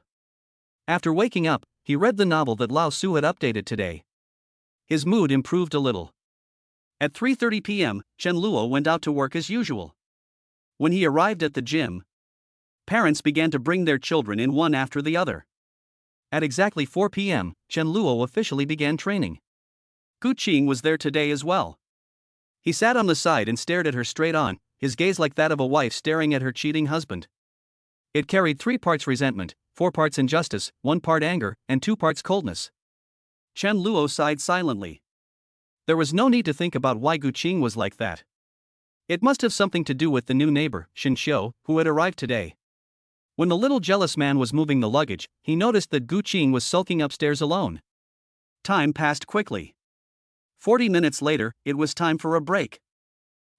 After waking up, he read the novel that Lao Su had updated today. His mood improved a little. At 3:30 p.m., Chen Luo went out to work as usual. When he arrived at the gym, parents began to bring their children in one after the other. At exactly 4 p.m., Chen Luo officially began training. Gu Qing was there today as well. He sat on the side and stared at her straight on, his gaze like that of a wife staring at her cheating husband. It carried 3 parts resentment, 4 parts injustice, 1 part anger, and 2 parts coldness. Chen Luo sighed silently. There was no need to think about why Gu Qing was like that. It must have something to do with the new neighbor, Xin Xiu, who had arrived today. When the little jealous man was moving the luggage, he noticed that Gu Qing was sulking upstairs alone. Time passed quickly. 40 minutes later, it was time for a break.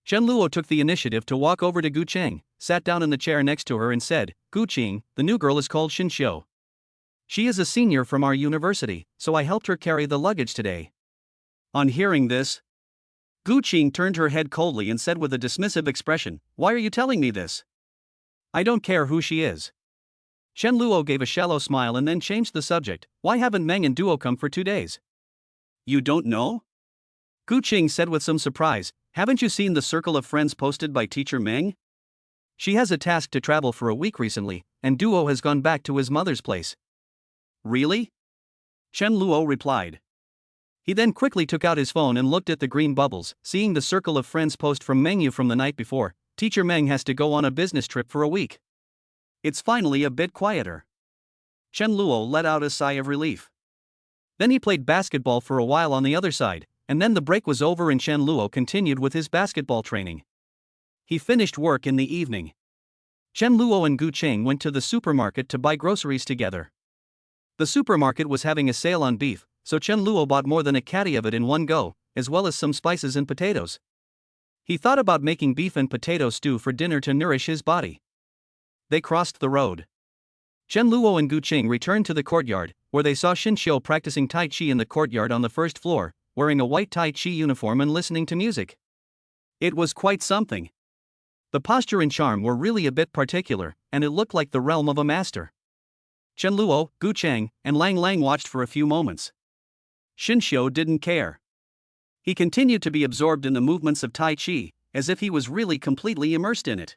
Chen Luo took the initiative to walk over to Gu Qing, sat down in the chair next to her and said, "Gu Qing, the new girl is called Xin Xiu. She is a senior from our university, so I helped her carry the luggage today." On hearing this, Gu Qing turned her head coldly and said with a dismissive expression, "Why are you telling me this? I don't care who she is." Chen Luo gave a shallow smile and then changed the subject. "Why haven't Meng and Duo come for 2 days?" "You don't know?" Gu Qing said with some surprise. "Haven't you seen the circle of friends posted by teacher Meng? She has a task to travel for a week recently, and Duo has gone back to his mother's place." "Really?" Chen Luo replied. He then quickly took out his phone and looked at the green bubbles, seeing the circle of friends post from Meng Yue from the night before. Teacher Meng has to go on a business trip for a week. It's finally a bit quieter. Chen Luo let out a sigh of relief. Then he played basketball for a while on the other side, and then the break was over and Chen Luo continued with his basketball training. He finished work in the evening. Chen Luo and Gu Qing went to the supermarket to buy groceries together. The supermarket was having a sale on beef, so Chen Luo bought more than a caddy of it in one go, as well as some spices and potatoes. He thought about making beef and potato stew for dinner to nourish his body. They crossed the road. Chen Luo and Gu Qing returned to the courtyard, where they saw Xin Xiu practicing Tai Chi in the courtyard on the first floor, wearing a white Tai Chi uniform and listening to music. It was quite something. The posture and charm were really a bit particular, and it looked like the realm of a master. Chen Luo, Gu Qing, and Lang Lang watched for a few moments. Xin Xiu didn't care. He continued to be absorbed in the movements of Tai Chi, as if he was really completely immersed in it.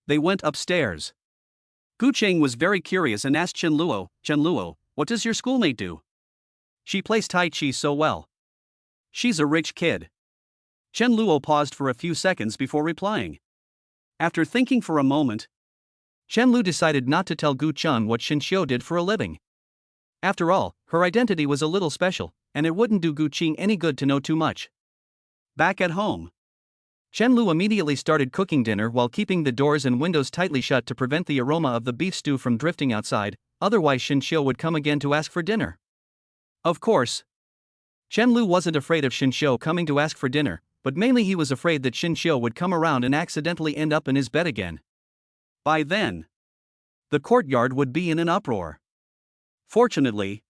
They went upstairs. Gu Cheng was very curious and asked Chen Luo, what does your schoolmate do? She plays Tai Chi so well. She's a rich kid. Chen Luo paused for a few seconds before replying. After thinking for a moment, Chen Lu decided not to tell Gu Cheng what Xin Xiu did for a living. After all, her identity was a little special, and it wouldn't do Gu Cheng any good to know too much. Back at home, Chen Lu immediately started cooking dinner while keeping the doors and windows tightly shut to prevent the aroma of the beef stew from drifting outside, otherwise Xin Xiu would come again to ask for dinner. Of course, Chen Lu wasn't afraid of Xin Xiu coming to ask for dinner, but mainly he was afraid that Xin Xiu would come around and accidentally end up in his bed again. By then, the courtyard would be in an uproar. Fortunately,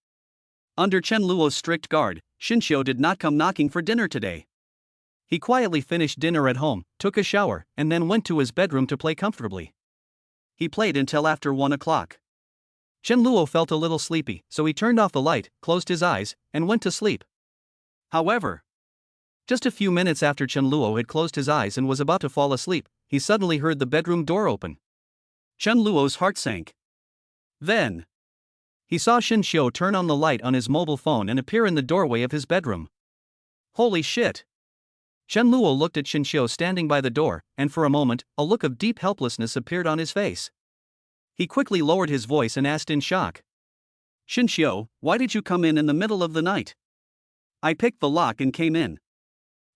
under Chen Luo's strict guard, Xin Xiu did not come knocking for dinner today. He quietly finished dinner at home, took a shower, and then went to his bedroom to play comfortably. He played until after 1 o'clock. Chen Luo felt a little sleepy, so he turned off the light, closed his eyes, and went to sleep. However, just a few minutes after Chen Luo had closed his eyes and was about to fall asleep, he suddenly heard the bedroom door open. Chen Luo's heart sank. Then, he saw Xin Xiu turn on the light on his mobile phone and appear in the doorway of his bedroom. Holy shit! Chen Luo looked at Xin Xiu standing by the door, and for a moment, a look of deep helplessness appeared on his face. He quickly lowered his voice and asked in shock. Xin Xiu, why did you come in the middle of the night? I picked the lock and came in.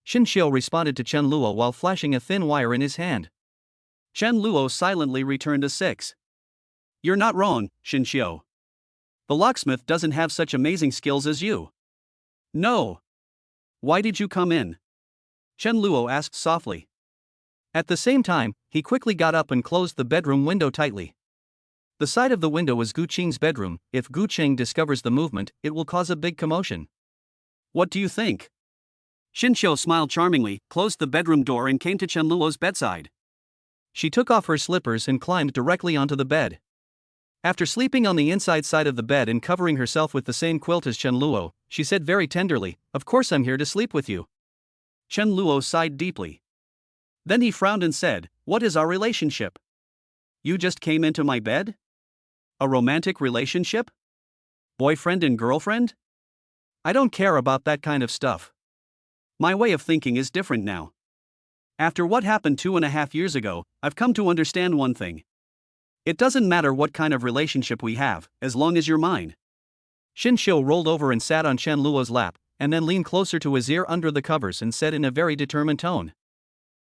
Xin Xiu responded to Chen Luo while flashing a thin wire in his hand. Chen Luo silently returned a 6. You're not wrong, Xin Xiu. The locksmith doesn't have such amazing skills as you. No. Why did you come in? Chen Luo asked softly. At the same time, he quickly got up and closed the bedroom window tightly. The side of the window was Gu Cheng's bedroom. If Gu Cheng discovers the movement, it will cause a big commotion. What do you think? Xin Xiu smiled charmingly, closed the bedroom door and came to Chen Luo's bedside. She took off her slippers and climbed directly onto the bed. After sleeping on the inside side of the bed and covering herself with the same quilt as Chen Luo, she said very tenderly, "Of course I'm here to sleep with you." Chen Luo sighed deeply. Then he frowned and said, "What is our relationship? You just came into my bed? A romantic relationship? Boyfriend and girlfriend? I don't care about that kind of stuff. My way of thinking is different now. After what happened 2.5 years ago, I've come to understand one thing. It doesn't matter what kind of relationship we have, as long as you're mine." Xin Xiu rolled over and sat on Chen Luo's lap, and then leaned closer to his ear under the covers and said in a very determined tone.